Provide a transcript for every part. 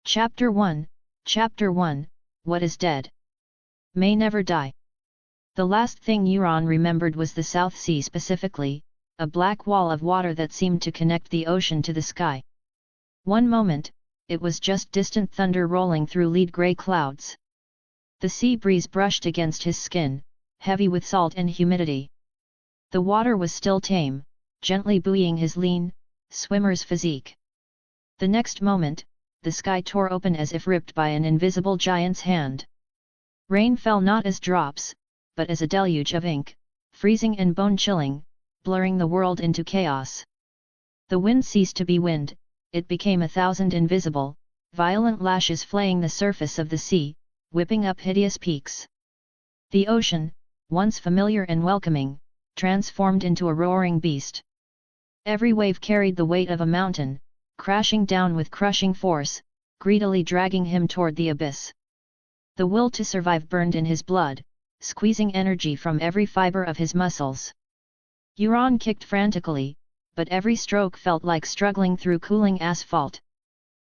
Chapter 1, Chapter 1, What is Dead? May never die. The last thing Euron remembered was the South Sea, specifically, a black wall of water that seemed to connect the ocean to the sky. One moment, it was just distant thunder rolling through lead grey clouds. The sea breeze brushed against his skin, heavy with salt and humidity. The water was still tame, gently buoying his lean, swimmer's physique. The next moment, the sky tore open as if ripped by an invisible giant's hand. Rain fell not as drops, but as a deluge of ink, freezing and bone-chilling, blurring the world into chaos. The wind ceased to be wind, it became 1,000 invisible, violent lashes flaying the surface of the sea, whipping up hideous peaks. The ocean, once familiar and welcoming, transformed into a roaring beast. Every wave carried the weight of a mountain, crashing down with crushing force, greedily dragging him toward the abyss. The will to survive burned in his blood, squeezing energy from every fiber of his muscles. Euron kicked frantically, but every stroke felt like struggling through cooling asphalt.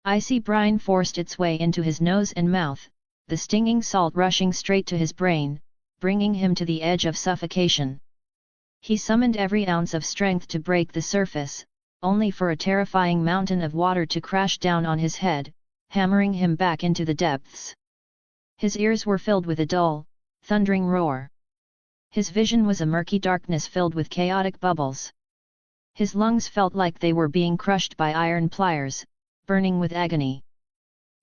Icy brine forced its way into his nose and mouth, the stinging salt rushing straight to his brain, bringing him to the edge of suffocation. He summoned every ounce of strength to break the surface, only for a terrifying mountain of water to crash down on his head, hammering him back into the depths. His ears were filled with a dull, thundering roar. His vision was a murky darkness filled with chaotic bubbles. His lungs felt like they were being crushed by iron pliers, burning with agony.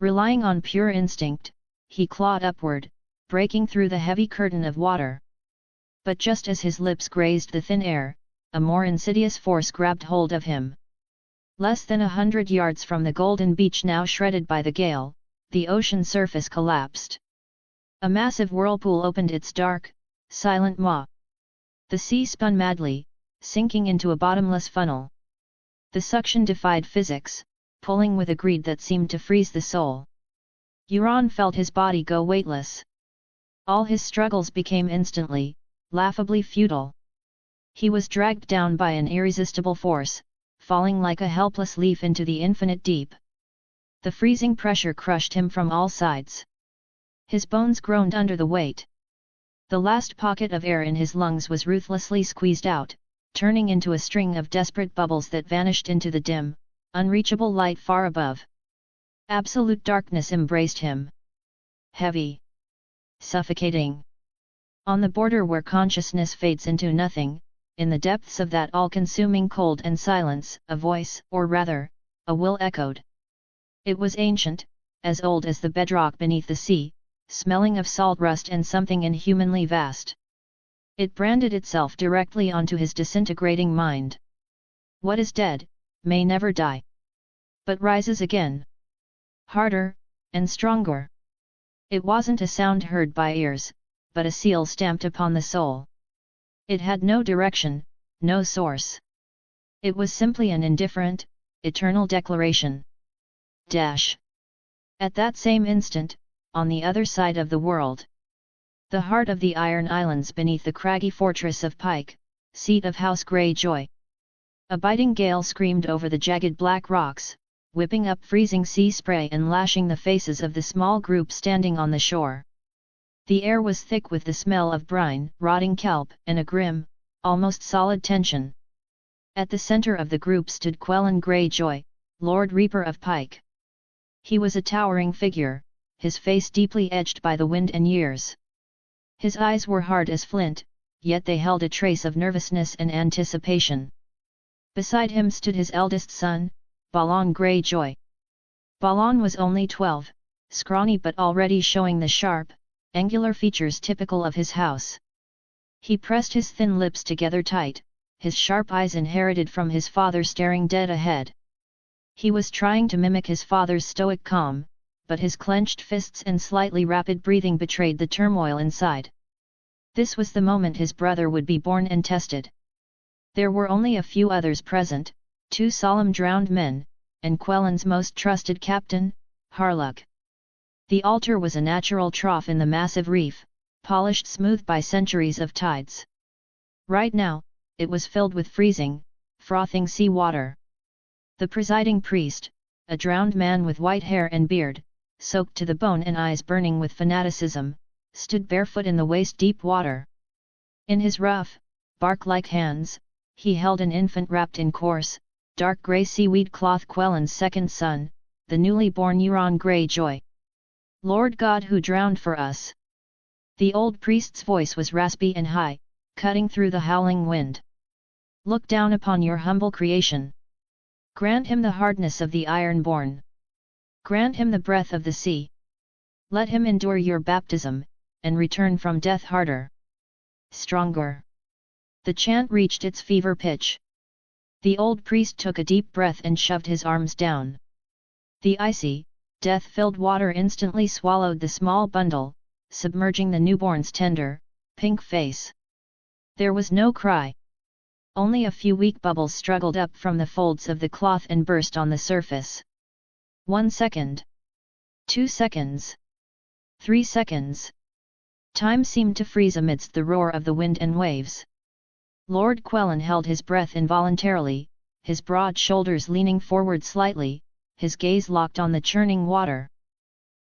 Relying on pure instinct, he clawed upward, breaking through the heavy curtain of water. But just as his lips grazed the thin air, a more insidious force grabbed hold of him. Less than 100 yards from the golden beach now shredded by the gale, the ocean surface collapsed. A massive whirlpool opened its dark, silent maw. The sea spun madly, sinking into a bottomless funnel. The suction defied physics, pulling with a greed that seemed to freeze the soul. Euron felt his body go weightless. All his struggles became instantly, laughably futile. He was dragged down by an irresistible force, falling like a helpless leaf into the infinite deep. The freezing pressure crushed him from all sides. His bones groaned under the weight. The last pocket of air in his lungs was ruthlessly squeezed out, turning into a string of desperate bubbles that vanished into the dim, unreachable light far above. Absolute darkness embraced him. Heavy. Suffocating. On the border where consciousness fades into nothing, in the depths of that all-consuming cold and silence, a voice, or rather, a will echoed. It was ancient, as old as the bedrock beneath the sea, smelling of salt rust and something inhumanly vast. It branded itself directly onto his disintegrating mind. What is dead, may never die. But rises again. Harder, and stronger. It wasn't a sound heard by ears, but a seal stamped upon the soul. It had no direction, no source. It was simply an indifferent, eternal declaration. At that same instant, on the other side of the world, the heart of the Iron Islands beneath the craggy fortress of Pike, seat of House Greyjoy. A biting gale screamed over the jagged black rocks, whipping up freezing sea spray and lashing the faces of the small group standing on the shore. The air was thick with the smell of brine, rotting kelp, and a grim, almost solid tension. At the center of the group stood Quellan Greyjoy, Lord Reaper of Pike. He was a towering figure, his face deeply edged by the wind and years. His eyes were hard as flint, yet they held a trace of nervousness and anticipation. Beside him stood his eldest son, Balon Greyjoy. Balon was only 12, scrawny but already showing the sharp, angular features typical of his house. He pressed his thin lips together tight, his sharp eyes inherited from his father staring dead ahead. He was trying to mimic his father's stoic calm, but his clenched fists and slightly rapid breathing betrayed the turmoil inside. This was the moment his brother would be born and tested. There were only a few others present, 2 solemn drowned men, and Quellan's most trusted captain, Harlock. The altar was a natural trough in the massive reef, polished smooth by centuries of tides. Right now, it was filled with freezing, frothing sea water. The presiding priest, a drowned man with white hair and beard, soaked to the bone and eyes burning with fanaticism, stood barefoot in the waist-deep water. In his rough, bark-like hands, he held an infant wrapped in coarse, dark grey seaweed cloth. Quellen's second son, the newly born Euron Greyjoy. Lord God who drowned for us. The old priest's voice was raspy and high, cutting through the howling wind. Look down upon your humble creation. Grant him the hardness of the ironborn. Grant him the breath of the sea. Let him endure your baptism, and return from death harder, stronger. The chant reached its fever pitch. The old priest took a deep breath and shoved his arms down. The icy, death-filled water instantly swallowed the small bundle, submerging the newborn's tender, pink face. There was no cry. Only a few weak bubbles struggled up from the folds of the cloth and burst on the surface. 1 second. 2 seconds. 3 seconds. Time seemed to freeze amidst the roar of the wind and waves. Lord Quellen held his breath involuntarily, his broad shoulders leaning forward slightly, his gaze locked on the churning water.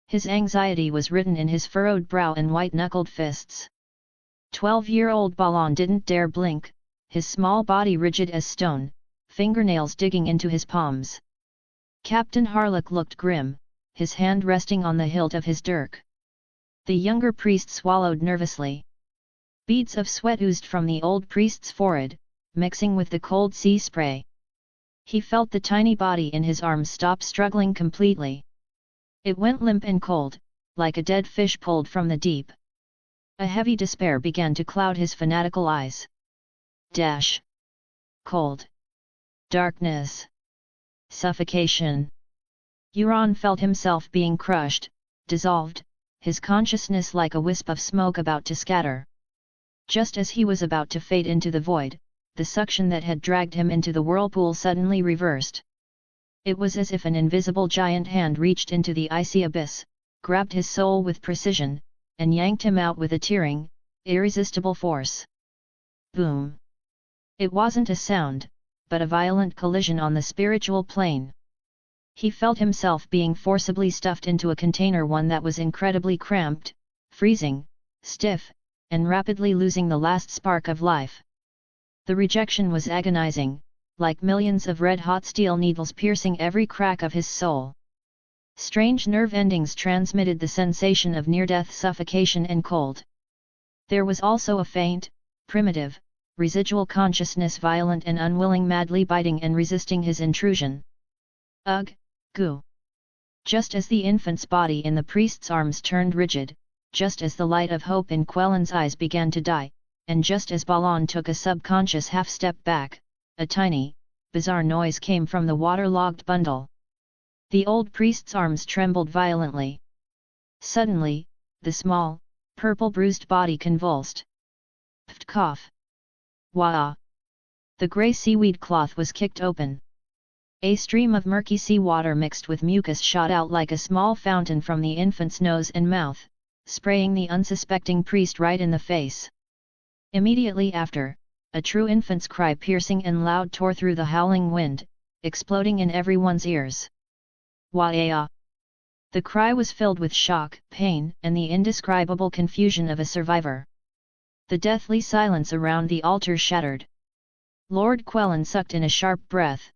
His anxiety was written in his furrowed brow and white-knuckled fists. 12-year-old Balon didn't dare blink, his small body rigid as stone, fingernails digging into his palms. Captain Harlock looked grim, his hand resting on the hilt of his dirk. The younger priest swallowed nervously. Beads of sweat oozed from the old priest's forehead, mixing with the cold sea spray. He felt the tiny body in his arms stop struggling completely. It went limp and cold, like a dead fish pulled from the deep. A heavy despair began to cloud his fanatical eyes. Dash. Cold. Darkness. Suffocation. Euron felt himself being crushed, dissolved, his consciousness like a wisp of smoke about to scatter. Just as he was about to fade into the void, the suction that had dragged him into the whirlpool suddenly reversed. It was as if an invisible giant hand reached into the icy abyss, grabbed his soul with precision, and yanked him out with a tearing, irresistible force. Boom! It wasn't a sound, but a violent collision on the spiritual plane. He felt himself being forcibly stuffed into a container, one that was incredibly cramped, freezing, stiff, and rapidly losing the last spark of life. The rejection was agonizing, like millions of red-hot steel needles piercing every crack of his soul. Strange nerve endings transmitted the sensation of near-death suffocation and cold. There was also a faint, primitive, residual consciousness, violent and unwilling, madly biting and resisting his intrusion. Ugh, goo! Just as the infant's body in the priest's arms turned rigid, just as the light of hope in Quellen's eyes began to die, and just as Balon took a subconscious half-step back, a tiny, bizarre noise came from the waterlogged bundle. The old priest's arms trembled violently. Suddenly, the small, purple-bruised body convulsed. Pft cough. Wah! The grey seaweed cloth was kicked open. A stream of murky sea water mixed with mucus shot out like a small fountain from the infant's nose and mouth, spraying the unsuspecting priest right in the face. Immediately after, a true infant's cry, piercing and loud, tore through the howling wind, exploding in everyone's ears. Wah-ya! The cry was filled with shock, pain, and the indescribable confusion of a survivor. The deathly silence around the altar shattered. Lord Quellen sucked in a sharp breath.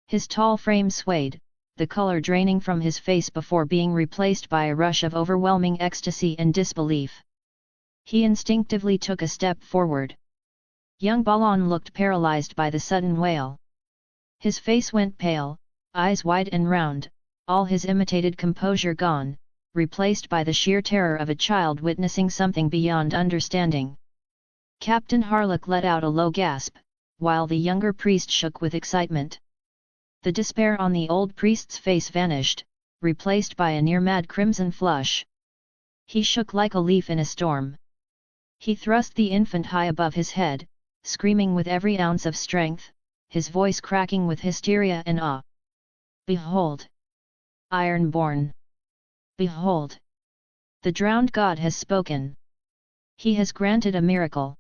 His tall frame swayed, the color draining from his face before being replaced by a rush of overwhelming ecstasy and disbelief. He instinctively took a step forward. Young Balon looked paralyzed by the sudden wail. His face went pale, eyes wide and round, all his imitated composure gone, replaced by the sheer terror of a child witnessing something beyond understanding. Captain Harlock let out a low gasp, while the younger priest shook with excitement. The despair on the old priest's face vanished, replaced by a near-mad crimson flush. He shook like a leaf in a storm. He thrust the infant high above his head, screaming with every ounce of strength, his voice cracking with hysteria and awe. Behold! Ironborn! Behold! The drowned god has spoken! He has granted a miracle!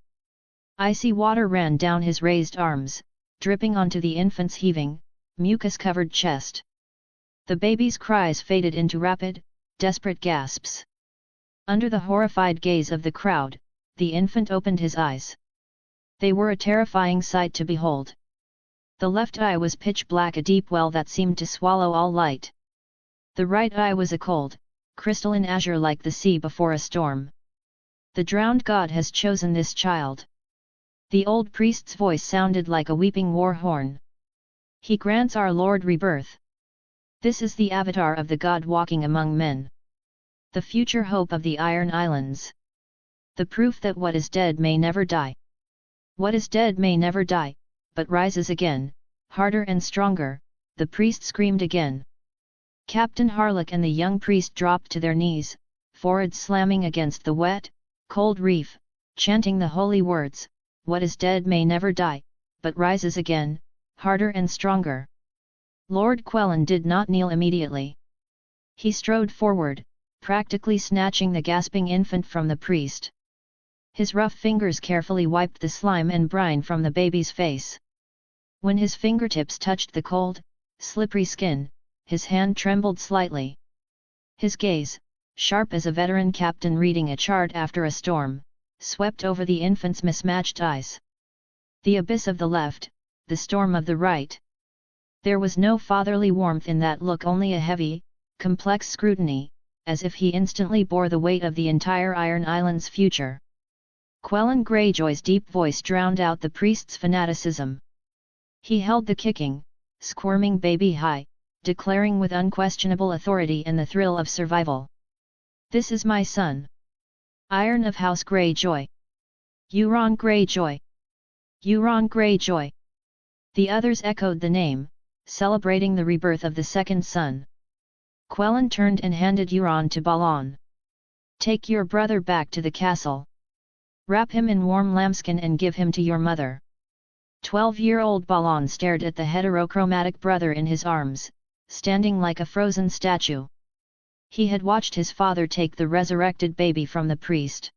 Icy water ran down his raised arms, dripping onto the infant's heaving, mucus-covered chest. The baby's cries faded into rapid, desperate gasps. Under the horrified gaze of the crowd, the infant opened his eyes. They were a terrifying sight to behold. The left eye was pitch black, a deep well that seemed to swallow all light. The right eye was a cold, crystalline azure like the sea before a storm. The drowned god has chosen this child. The old priest's voice sounded like a weeping war horn. He grants our Lord rebirth. This is the avatar of the god walking among men. The future hope of the Iron Islands. The proof that what is dead may never die. What is dead may never die, but rises again, harder and stronger, the priest screamed again. Captain Harlock and the young priest dropped to their knees, foreheads slamming against the wet, cold reef, chanting the holy words, what is dead may never die, but rises again, harder and stronger. Lord Quellan did not kneel immediately. He strode forward, practically snatching the gasping infant from the priest. His rough fingers carefully wiped the slime and brine from the baby's face. When his fingertips touched the cold, slippery skin, his hand trembled slightly. His gaze, sharp as a veteran captain reading a chart after a storm, swept over the infant's mismatched eyes. The abyss of the left, the storm of the right. There was no fatherly warmth in that look, only a heavy, complex scrutiny, as if he instantly bore the weight of the entire Iron Island's future. Quellan Greyjoy's deep voice drowned out the priest's fanaticism. He held the kicking, squirming baby high, declaring with unquestionable authority and the thrill of survival. This is my son. Iron of House Greyjoy. Euron Greyjoy. Euron Greyjoy. The others echoed the name, celebrating the rebirth of the second son. Quellan turned and handed Euron to Balon. Take your brother back to the castle. Wrap him in warm lambskin and give him to your mother. 12-year-old Balon stared at the heterochromatic brother in his arms, standing like a frozen statue. He had watched his father take the resurrected baby from the priest.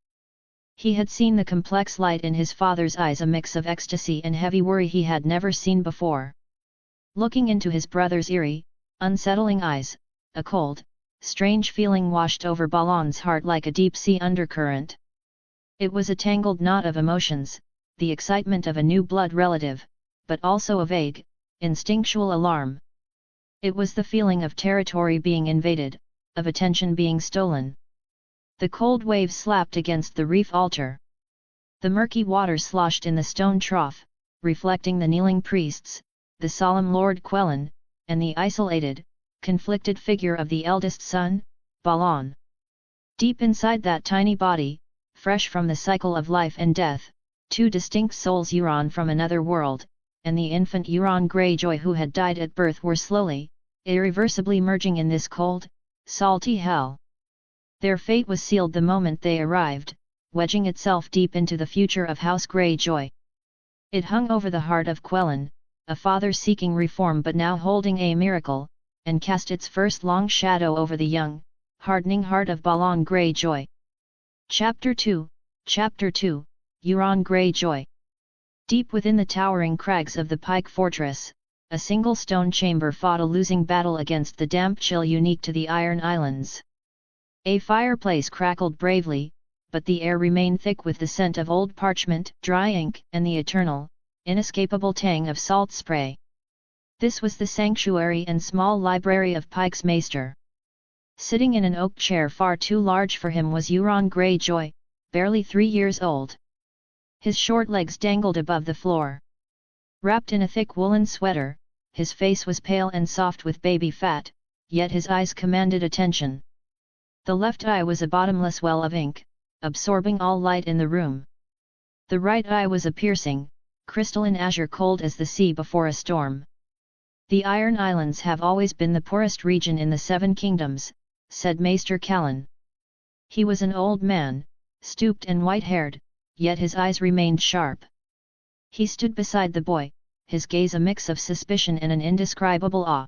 He had seen the complex light in his father's eyes, a mix of ecstasy and heavy worry he had never seen before. Looking into his brother's eerie, unsettling eyes, a cold, strange feeling washed over Balon's heart like a deep-sea undercurrent. It was a tangled knot of emotions, the excitement of a new blood relative, but also a vague, instinctual alarm. It was the feeling of territory being invaded, of attention being stolen. The cold waves slapped against the reef altar. The murky water sloshed in the stone trough, reflecting the kneeling priests, the solemn Lord Quellan, and the isolated, conflicted figure of the eldest son, Balon. Deep inside that tiny body, fresh from the cycle of life and death, two distinct souls, Euron from another world, and the infant Euron Greyjoy who had died at birth, were slowly, irreversibly merging in this cold, salty hell. Their fate was sealed the moment they arrived, wedging itself deep into the future of House Greyjoy. It hung over the heart of Quellan, a father seeking reform but now holding a miracle, and cast its first long shadow over the young, hardening heart of Balon Greyjoy. Chapter 2, Euron Greyjoy. Deep within the towering crags of the Pike Fortress, a single stone chamber fought a losing battle against the damp chill unique to the Iron Islands. A fireplace crackled bravely, but the air remained thick with the scent of old parchment, dry ink, and the eternal, inescapable tang of salt spray. This was the sanctuary and small library of Pike's Maester. Sitting in an oak chair far too large for him was Euron Greyjoy, barely 3 years old. His short legs dangled above the floor. Wrapped in a thick woolen sweater, his face was pale and soft with baby fat, yet his eyes commanded attention. The left eye was a bottomless well of ink, absorbing all light in the room. The right eye was a piercing, crystalline azure, cold as the sea before a storm. The Iron Islands have always been the poorest region in the Seven Kingdoms, said Maester Callan. He was an old man, stooped and white-haired, yet his eyes remained sharp. He stood beside the boy, his gaze a mix of suspicion and an indescribable awe.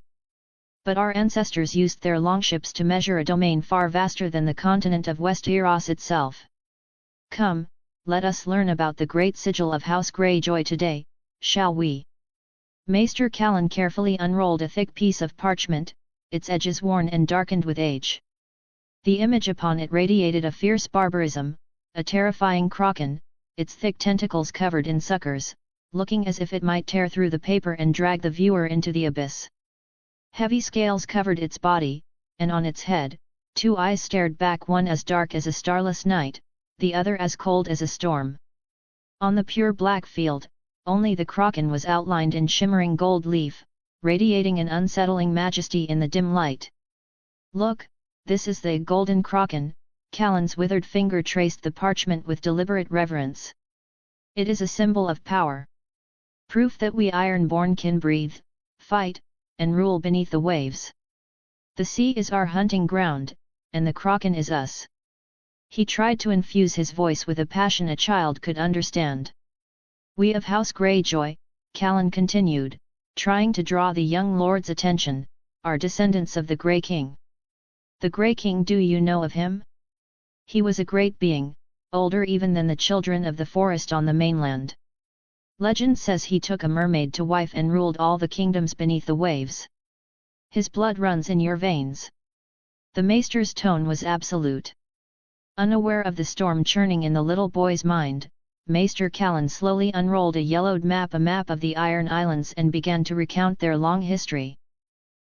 But our ancestors used their longships to measure a domain far vaster than the continent of Westeros itself. Come, let us learn about the great sigil of House Greyjoy today, shall we? Maester Callan carefully unrolled a thick piece of parchment, its edges worn and darkened with age. The image upon it radiated a fierce barbarism, a terrifying kraken, its thick tentacles covered in suckers, looking as if it might tear through the paper and drag the viewer into the abyss. Heavy scales covered its body, and on its head, 2 eyes stared back, one as dark as a starless night, the other as cold as a storm. On the pure black field, only the kraken was outlined in shimmering gold leaf, radiating an unsettling majesty in the dim light. "Look, this is the golden kraken," Callan's withered finger traced the parchment with deliberate reverence. "It is a symbol of power. Proof that we iron-born can breathe, fight, and rule beneath the waves. The sea is our hunting ground, and the kraken is us." He tried to infuse his voice with a passion a child could understand. "We of House Greyjoy," Callan continued, trying to draw the young lord's attention, "are descendants of the Grey King. The Grey King, do you know of him? He was a great being, older even than the children of the forest on the mainland. Legend says he took a mermaid to wife and ruled all the kingdoms beneath the waves. His blood runs in your veins." The maester's tone was absolute. Unaware of the storm churning in the little boy's mind, Maester Callan slowly unrolled a yellowed map, a map of the Iron Islands, and began to recount their long history.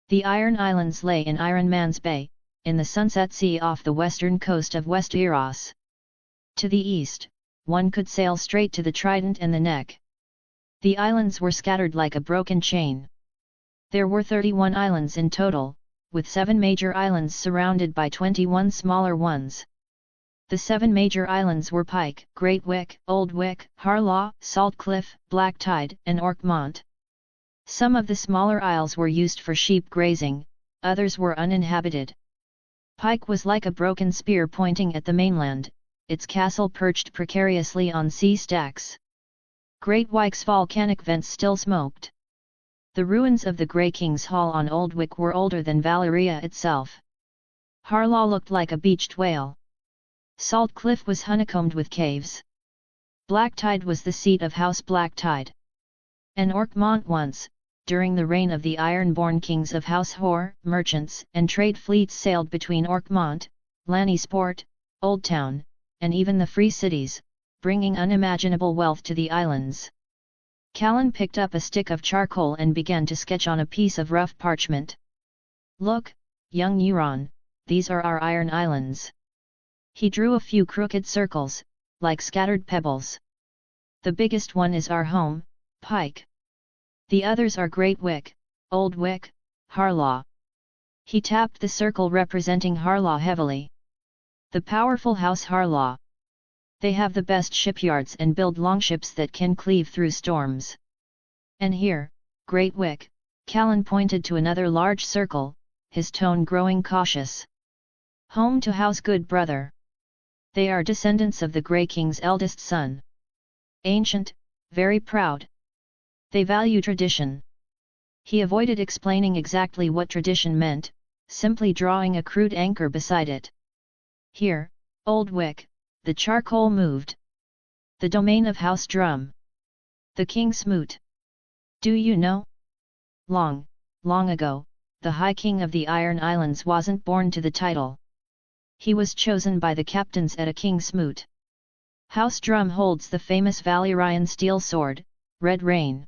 The Iron Islands lay in Iron Man's Bay, in the Sunset Sea off the western coast of Westeros. To the east, one could sail straight to the Trident and the Neck. The islands were scattered like a broken chain. There were 31 islands in total, with 7 major islands surrounded by 21 smaller ones. The 7 major islands were Pike, Great Wick, Old Wick, Harlaw, Salt Cliff, Black Tide, and Orkmont. Some of the smaller isles were used for sheep grazing, others were uninhabited. Pike was like a broken spear pointing at the mainland, its castle perched precariously on sea stacks. Great Wyke's volcanic vents still smoked. The ruins of the Grey King's Hall on Old Wick were older than Valyria itself. Harlaw looked like a beached whale. Salt Cliff was honeycombed with caves. Black Tide was the seat of House Black Tide. And Orkmont once, during the reign of the iron-born kings of House Hoare, merchants and trade fleets sailed between Orkmont, Lannisport, Old Town, and even the Free Cities, bringing unimaginable wealth to the islands. Callan picked up a stick of charcoal and began to sketch on a piece of rough parchment. "Look, young Euron, these are our Iron Islands." He drew a few crooked circles, like scattered pebbles. "The biggest one is our home, Pike. The others are Great Wick, Old Wick, Harlaw." He tapped the circle representing Harlaw heavily. "The powerful House Harlaw. They have the best shipyards and build longships that can cleave through storms. And here, Great Wick," Callan pointed to another large circle, his tone growing cautious. "Home to House Good Brother. They are descendants of the Grey King's eldest son. Ancient, very proud. They value tradition." He avoided explaining exactly what tradition meant, simply drawing a crude anchor beside it. "Here, Old Wick," the charcoal moved. "The domain of House Drum. The King Smoot. Do you know? Long, long ago, the High King of the Iron Islands wasn't born to the title. He was chosen by the captains at a King Smoot. House Drum holds the famous Valyrian steel sword, Red Rain."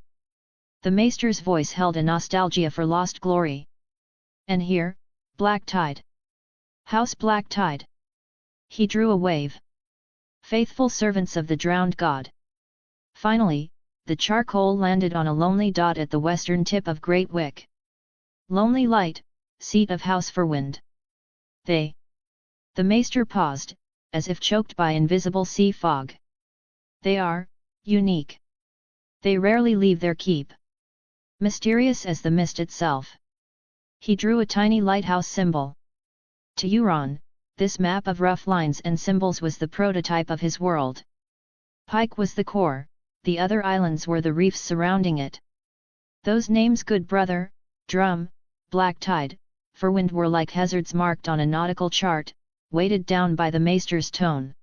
The maester's voice held a nostalgia for lost glory. "And here, Black Tide. House Black Tide." He drew a wave. "Faithful servants of the drowned god." Finally, the charcoal landed on a lonely dot at the western tip of Great Wick. "Lonely Light, seat of House Forwind. They." The maester paused, as if choked by invisible sea fog. "They are unique. They rarely leave their keep. Mysterious as the mist itself." He drew a tiny lighthouse symbol. To Euron, this map of rough lines and symbols was the prototype of his world. Pike was the core, the other islands were the reefs surrounding it. Those names Good Brother, Drum, Black Tide, Forwind were like hazards marked on a nautical chart, weighted down by the maester's tone.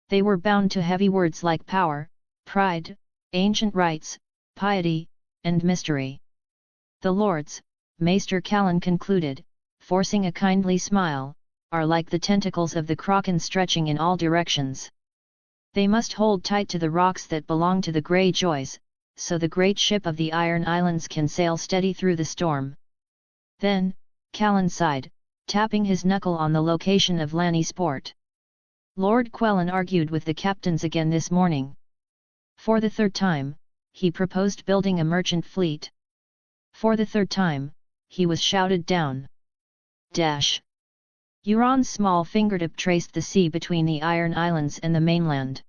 They were bound to heavy words like power, pride, ancient rights, piety, and mystery. "The lords," Maester Callan concluded, forcing a kindly smile, are like the tentacles of the kraken stretching in all directions. They must hold tight to the rocks that belong to the Greyjoys, so the great ship of the Iron Islands can sail steady through the storm. Then, Callan sighed, tapping his knuckle on the location of Lanny Sport. Lord Quellan argued with the captains again this morning. For the third time, he proposed building a merchant fleet. For the third time, he was shouted down. Euron's small fingertip traced the sea between the Iron Islands and the mainland.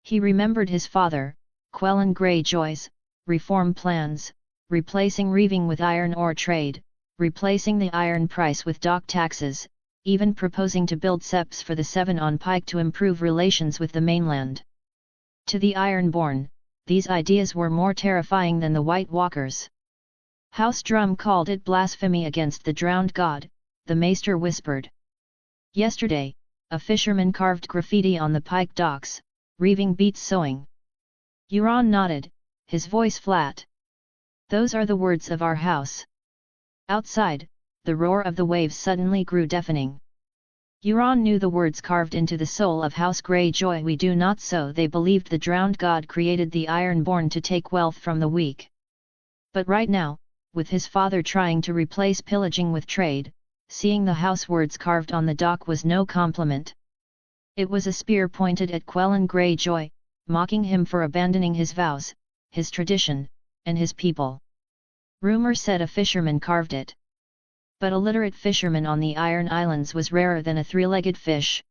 He remembered his father, Quellan Greyjoy's, reform plans, replacing reaving with iron ore trade, replacing the iron price with dock taxes, even proposing to build seps for the Seven on Pike to improve relations with the mainland. To the Ironborn, these ideas were more terrifying than the White Walkers. House Drum called it blasphemy against the drowned god, the maester whispered. Yesterday, a fisherman carved graffiti on the Pike docks, reaving beats sewing. Euron nodded, his voice flat. Those are the words of our house. Outside, the roar of the waves suddenly grew deafening. Euron knew the words carved into the soul of House Greyjoy. We do not sow. They believed the drowned god created the Ironborn to take wealth from the weak. But right now, with his father trying to replace pillaging with trade, seeing the house words carved on the dock was no compliment. It was a spear pointed at Quellan Greyjoy, mocking him for abandoning his vows, his tradition, and his people. Rumor said a fisherman carved it. But a literate fisherman on the Iron Islands was rarer than a three-legged fish.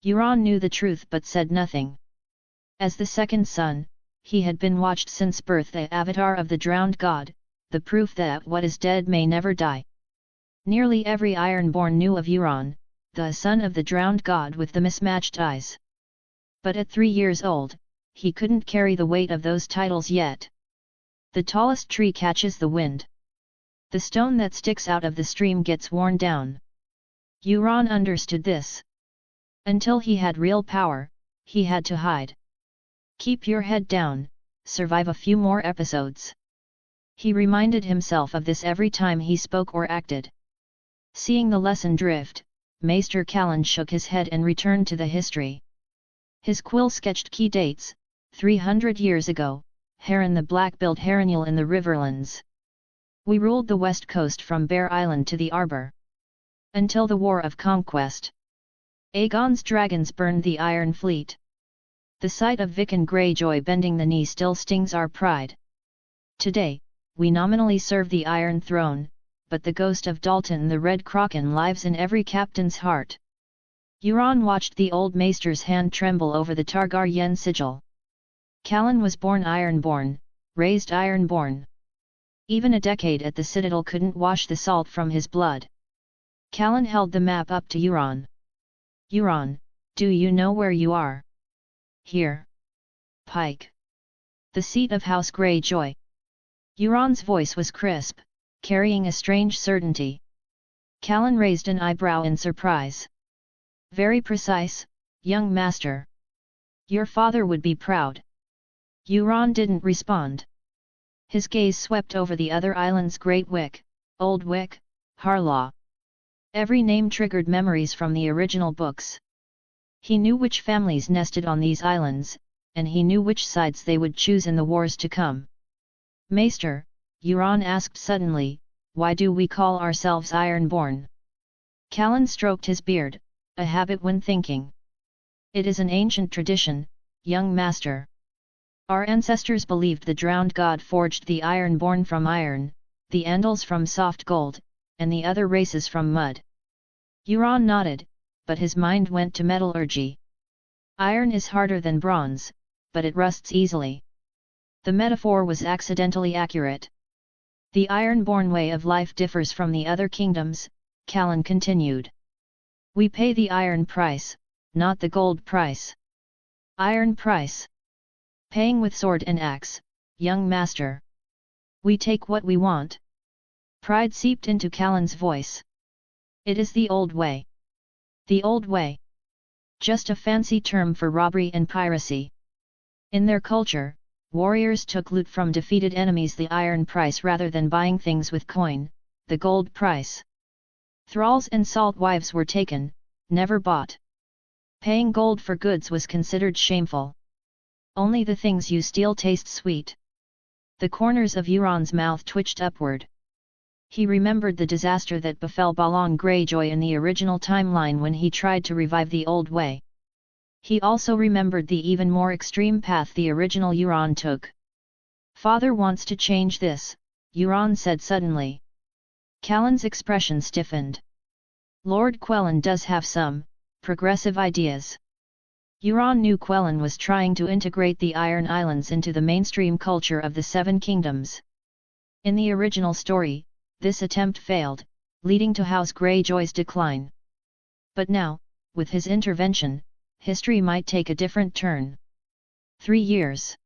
Euron knew the truth but said nothing. As the second son, he had been watched since birth, the avatar of the drowned god, the proof that what is dead may never die. Nearly every Ironborn knew of Euron, the son of the drowned god with the mismatched eyes. But at 3 years old, he couldn't carry the weight of those titles yet. The tallest tree catches the wind. The stone that sticks out of the stream gets worn down. Euron understood this. Until he had real power, he had to hide. Keep your head down, survive a few more episodes. He reminded himself of this every time he spoke or acted. Seeing the lesson drift, Maester Callan shook his head and returned to the history. His quill sketched key dates: 300 years ago, Heron the black-billed Heronule in the Riverlands. We ruled the west coast from Bear Island to the Arbor. Until the War of Conquest. Aegon's dragons burned the Iron Fleet. The sight of Viken Greyjoy bending the knee still stings our pride. Today, we nominally serve the Iron Throne, but the ghost of Dalton the Red Kraken lives in every captain's heart. Euron watched the old maester's hand tremble over the Targaryen sigil. Callan was born Ironborn, raised Ironborn. Even a decade at the Citadel couldn't wash the salt from his blood. Callan held the map up to Euron. Euron, do you know where you are? Here. Pike. The seat of House Greyjoy. Euron's voice was crisp, carrying a strange certainty. Callan raised an eyebrow in surprise. Very precise, young master. Your father would be proud. Euron didn't respond. His gaze swept over the other islands: Great Wick, Old Wick, Harlaw. Every name triggered memories from the original books. He knew which families nested on these islands, and he knew which sides they would choose in the wars to come. Maester, Euron asked suddenly, why do we call ourselves Ironborn? Callan stroked his beard, a habit when thinking. It is an ancient tradition, young master. Our ancestors believed the drowned god forged the Ironborn from iron, the Andals from soft gold, and the other races from mud. Euron nodded, but his mind went to metallurgy. Iron is harder than bronze, but it rusts easily. The metaphor was accidentally accurate. The Ironborn way of life differs from the other kingdoms, Callan continued. We pay the iron price, not the gold price. Iron price. Paying with sword and axe, young master. We take what we want. Pride seeped into Callan's voice. It is the old way. The old way. Just a fancy term for robbery and piracy. In their culture, warriors took loot from defeated enemies, the iron price, rather than buying things with coin, the gold price. Thralls and salt wives were taken, never bought. Paying gold for goods was considered shameful. Only the things you steal taste sweet. The corners of Euron's mouth twitched upward. He remembered the disaster that befell Balon Greyjoy in the original timeline when he tried to revive the old way. He also remembered the even more extreme path the original Euron took. "Father wants to change this," Euron said suddenly. Callan's expression stiffened. "Lord Quellan does have some progressive ideas." Euron knew Quellan was trying to integrate the Iron Islands into the mainstream culture of the Seven Kingdoms. In the original story, this attempt failed, leading to House Greyjoy's decline. But now, with his intervention, history might take a different turn. 3 years.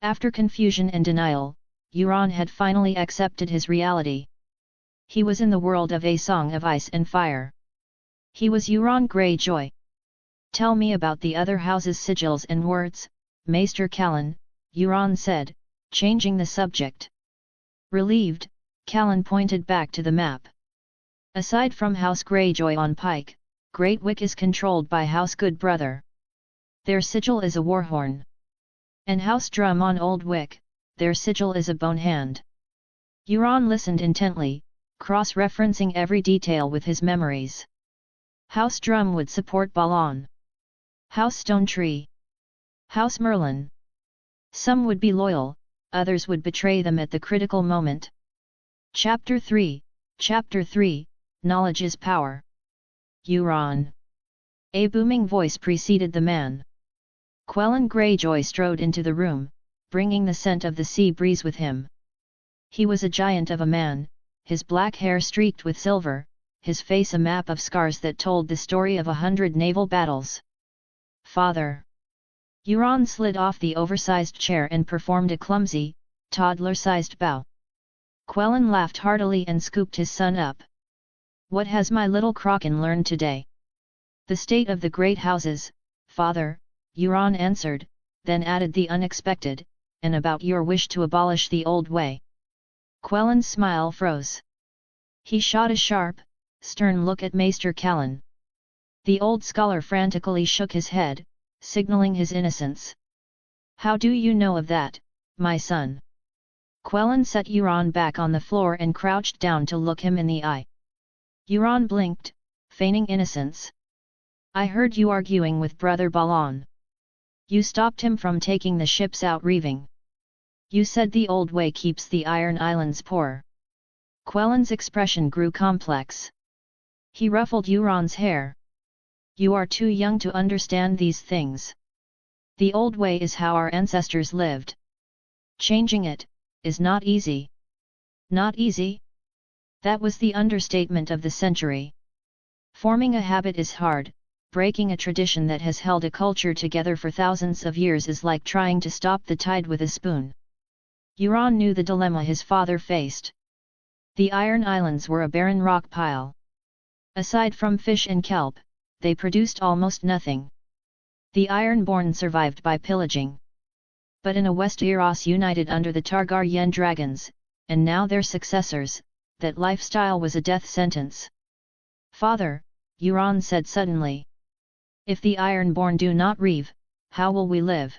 After confusion and denial, Euron had finally accepted his reality. He was in the world of A Song of Ice and Fire. He was Euron Greyjoy. "Tell me about the other house's sigils and words, Maester Callan," Euron said, changing the subject. Relieved, Callan pointed back to the map. "Aside from House Greyjoy on Pike, Great Wick is controlled by House Goodbrother. Their sigil is a warhorn. And House Drum on Old Wick, their sigil is a bone hand." Euron listened intently, cross-referencing every detail with his memories. House Drum would support Balon. House Stone Tree. House Merlin. Some would be loyal, others would betray them at the critical moment. Chapter 3, Knowledge is Power. Euron. A booming voice preceded the man. Quellan Greyjoy strode into the room, bringing the scent of the sea breeze with him. He was a giant of a man, his black hair streaked with silver, his face a map of scars that told the story of 100 naval battles. "Father." Euron slid off the oversized chair and performed a clumsy, toddler-sized bow. Quellan laughed heartily and scooped his son up. "What has my little Kraken learned today?" "The state of the great houses, father," Euron answered, then added the unexpected, "and about your wish to abolish the old way." Quellan's smile froze. He shot a sharp, stern look at Maester Callan. The old scholar frantically shook his head, signaling his innocence. "How do you know of that, my son?" Quellan set Euron back on the floor and crouched down to look him in the eye. Euron blinked, feigning innocence. "I heard you arguing with Brother Balon. You stopped him from taking the ships out reaving. You said the old way keeps the Iron Islands poor." Quellan's expression grew complex. He ruffled Euron's hair. "You are too young to understand these things. The old way is how our ancestors lived. Changing it is not easy." "Not easy?" That was the understatement of the century. Forming a habit is hard, breaking a tradition that has held a culture together for thousands of years is like trying to stop the tide with a spoon. Euron knew the dilemma his father faced. The Iron Islands were a barren rock pile. Aside from fish and kelp, they produced almost nothing. The Ironborn survived by pillaging. But in a Westeros united under the Targaryen dragons, and now their successors, that lifestyle was a death sentence. "Father," Euron said suddenly. "If the Ironborn do not reave, how will we live?"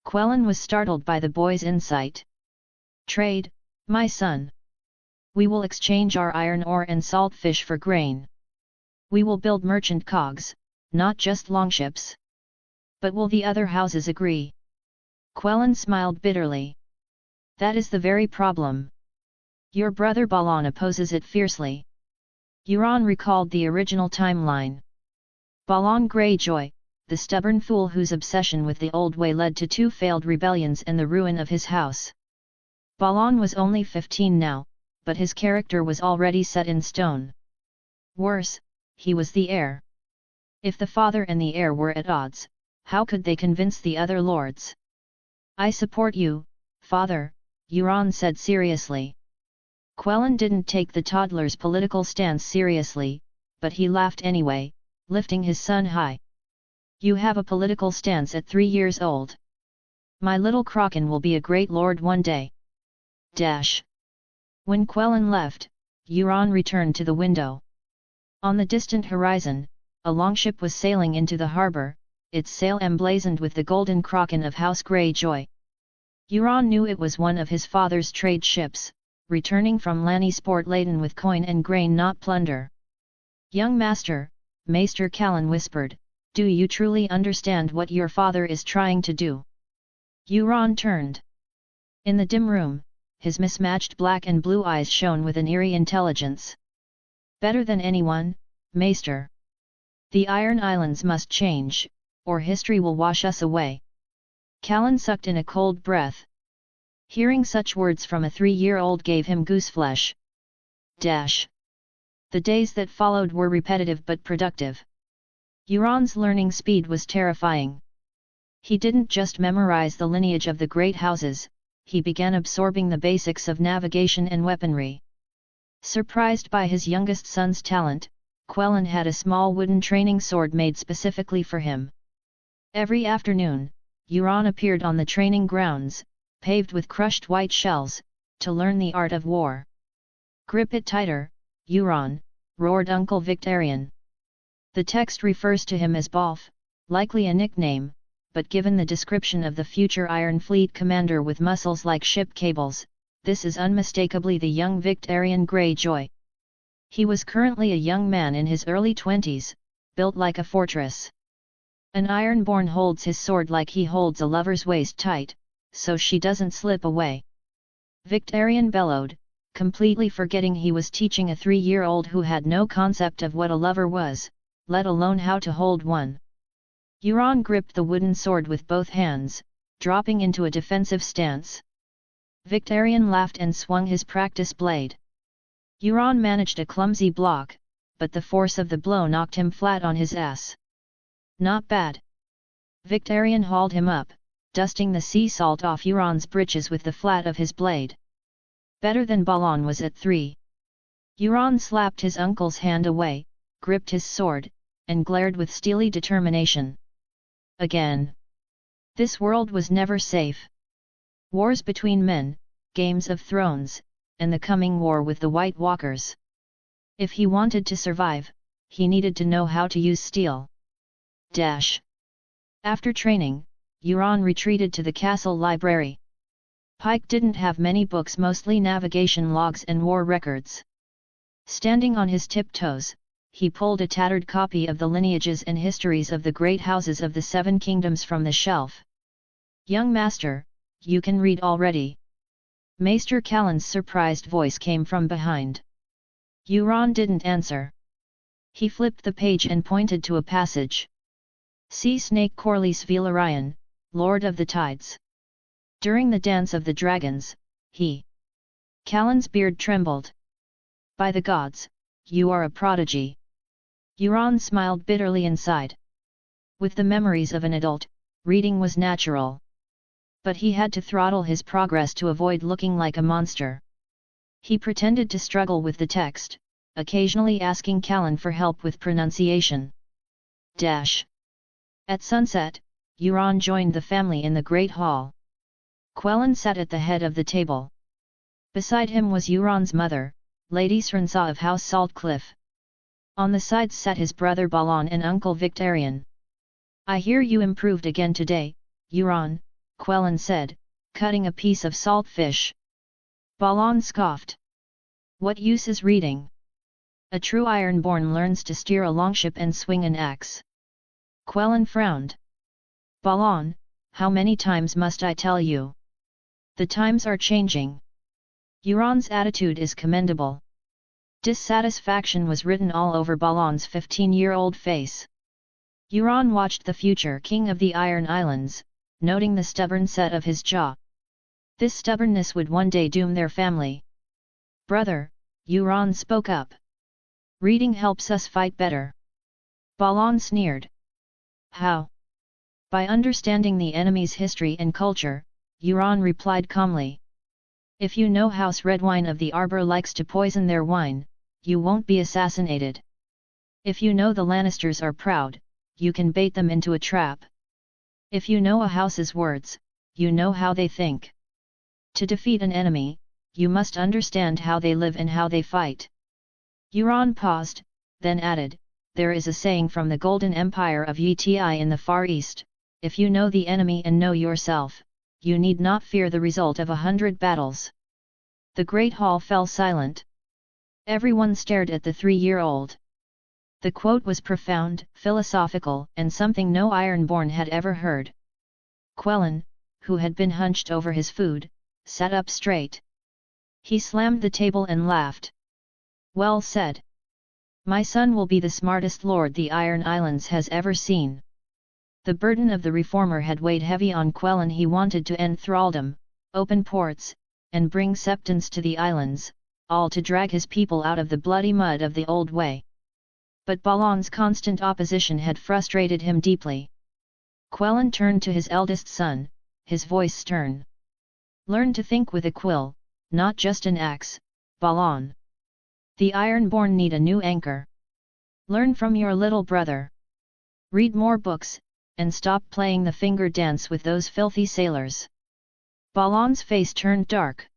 Quellan was startled by the boy's insight. "Trade, my son. We will exchange our iron ore and salt fish for grain. We will build merchant cogs, not just longships." "But will the other houses agree?" Quellan smiled bitterly. "That is the very problem. Your brother Balon opposes it fiercely." Euron recalled the original timeline. Balon Greyjoy, the stubborn fool whose obsession with the old way led to 2 failed rebellions and the ruin of his house. Balon was only 15 now, but his character was already set in stone. Worse, he was the heir. If the father and the heir were at odds, how could they convince the other lords? "I support you, father," Euron said seriously. Quellan didn't take the toddler's political stance seriously, but he laughed anyway, lifting his son high. "You have a political stance at 3 years old. My little Kraken will be a great lord one day." Dash. When Quellan left, Euron returned to the window. On the distant horizon, a longship was sailing into the harbour, its sail emblazoned with the golden kraken of House Greyjoy. Euron knew it was one of his father's trade ships, returning from Lannisport laden with coin and grain, not plunder. "Young master," Maester Callan whispered, "do you truly understand what your father is trying to do?" Euron turned. In the dim room, his mismatched black and blue eyes shone with an eerie intelligence. "Better than anyone, Maester. The Iron Islands must change, or history will wash us away." Callan sucked in a cold breath. Hearing such words from a 3-year-old gave him gooseflesh. The days that followed were repetitive but productive. Euron's learning speed was terrifying. He didn't just memorize the lineage of the great houses, he began absorbing the basics of navigation and weaponry. Surprised by his youngest son's talent, Quellan had a small wooden training sword made specifically for him. Every afternoon, Euron appeared on the training grounds, paved with crushed white shells, to learn the art of war. "Grip it tighter, Euron," roared Uncle Victarion. The text refers to him as Balf, likely a nickname, but given the description of the future Iron Fleet commander with muscles like ship cables, this is unmistakably the young Victarion Greyjoy. He was currently a young man in his early 20s, built like a fortress. An Ironborn holds his sword like he holds a lover's waist tight, so she doesn't slip away. Victarion bellowed, completely forgetting he was teaching a 3-year-old who had no concept of what a lover was, let alone how to hold one. Euron gripped the wooden sword with both hands, dropping into a defensive stance. Victarion laughed and swung his practice blade. Euron managed a clumsy block, but the force of the blow knocked him flat on his ass. "Not bad." Victarion hauled him up, dusting the sea salt off Euron's breeches with the flat of his blade. "Better than Balon was at 3. Euron slapped his uncle's hand away, gripped his sword, and glared with steely determination. Again. This world was never safe. Wars between men, Games of Thrones, and the coming war with the White Walkers. If he wanted to survive, he needed to know how to use steel. After training, Euron retreated to the castle library. Pike didn't have many books, mostly navigation logs and war records. Standing on his tiptoes, he pulled a tattered copy of the lineages and histories of the great houses of the 7 kingdoms from the shelf. "Young master, you can read already." Maester Callan's surprised voice came from behind. Euron didn't answer. He flipped the page and pointed to a passage. "See Snake Corlys Velaryon, Lord of the Tides." During the Dance of the Dragons, Callan's beard trembled. "By the gods, you are a prodigy." Euron smiled bitterly inside. With the memories of an adult, reading was natural. But he had to throttle his progress to avoid looking like a monster. He pretended to struggle with the text, occasionally asking Callan for help with pronunciation. At sunset, Euron joined the family in the Great Hall. Quellan sat at the head of the table. Beside him was Euron's mother, Lady Srensa of House Saltcliffe. On the sides sat his brother Balon and Uncle Victarion. "I hear you improved again today, Euron," Quellan said, cutting a piece of salt fish. Balon scoffed. "What use is reading? A true Ironborn learns to steer a longship and swing an axe." Quellan frowned. "Balon, how many times must I tell you? The times are changing." Euron's attitude is commendable. Dissatisfaction was written all over Balon's 15-year-old face. Euron watched the future king of the Iron Islands, noting the stubborn set of his jaw. This stubbornness would one day doom their family. "Brother," Euron spoke up. "Reading helps us fight better." Balon sneered. "How?" "By understanding the enemy's history and culture," Euron replied calmly. "If you know House Redwine of the Arbor likes to poison their wine, you won't be assassinated. If you know the Lannisters are proud, you can bait them into a trap. If you know a house's words, you know how they think. To defeat an enemy, you must understand how they live and how they fight." Euron paused, then added, "There is a saying from the Golden Empire of Yeti in the Far East, if you know the enemy and know yourself, you need not fear the result of 100 battles." The great hall fell silent. Everyone stared at the 3-year-old. The quote was profound, philosophical, and something no Ironborn had ever heard. Quellen, who had been hunched over his food, sat up straight. He slammed the table and laughed. "Well said. My son will be the smartest lord the Iron Islands has ever seen." The burden of the reformer had weighed heavy on Quellen. He wanted to end thraldom, open ports, and bring septons to the islands, all to drag his people out of the bloody mud of the old way. But Balon's constant opposition had frustrated him deeply. Quellen turned to his eldest son, his voice stern. "Learn to think with a quill, not just an axe, Balon. The Ironborn need a new anchor. Learn from your little brother. Read more books, and stop playing the finger dance with those filthy sailors." Balon's face turned dark.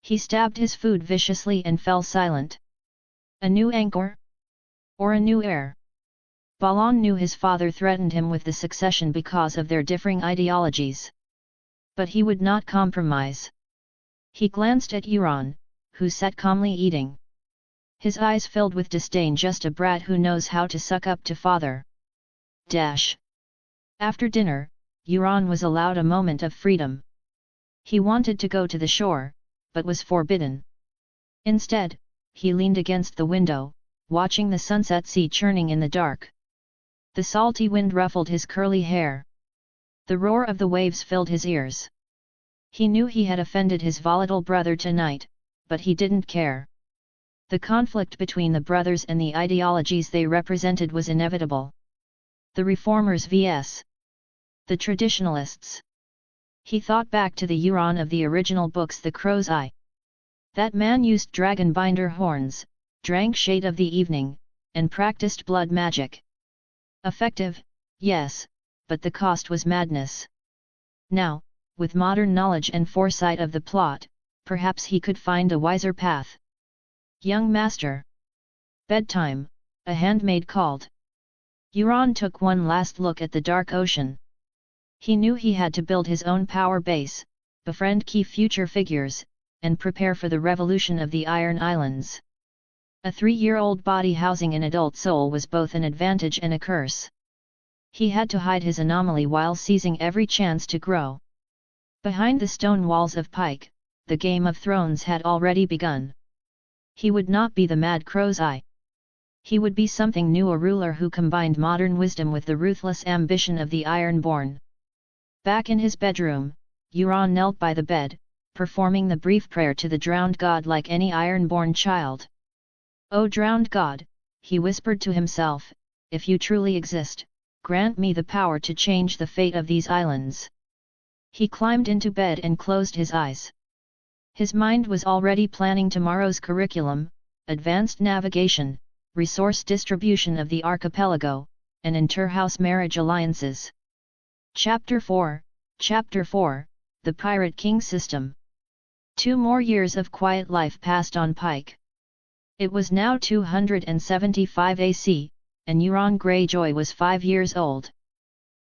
He stabbed his food viciously and fell silent. A new anchor? Or a new heir? Balon knew his father threatened him with the succession because of their differing ideologies. But he would not compromise. He glanced at Euron, who sat calmly eating. His eyes filled with disdain. "Just a brat who knows how to suck up to father." After dinner, Euron was allowed a moment of freedom. He wanted to go to the shore, but was forbidden. Instead, he leaned against the window, watching the sunset sea churning in the dark. The salty wind ruffled his curly hair. The roar of the waves filled his ears. He knew he had offended his volatile brother tonight, but he didn't care. The conflict between the brothers and the ideologies they represented was inevitable. The reformers vs. the traditionalists. He thought back to the Euron of the original books, The Crow's Eye. That man used dragonbinder horns, drank Shade of the Evening, and practiced blood magic. Effective, yes, but the cost was madness. Now, with modern knowledge and foresight of the plot, perhaps he could find a wiser path. "Young master." "Bedtime," a handmaid called. Euron took one last look at the dark ocean. He knew he had to build his own power base, befriend key future figures, and prepare for the revolution of the Iron Islands. A 3-year-old body housing an adult soul was both an advantage and a curse. He had to hide his anomaly while seizing every chance to grow. Behind the stone walls of Pike, the Game of Thrones had already begun. He would not be the Mad Crow's Eye. He would be something new, a ruler who combined modern wisdom with the ruthless ambition of the Ironborn. Back in his bedroom, Euron knelt by the bed, performing the brief prayer to the drowned god like any Ironborn child. "O drowned god," he whispered to himself, "if you truly exist, grant me the power to change the fate of these islands." He climbed into bed and closed his eyes. His mind was already planning tomorrow's curriculum: advanced navigation, resource distribution of the archipelago, and inter-house marriage alliances. Chapter 4, The Pirate King System. 2 more years of quiet life passed on Pike. It was now 275 AC, and Euron Greyjoy was 5 years old.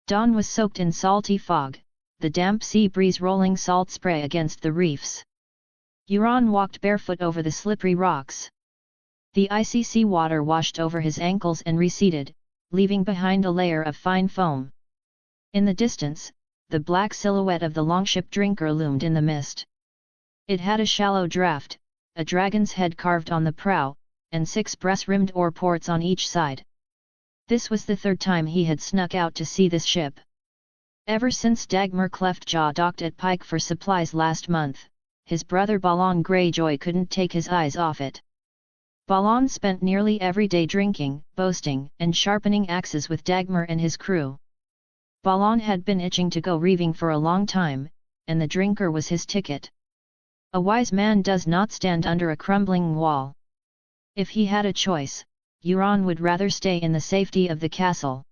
Dawn was soaked in salty fog, the damp sea breeze rolling salt spray against the reefs. Euron walked barefoot over the slippery rocks. The icy sea water washed over his ankles and receded, leaving behind a layer of fine foam. In the distance, the black silhouette of the longship Drinker loomed in the mist. It had a shallow draft, a dragon's head carved on the prow, and 6 brass-rimmed oar ports on each side. This was the 3rd time he had snuck out to see this ship. Ever since Dagmar Cleftjaw docked at Pike for supplies last month, his brother Balon Greyjoy couldn't take his eyes off it. Balon spent nearly every day drinking, boasting, and sharpening axes with Dagmar and his crew. Balon had been itching to go reaving for a long time, and the Drinker was his ticket. A wise man does not stand under a crumbling wall. If he had a choice, Euron would rather stay in the safety of the castle.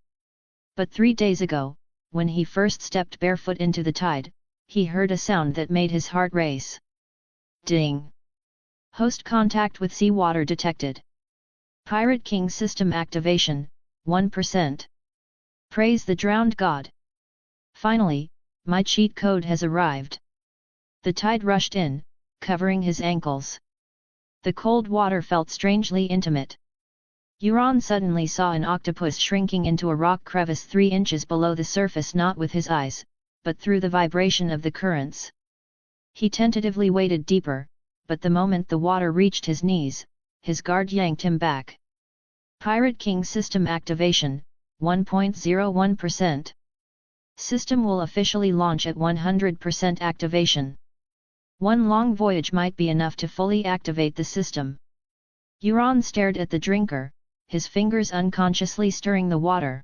But 3 days ago, when he first stepped barefoot into the tide, he heard a sound that made his heart race. Ding! Host contact with seawater detected. Pirate King System Activation, 1%. Praise the drowned god. Finally, my cheat code has arrived. The tide rushed in, covering his ankles. The cold water felt strangely intimate. Euron suddenly saw an octopus shrinking into a rock crevice 3 inches below the surface, not with his eyes, but through the vibration of the currents. He tentatively waded deeper, but the moment the water reached his knees, his guard yanked him back. Pirate King System Activation, 1.01%. System will officially launch at 100% activation. One long voyage might be enough to fully activate the system. Euron stared at the drinker, his fingers unconsciously stirring the water.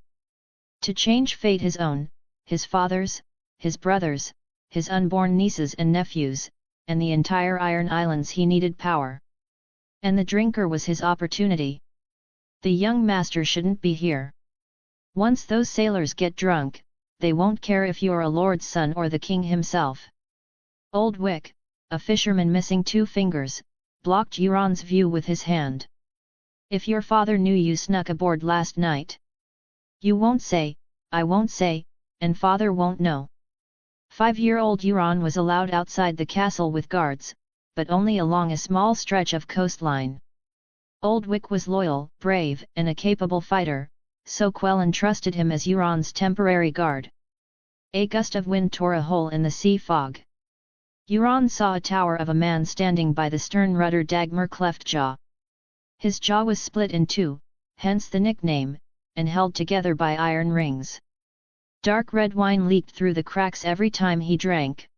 To change fate, his own, his father's, his brothers, his unborn nieces and nephews, and the entire Iron Islands, he needed power. And the drinker was his opportunity. The young master shouldn't be here. Once those sailors get drunk, they won't care if you're a lord's son or the king himself. Old Wick, a fisherman missing 2 fingers, blocked Euron's view with his hand. If your father knew you snuck aboard last night. You won't say, I won't say, and father won't know. 5-year-old Euron was allowed outside the castle with guards, but only along a small stretch of coastline. Old Wick was loyal, brave, and a capable fighter, so Quellen trusted him as Euron's temporary guard. A gust of wind tore a hole in the sea fog. Euron saw a tower of a man standing by the stern rudder, Dagmar Cleftjaw. His jaw was split in 2, hence the nickname, and held together by iron rings. Dark red wine leaked through the cracks every time he drank.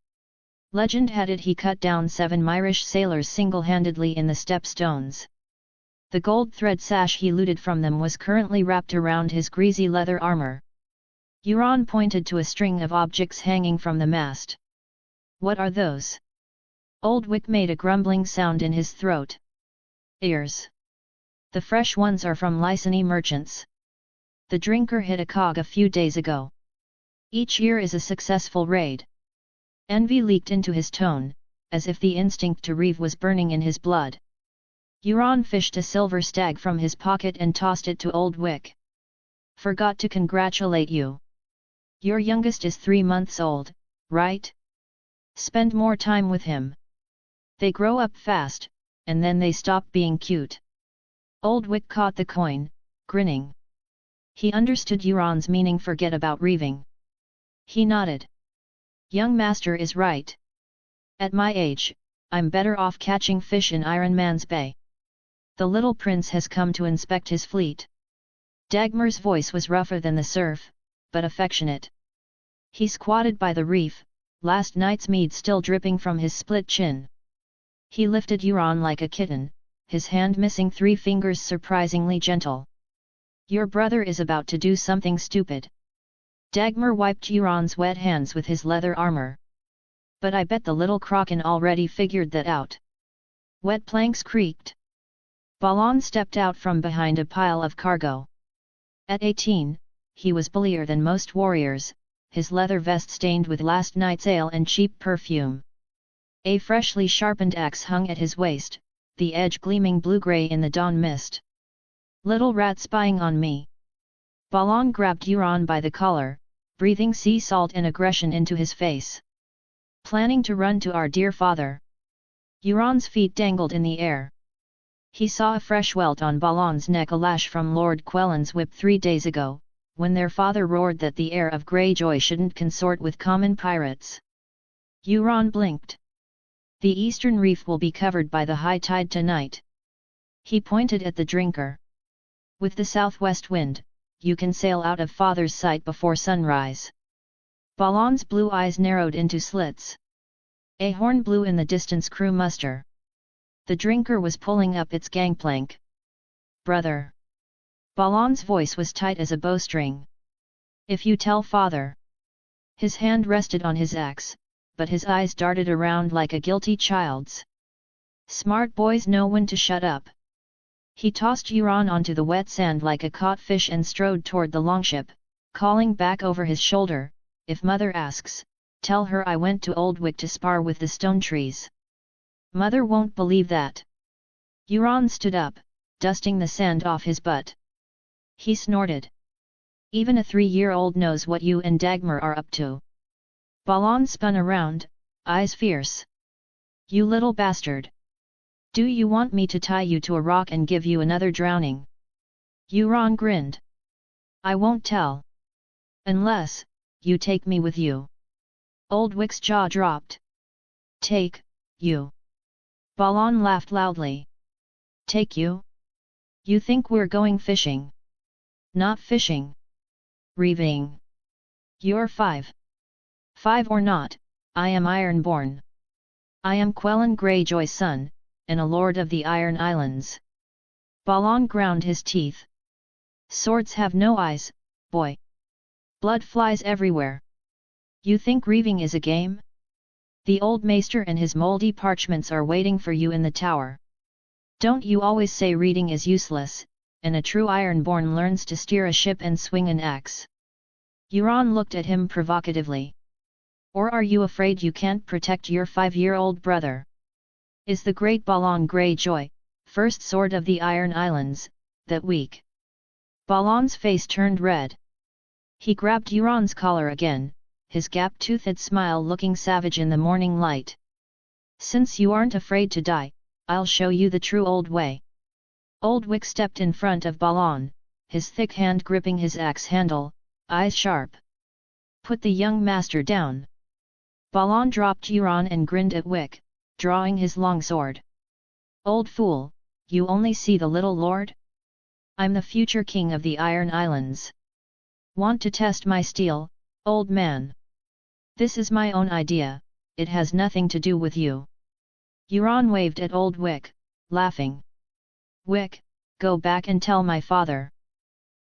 Legend had it he cut down 7 Myrish sailors single-handedly in the stepstones. The gold thread sash he looted from them was currently wrapped around his greasy leather armor. Euron pointed to a string of objects hanging from the mast. What are those? Old Wick made a grumbling sound in his throat. Ears. The fresh ones are from Lysani merchants. The drinker hit a cog a few days ago. Each year is a successful raid. Envy leaked into his tone, as if the instinct to reave was burning in his blood. Euron fished a silver stag from his pocket and tossed it to Old Wick. Forgot to congratulate you. Your youngest is 3 months old, right? Spend more time with him. They grow up fast, and then they stop being cute. Old Wick caught the coin, grinning. He understood Euron's meaning. Forget about reaving. He nodded. Young master is right. At my age, I'm better off catching fish in Iron Man's Bay. The little prince has come to inspect his fleet. Dagmar's voice was rougher than the surf, but affectionate. He squatted by the reef, last night's mead still dripping from his split chin. He lifted Euron like a kitten, his hand missing 3 fingers, surprisingly gentle. Your brother is about to do something stupid. Dagmar wiped Euron's wet hands with his leather armor. But I bet the little Kraken already figured that out. Wet planks creaked. Balon stepped out from behind a pile of cargo. At 18, he was bullier than most warriors, his leather vest stained with last night's ale and cheap perfume. A freshly sharpened axe hung at his waist, the edge gleaming blue-grey in the dawn mist. Little rat spying on me. Balon grabbed Euron by the collar, breathing sea salt and aggression into his face. Planning to run to our dear father. Euron's feet dangled in the air. He saw a fresh welt on Balon's neck, a lash from Lord Quellen's whip 3 days ago, when their father roared that the heir of Greyjoy shouldn't consort with common pirates. Euron blinked. The eastern reef will be covered by the high tide tonight. He pointed at the drinker. With the southwest wind, you can sail out of father's sight before sunrise. Balon's blue eyes narrowed into slits. A horn blew in the distance. Crew muster. The drinker was pulling up its gangplank. Brother. Balon's voice was tight as a bowstring. If you tell father. His hand rested on his axe, but his eyes darted around like a guilty child's. Smart boys know when to shut up. He tossed Euron onto the wet sand like a caught fish and strode toward the longship, calling back over his shoulder, if mother asks, tell her I went to Old Wick to spar with the stone trees. Mother won't believe that. Euron stood up, dusting the sand off his butt. He snorted. Even a 3-year-old knows what you and Dagmar are up to. Balon spun around, eyes fierce. You little bastard! Do you want me to tie you to a rock and give you another drowning? Euron grinned. I won't tell. Unless, you take me with you. Old Wick's jaw dropped. Take, you. Balon laughed loudly. Take you? You think we're going fishing? Not fishing. Reaving. You're 5. 5 or not, I am Ironborn. I am Quellan Greyjoy's son, and a lord of the Iron Islands. Balon ground his teeth. Swords have no eyes, boy. Blood flies everywhere. You think reaving is a game? The old maester and his moldy parchments are waiting for you in the tower. Don't you always say reading is useless, and a true Ironborn learns to steer a ship and swing an axe? Euron looked at him provocatively. Or are you afraid you can't protect your 5-year-old brother? Is the great Balon Greyjoy, first sword of the Iron Islands, that weak? Balon's face turned red. He grabbed Euron's collar again, his gap-toothed smile looking savage in the morning light. Since you aren't afraid to die, I'll show you the true old way. Old Wick stepped in front of Balon, his thick hand gripping his axe handle, eyes sharp. Put the young master down. Balon dropped Euron and grinned at Wick, drawing his longsword. Old fool, you only see the little lord? I'm the future king of the Iron Islands. Want to test my steel, old man? This is my own idea, it has nothing to do with you. Euron waved at old Wick, laughing. Wick, go back and tell my father.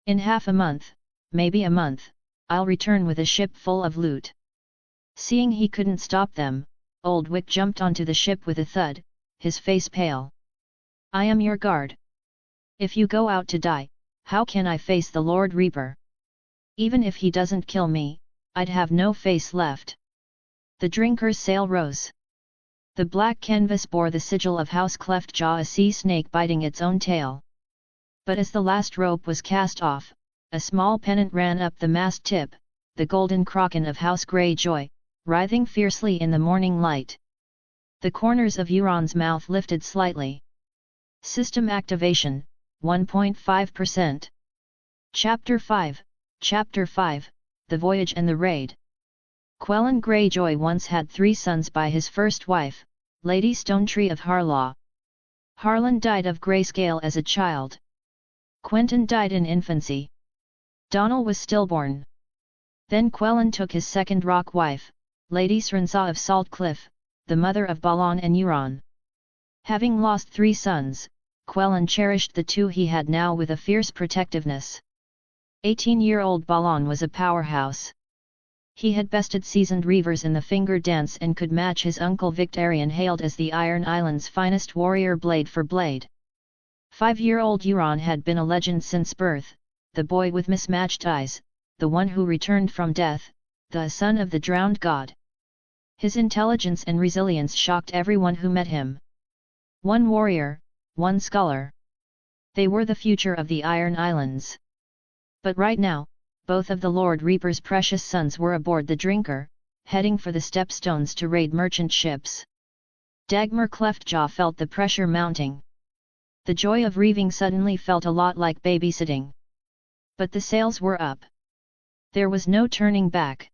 In half a month, maybe a month, I'll return with a ship full of loot. Seeing he couldn't stop them, old Wick jumped onto the ship with a thud, his face pale. I am your guard. If you go out to die, how can I face the Lord Reaper? Even if he doesn't kill me, I'd have no face left. The drinker's sail rose. The black canvas bore the sigil of House Cleftjaw, a sea snake biting its own tail. But as the last rope was cast off, a small pennant ran up the mast tip, the golden kraken of House Greyjoy, writhing fiercely in the morning light. The corners of Euron's mouth lifted slightly. System activation, 1.5%. Chapter 5, Chapter 5, The Voyage and the Raid. Quellan Greyjoy once had 3 sons by his first wife, Lady Stonetree of Harlaw. Harlan died of grayscale as a child. Quentyn died in infancy. Donal was stillborn. Then Quellan took his second rock wife, Lady Srensa of Saltcliffe, the mother of Balon and Euron. Having lost 3 sons, Quellan cherished the 2 he had now with a fierce protectiveness. 18-year-old Balon was a powerhouse. He had bested seasoned reavers in the finger dance and could match his uncle Victarion, hailed as the Iron Islands' finest warrior blade for blade. 5-year-old Euron had been a legend since birth, the boy with mismatched eyes, the one who returned from death, the son of the drowned god. His intelligence and resilience shocked everyone who met him. One warrior, one scholar. They were the future of the Iron Islands. But right now, both of the Lord Reaper's precious sons were aboard the Drinker, heading for the Stepstones to raid merchant ships. Dagmar Cleftjaw felt the pressure mounting. The joy of reaving suddenly felt a lot like babysitting. But the sails were up. There was no turning back.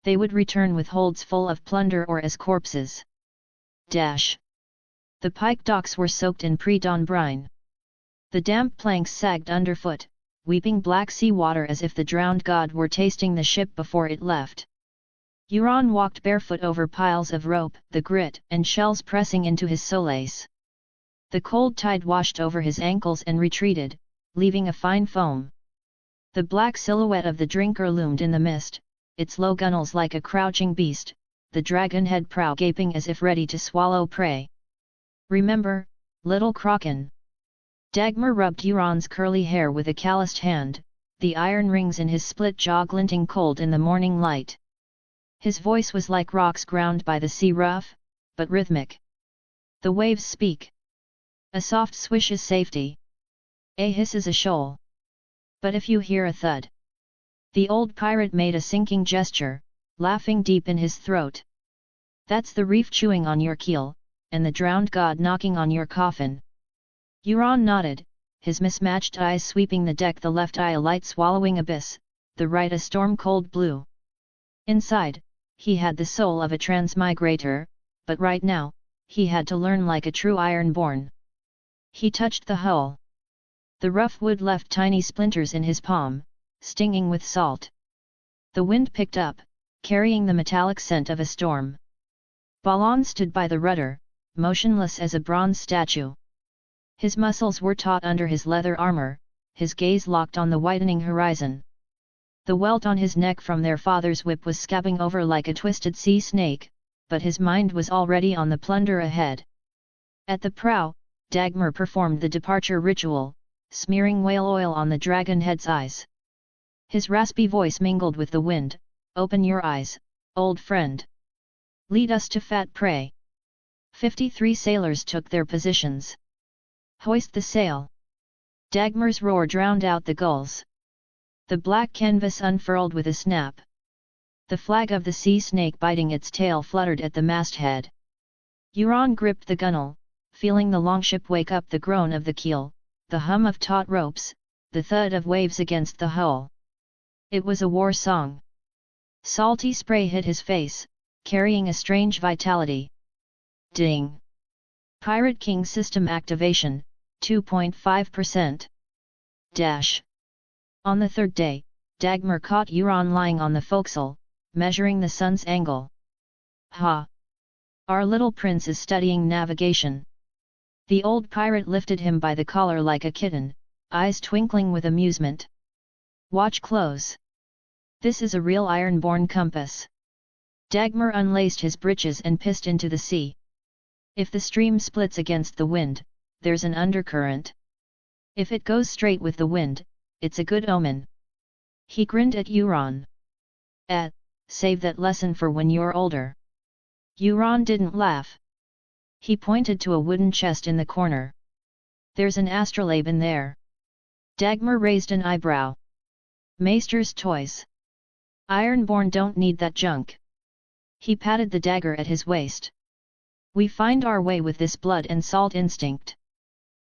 They would return with holds full of plunder or as corpses. Dash! The pike docks were soaked in pre-dawn brine. The damp planks sagged underfoot, weeping black sea water as if the drowned god were tasting the ship before it left. Euron walked barefoot over piles of rope, the grit and shells pressing into his soles. The cold tide washed over his ankles and retreated, leaving a fine foam. The black silhouette of the Drinker loomed in the mist, its low gunnels like a crouching beast, the dragonhead prow gaping as if ready to swallow prey. Remember, little Kraken. Dagmar rubbed Euron's curly hair with a calloused hand, the iron rings in his split jaw glinting cold in the morning light. His voice was like rocks ground by the sea, rough, but rhythmic. The waves speak. A soft swish is safety, A hiss is a shoal. But if you hear a thud. The old pirate made a sinking gesture, laughing deep in his throat. That's the reef chewing on your keel, and the drowned god knocking on your coffin. Euron nodded, his mismatched eyes sweeping the deck, the left eye a light swallowing abyss, the right a storm-cold blue. Inside, he had the soul of a transmigrator, but right now, he had to learn like a true ironborn. He touched the hull. The rough wood left tiny splinters in his palm, stinging with salt. The wind picked up, carrying the metallic scent of a storm. Balon stood by the rudder, motionless as a bronze statue. His muscles were taut under his leather armor, his gaze locked on the widening horizon. The welt on his neck from their father's whip was scabbing over like a twisted sea snake, but his mind was already on the plunder ahead. At the prow, Dagmar performed the departure ritual, smearing whale oil on the dragonhead's eyes. His raspy voice mingled with the wind, "Open your eyes, old friend. Lead us to fat prey." 53 sailors took their positions. "Hoist the sail!" Dagmar's roar drowned out the gulls. The black canvas unfurled with a snap. The flag of the sea snake biting its tail fluttered at the masthead. Euron gripped the gunwale, feeling the longship wake up, the groan of the keel, the hum of taut ropes, the thud of waves against the hull. It was a war song. Salty spray hit his face, carrying a strange vitality. Ding! Pirate King system activation, 2.5%. Dash! On the third day, Dagmar caught Euron lying on the forecastle, measuring the sun's angle. "Ha! Our little prince is studying navigation." The old pirate lifted him by the collar like a kitten, eyes twinkling with amusement. "Watch close. This is a real ironborn compass." Dagmar unlaced his breeches and pissed into the sea. "If the stream splits against the wind, there's an undercurrent. If it goes straight with the wind, it's a good omen." He grinned at Euron. Save that lesson for when you're older." Euron didn't laugh. He pointed to a wooden chest in the corner. "There's an astrolabe in there." Dagmar raised an eyebrow. "Maester's toys. Ironborn don't need that junk." He patted the dagger at his waist. "We find our way with this blood and salt instinct."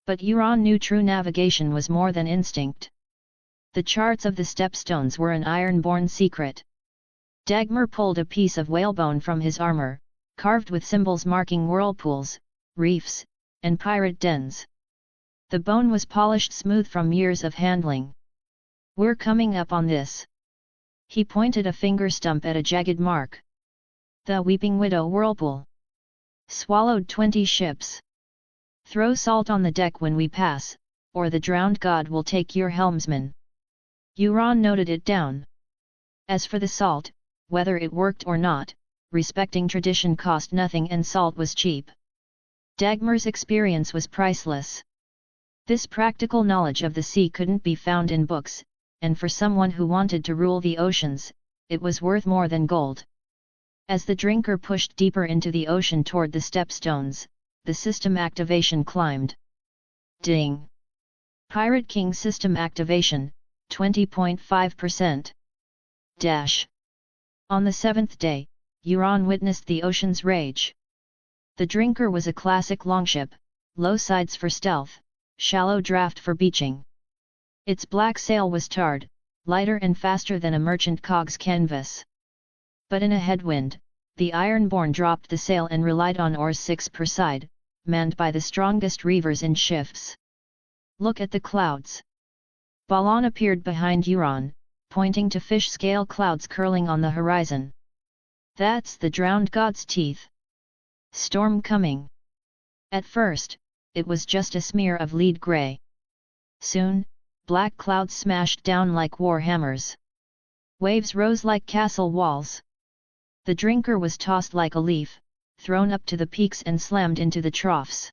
But Euron knew true navigation was more than instinct. The charts of the stepstones were an ironborn secret. Dagmar pulled a piece of whalebone from his armor, carved with symbols marking whirlpools, reefs, and pirate dens. The bone was polished smooth from years of handling. "We're coming up on this." He pointed a finger stump at a jagged mark. "The Weeping Widow Whirlpool. Swallowed 20 ships. Throw salt on the deck when we pass, or the drowned god will take your helmsman." Euron noted it down. As for the salt, whether it worked or not, respecting tradition cost nothing and salt was cheap. Dagmar's experience was priceless. This practical knowledge of the sea couldn't be found in books, and for someone who wanted to rule the oceans, it was worth more than gold. As the drinker pushed deeper into the ocean toward the stepstones, the system activation climbed. Ding! Pirate King system activation, 20.5%. Dash! On the seventh day, Euron witnessed the ocean's rage. The drinker was a classic longship, low sides for stealth, shallow draft for beaching. Its black sail was tarred, lighter and faster than a merchant cog's canvas. But in a headwind, the Ironborn dropped the sail and relied on oars 6 per side, manned by the strongest reavers in shifts. "Look at the clouds." Balon appeared behind Euron, pointing to fish-scale clouds curling on the horizon. "That's the drowned god's teeth. Storm coming." At first, it was just a smear of lead grey. Soon, black clouds smashed down like war hammers. Waves rose like castle walls. The drinker was tossed like a leaf, thrown up to the peaks and slammed into the troughs.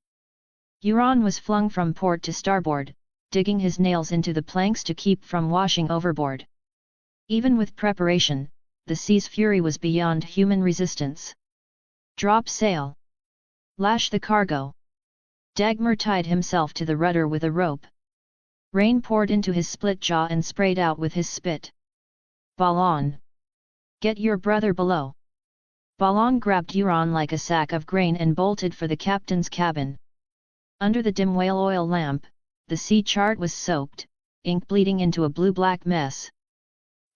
Euron was flung from port to starboard, digging his nails into the planks to keep from washing overboard. Even with preparation, the sea's fury was beyond human resistance. "Drop sail! Lash the cargo!" Dagmar tied himself to the rudder with a rope. Rain poured into his split jaw and sprayed out with his spit. Balon! Get your brother below! Balon grabbed Euron like a sack of grain and bolted for the captain's cabin. Under the dim whale oil lamp, the sea chart was soaked, ink bleeding into a blue-black mess.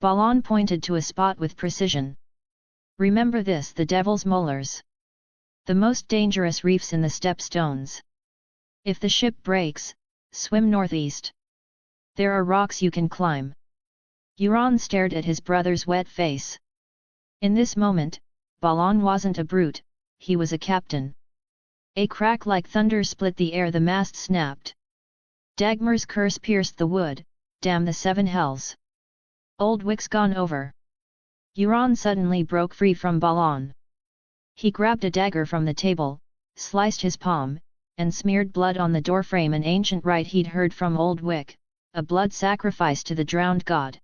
Balon pointed to a spot with precision. Remember this: the Devil's Molars. The most dangerous reefs in the stepstones. If the ship breaks, swim northeast. There are rocks you can climb. Euron stared at his brother's wet face. In this moment, Balon wasn't a brute, he was a captain. A crack like thunder split the air, the mast snapped. Dagmar's curse pierced the wood, damn the seven hells. Old Wick's gone over. Euron suddenly broke free from Balon. He grabbed a dagger from the table, sliced his palm, and smeared blood on the doorframe, an ancient rite he'd heard from Old Wick, a blood sacrifice to the drowned god.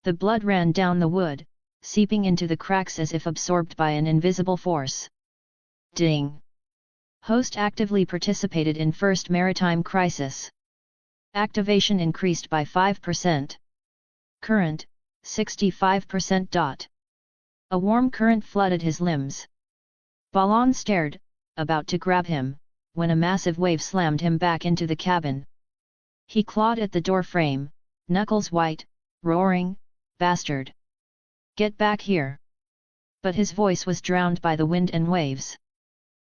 The blood ran down the wood, seeping into the cracks as if absorbed by an invisible force. Ding! Host actively participated in First Maritime Crisis. Activation increased by 5%. Current, 65%. A warm current flooded his limbs. Balon stared, about to grab him, when a massive wave slammed him back into the cabin. He clawed at the door frame, knuckles white, roaring, "Bastard! Get back here!" But his voice was drowned by the wind and waves.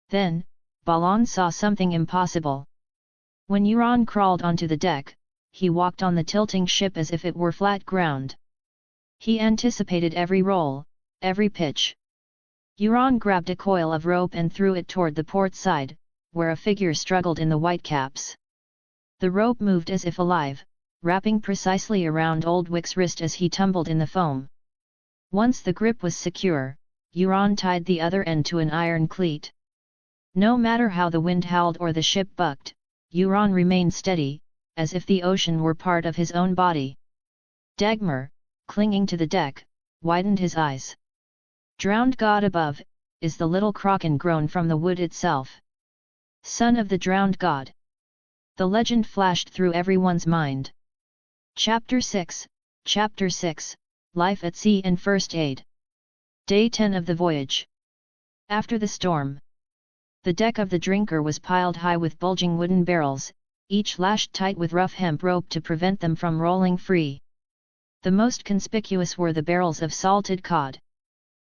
Then, Balon saw something impossible. When Euron crawled onto the deck, he walked on the tilting ship as if it were flat ground. He anticipated every roll, every pitch. Euron grabbed a coil of rope and threw it toward the port side, where a figure struggled in the whitecaps. The rope moved as if alive, wrapping precisely around Old Wick's wrist as he tumbled in the foam. Once the grip was secure, Euron tied the other end to an iron cleat. No matter how the wind howled or the ship bucked, Euron remained steady, as if the ocean were part of his own body. Dagmar, clinging to the deck, widened his eyes. "Drowned god above," is the little kraken grown from the wood itself. Son of the drowned god. The legend flashed through everyone's mind. Chapter 6, Life at Sea and First Aid. Day 10 of the voyage. After the storm. The deck of the Drinker was piled high with bulging wooden barrels, each lashed tight with rough hemp rope to prevent them from rolling free. The most conspicuous were the barrels of salted cod.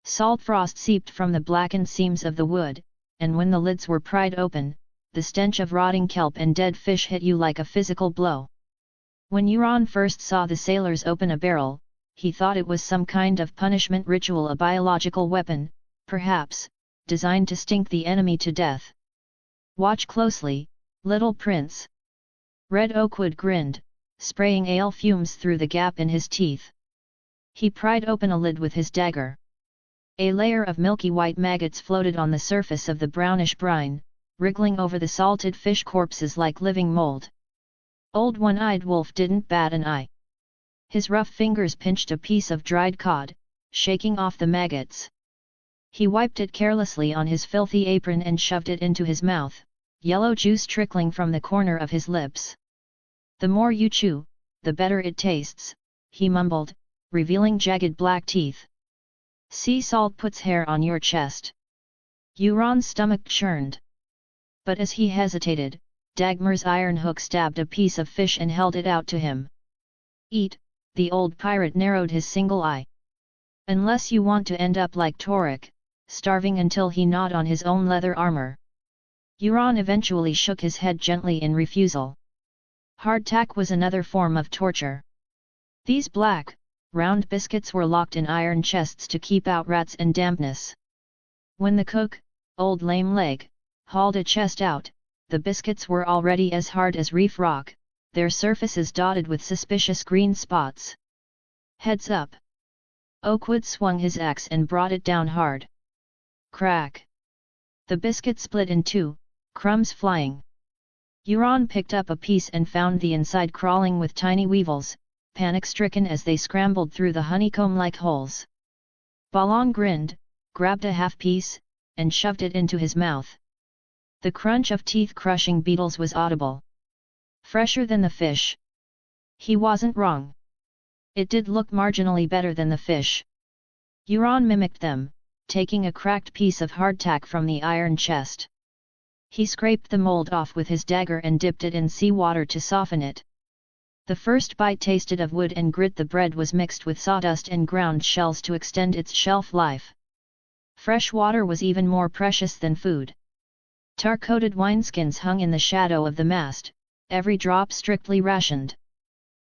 Salt frost seeped from the blackened seams of the wood, and when the lids were pried open, the stench of rotting kelp and dead fish hit you like a physical blow. When Euron first saw the sailors open a barrel, he thought it was some kind of punishment ritual, a biological weapon, perhaps, designed to stink the enemy to death. "Watch closely, little prince." Red Oakwood grinned, spraying ale fumes through the gap in his teeth. He pried open a lid with his dagger. A layer of milky white maggots floated on the surface of the brownish brine, wriggling over the salted fish corpses like living mold. Old One-Eyed Wolf didn't bat an eye. His rough fingers pinched a piece of dried cod, shaking off the maggots. He wiped it carelessly on his filthy apron and shoved it into his mouth, yellow juice trickling from the corner of his lips. "The more you chew, the better it tastes," he mumbled, revealing jagged black teeth. "Sea salt puts hair on your chest." Euron's stomach churned. But as he hesitated, Dagmar's iron hook stabbed a piece of fish and held it out to him. "Eat," the old pirate narrowed his single eye. "Unless you want to end up like Torek, starving until he gnawed on his own leather armor." Euron eventually shook his head gently in refusal. Hardtack was another form of torture. These black, round biscuits were locked in iron chests to keep out rats and dampness. When the cook, Old Lame Leg, hauled a chest out, the biscuits were already as hard as reef rock, their surfaces dotted with suspicious green spots. "Heads up!" Oakwood swung his axe and brought it down hard. Crack! The biscuit split in two, crumbs flying. Euron picked up a piece and found the inside crawling with tiny weevils, panic-stricken as they scrambled through the honeycomb-like holes. Balon grinned, grabbed a half piece, and shoved it into his mouth. The crunch of teeth-crushing beetles was audible. Fresher than the fish, He wasn't wrong. It did look marginally better than the fish. Euron mimicked them, taking a cracked piece of hardtack from the iron chest. He scraped the mold off with his dagger and dipped it in seawater to soften it. The first bite tasted of wood and grit. The bread was mixed with sawdust and ground shells to extend its shelf life. Fresh water was even more precious than food. Tar-coated wineskins hung in the shadow of the mast, every drop strictly rationed.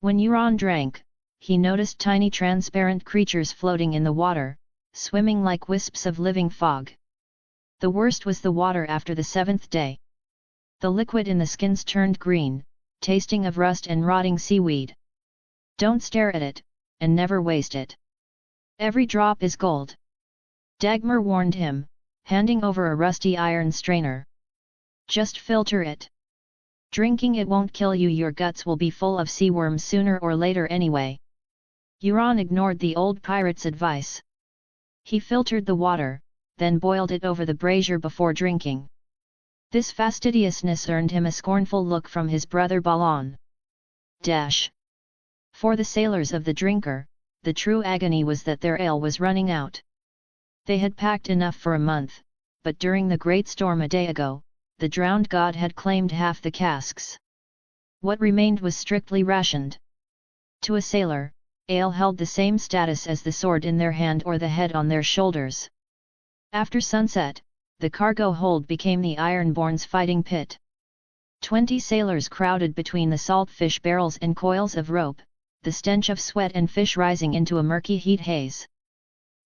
When Euron drank, he noticed tiny transparent creatures floating in the water, swimming like wisps of living fog. The worst was the water after the 7th day. The liquid in the skins turned green, tasting of rust and rotting seaweed. Don't stare at it, and never waste it. Every drop is gold. Dagmar warned him, handing over a rusty iron strainer. Just filter it. Drinking it won't kill you. Your guts will be full of sea worms sooner or later anyway. Euron ignored the old pirate's advice. He filtered the water, then boiled it over the brazier before drinking. This fastidiousness earned him a scornful look from his brother Balon. For the sailors of the drinker, the true agony was that their ale was running out. They had packed enough for a month, but during the great storm a day ago, the drowned god had claimed half the casks. What remained was strictly rationed. To a sailor, ale held the same status as the sword in their hand or the head on their shoulders. After sunset, the cargo hold became the Ironborn's fighting pit. 20 sailors crowded between the salt fish barrels and coils of rope, the stench of sweat and fish rising into a murky heat haze.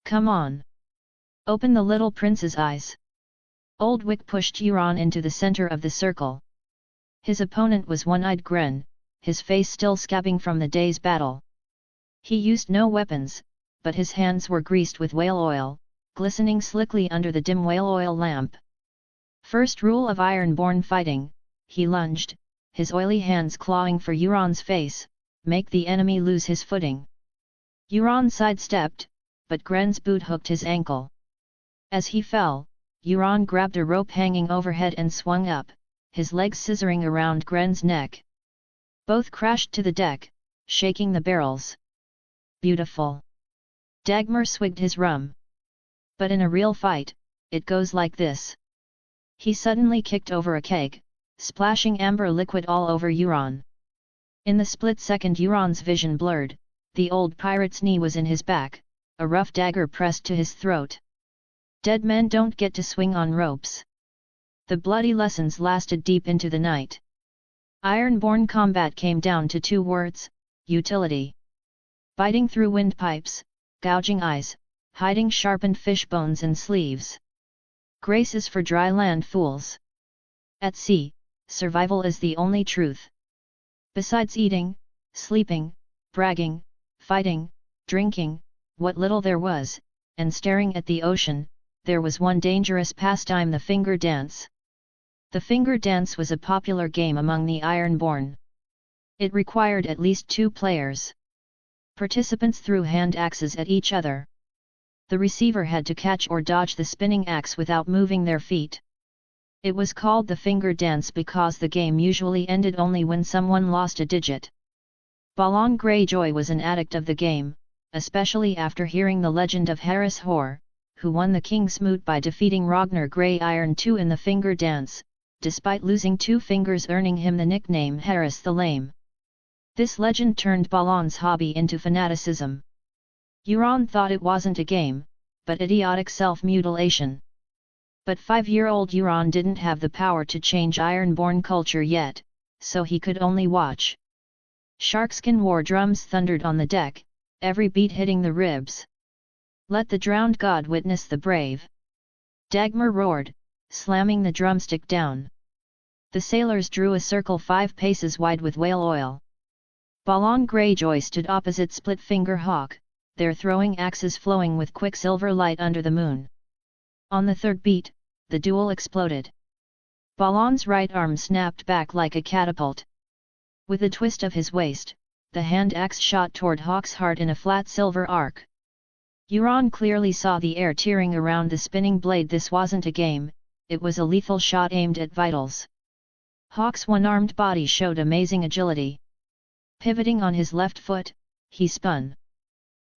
Come on! Open the little prince's eyes! Old Wick pushed Euron into the center of the circle. His opponent was one-eyed Gren, his face still scabbing from the day's battle. He used no weapons, but his hands were greased with whale oil, glistening slickly under the dim whale oil lamp. First rule of Ironborn fighting, he lunged, his oily hands clawing for Euron's face, make the enemy lose his footing. Euron sidestepped, but Gren's boot hooked his ankle. As he fell, Euron grabbed a rope hanging overhead and swung up, his legs scissoring around Gren's neck. Both crashed to the deck, shaking the barrels. Beautiful. Dagmar swigged his rum. But in a real fight, it goes like this. He suddenly kicked over a keg, splashing amber liquid all over Euron. In the split second Euron's vision blurred, the old pirate's knee was in his back, a rough dagger pressed to his throat. Dead men don't get to swing on ropes. The bloody lessons lasted deep into the night. Ironborn combat came down to 2 words, utility. Biting through windpipes, gouging eyes, hiding sharpened fish bones and sleeves. Grace is for dry land fools. At sea, survival is the only truth. Besides eating, sleeping, bragging, fighting, drinking, what little there was, and staring at the ocean, there was one dangerous pastime: the finger dance. The finger dance was a popular game among the Ironborn. It required at least 2 players. Participants threw hand axes at each other. The receiver had to catch or dodge the spinning axe without moving their feet. It was called the finger dance because the game usually ended only when someone lost a digit. Balon Greyjoy was an addict of the game, especially after hearing the legend of Harris Hoare, who won the King's Moot by defeating Ragnar Grey Iron II in the finger dance, despite losing 2 fingers, earning him the nickname Harris the Lame. This legend turned Balon's hobby into fanaticism. Euron thought it wasn't a game, but idiotic self-mutilation. But 5-year-old Euron didn't have the power to change Ironborn culture yet, so he could only watch. Sharkskin war drums thundered on the deck, every beat hitting the ribs. Let the drowned god witness the brave! Dagmar roared, slamming the drumstick down. The sailors drew a circle 5 paces wide with whale oil. Balon Greyjoy stood opposite Split-Finger Hawk, their throwing axes flowing with quicksilver light under the moon. On the 3rd beat, the duel exploded. Balon's right arm snapped back like a catapult. With a twist of his waist, the hand axe shot toward Hawk's heart in a flat silver arc. Euron clearly saw the air tearing around the spinning blade. This wasn't a game, it was a lethal shot aimed at vitals. Hawk's one-armed body showed amazing agility. Pivoting on his left foot, he spun.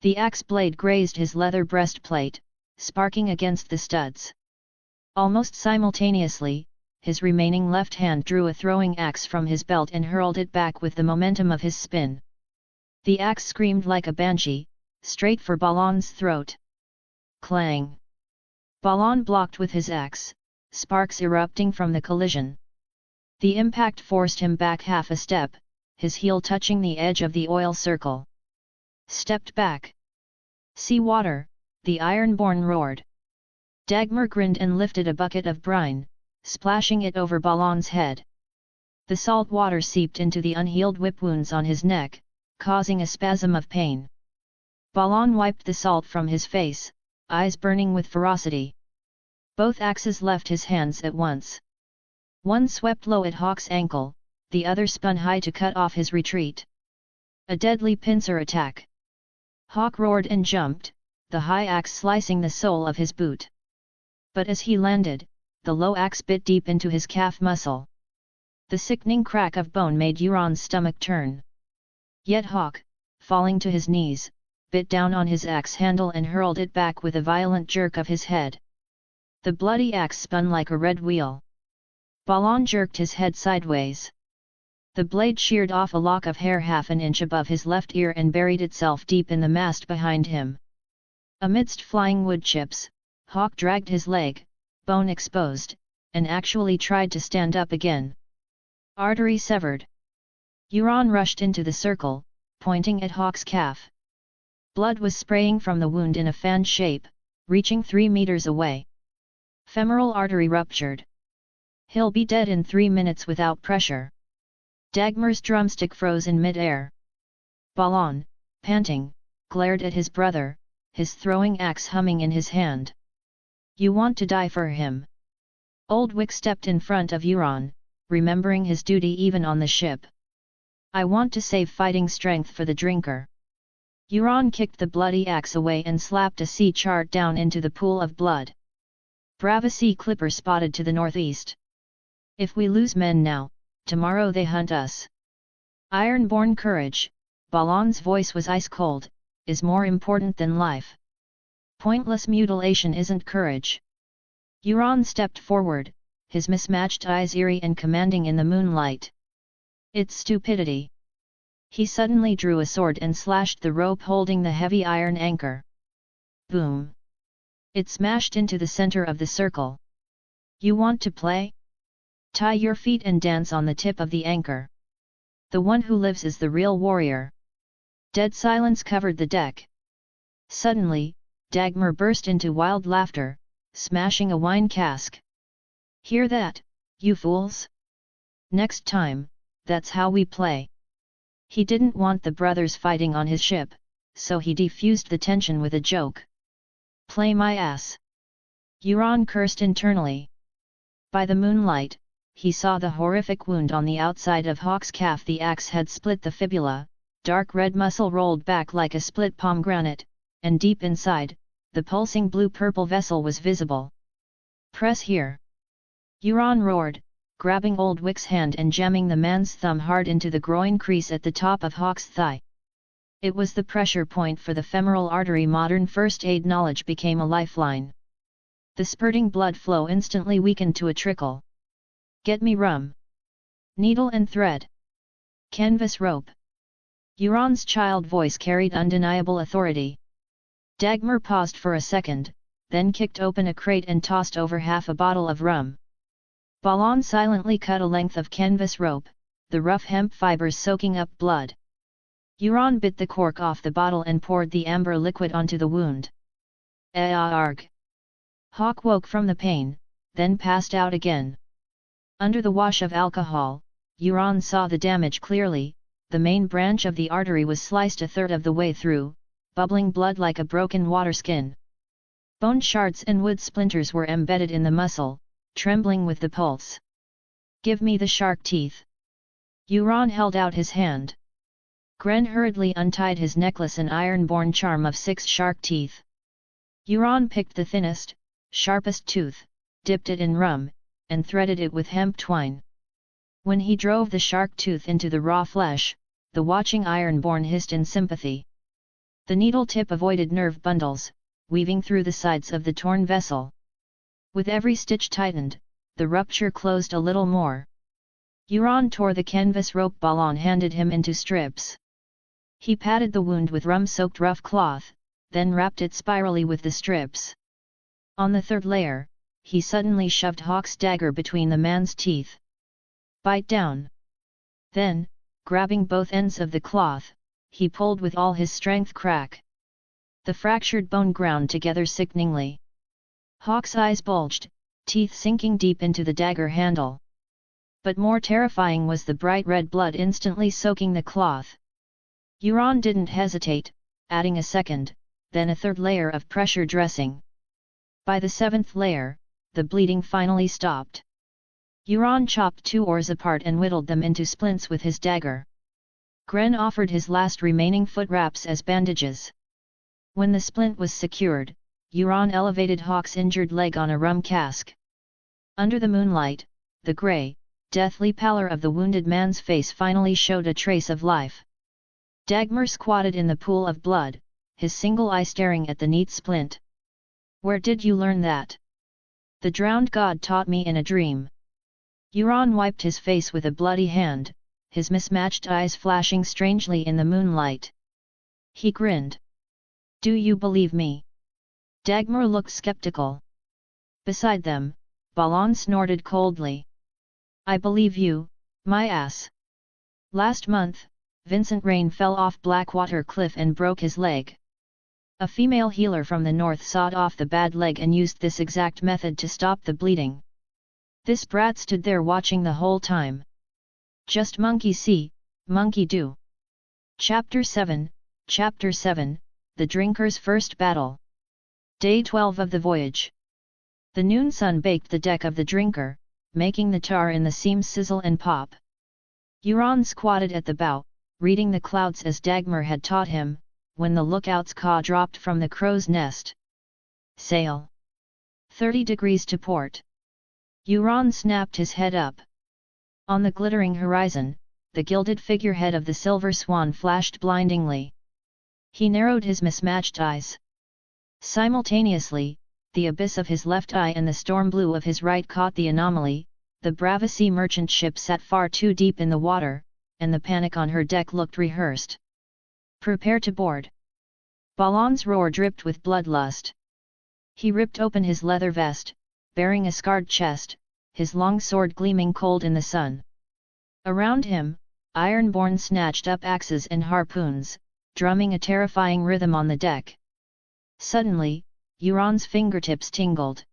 The axe blade grazed his leather breastplate, sparking against the studs. Almost simultaneously, his remaining left hand drew a throwing axe from his belt and hurled it back with the momentum of his spin. The axe screamed like a banshee, straight for Balon's throat. Clang! Balon blocked with his axe, sparks erupting from the collision. The impact forced him back half a step, his heel touching the edge of the oil circle. Stepped back. "Sea water," the Ironborn roared. Dagmar grinned and lifted a bucket of brine, splashing it over Balon's head. The salt water seeped into the unhealed whip wounds on his neck, causing a spasm of pain. Balon wiped the salt from his face, eyes burning with ferocity. Both axes left his hands at once. One swept low at Hawk's ankle, the other spun high to cut off his retreat. A deadly pincer attack. Hawk roared and jumped, the high axe slicing the sole of his boot. But as he landed, the low axe bit deep into his calf muscle. The sickening crack of bone made Euron's stomach turn. Yet Hawk, falling to his knees, bit down on his axe handle and hurled it back with a violent jerk of his head. The bloody axe spun like a red wheel. Balon jerked his head sideways. The blade sheared off a lock of hair half an inch above his left ear and buried itself deep in the mast behind him. Amidst flying wood chips, Hawk dragged his leg, bone exposed, and actually tried to stand up again. Artery severed. Euron rushed into the circle, pointing at Hawk's calf. Blood was spraying from the wound in a fan shape, reaching 3 meters away. Femoral artery ruptured. "He'll be dead in 3 minutes without pressure." Dagmar's drumstick froze in mid-air. Balon, panting, glared at his brother, his throwing axe humming in his hand. "You want to die for him?" Old Wick stepped in front of Euron, remembering his duty even on the ship. "I want to save fighting strength for the drinker." Euron kicked the bloody axe away and slapped a sea chart down into the pool of blood. Brava sea clipper spotted to the northeast. "If we lose men now, tomorrow they hunt us." Ironborn courage, Balon's voice was ice-cold, is more important than life. Pointless mutilation isn't courage. Euron stepped forward, his mismatched eyes eerie and commanding in the moonlight. "It's stupidity." He suddenly drew a sword and slashed the rope holding the heavy iron anchor. Boom! It smashed into the center of the circle. "You want to play? Tie your feet and dance on the tip of the anchor. The one who lives is the real warrior." Dead silence covered the deck. Suddenly, Dagmar burst into wild laughter, smashing a wine cask. "Hear that, you fools? Next time, that's how we play." He didn't want the brothers fighting on his ship, so he defused the tension with a joke. "Play my ass." Euron cursed internally. By the moonlight, he saw the horrific wound on the outside of Hawk's calf. The axe had split the fibula, dark red muscle rolled back like a split pomegranate, and deep inside, the pulsing blue-purple vessel was visible. "Press here!" Euron roared, grabbing Old Wick's hand and jamming the man's thumb hard into the groin crease at the top of Hawk's thigh. It was the pressure point for the femoral artery. Modern first aid knowledge became a lifeline. The spurting blood flow instantly weakened to a trickle. "Get me rum. Needle and thread. Canvas rope." Euron's child voice carried undeniable authority. Dagmar paused for a second, then kicked open a crate and tossed over half a bottle of rum. Balon silently cut a length of canvas rope, the rough hemp fibers soaking up blood. Euron bit the cork off the bottle and poured the amber liquid onto the wound. "Arg!" Hawk woke from the pain, then passed out again. Under the wash of alcohol, Euron saw the damage clearly. The main branch of the artery was sliced a third of the way through, bubbling blood like a broken water skin. Bone shards and wood splinters were embedded in the muscle, trembling with the pulse. "Give me the shark teeth." Euron held out his hand. Gren hurriedly untied his necklace, an ironborn charm of 6 shark teeth. Euron picked the thinnest, sharpest tooth, dipped it in rum, and threaded it with hemp twine. When he drove the shark tooth into the raw flesh, the watching Ironborn hissed in sympathy. The needle tip avoided nerve bundles, weaving through the sides of the torn vessel. With every stitch tightened, the rupture closed a little more. Euron tore the canvas rope Balon handed him into strips. He patted the wound with rum-soaked rough cloth, then wrapped it spirally with the strips. On the third layer, he suddenly shoved Hawk's dagger between the man's teeth. "Bite down." Then, grabbing both ends of the cloth, he pulled with all his strength. Crack! The fractured bone ground together sickeningly. Hawk's eyes bulged, teeth sinking deep into the dagger handle. But more terrifying was the bright red blood instantly soaking the cloth. Euron didn't hesitate, adding a second, then a third layer of pressure dressing. By the seventh layer, the bleeding finally stopped. Euron chopped 2 oars apart and whittled them into splints with his dagger. Gren offered his last remaining foot wraps as bandages. When the splint was secured, Euron elevated Hawk's injured leg on a rum cask. Under the moonlight, the grey, deathly pallor of the wounded man's face finally showed a trace of life. Dagmar squatted in the pool of blood, his single eye staring at the neat splint. "Where did you learn that?" "The drowned god taught me in a dream." Euron wiped his face with a bloody hand, his mismatched eyes flashing strangely in the moonlight. He grinned. "Do you believe me?" Dagmar looked skeptical. Beside them, Balon snorted coldly. "I believe you, my ass." Last month, Vincent Rain fell off Blackwater Cliff and broke his leg. A female healer from the north sawed off the bad leg and used this exact method to stop the bleeding. This brat stood there watching the whole time. Just monkey see, monkey do. Chapter 7, The Drinker's First Battle. Day 12 of the voyage. The noon sun baked the deck of the Drinker, making the tar in the seams sizzle and pop. Euron squatted at the bow, reading the clouds as Dagmar had taught him, when the lookout's caw dropped from the crow's nest. "Sail! 30 degrees to port." Euron snapped his head up. On the glittering horizon, the gilded figurehead of the silver swan flashed blindingly. He narrowed his mismatched eyes. Simultaneously, the abyss of his left eye and the storm blue of his right caught the anomaly. The Bravici merchant ship sat far too deep in the water, and the panic on her deck looked rehearsed. "Prepare to board." Balon's roar dripped with bloodlust. He ripped open his leather vest, bearing a scarred chest, his long sword gleaming cold in the sun. Around him, Ironborn snatched up axes and harpoons, drumming a terrifying rhythm on the deck. Suddenly, Euron's fingertips tingled.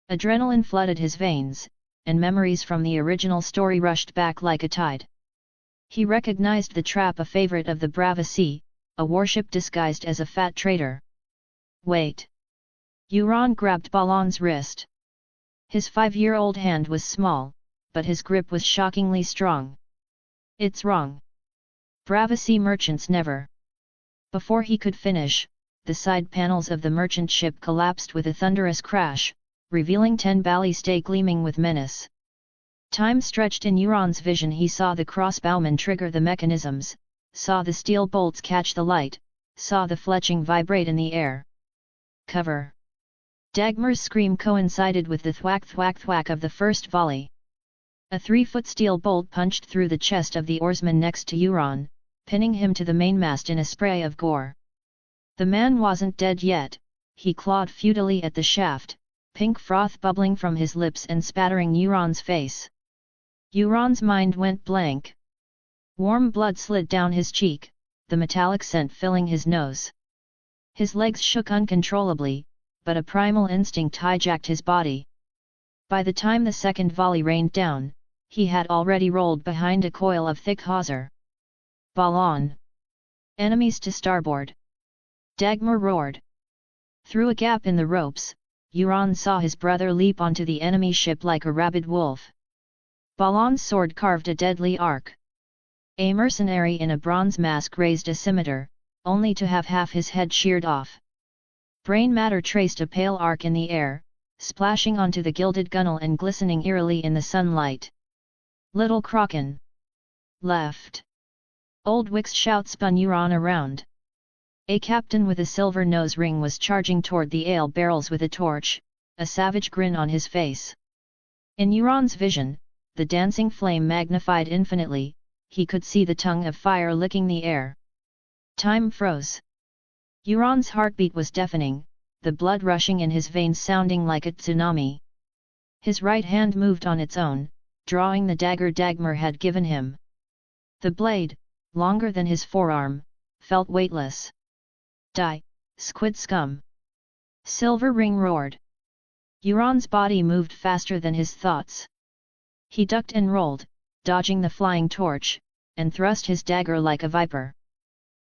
Adrenaline flooded his veins, and memories from the original story rushed back like a tide. He recognized the trap, a favorite of the Bravici, a warship disguised as a fat trader. "Wait!" Euron grabbed Balon's wrist. His 5-year-old hand was small, but his grip was shockingly strong. "It's wrong. Bravici merchants never." Before he could finish, the side panels of the merchant ship collapsed with a thunderous crash, revealing 10 ballistae gleaming with menace. Time stretched in Euron's vision. He saw the crossbowmen trigger the mechanisms, saw the steel bolts catch the light, saw the fletching vibrate in the air. "Cover!" Dagmar's scream coincided with the thwack thwack thwack of the first volley. A 3-foot steel bolt punched through the chest of the oarsman next to Euron, pinning him to the mainmast in a spray of gore. The man wasn't dead yet. He clawed futilely at the shaft, pink froth bubbling from his lips and spattering Euron's face. Euron's mind went blank. Warm blood slid down his cheek, the metallic scent filling his nose. His legs shook uncontrollably, but a primal instinct hijacked his body. By the time the second volley rained down, he had already rolled behind a coil of thick hawser. "Balon! Enemies to starboard!" Dagmar roared. Through a gap in the ropes, Euron saw his brother leap onto the enemy ship like a rabid wolf. Balon's sword carved a deadly arc. A mercenary in a bronze mask raised a scimitar, only to have half his head sheared off. Brain matter traced a pale arc in the air, splashing onto the gilded gunwale and glistening eerily in the sunlight. "Little Kraken! Left!" Old Wick's shout spun Euron around. A captain with a silver nose ring was charging toward the ale barrels with a torch, a savage grin on his face. In Euron's vision, the dancing flame magnified infinitely, he could see the tongue of fire licking the air. Time froze. Euron's heartbeat was deafening, the blood rushing in his veins sounding like a tsunami. His right hand moved on its own, drawing the dagger Dagmar had given him. The blade, longer than his forearm, felt weightless. Die, squid scum! Silver Ring roared. Euron's body moved faster than his thoughts. He ducked and rolled, dodging the flying torch, and thrust his dagger like a viper.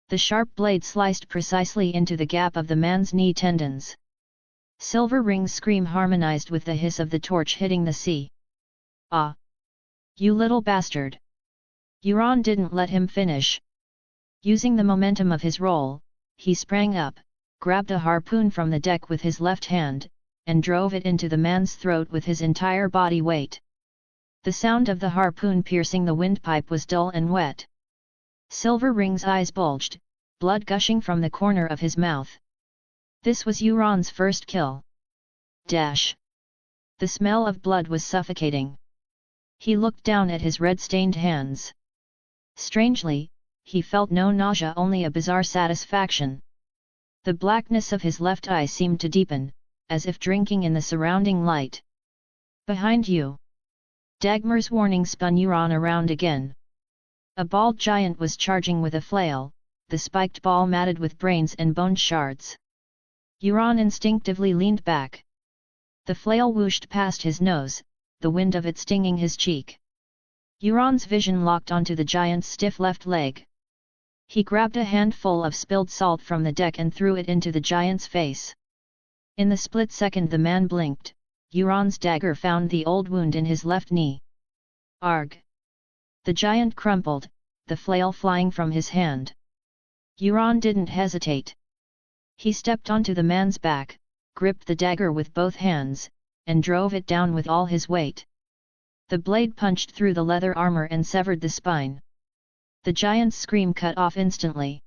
The sharp blade sliced precisely into the gap of the man's knee tendons. Silver Ring's scream harmonized with the hiss of the torch hitting the sea. Ah! You little bastard! Euron didn't let him finish. Using the momentum of his roll, he sprang up, grabbed a harpoon from the deck with his left hand, and drove it into the man's throat with his entire body weight. The sound of the harpoon piercing the windpipe was dull and wet. Silver Ring's eyes bulged, blood gushing from the corner of his mouth. This was Euron's first kill. Dash! The smell of blood was suffocating. He looked down at his red-stained hands. Strangely, he felt no nausea, only a bizarre satisfaction. The blackness of his left eye seemed to deepen, as if drinking in the surrounding light. Behind you! Dagmar's warning spun Euron around again. A bald giant was charging with a flail, the spiked ball matted with brains and bone shards. Euron instinctively leaned back. The flail whooshed past his nose, the wind of it stinging his cheek. Euron's vision locked onto the giant's stiff left leg. He grabbed a handful of spilled salt from the deck and threw it into the giant's face. In the split second the man blinked, Euron's dagger found the old wound in his left knee. Arg! The giant crumpled, the flail flying from his hand. Euron didn't hesitate. He stepped onto the man's back, gripped the dagger with both hands, and drove it down with all his weight. The blade punched through the leather armor and severed the spine. The giant's scream cut off instantly.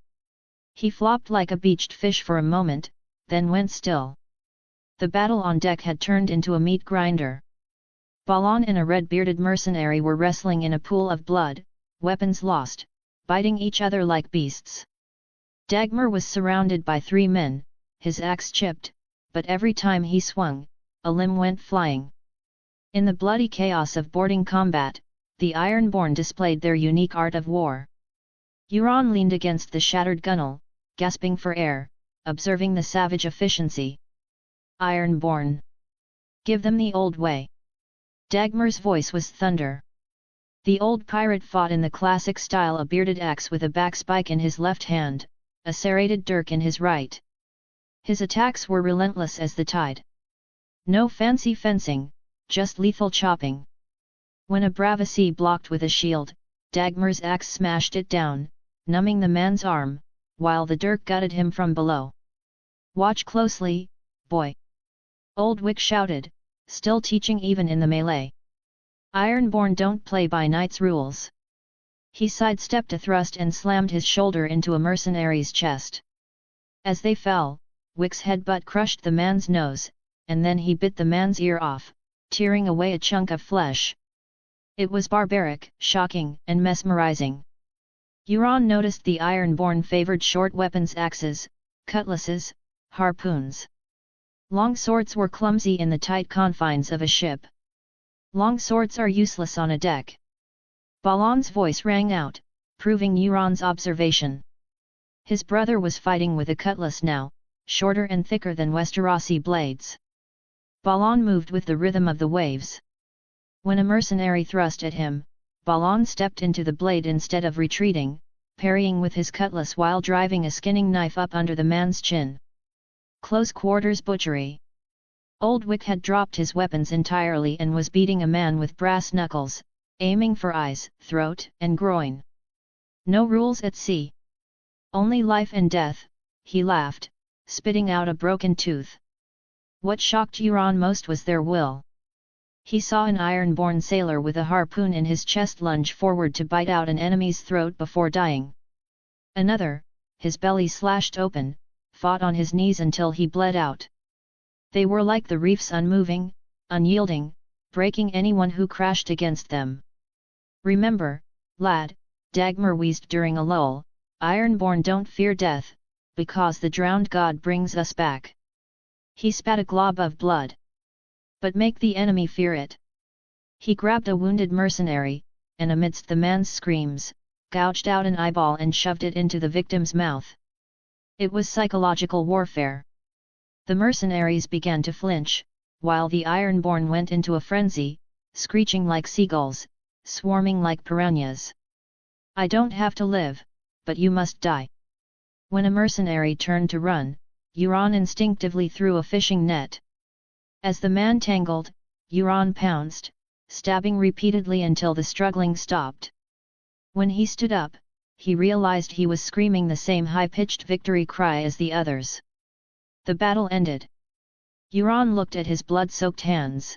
He flopped like a beached fish for a moment, then went still. The battle on deck had turned into a meat grinder. Balon and a red-bearded mercenary were wrestling in a pool of blood, weapons lost, biting each other like beasts. Dagmar was surrounded by 3 men, his axe chipped, but every time he swung, a limb went flying. In the bloody chaos of boarding combat, the Ironborn displayed their unique art of war. Euron leaned against the shattered gunwale, gasping for air, observing the savage efficiency. Ironborn! Give them the old way! Dagmar's voice was thunder. The old pirate fought in the classic style, a bearded axe with a backspike in his left hand, a serrated dirk in his right. His attacks were relentless as the tide. No fancy fencing, just lethal chopping. When a Bravasi blocked with a shield, Dagmar's axe smashed it down, numbing the man's arm, while the dirk gutted him from below. Watch closely, boy! Old Wick shouted, still teaching even in the melee. Ironborn don't play by knight's rules. He sidestepped a thrust and slammed his shoulder into a mercenary's chest. As they fell, Wick's headbutt crushed the man's nose, and then he bit the man's ear off, tearing away a chunk of flesh. It was barbaric, shocking, and mesmerizing. Euron noticed the Ironborn favored short weapons, axes, cutlasses, harpoons. Long swords were clumsy in the tight confines of a ship. Long swords are useless on a deck. Balon's voice rang out, proving Euron's observation. His brother was fighting with a cutlass now, shorter and thicker than Westerosi blades. Balon moved with the rhythm of the waves. When a mercenary thrust at him, Balon stepped into the blade instead of retreating, parrying with his cutlass while driving a skinning knife up under the man's chin. Close quarters butchery. Old Wick had dropped his weapons entirely and was beating a man with brass knuckles, aiming for eyes, throat, and groin. No rules at sea. Only life and death, he laughed, spitting out a broken tooth. What shocked Euron most was their will. He saw an Ironborn sailor with a harpoon in his chest lunge forward to bite out an enemy's throat before dying. Another, his belly slashed open, fought on his knees until he bled out. They were like the reefs, unmoving, unyielding, breaking anyone who crashed against them. "Remember, lad," Dagmar wheezed during a lull, "Ironborn don't fear death, because the drowned god brings us back." He spat a glob of blood. "But make the enemy fear it." He grabbed a wounded mercenary, and amidst the man's screams, gouged out an eyeball and shoved it into the victim's mouth. It was psychological warfare. The mercenaries began to flinch, while the Ironborn went into a frenzy, screeching like seagulls, swarming like piranhas. "I don't have to live, but you must die." When a mercenary turned to run, Euron instinctively threw a fishing net. As the man tangled, Euron pounced, stabbing repeatedly until the struggling stopped. When he stood up, he realized he was screaming the same high-pitched victory cry as the others. The battle ended. Euron looked at his blood-soaked hands.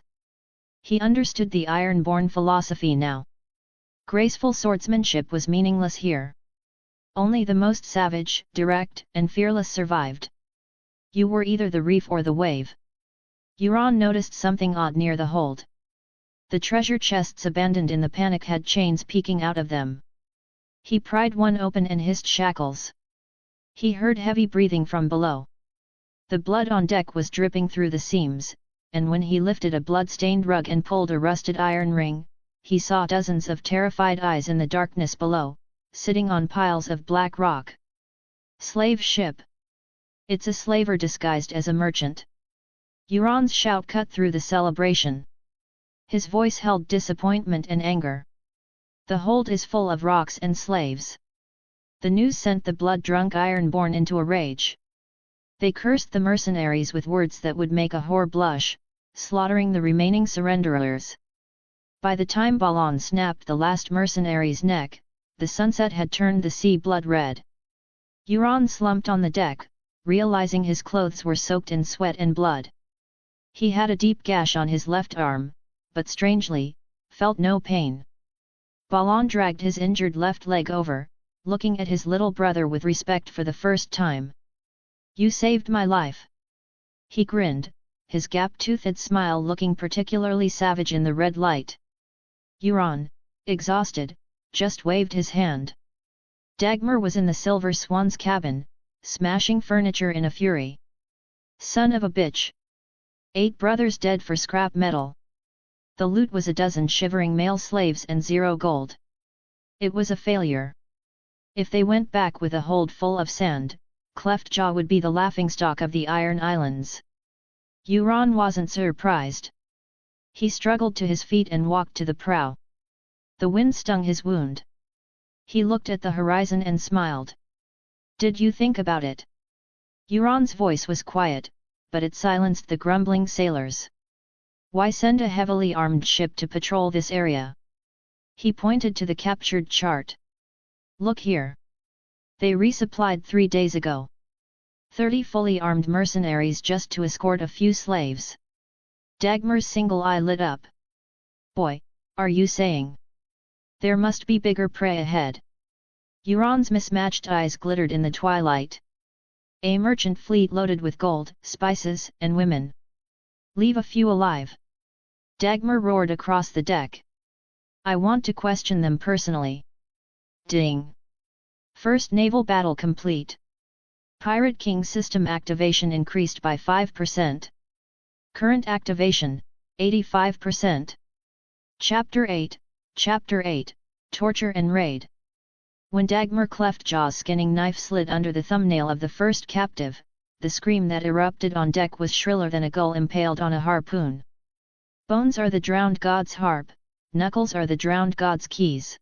He understood the Ironborn philosophy now. Graceful swordsmanship was meaningless here. Only the most savage, direct, and fearless survived. You were either the reef or the wave. Euron noticed something odd near the hold. The treasure chests abandoned in the panic had chains peeking out of them. He pried one open and hissed shackles. He heard heavy breathing from below. The blood on deck was dripping through the seams, and when he lifted a blood-stained rug and pulled a rusted iron ring, he saw dozens of terrified eyes in the darkness below, sitting on piles of black rock. "Slave ship! It's a slaver disguised as a merchant!" Euron's shout cut through the celebration. His voice held disappointment and anger. "The hold is full of rocks and slaves." The news sent the blood-drunk Ironborn into a rage. They cursed the mercenaries with words that would make a whore blush, slaughtering the remaining surrenderers. By the time Balon snapped the last mercenary's neck, the sunset had turned the sea blood red. Euron slumped on the deck, realizing his clothes were soaked in sweat and blood. He had a deep gash on his left arm, but strangely, felt no pain. Balon dragged his injured left leg over, looking at his little brother with respect for the first time. "You saved my life." He grinned, his gap-toothed smile looking particularly savage in the red light. Euron, exhausted, just waved his hand. Dagmar was in the Silver Swan's cabin, smashing furniture in a fury. "Son of a bitch! 8 brothers dead for scrap metal." The loot was a dozen shivering male slaves and 0 gold. It was a failure. If they went back with a hold full of sand, Cleftjaw would be the laughingstock of the Iron Islands. Euron wasn't surprised. He struggled to his feet and walked to the prow. The wind stung his wound. He looked at the horizon and smiled. "Did you think about it?" Euron's voice was quiet, but it silenced the grumbling sailors. "Why send a heavily armed ship to patrol this area?" He pointed to the captured chart. "Look here. They resupplied 3 days ago. 30 fully armed mercenaries just to escort a few slaves." Dagmar's single eye lit up. "Boy, are you saying? There must be bigger prey ahead." Euron's mismatched eyes glittered in the twilight. "A merchant fleet loaded with gold, spices, and women. Leave a few alive." Dagmar roared across the deck. "I want to question them personally." Ding! First naval battle complete. Pirate King system activation increased by 5%. Current activation, 85%. Chapter 8, Torture and Raid. When Dagmar Cleftjaw's skinning knife slid under the thumbnail of the first captive, the scream that erupted on deck was shriller than a gull impaled on a harpoon. "Bones are the drowned god's harp, knuckles are the drowned god's keys."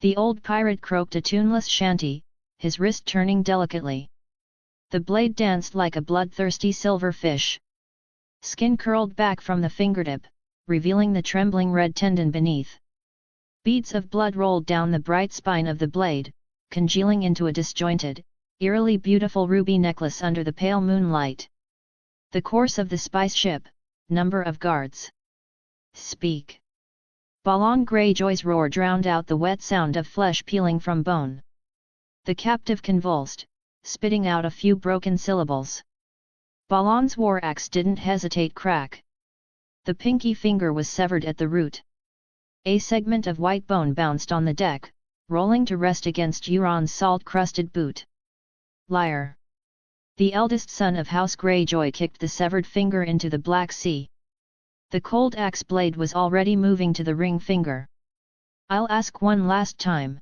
The old pirate croaked a tuneless shanty, his wrist turning delicately. The blade danced like a bloodthirsty silver fish. Skin curled back from the fingertip, revealing the trembling red tendon beneath. Beads of blood rolled down the bright spine of the blade, congealing into a disjointed, eerily beautiful ruby necklace under the pale moonlight. The course of the spice ship, number of guards. "Speak." Balon Greyjoy's roar drowned out the wet sound of flesh peeling from bone. The captive convulsed, spitting out a few broken syllables. Balon's war axe didn't hesitate. Crack. The pinky finger was severed at the root. A segment of white bone bounced on the deck, rolling to rest against Euron's salt-crusted boot. Liar! The eldest son of House Greyjoy kicked the severed finger into the Black Sea. The cold axe blade was already moving to the ring finger. I'll ask one last time.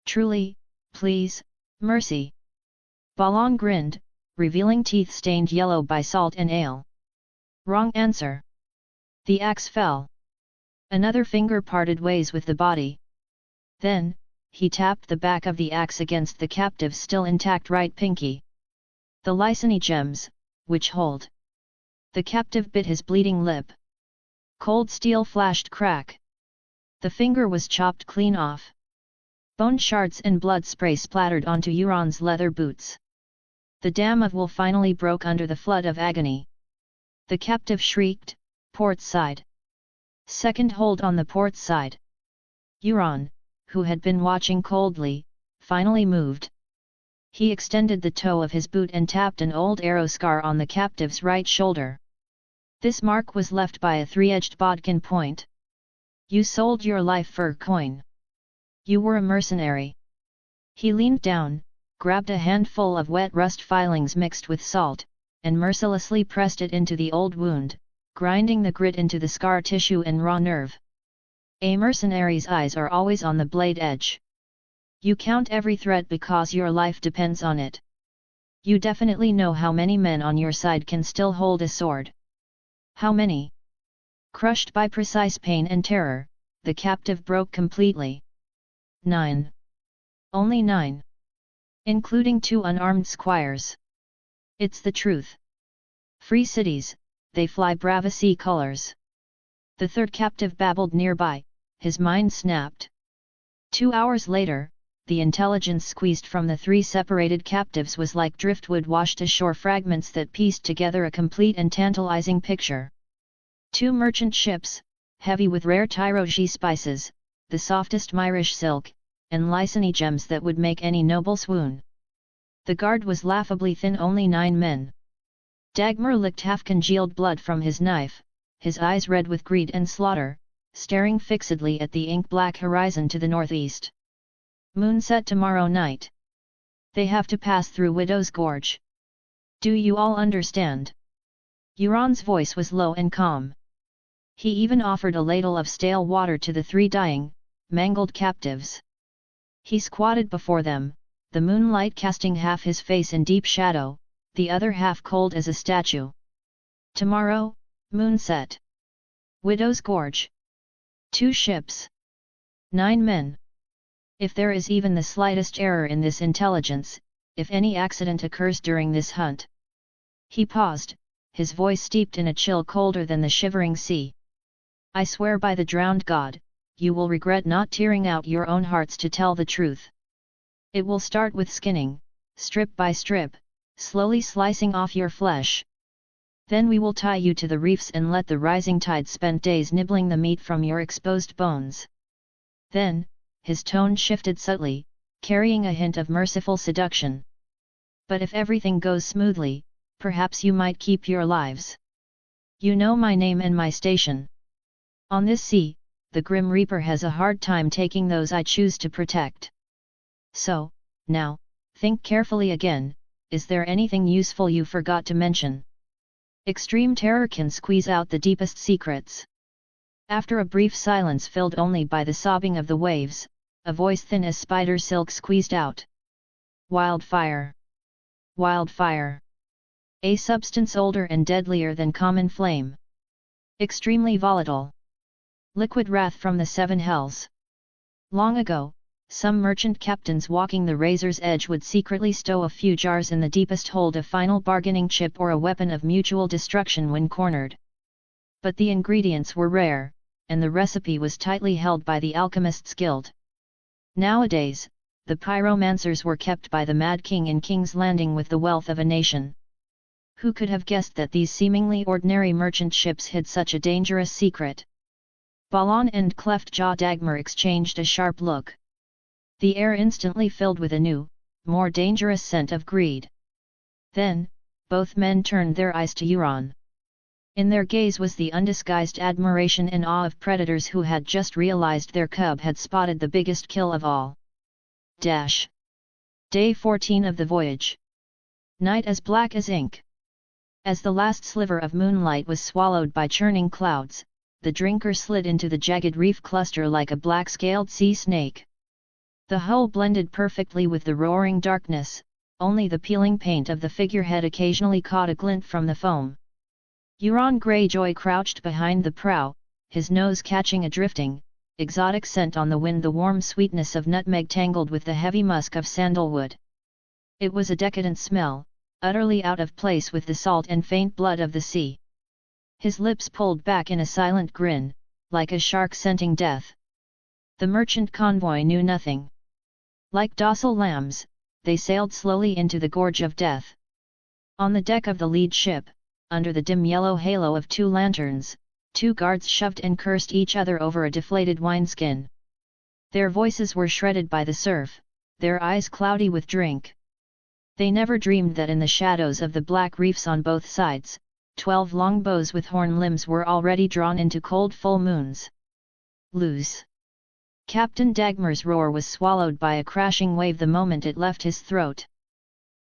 Truly, please, mercy. Balon grinned, revealing teeth stained yellow by salt and ale. Wrong answer. The axe fell. Another finger parted ways with the body. Then, he tapped the back of the axe against the captive's still intact right pinky. The Lysini gems, which hold. The captive bit his bleeding lip. Cold steel flashed. Crack. The finger was chopped clean off. Bone shards and blood spray splattered onto Euron's leather boots. The dam of wool finally broke under the flood of agony. The captive shrieked, port side. Second hold on the port side. Euron, who had been watching coldly, finally moved. He extended the toe of his boot and tapped an old arrow scar on the captive's right shoulder. This mark was left by a three-edged bodkin point. You sold your life for a coin. You were a mercenary. He leaned down, grabbed a handful of wet rust filings mixed with salt, and mercilessly pressed it into the old wound, grinding the grit into the scar tissue and raw nerve. A mercenary's eyes are always on the blade edge. You count every threat because your life depends on it. You definitely know how many men on your side can still hold a sword. How many? Crushed by precise pain and terror, the captive broke completely. 9. Only 9. Including 2 unarmed squires. It's the truth. Free cities, they fly Bravasi colors. The third captive babbled nearby, his mind snapped. 2 hours later, the intelligence squeezed from the 3 separated captives was like driftwood washed ashore, fragments that pieced together a complete and tantalizing picture. 2 merchant ships, heavy with rare Tyroji spices, the softest Myrish silk, and Lysini gems that would make any noble swoon. The guard was laughably thin, only 9 men. Dagmar licked half-congealed blood from his knife, his eyes red with greed and slaughter, staring fixedly at the ink-black horizon to the northeast. Moonset tomorrow night. They have to pass through Widow's Gorge. Do you all understand? Euron's voice was low and calm. He even offered a ladle of stale water to the 3 dying, mangled captives. He squatted before them, the moonlight casting half his face in deep shadow, the other half cold as a statue. Tomorrow, moonset. Widow's Gorge. 2 ships. 9 men. If there is even the slightest error in this intelligence, if any accident occurs during this hunt. He paused, his voice steeped in a chill colder than the shivering sea. I swear by the drowned god, you will regret not tearing out your own hearts to tell the truth. It will start with skinning, strip by strip, slowly slicing off your flesh. Then we will tie you to the reefs and let the rising tide spend days nibbling the meat from your exposed bones. Then, his tone shifted subtly, carrying a hint of merciful seduction. But if everything goes smoothly, perhaps you might keep your lives. You know my name and my station. On this sea, the Grim Reaper has a hard time taking those I choose to protect. So, now, think carefully again, is there anything useful you forgot to mention? Extreme terror can squeeze out the deepest secrets. After a brief silence filled only by the sobbing of the waves, a voice thin as spider silk squeezed out. Wildfire. Wildfire. A substance older and deadlier than common flame. Extremely volatile. Liquid wrath from the 7 hells. Long ago, some merchant captains walking the razor's edge would secretly stow a few jars in the deepest hold, a final bargaining chip or a weapon of mutual destruction when cornered. But the ingredients were rare, and the recipe was tightly held by the alchemists' guild. Nowadays, the pyromancers were kept by the Mad King in King's Landing with the wealth of a nation. Who could have guessed that these seemingly ordinary merchant ships hid such a dangerous secret? Balon and cleft-jaw Dagmar exchanged a sharp look. The air instantly filled with a new, more dangerous scent of greed. Then, both men turned their eyes to Euron. In their gaze was the undisguised admiration and awe of predators who had just realized their cub had spotted the biggest kill of all. Day 14 of the voyage. Night as black as ink. As the last sliver of moonlight was swallowed by churning clouds, the drinker slid into the jagged reef cluster like a black-scaled sea snake. The hull blended perfectly with the roaring darkness, only the peeling paint of the figurehead occasionally caught a glint from the foam. Euron Greyjoy crouched behind the prow, his nose catching a drifting, exotic scent on the wind, the warm sweetness of nutmeg tangled with the heavy musk of sandalwood. It was a decadent smell, utterly out of place with the salt and faint blood of the sea. His lips pulled back in a silent grin, like a shark scenting death. The merchant convoy knew nothing. Like docile lambs, they sailed slowly into the gorge of death. On the deck of the lead ship, under the dim yellow halo of 2 lanterns, 2 guards shoved and cursed each other over a deflated wineskin. Their voices were shredded by the surf, their eyes cloudy with drink. They never dreamed that in the shadows of the black reefs on both sides, 12 long bows with horn limbs were already drawn into cold full moons. Lose! Captain Dagmar's roar was swallowed by a crashing wave the moment it left his throat.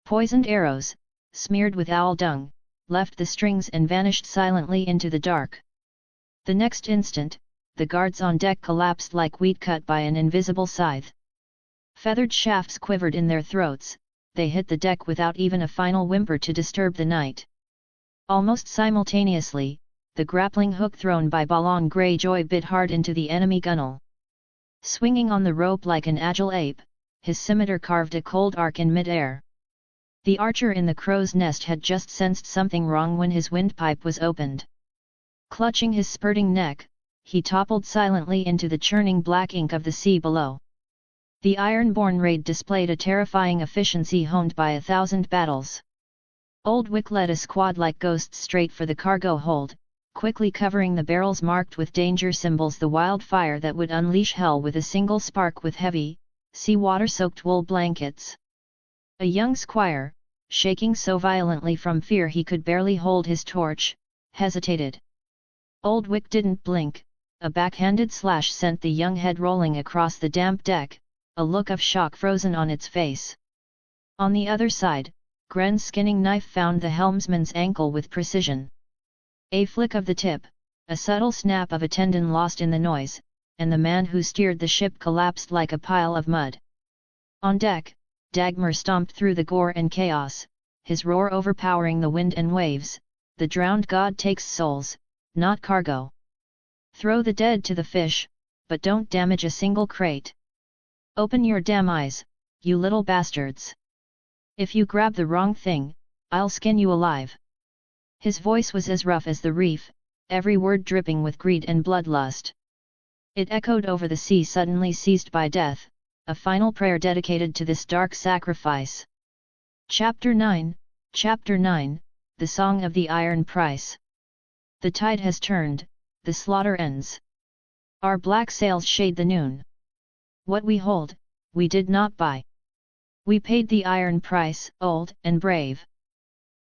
Poisoned arrows, smeared with owl dung, left the strings and vanished silently into the dark. The next instant, the guards on deck collapsed like wheat cut by an invisible scythe. Feathered shafts quivered in their throats, they hit the deck without even a final whimper to disturb the night. Almost simultaneously, the grappling hook thrown by Balon Greyjoy bit hard into the enemy gunwale. Swinging on the rope like an agile ape, his scimitar carved a cold arc in mid-air. The archer in the crow's nest had just sensed something wrong when his windpipe was opened. Clutching his spurting neck, he toppled silently into the churning black ink of the sea below. The Ironborn raid displayed a terrifying efficiency honed by 1,000 battles. Old Wick led a squad like ghosts straight for the cargo hold, quickly covering the barrels marked with danger symbols, the wildfire that would unleash hell with a single spark with heavy, seawater-soaked wool blankets. A young squire, shaking so violently from fear he could barely hold his torch, hesitated. Old Wick didn't blink, a backhanded slash sent the young head rolling across the damp deck, a look of shock frozen on its face. On the other side, Gren's skinning knife found the helmsman's ankle with precision. A flick of the tip, a subtle snap of a tendon lost in the noise, and the man who steered the ship collapsed like a pile of mud. On deck, Dagmar stomped through the gore and chaos, his roar overpowering the wind and waves. The drowned god takes souls, not cargo. Throw the dead to the fish, but don't damage a single crate. Open your damn eyes, you little bastards. If you grab the wrong thing, I'll skin you alive. His voice was as rough as the reef, every word dripping with greed and bloodlust. It echoed over the sea suddenly seized by death, a final prayer dedicated to this dark sacrifice. Chapter 9, The Song of the Iron Price. The tide has turned, the slaughter ends. Our black sails shade the noon. What we hold, we did not buy. We paid the iron price, old and brave.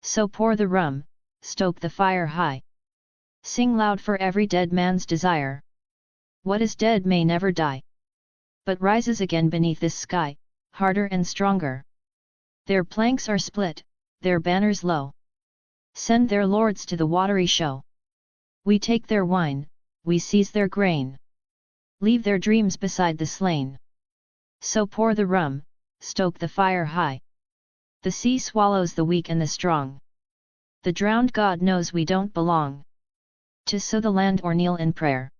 So pour the rum, stoke the fire high. Sing loud for every dead man's desire. What is dead may never die, but rises again beneath this sky, harder and stronger. Their planks are split, their banners low. Send their lords to the watery show. We take their wine, we seize their grain. Leave their dreams beside the slain. So pour the rum, stoke the fire high. The sea swallows the weak and the strong. The drowned god knows we don't belong to sow the land or kneel in prayer.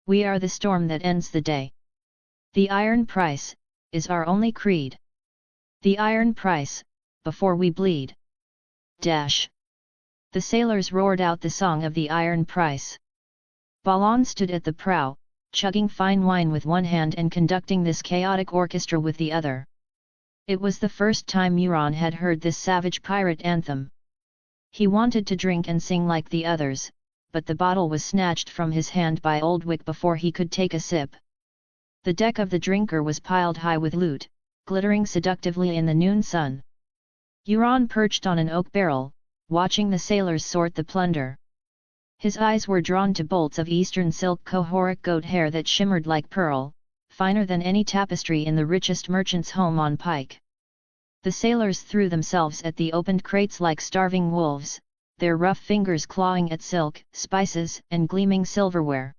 We are the storm that ends the day. The iron price is our only creed. The iron price, before we bleed. The sailors roared out the song of the iron price. Balon stood at the prow, chugging fine wine with one hand and conducting this chaotic orchestra with the other. It was the first time Euron had heard this savage pirate anthem. He wanted to drink and sing like the others, but the bottle was snatched from his hand by Old Wick before he could take a sip. The deck of the drinker was piled high with loot, glittering seductively in the noon sun. Euron perched on an oak barrel, watching the sailors sort the plunder. His eyes were drawn to bolts of eastern silk Cohoric goat hair that shimmered like pearl, finer than any tapestry in the richest merchant's home on Pike. The sailors threw themselves at the opened crates like starving wolves, their rough fingers clawing at silk, spices, and gleaming silverware.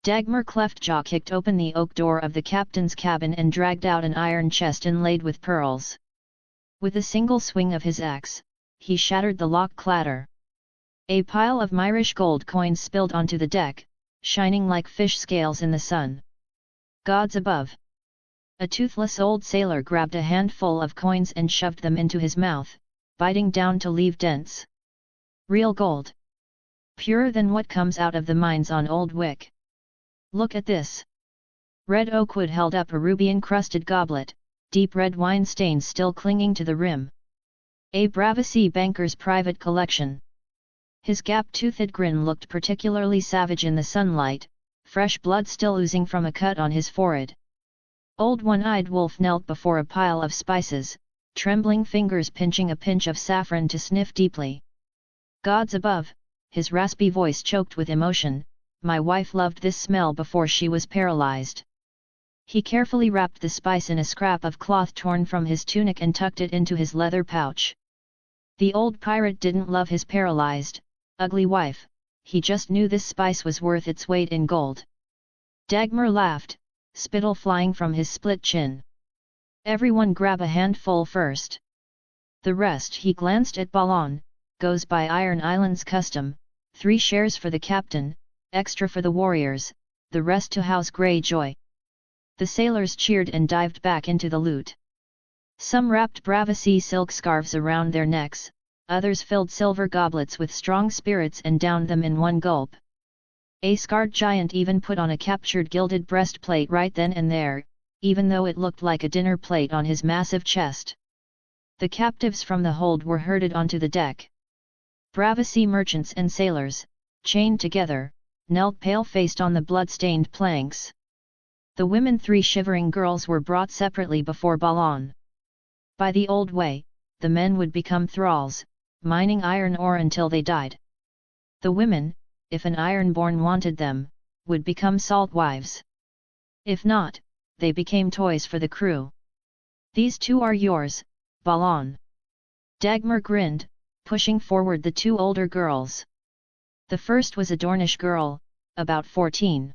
Dagmar Cleftjaw kicked open the oak door of the captain's cabin and dragged out an iron chest inlaid with pearls. With a single swing of his axe, he shattered the lock clatter. A pile of Myrish gold coins spilled onto the deck, shining like fish scales in the sun. Gods above! A toothless old sailor grabbed a handful of coins and shoved them into his mouth, biting down to leave dents. Real gold. Purer than what comes out of the mines on Old Wick. Look at this. Red Oakwood held up a ruby-encrusted goblet, deep red wine stains still clinging to the rim. A Braversea banker's private collection. His gap-toothed grin looked particularly savage in the sunlight, fresh blood still oozing from a cut on his forehead. Old One-Eyed Wolf knelt before a pile of spices, trembling fingers pinching a pinch of saffron to sniff deeply. Gods above, his raspy voice choked with emotion, my wife loved this smell before she was paralyzed. He carefully wrapped the spice in a scrap of cloth torn from his tunic and tucked it into his leather pouch. The old pirate didn't love his paralyzed, ugly wife, he just knew this spice was worth its weight in gold. Dagmar laughed, spittle flying from his split chin. Everyone grab a handful first. The rest, he glanced at Balon, goes by Iron Island's custom, 3 shares for the captain, extra for the warriors, the rest to House Greyjoy. The sailors cheered and dived back into the loot. Some wrapped Braversea silk scarves around their necks, others filled silver goblets with strong spirits and downed them in one gulp. A scarred giant even put on a captured gilded breastplate right then and there, even though it looked like a dinner plate on his massive chest. The captives from the hold were herded onto the deck. Braversea merchants and sailors, chained together, knelt pale-faced on the blood-stained planks. The women, 3 shivering girls, were brought separately before Balon. By the old way, the men would become thralls, mining iron ore until they died. The women, if an ironborn wanted them, would become salt wives. If not, they became toys for the crew. These 2 are yours, Balon. Dagmar grinned, pushing forward the 2 older girls. The first was a Dornish girl, about 14.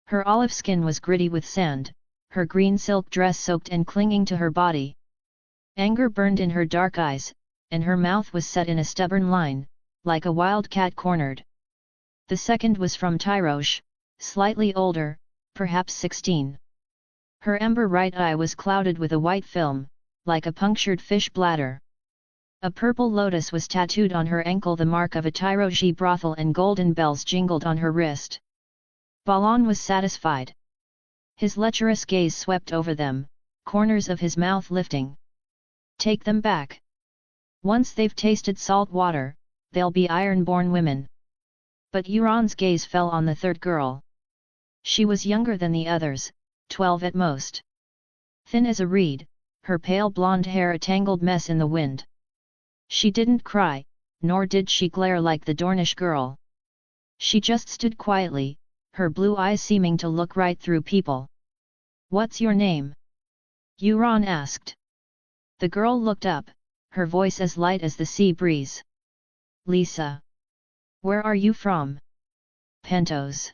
Her olive skin was gritty with sand, her green silk dress soaked and clinging to her body. Anger burned in her dark eyes, and her mouth was set in a stubborn line, like a wild cat cornered. The second was from Tyrosh, slightly older, perhaps 16. Her ember right eye was clouded with a white film, like a punctured fish bladder. A purple lotus was tattooed on her ankle, the mark of a Tyroshi brothel, and golden bells jingled on her wrist. Balon was satisfied. His lecherous gaze swept over them, corners of his mouth lifting. Take them back. Once they've tasted salt water, they'll be iron-born women. But Euron's gaze fell on the third girl. She was younger than the others, 12 at most. Thin as a reed, her pale blonde hair a tangled mess in the wind. She didn't cry, nor did she glare like the Dornish girl. She just stood quietly, her blue eyes seeming to look right through people. "What's your name?" Euron asked. The girl looked up, her voice as light as the sea breeze. "Lisa. Where are you from?" "Pentos."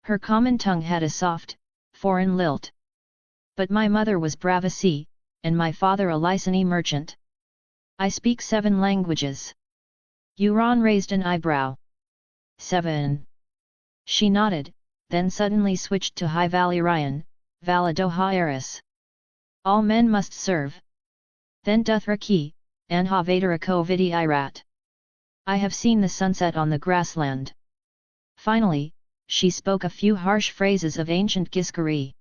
Her common tongue had a soft, foreign lilt. "But my mother was Braversea, and my father a Lysani merchant. I speak 7 languages." Euron raised an eyebrow. 7. She nodded, then suddenly switched to High Valyrian, Valadoha Eris. "All men must serve. Then Dothraki, Anha Vadarako Vidi Irat. I have seen the sunset on the grassland." Finally, she spoke a few harsh phrases of ancient Giscari.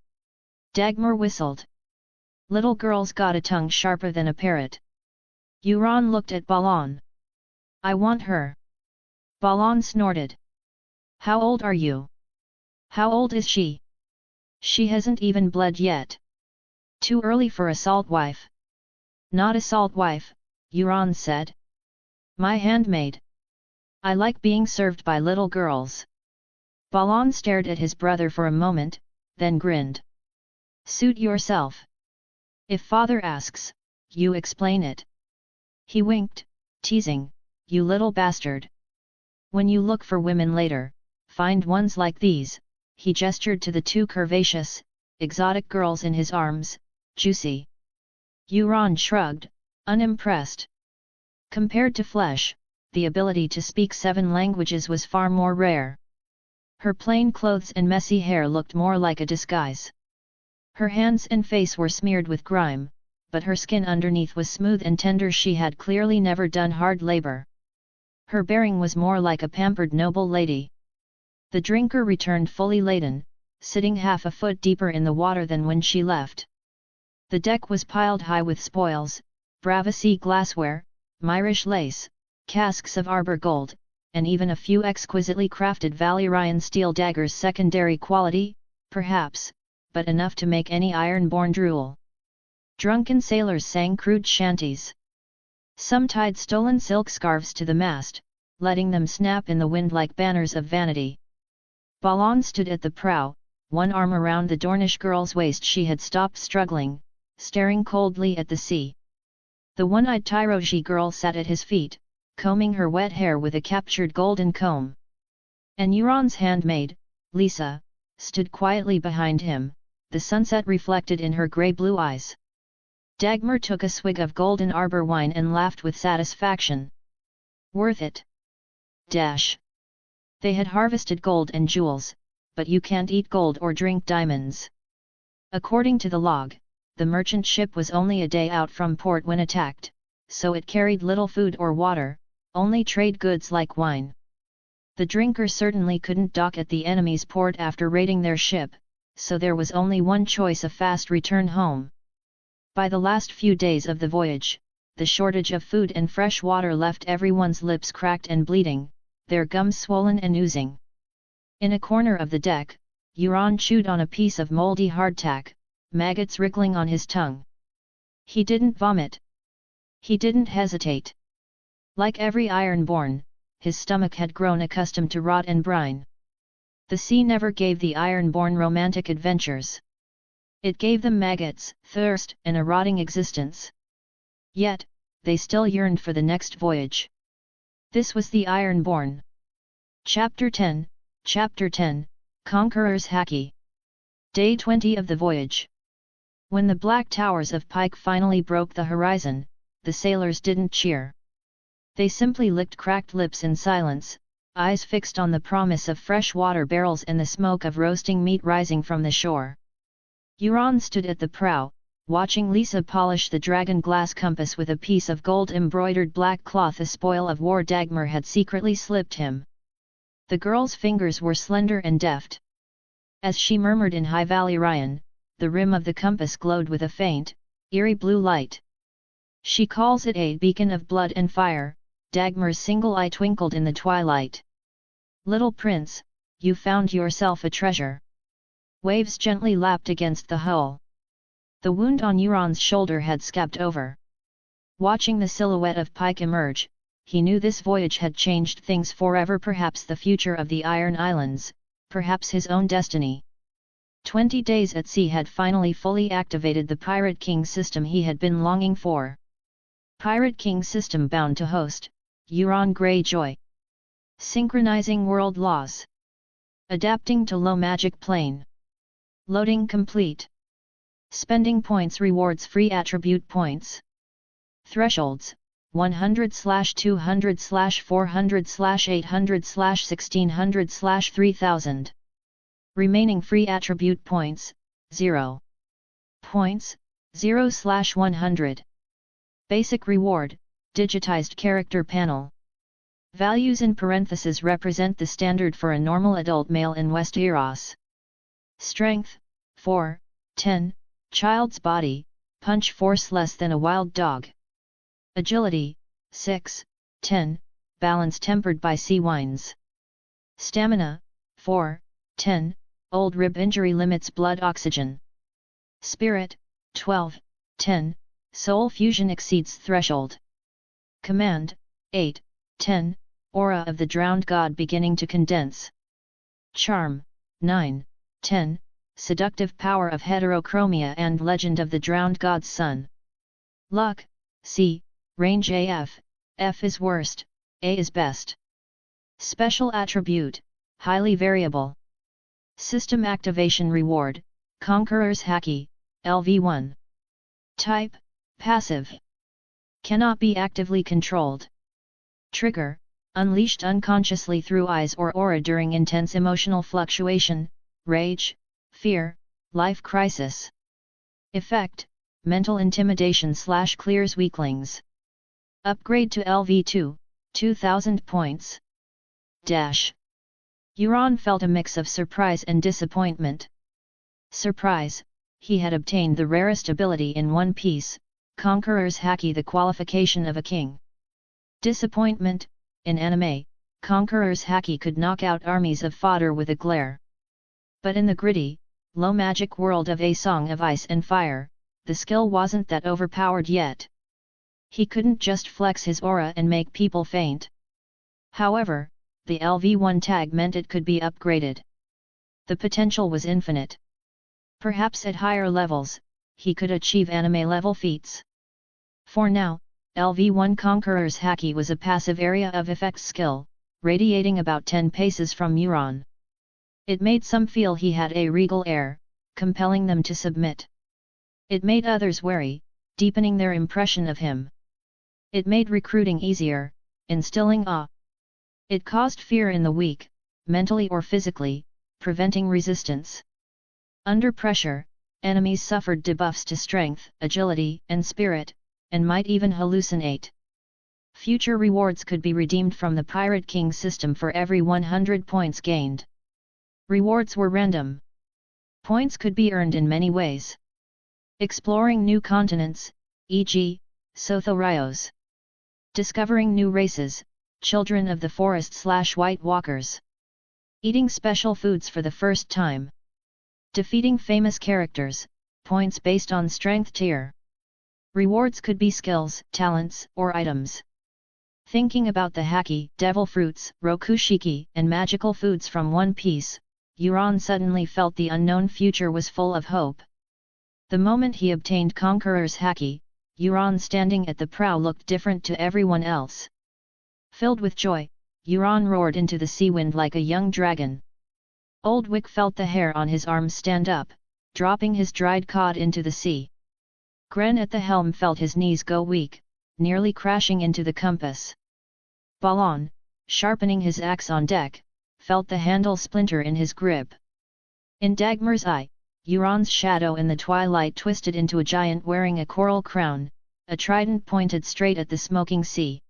Dagmar whistled. "Little girl's got a tongue sharper than a parrot." Euron looked at Balon. "I want her." Balon snorted. "How old are you?" "How old is she?" "She hasn't even bled yet." Too early for a salt wife. Not a salt wife, Euron said. My handmaid. I like being served by little girls. Balon stared at his brother for a moment, then grinned. Suit yourself. If father asks, you explain it. He winked, teasing, you little bastard. When you look for women later, find ones like these. He gestured to the two curvaceous, exotic girls in his arms, juicy. Euron shrugged, unimpressed. Compared to flesh, the ability to speak 7 languages was far more rare. Her plain clothes and messy hair looked more like a disguise. Her hands and face were smeared with grime, but her skin underneath was smooth and tender. She had clearly never done hard labor. Her bearing was more like a pampered noble lady. The drinker returned fully laden, sitting half a foot deeper in the water than when she left. The deck was piled high with spoils, Bravacy glassware, Myrish lace, casks of arbor gold, and even a few exquisitely crafted Valyrian steel daggers. Secondary quality, perhaps, but enough to make any iron-born drool. Drunken sailors sang crude shanties. Some tied stolen silk scarves to the mast, letting them snap in the wind like banners of vanity. Balon stood at the prow, one arm around the Dornish girl's waist. She had stopped struggling, staring coldly at the sea. The one-eyed Tyroji girl sat at his feet, combing her wet hair with a captured golden comb. And Euron's handmaid, Lisa, stood quietly behind him, the sunset reflected in her grey-blue eyes. Dagmar took a swig of golden arbor wine and laughed with satisfaction. Worth it. Dash. They had harvested gold and jewels, but you can't eat gold or drink diamonds. According to the log, the merchant ship was only a day out from port when attacked, so it carried little food or water, only trade goods like wine. The drinker certainly couldn't dock at the enemy's port after raiding their ship, so there was only one choice: a fast return home. By the last few days of the voyage, the shortage of food and fresh water left everyone's lips cracked and bleeding, their gums swollen and oozing. In a corner of the deck, Euron chewed on a piece of moldy hardtack, maggots wriggling on his tongue. He didn't vomit. He didn't hesitate. Like every Ironborn, his stomach had grown accustomed to rot and brine. The sea never gave the Ironborn romantic adventures. It gave them maggots, thirst, and a rotting existence. Yet, they still yearned for the next voyage. This was the Ironborn. Chapter 10, Conqueror's Haki. Day 20 of the voyage. When the black towers of Pike finally broke the horizon, the sailors didn't cheer. They simply licked cracked lips in silence, eyes fixed on the promise of fresh water barrels and the smoke of roasting meat rising from the shore. Euron stood at the prow, watching Lisa polish the dragon glass compass with a piece of gold-embroidered black cloth, a spoil of war Dagmar had secretly slipped him. The girl's fingers were slender and deft. As she murmured in High Valyrian, the rim of the compass glowed with a faint, eerie blue light. She calls it a beacon of blood and fire. Dagmar's single eye twinkled in the twilight. Little prince, you found yourself a treasure. Waves gently lapped against the hull. The wound on Euron's shoulder had scabbed over. Watching the silhouette of Pike emerge, he knew this voyage had changed things forever, perhaps the future of the Iron Islands, perhaps his own destiny. 20 days at sea had finally fully activated the Pirate King system he had been longing for. Pirate King system bound to host, Euron Greyjoy. Synchronizing world laws. Adapting to low magic plane. Loading complete. Spending points rewards free attribute points. Thresholds, 100/200/400/800/1600/3000. Remaining free attribute points, 0 points, 0/100. Basic reward, digitized character panel. Values in parentheses represent the standard for a normal adult male in Westeros. Strength, 4, 10, child's body, punch force less than a wild dog. Agility, 6, 10, balance tempered by sea winds. Stamina, 4, 10, old rib injury limits blood oxygen. Spirit, 12, 10, soul fusion exceeds threshold. Command, 8, 10, aura of the drowned god beginning to condense. Charm, 9, 10, seductive power of heterochromia and legend of the drowned god's son. Luck, C, range AF, F is worst, A is best. Special attribute, highly variable. System activation reward, Conqueror's Haki, LV1. Type, passive. Cannot be actively controlled. Trigger, unleashed unconsciously through eyes or aura during intense emotional fluctuation, rage, fear, life crisis. Effect, mental intimidation / clears weaklings. Upgrade to LV2, 2000 points. Dash. Euron felt a mix of surprise and disappointment. Surprise, he had obtained the rarest ability in One Piece, Conqueror's Haki, the qualification of a king. Disappointment, in anime, Conqueror's Haki could knock out armies of fodder with a glare. But in the gritty, low magic world of A Song of Ice and Fire, the skill wasn't that overpowered yet. He couldn't just flex his aura and make people faint. However, the LV1 tag meant it could be upgraded. The potential was infinite. Perhaps at higher levels, he could achieve anime-level feats. For now, LV1 Conqueror's Haki was a passive area of effects skill, radiating about 10 paces from Euron. It made some feel he had a regal air, compelling them to submit. It made others wary, deepening their impression of him. It made recruiting easier, instilling awe. It caused fear in the weak, mentally or physically, preventing resistance. Under pressure, enemies suffered debuffs to strength, agility, and spirit, and might even hallucinate. Future rewards could be redeemed from the Pirate King system for every 100 points gained. Rewards were random. Points could be earned in many ways. Exploring new continents, e.g., Sothorios. Discovering new races, children of the forest / White Walkers. Eating special foods for the first time. Defeating famous characters, points based on strength tier. Rewards could be skills, talents, or items. Thinking about the Haki, devil fruits, rokushiki, and magical foods from One Piece, Euron suddenly felt the unknown future was full of hope. The moment he obtained Conqueror's Haki, Euron standing at the prow looked different to everyone else. Filled with joy, Euron roared into the sea wind like a young dragon. Old Wick felt the hair on his arms stand up, dropping his dried cod into the sea. Gren at the helm felt his knees go weak, nearly crashing into the compass. Balon, sharpening his axe on deck, felt the handle splinter in his grip. In Dagmar's eye, Euron's shadow in the twilight twisted into a giant wearing a coral crown, a trident pointed straight at the smoking sea.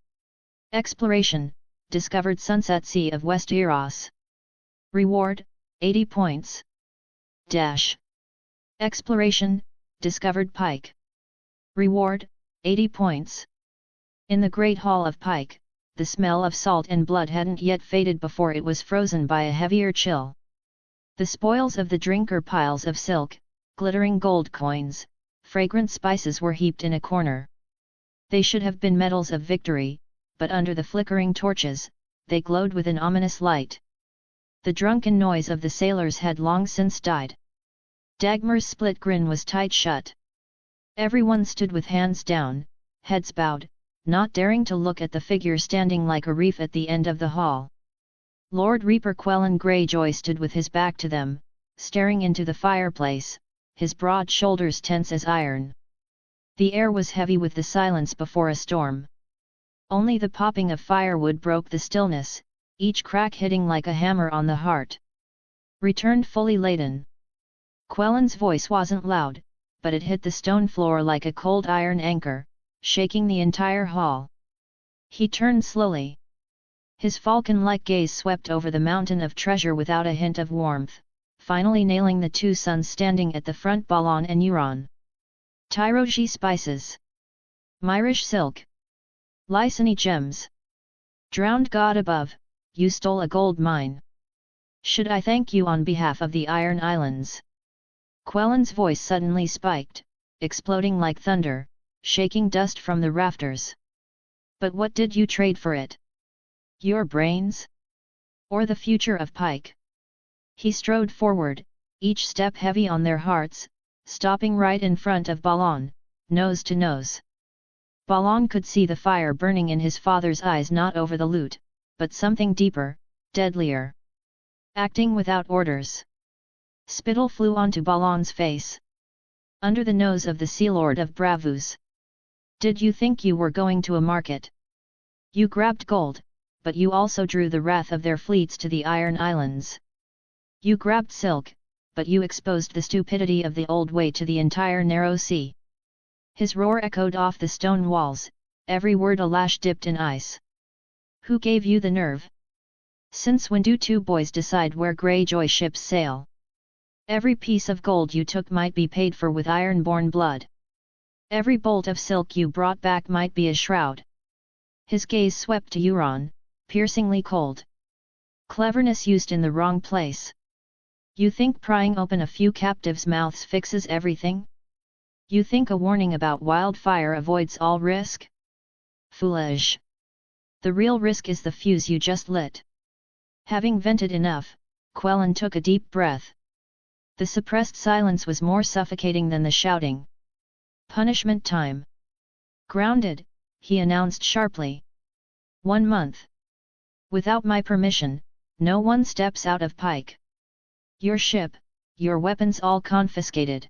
Exploration, discovered Sunset Sea of Westeros. Reward, 80 points. Dash. Exploration, discovered Pike. Reward, 80 points. In the Great Hall of Pike, the smell of salt and blood hadn't yet faded before it was frozen by a heavier chill. The spoils of the drinker, piles of silk, glittering gold coins, fragrant spices were heaped in a corner. They should have been medals of victory, but under the flickering torches, they glowed with an ominous light. The drunken noise of the sailors had long since died. Dagmar's split grin was tight shut. Everyone stood with hands down, heads bowed, not daring to look at the figure standing like a reef at the end of the hall. Lord Reaper Quellan Greyjoy stood with his back to them, staring into the fireplace, his broad shoulders tense as iron. The air was heavy with the silence before a storm. Only the popping of firewood broke the stillness, each crack hitting like a hammer on the heart. Returned fully laden. Quellan's voice wasn't loud, but it hit the stone floor like a cold iron anchor, shaking the entire hall. He turned slowly. His falcon-like gaze swept over the mountain of treasure without a hint of warmth, finally nailing the two sons standing at the front, Balon and Euron. Tyroji spices. Myrish silk. Lysani gems. Drowned god above, you stole a gold mine. Should I thank you on behalf of the Iron Islands? Quellan's voice suddenly spiked, exploding like thunder, shaking dust from the rafters. But what did you trade for it? Your brains? Or the future of Pike? He strode forward, each step heavy on their hearts, stopping right in front of Balon, nose to nose. Balon could see the fire burning in his father's eyes, not over the loot, but something deeper, deadlier. Acting without orders. Spittle flew onto Balon's face. Under the nose of the Sea Lord of Bravus. Did you think you were going to a market? You grabbed gold, but you also drew the wrath of their fleets to the Iron Islands. You grabbed silk, but you exposed the stupidity of the old way to the entire narrow sea. His roar echoed off the stone walls, every word a lash dipped in ice. Who gave you the nerve? Since when do two boys decide where Greyjoy ships sail? Every piece of gold you took might be paid for with iron-born blood. Every bolt of silk you brought back might be a shroud. His gaze swept to Euron, piercingly cold. Cleverness used in the wrong place. You think prying open a few captives' mouths fixes everything? You think a warning about wildfire avoids all risk? Foolish. The real risk is the fuse you just lit. Having vented enough, Quellen took a deep breath. The suppressed silence was more suffocating than the shouting. Punishment time. Grounded, he announced sharply. 1 month. Without my permission, no one steps out of Pike. Your ship, your weapons all confiscated.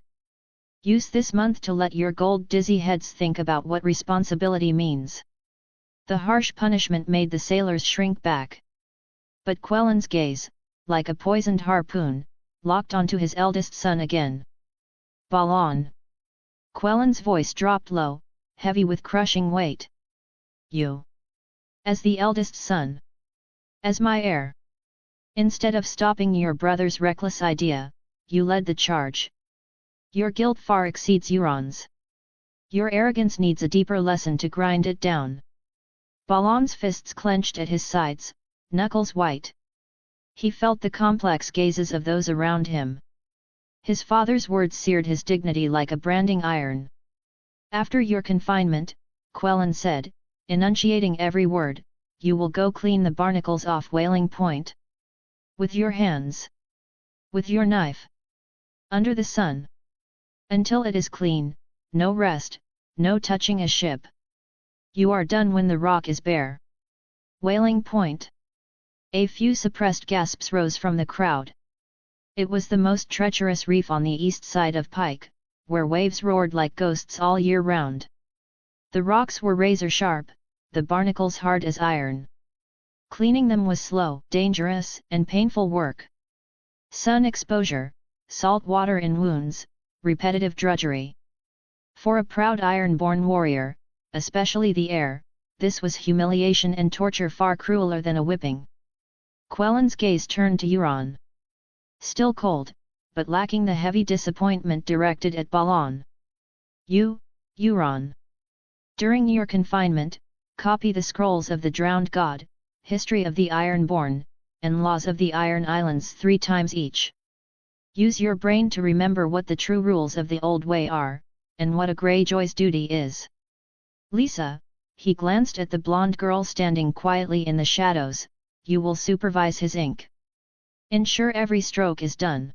Use this month to let your gold-dizzy heads think about what responsibility means. The harsh punishment made the sailors shrink back. But Quellen's gaze, like a poisoned harpoon, locked onto his eldest son again. Balon. Quellen's voice dropped low, heavy with crushing weight. You. As the eldest son. As my heir. Instead of stopping your brother's reckless idea, you led the charge. Your guilt far exceeds Euron's. Your arrogance needs a deeper lesson to grind it down. Balon's fists clenched at his sides, knuckles white. He felt the complex gazes of those around him. His father's words seared his dignity like a branding iron. After your confinement, Quellen said, enunciating every word, you will go clean the barnacles off Wailing Point. With your hands. With your knife. Under the sun. Until it is clean, no rest, no touching a ship. You are done when the rock is bare. Wailing Point. A few suppressed gasps rose from the crowd. It was the most treacherous reef on the east side of Pike, where waves roared like ghosts all year round. The rocks were razor-sharp, the barnacles hard as iron. Cleaning them was slow, dangerous, and painful work. Sun exposure, salt water in wounds, repetitive drudgery. For a proud iron-born warrior, especially the heir, this was humiliation and torture far crueler than a whipping. Quellen's gaze turned to Euron. Still cold, but lacking the heavy disappointment directed at Balon. You, Euron. During your confinement, copy the scrolls of the drowned god, history of the Ironborn, and laws of the Iron Islands 3 times each. Use your brain to remember what the true rules of the old way are, and what a Greyjoy's duty is. Lisa, he glanced at the blonde girl standing quietly in the shadows, you will supervise his ink. Ensure every stroke is done.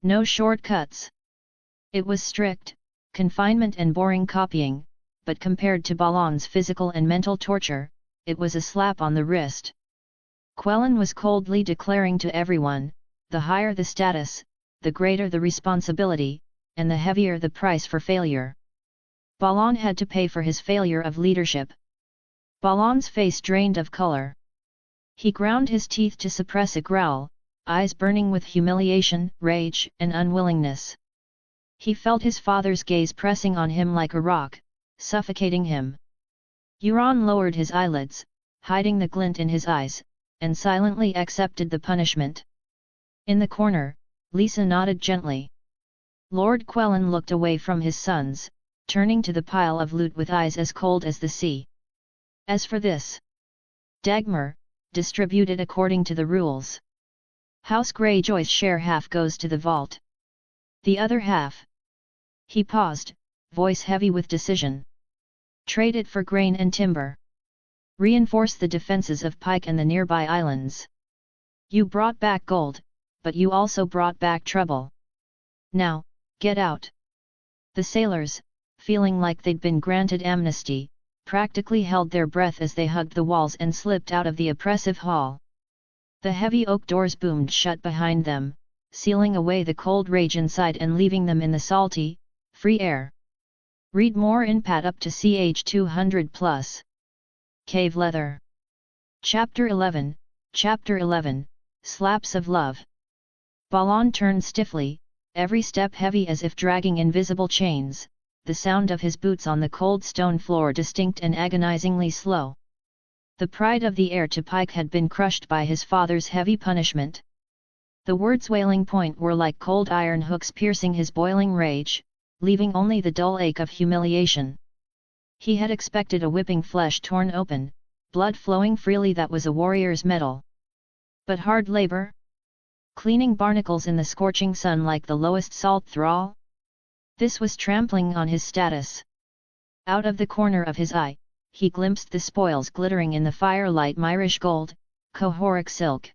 No shortcuts. It was strict, confinement and boring copying, but compared to Balon's physical and mental torture, it was a slap on the wrist. Quellen was coldly declaring to everyone, the higher the status, the greater the responsibility, and the heavier the price for failure. Balon had to pay for his failure of leadership. Balon's face drained of color. He ground his teeth to suppress a growl, eyes burning with humiliation, rage, and unwillingness. He felt his father's gaze pressing on him like a rock, suffocating him. Euron lowered his eyelids, hiding the glint in his eyes, and silently accepted the punishment. In the corner, Lisa nodded gently. Lord Quellen looked away from his sons, turning to the pile of loot with eyes as cold as the sea. As for this, Dagmar, distributed according to the rules. House Greyjoy's share half goes to the vault. The other half. He paused, voice heavy with decision. Trade it for grain and timber. Reinforce the defenses of Pike and the nearby islands. You brought back gold, but you also brought back trouble. Now, get out. The sailors, feeling like they'd been granted amnesty, practically held their breath as they hugged the walls and slipped out of the oppressive hall. The heavy oak doors boomed shut behind them, sealing away the cold rage inside and leaving them in the salty, free air. Read more in Pat up to ch 200+. Cave Leather. Chapter 11, Slaps of Love. Balon turned stiffly, every step heavy as if dragging invisible chains, the sound of his boots on the cold stone floor distinct and agonizingly slow. The pride of the heir to Pike had been crushed by his father's heavy punishment. The words wailing point were like cold iron hooks piercing his boiling rage, leaving only the dull ache of humiliation. He had expected a whipping, flesh torn open, blood flowing freely that was a warrior's mettle. But hard labor? Cleaning barnacles in the scorching sun like the lowest salt thrall? This was trampling on his status. Out of the corner of his eye, he glimpsed the spoils glittering in the firelight: Myrish gold, Kohoric silk.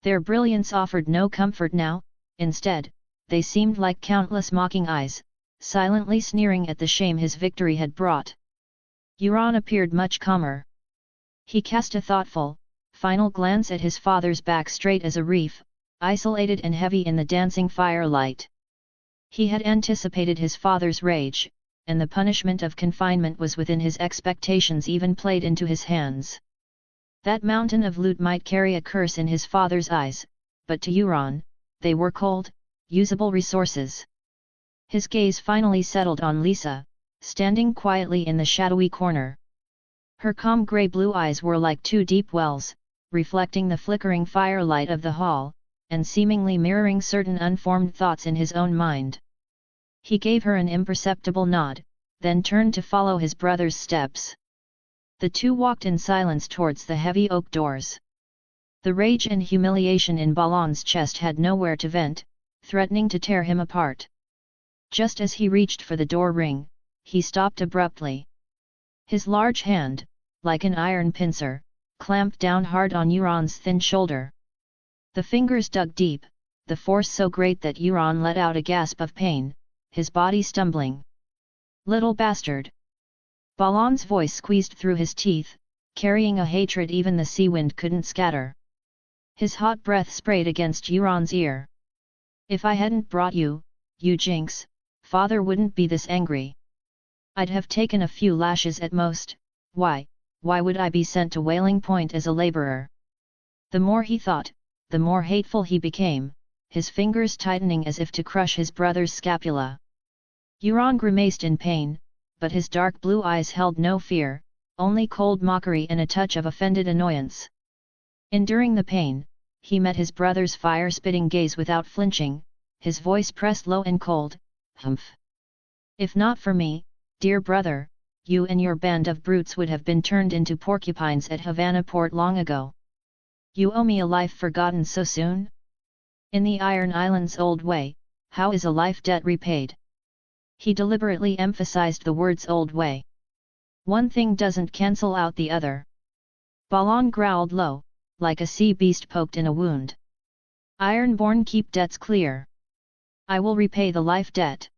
Their brilliance offered no comfort now, instead, they seemed like countless mocking eyes, silently sneering at the shame his victory had brought. Euron appeared much calmer. He cast a thoughtful, final glance at his father's back, straight as a reef, isolated and heavy in the dancing firelight. He had anticipated his father's rage, and the punishment of confinement was within his expectations, even played into his hands. That mountain of loot might carry a curse in his father's eyes, but to Euron, they were cold, usable resources. His gaze finally settled on Lisa, standing quietly in the shadowy corner. Her calm grey-blue eyes were like two deep wells, reflecting the flickering firelight of the hall, and seemingly mirroring certain unformed thoughts in his own mind. He gave her an imperceptible nod, then turned to follow his brother's steps. The two walked in silence towards the heavy oak doors. The rage and humiliation in Balon's chest had nowhere to vent, threatening to tear him apart. Just as he reached for the door ring, he stopped abruptly. His large hand, like an iron pincer, clamped down hard on Euron's thin shoulder. The fingers dug deep, the force so great that Euron let out a gasp of pain, his body stumbling. "Little bastard!" Balon's voice squeezed through his teeth, carrying a hatred even the sea wind couldn't scatter. His hot breath sprayed against Euron's ear. "If I hadn't brought you, you jinx, father wouldn't be this angry. I'd have taken a few lashes at most. Why would I be sent to Wailing Point as a laborer?" The more he thought, the more hateful he became, his fingers tightening as if to crush his brother's scapula. Euron grimaced in pain, but his dark blue eyes held no fear, only cold mockery and a touch of offended annoyance. Enduring the pain, he met his brother's fire-spitting gaze without flinching, his voice pressed low and cold. "Humph! If not for me, dear brother, you and your band of brutes would have been turned into porcupines at Havana Port long ago. You owe me a life forgotten so soon? In the Iron Islands old way, how is a life debt repaid?" He deliberately emphasized the words old way. "One thing doesn't cancel out the other." Balon growled low, like a sea beast poked in a wound. "Ironborn keep debts clear. I will repay the life debt.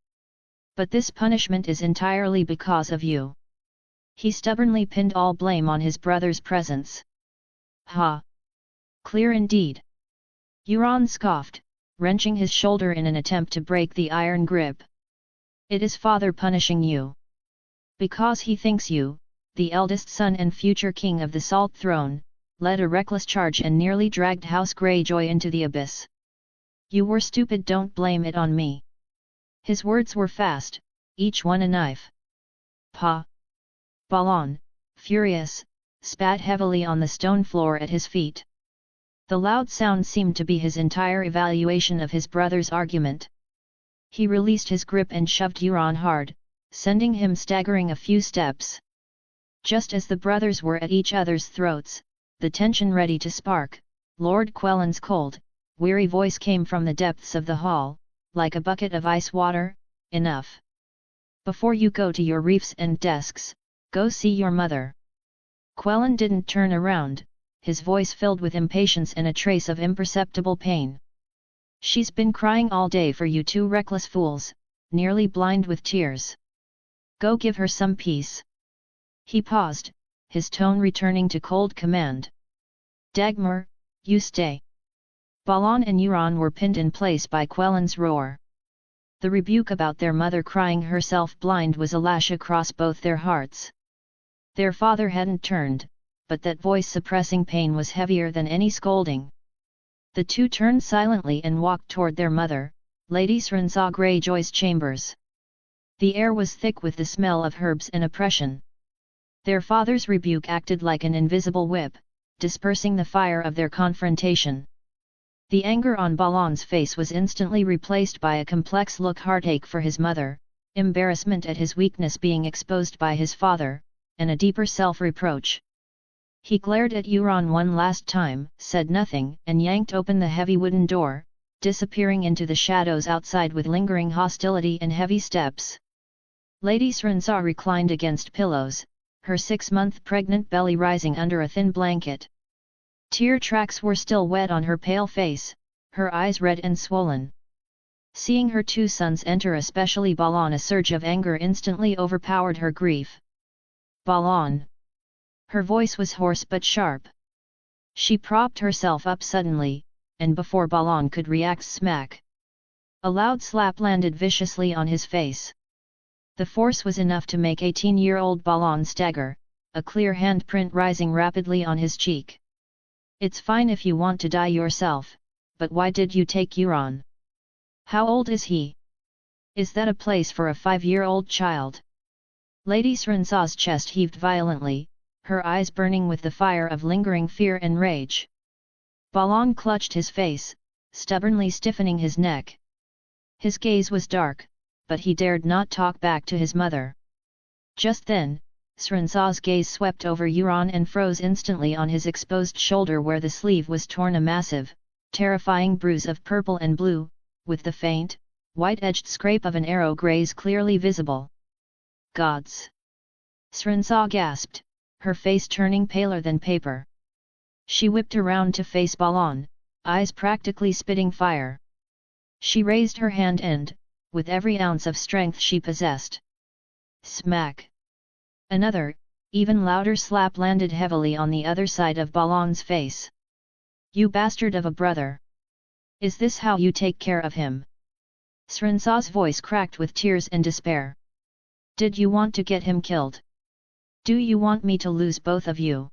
But this punishment is entirely because of you." He stubbornly pinned all blame on his brother's presence. "Ha! Clear indeed." Euron scoffed, wrenching his shoulder in an attempt to break the iron grip. "It is father punishing you. Because he thinks you, the eldest son and future king of the Salt Throne, led a reckless charge and nearly dragged House Greyjoy into the abyss. You were stupid, don't blame it on me." His words were fast, each one a knife. "Pa!" Balon, furious, spat heavily on the stone floor at his feet. The loud sound seemed to be his entire evaluation of his brother's argument. He released his grip and shoved Euron hard, sending him staggering a few steps. Just as the brothers were at each other's throats, the tension ready to spark, Lord Quellen's cold, weary voice came from the depths of the hall, like a bucket of ice water. "Enough. Before you go to your reefs and desks, go see your mother." Quellan didn't turn around, his voice filled with impatience and a trace of imperceptible pain. "She's been crying all day for you two reckless fools, nearly blind with tears. Go give her some peace." He paused, his tone returning to cold command. "Dagmar, you stay." Balon and Euron were pinned in place by Quellan's roar. The rebuke about their mother crying herself blind was a lash across both their hearts. Their father hadn't turned, but that voice suppressing pain was heavier than any scolding. The two turned silently and walked toward their mother, Lady House Greyjoy's chambers. The air was thick with the smell of herbs and oppression. Their father's rebuke acted like an invisible whip, dispersing the fire of their confrontation. The anger on Balon's face was instantly replaced by a complex look: heartache for his mother, embarrassment at his weakness being exposed by his father, and a deeper self-reproach. He glared at Euron one last time, said nothing, and yanked open the heavy wooden door, disappearing into the shadows outside with lingering hostility and heavy steps. Lady House reclined against pillows, her 6-month pregnant belly rising under a thin blanket. Tear tracks were still wet on her pale face, her eyes red and swollen. Seeing her two sons enter, especially Balon, a surge of anger instantly overpowered her grief. "Balon!" Her voice was hoarse but sharp. She propped herself up suddenly, and before Balon could react, smack! A loud slap landed viciously on his face. The force was enough to make 18-year-old Balon stagger, a clear handprint rising rapidly on his cheek. "It's fine if you want to die yourself, but why did you take Euron? How old is he? Is that a place for a 5-year-old child?" Lady House's chest heaved violently, her eyes burning with the fire of lingering fear and rage. Balon clutched his face, stubbornly stiffening his neck. His gaze was dark, but he dared not talk back to his mother. Just then, House's gaze swept over Euron and froze instantly on his exposed shoulder, where the sleeve was torn, a massive, terrifying bruise of purple and blue, with the faint, white-edged scrape of an arrow graze clearly visible. "Gods!" House gasped, her face turning paler than paper. She whipped around to face Balon, eyes practically spitting fire. She raised her hand and, with every ounce of strength she possessed. Smack! Another, even louder slap landed heavily on the other side of Balon's face. "You bastard of a brother! Is this how you take care of him?" House's voice cracked with tears and despair. "Did you want to get him killed? Do you want me to lose both of you?"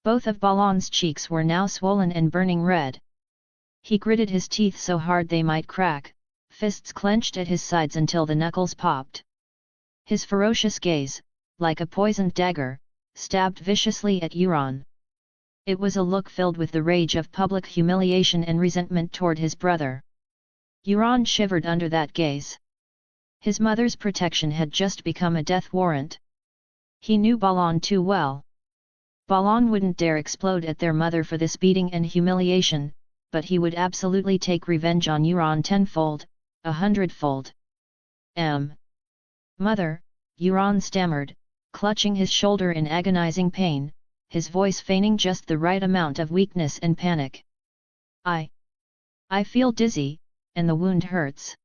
Both of Balon's cheeks were now swollen and burning red. He gritted his teeth so hard they might crack, fists clenched at his sides until the knuckles popped. His ferocious gaze, like a poisoned dagger, stabbed viciously at Euron. It was a look filled with the rage of public humiliation and resentment toward his brother. Euron shivered under that gaze. His mother's protection had just become a death warrant. He knew Balon too well. Balon wouldn't dare explode at their mother for this beating and humiliation, but he would absolutely take revenge on Euron tenfold, 100-fold. Mother," Euron stammered, clutching his shoulder in agonizing pain, his voice feigning just the right amount of weakness and panic. I feel dizzy, and the wound hurts.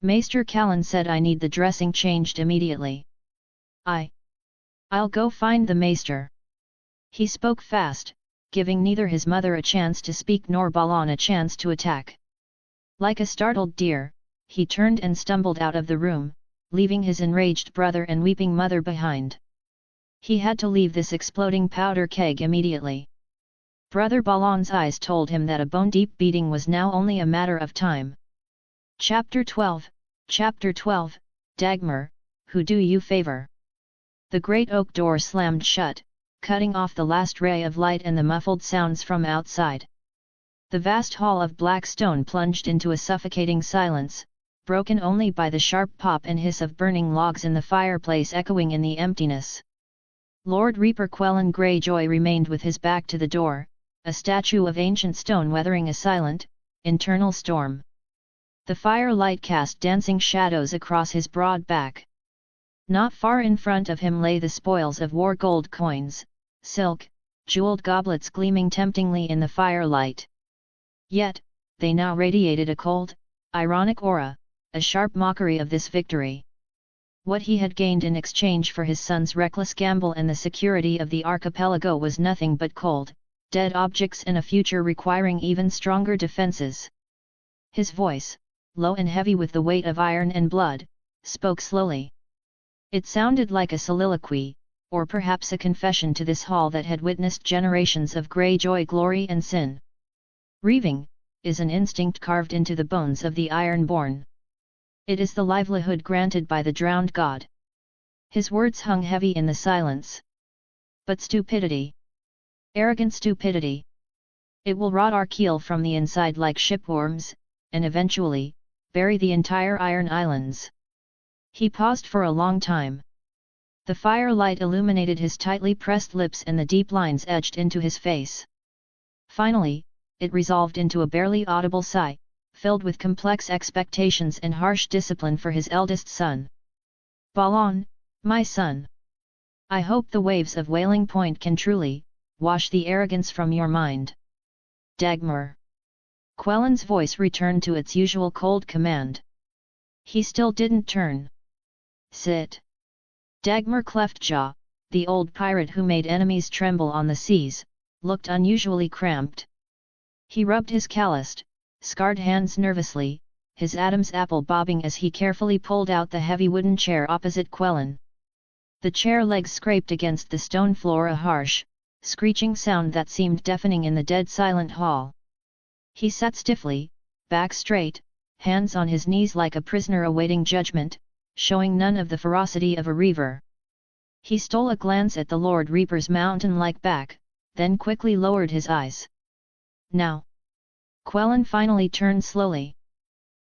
Maester Callan said I need the dressing changed immediately. I'll go find the Maester." He spoke fast, giving neither his mother a chance to speak nor Balon a chance to attack. Like a startled deer, he turned and stumbled out of the room, leaving his enraged brother and weeping mother behind. He had to leave this exploding powder keg immediately. Brother Balon's eyes told him that a bone-deep beating was now only a matter of time. Chapter 12, Dagmar, who do you favor? The great oak door slammed shut, cutting off the last ray of light and the muffled sounds from outside. The vast hall of black stone plunged into a suffocating silence, broken only by the sharp pop and hiss of burning logs in the fireplace echoing in the emptiness. Lord Reaper Quellan Greyjoy remained with his back to the door, a statue of ancient stone weathering a silent, internal storm. The firelight cast dancing shadows across his broad back. Not far in front of him lay the spoils of war: gold coins, silk, jeweled goblets gleaming temptingly in the firelight. Yet, they now radiated a cold, ironic aura, a sharp mockery of this victory. What he had gained in exchange for his son's reckless gamble and the security of the archipelago was nothing but cold, dead objects and a future requiring even stronger defenses. His voice, low and heavy with the weight of iron and blood, spoke slowly. It sounded like a soliloquy, or perhaps a confession to this hall that had witnessed generations of Greyjoy glory and sin. Reaving is an instinct carved into the bones of the Ironborn. It is the livelihood granted by the drowned god. His words hung heavy in the silence. But stupidity. Arrogant stupidity. It will rot our keel from the inside like shipworms, and eventually, bury the entire Iron Islands. He paused for a long time. The firelight illuminated his tightly pressed lips and the deep lines etched into his face. Finally, it resolved into a barely audible sigh, filled with complex expectations and harsh discipline for his eldest son. Balon, my son. I hope the waves of Wailing Point can truly wash the arrogance from your mind. Dagmar. Quellen's voice returned to its usual cold command. He still didn't turn. Sit. Dagmar cleft jaw, the old pirate who made enemies tremble on the seas, looked unusually cramped. He rubbed his calloused, scarred hands nervously, his Adam's apple bobbing as he carefully pulled out the heavy wooden chair opposite Quellen. The chair legs scraped against the stone floor, a harsh, screeching sound that seemed deafening in the dead silent hall. He sat stiffly, back straight, hands on his knees like a prisoner awaiting judgment, showing none of the ferocity of a reaver. He stole a glance at the Lord Reaper's mountain-like back, then quickly lowered his eyes. Now. Quellen finally turned slowly.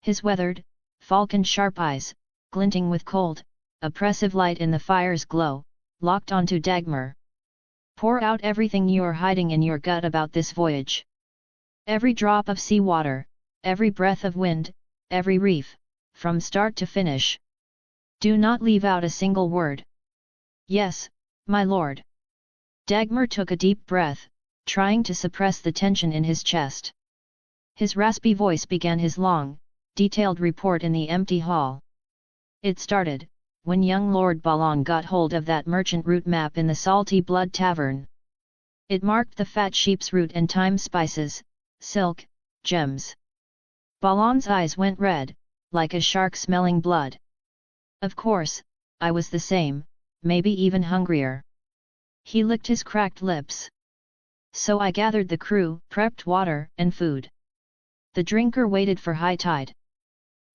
His weathered, falcon-sharp eyes, glinting with cold, oppressive light in the fire's glow, locked onto Dagmar. Pour out everything you are hiding in your gut about this voyage. Every drop of sea water, every breath of wind, every reef, from start to finish. Do not leave out a single word. Yes, my lord. Dagmar took a deep breath, trying to suppress the tension in his chest. His raspy voice began his long, detailed report in the empty hall. It started, when young Lord Balon got hold of that merchant route map in the Salty Blood Tavern. It marked the fat sheep's root and thyme spices, silk, gems. Balon's eyes went red, like a shark smelling blood. Of course, I was the same, maybe even hungrier. He licked his cracked lips. So I gathered the crew, prepped water and food. The drinker waited for high tide.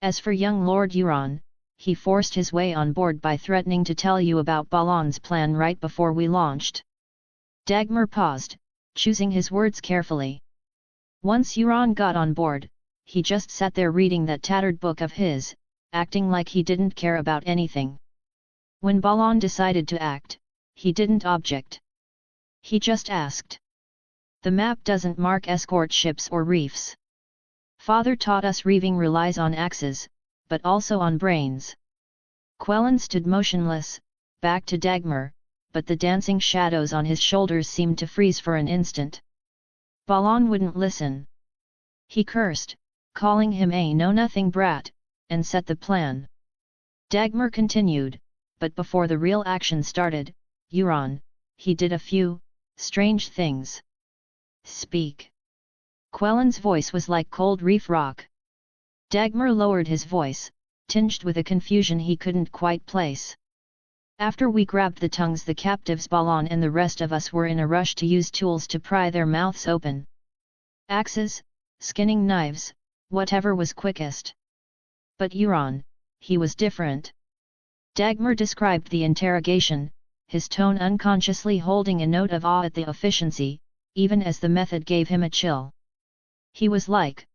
As for young Lord Euron, he forced his way on board by threatening to tell you about Balon's plan right before we launched. Dagmar paused, choosing his words carefully. Once Euron got on board, he just sat there reading that tattered book of his, acting like he didn't care about anything. When Balon decided to act, he didn't object. He just asked. The map doesn't mark escort ships or reefs. Father taught us reaving relies on axes, but also on brains. Quellen stood motionless, back to Dagmar, but the dancing shadows on his shoulders seemed to freeze for an instant. Balon wouldn't listen. He cursed, calling him a know-nothing brat, and set the plan. Dagmar continued, but before the real action started, Euron, he did a few strange things. Speak. Quellen's voice was like cold reef rock. Dagmar lowered his voice, tinged with a confusion he couldn't quite place. After we grabbed the tongues, the captives, Balon and the rest of us were in a rush to use tools to pry their mouths open. Axes, skinning knives, whatever was quickest. But Euron, he was different. Dagmar described the interrogation, his tone unconsciously holding a note of awe at the efficiency, even as the method gave him a chill. He was like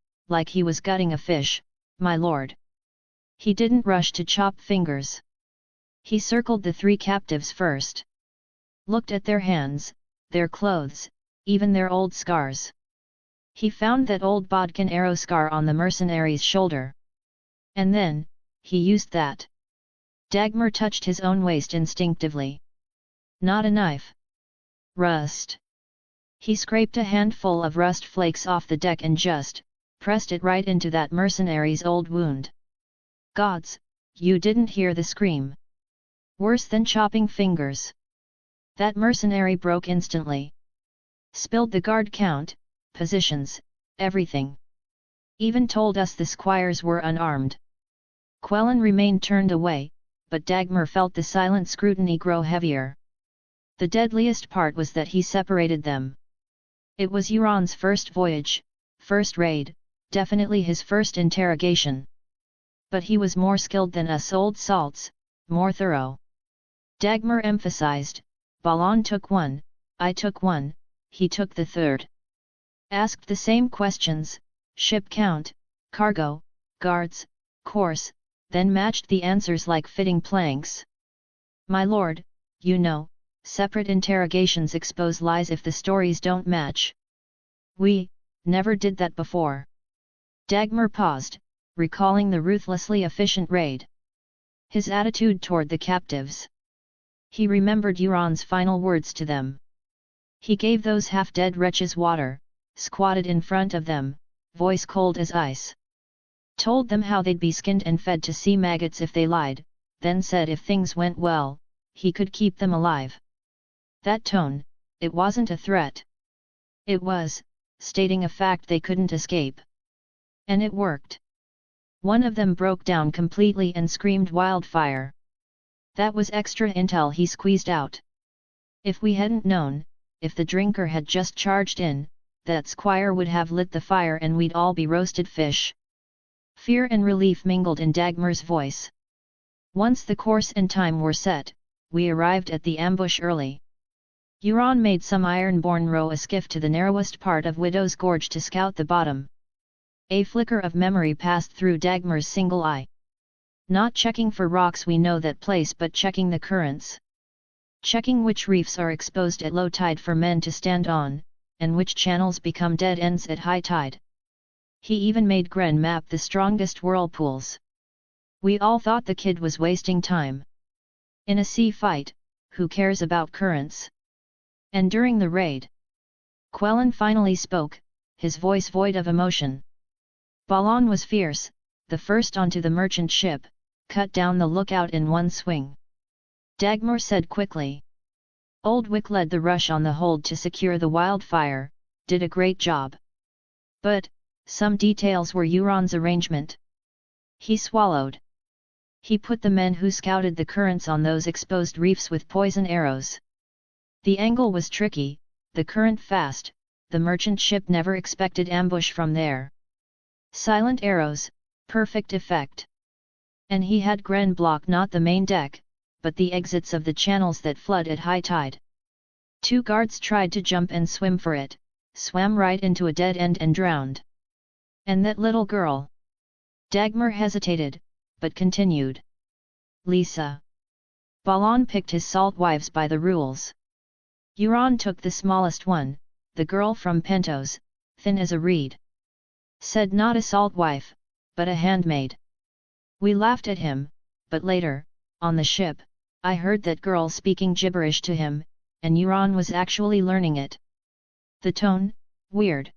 he was gutting a fish, my lord. He didn't rush to chop fingers. He circled the three captives first. Looked at their hands, their clothes, even their old scars. He found that old bodkin arrow scar on the mercenary's shoulder. And then, he used that. Dagmar touched his own waist instinctively. Not a knife. Rust. He scraped a handful of rust flakes off the deck and just pressed it right into that mercenary's old wound. Gods, you didn't hear the scream. Worse than chopping fingers. That mercenary broke instantly. Spilled the guard count, positions, everything. Even told us the squires were unarmed. Quellen remained turned away, but Dagmar felt the silent scrutiny grow heavier. The deadliest part was that he separated them. It was Euron's first voyage, first raid, definitely his first interrogation. But he was more skilled than us old salts, more thorough. Dagmar emphasized, Balon took one, I took one, he took the third. Asked the same questions, ship count, cargo, guards, course, then matched the answers like fitting planks. My lord, you know, separate interrogations expose lies if the stories don't match. We never did that before. Dagmar paused, recalling the ruthlessly efficient raid. His attitude toward the captives. He remembered Euron's final words to them. He gave those half-dead wretches water, squatted in front of them, voice cold as ice. Told them how they'd be skinned and fed to sea maggots if they lied, then said if things went well, he could keep them alive. That tone, it wasn't a threat. It was, stating a fact they couldn't escape. And it worked. One of them broke down completely and screamed wildfire. That was extra intel he squeezed out. If we hadn't known, if the drinker had just charged in, that squire would have lit the fire and we'd all be roasted fish. Fear and relief mingled in Dagmar's voice. Once the course and time were set, we arrived at the ambush early. Euron made some ironborn row a skiff to the narrowest part of Widow's Gorge to scout the bottom. A flicker of memory passed through Dagmar's single eye. Not checking for rocks we know that place but checking the currents. Checking which reefs are exposed at low tide for men to stand on, and which channels become dead ends at high tide. He even made Gren map the strongest whirlpools. We all thought the kid was wasting time. In a sea fight, who cares about currents? And during the raid, Quellen finally spoke, his voice void of emotion. Balon was fierce, the first onto the merchant ship, cut down the lookout in one swing. Dagmar said quickly. Old Wick led the rush on the hold to secure the wildfire, did a great job. But, some details were Euron's arrangement. He swallowed. He put the men who scouted the currents on those exposed reefs with poison arrows. The angle was tricky, the current fast, the merchant ship never expected ambush from there. Silent arrows, perfect effect. And he had Gren block not the main deck, but the exits of the channels that flood at high tide. 2 guards tried to jump and swim for it, swam right into a dead end and drowned. And that little girl? Dagmar hesitated, but continued. Lisa. Balon picked his salt wives by the rules. Euron took the smallest one, the girl from Pentos, thin as a reed. Said not a salt wife, but a handmaid. We laughed at him, but later, on the ship, I heard that girl speaking gibberish to him, and Euron was actually learning it. The tone, weird.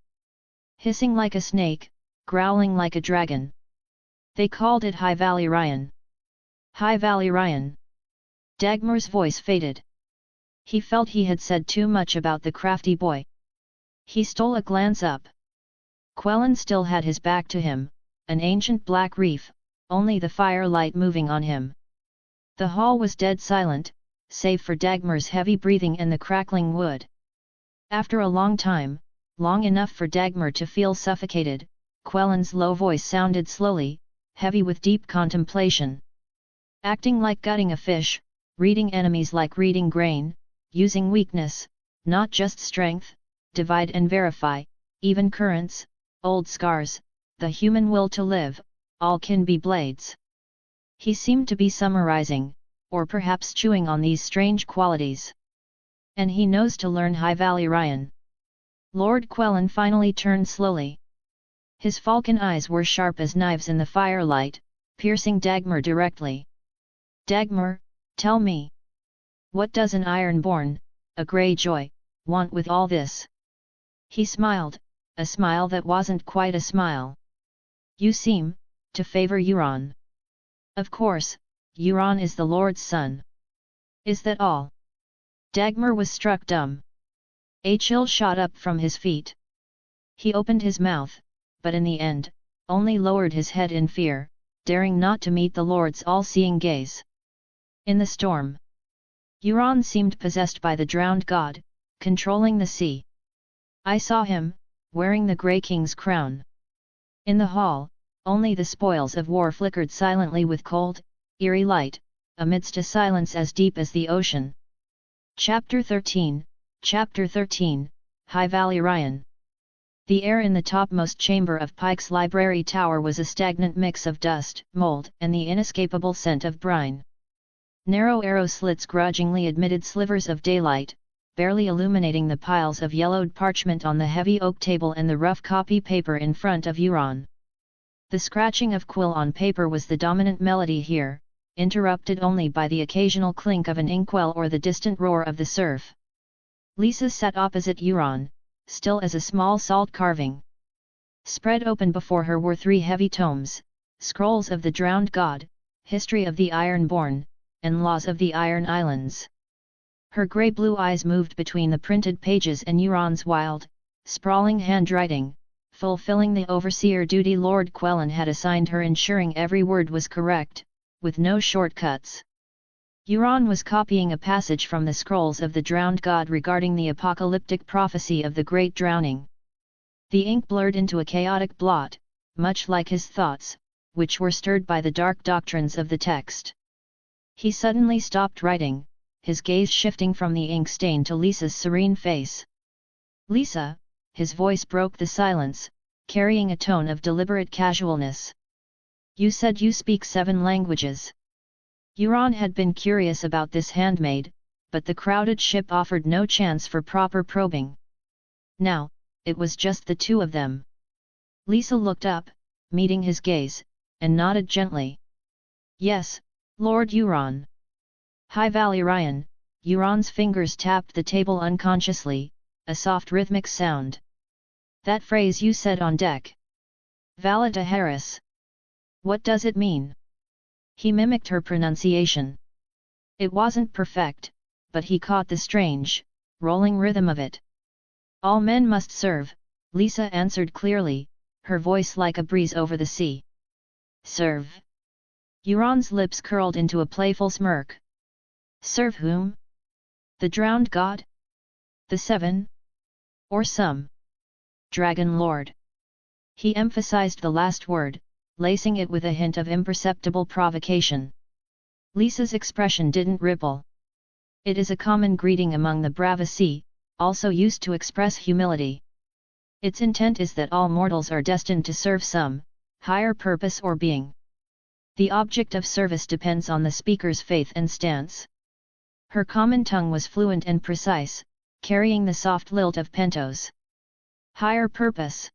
Hissing like a snake, growling like a dragon. They called it High Valley Ryan. High Valley Ryan. Dagmar's voice faded. He felt he had said too much about the crafty boy. He stole a glance up. Quellen still had his back to him, an ancient black reef, only the firelight moving on him. The hall was dead silent, save for Dagmar's heavy breathing and the crackling wood. After a long time, long enough for Dagmar to feel suffocated, Quellen's low voice sounded slowly, heavy with deep contemplation. Acting like gutting a fish, reading enemies like reading grain, using weakness, not just strength, divide and verify, even currents, old scars, the human will to live, all can be blades. He seemed to be summarizing, or perhaps chewing on these strange qualities. And he knows to learn High Valley Ryan. Lord Quellen finally turned slowly. His falcon eyes were sharp as knives in the firelight, piercing Dagmar directly. Dagmar, tell me. What does an Ironborn, a Greyjoy, want with all this? He smiled, a smile that wasn't quite a smile. You seem to favor Euron. Of course, Euron is the Lord's son. Is that all? Dagmar was struck dumb. A chill shot up from his feet. He opened his mouth, but in the end, only lowered his head in fear, daring not to meet the Lord's all-seeing gaze. In the storm, Euron seemed possessed by the drowned god, controlling the sea. I saw him, wearing the Grey King's crown. In the hall, only the spoils of war flickered silently with cold, eerie light, amidst a silence as deep as the ocean. Chapter 13, High Valyrian. The air in the topmost chamber of Pike's library tower was a stagnant mix of dust, mold, and the inescapable scent of brine. Narrow arrow slits grudgingly admitted slivers of daylight, barely illuminating the piles of yellowed parchment on the heavy oak table and the rough copy paper in front of Euron. The scratching of quill on paper was the dominant melody here, interrupted only by the occasional clink of an inkwell or the distant roar of the surf. Lisa sat opposite Euron, still as a small salt carving. Spread open before her were 3 heavy tomes, Scrolls of the Drowned God, History of the Ironborn, and Laws of the Iron Islands. Her grey-blue eyes moved between the printed pages and Euron's wild, sprawling handwriting, fulfilling the overseer duty Lord Quellan had assigned her, ensuring every word was correct, with no shortcuts. Euron was copying a passage from the Scrolls of the Drowned God regarding the apocalyptic prophecy of the Great Drowning. The ink blurred into a chaotic blot, much like his thoughts, which were stirred by the dark doctrines of the text. He suddenly stopped writing, his gaze shifting from the ink stain to Lisa's serene face. Lisa, his voice broke the silence, carrying a tone of deliberate casualness. You said you speak 7 languages. Euron had been curious about this handmaid, but the crowded ship offered no chance for proper probing. Now, it was just the 2 of them. Lisa looked up, meeting his gaze, and nodded gently. Yes, Lord Euron. High Valyrian. Euron's fingers tapped the table unconsciously, a soft rhythmic sound. That phrase you said on deck. Valita Harris. What does it mean? He mimicked her pronunciation. It wasn't perfect, but he caught the strange, rolling rhythm of it. All men must serve, Lisa answered clearly, her voice like a breeze over the sea. Serve. Euron's lips curled into a playful smirk. Serve whom? The drowned god? The 7? Or some dragon lord? He emphasized the last word, lacing it with a hint of imperceptible provocation. Lisa's expression didn't ripple. It is a common greeting among the Bravasi, also used to express humility. Its intent is that all mortals are destined to serve some higher purpose or being. The object of service depends on the speaker's faith and stance. Her common tongue was fluent and precise, carrying the soft lilt of Pentos. Higher purpose.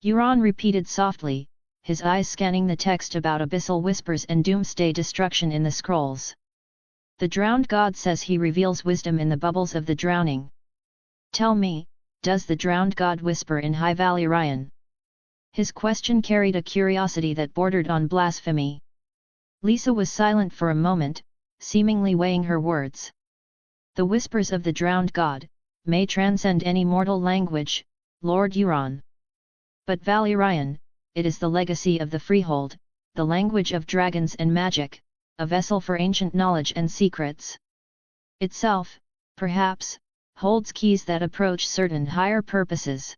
Euron repeated softly, his eyes scanning the text about abyssal whispers and doomsday destruction in the scrolls. The drowned god says he reveals wisdom in the bubbles of the drowning. Tell me, does the drowned god whisper in High Valyrian? His question carried a curiosity that bordered on blasphemy. Lisa was silent for a moment, seemingly weighing her words. The whispers of the drowned god may transcend any mortal language, Lord Euron. But Valyrian, it is the legacy of the Freehold, the language of dragons and magic, a vessel for ancient knowledge and secrets. Itself, perhaps, holds keys that approach certain higher purposes.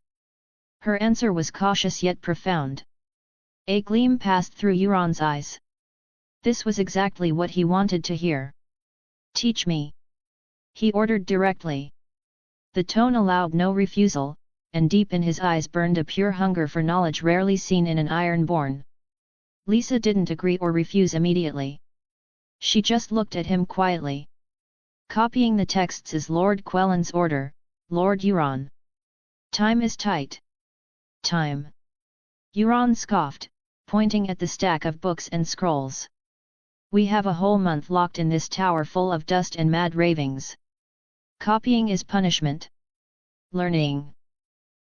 Her answer was cautious yet profound. A gleam passed through Euron's eyes. This was exactly what he wanted to hear. Teach me. He ordered directly. The tone allowed no refusal, and deep in his eyes burned a pure hunger for knowledge rarely seen in an Ironborn. Lisa didn't agree or refuse immediately. She just looked at him quietly. Copying the texts is Lord Quellan's order, Lord Euron. Time is tight. Time. Euron scoffed, pointing at the stack of books and scrolls. We have a whole month locked in this tower full of dust and mad ravings. Copying is punishment. Learning.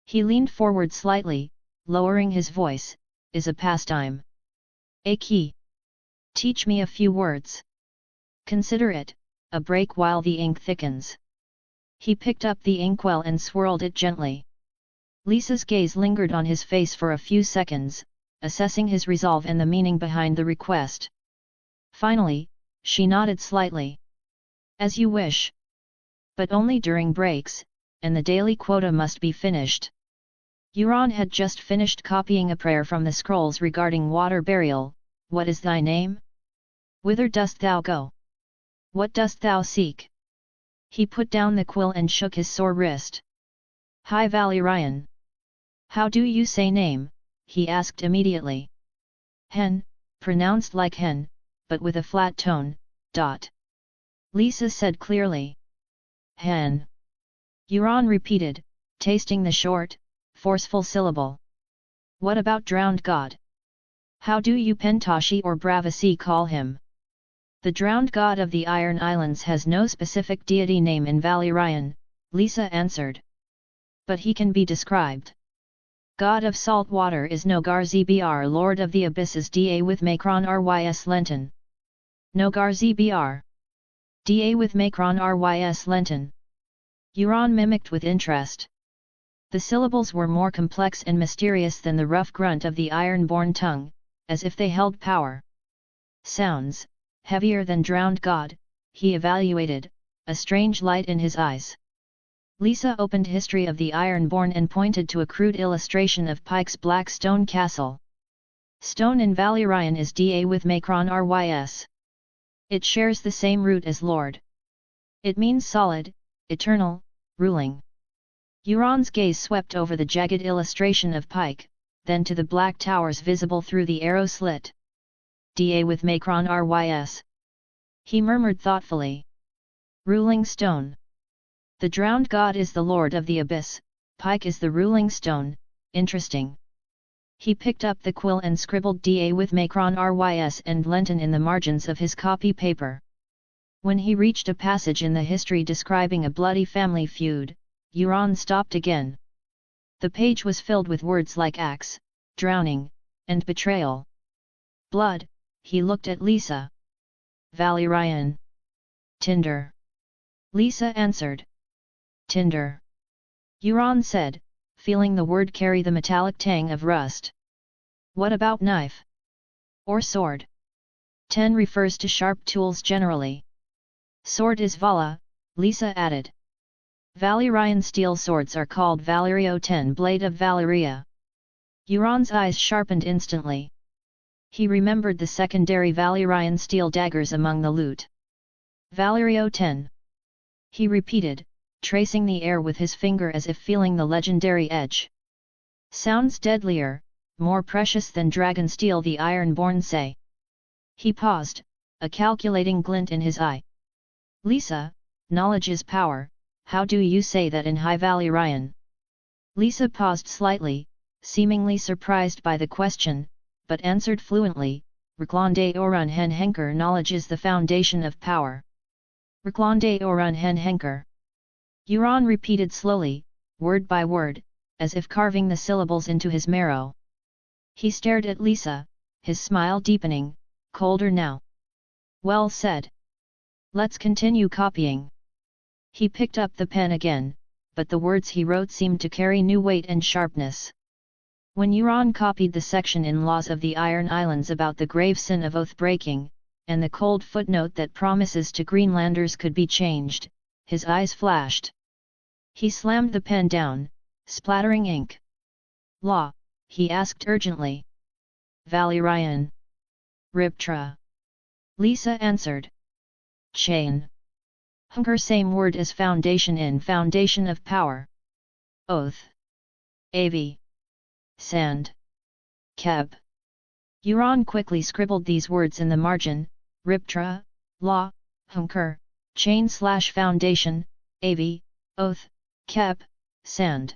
He leaned forward slightly, lowering his voice, is a pastime. Aki. Teach me a few words. Consider it a break while the ink thickens. He picked up the inkwell and swirled it gently. Lisa's gaze lingered on his face for a few seconds, assessing his resolve and the meaning behind the request. Finally, she nodded slightly. As you wish. But only during breaks, and the daily quota must be finished. Euron had just finished copying a prayer from the scrolls regarding water burial. What is thy name? Whither dost thou go? What dost thou seek? He put down the quill and shook his sore wrist. High Valyrian. How do you say name? He asked immediately. Hen, pronounced like hen, but with a flat tone. Lisa said clearly. Hen. Euron repeated, tasting the short, forceful syllable. What about drowned god? How do you Pentashi or Bravasi call him? The drowned god of the Iron Islands has no specific deity name in Valyrian, Lisa answered. But he can be described. God of salt water is Nogar-Zbr, Lord of the Abysses Da with Macron Rys Lenton. Nogar-Zbr. Da with Macron Rys Lenton. Euron mimicked with interest. The syllables were more complex and mysterious than the rough grunt of the iron-born tongue, as if they held power. Sounds, heavier than drowned god, he evaluated, a strange light in his eyes. Lisa opened History of the Ironborn and pointed to a crude illustration of Pike's black stone castle. Stone in Valyrian is Da with Macron Rys. It shares the same root as Lord. It means solid, eternal, ruling. Euron's gaze swept over the jagged illustration of Pike, then to the black towers visible through the arrow slit. Da with Macron Rys. He murmured thoughtfully. Ruling stone. The drowned god is the lord of the abyss, Pike is the ruling stone, interesting. He picked up the quill and scribbled Da with Macron Rys and Lenton in the margins of his copy paper. When he reached a passage in the history describing a bloody family feud, Euron stopped again. The page was filled with words like axe, drowning, and betrayal. Blood, he looked at Lisa. Valyrian. Tinder. Lisa answered. Tinder. Euron said, feeling the word carry the metallic tang of rust. What about knife? Or sword? Ten refers to sharp tools generally. Sword is Vala, Lisa added. Valyrian steel swords are called Valyrio 10 Blade of Valyria. Euron's eyes sharpened instantly. He remembered the secondary Valyrian steel daggers among the loot. Valyrio 10. He repeated, tracing the air with his finger as if feeling the legendary edge. Sounds deadlier, more precious than dragon steel, the Ironborn say. He paused, a calculating glint in his eye. Lisa, knowledge is power, how do you say that in High Valyrian? Lisa paused slightly, seemingly surprised by the question, but answered fluently, Reklande Orun Hen Henker, knowledge is the foundation of power. Reklande Orun Hen Henker. Euron repeated slowly, word by word, as if carving the syllables into his marrow. He stared at Lisa, his smile deepening, colder now. Well said. Let's continue copying. He picked up the pen again, but the words he wrote seemed to carry new weight and sharpness. When Euron copied the section in Laws of the Iron Islands about the grave sin of oath-breaking, and the cold footnote that promises to Greenlanders could be changed, his eyes flashed. He slammed the pen down, splattering ink. Law, he asked urgently. Valyrian. Riptra. Lisa answered. Chain. Hunker, same word as foundation in foundation of power. Oath. Av. Sand. Keb. Euron quickly scribbled these words in the margin, Riptra, law, hunker, chain/foundation, Av, oath, Keb, sand.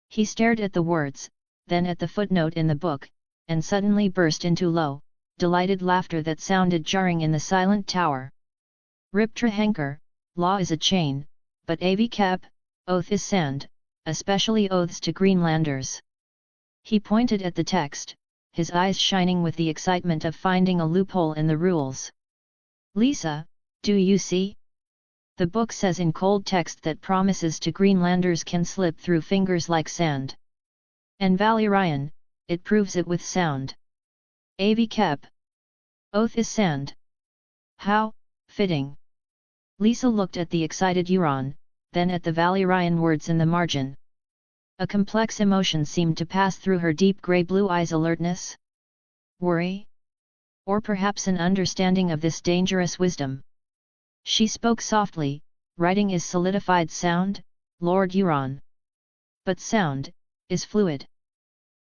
He stared at the words, then at the footnote in the book, and suddenly burst into low, delighted laughter that sounded jarring in the silent tower. Riptra Henker, law is a chain, but avkep, oath is sand, especially oaths to Greenlanders. He pointed at the text, his eyes shining with the excitement of finding a loophole in the rules. Lisa, do you see? The book says in cold text that promises to Greenlanders can slip through fingers like sand. And Valyrian, it proves it with sound. Avkep. Oath is sand. How fitting. Lisa looked at the excited Euron, then at the Valyrian words in the margin. A complex emotion seemed to pass through her deep grey-blue eyes. Alertness? Worry? Or perhaps an understanding of this dangerous wisdom. She spoke softly, writing is solidified sound, Lord Euron. But sound is fluid.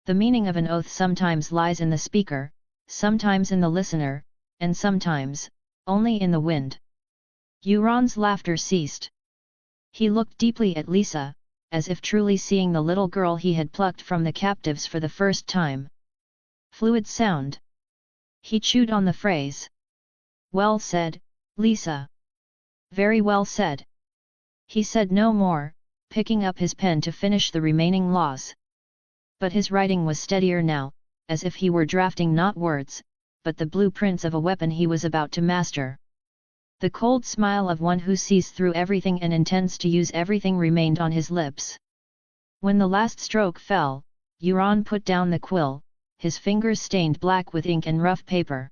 The meaning of an oath sometimes lies in the speaker, sometimes in the listener, and sometimes only in the wind. Euron's laughter ceased. He looked deeply at Lisa, as if truly seeing the little girl he had plucked from the captives for the first time. Fluid sound. He chewed on the phrase. Well said, Lisa. Very well said. He said no more, picking up his pen to finish the remaining laws. But his writing was steadier now, as if he were drafting not words, but the blueprints of a weapon he was about to master. The cold smile of one who sees through everything and intends to use everything remained on his lips. When the last stroke fell, Euron put down the quill, his fingers stained black with ink and rough paper.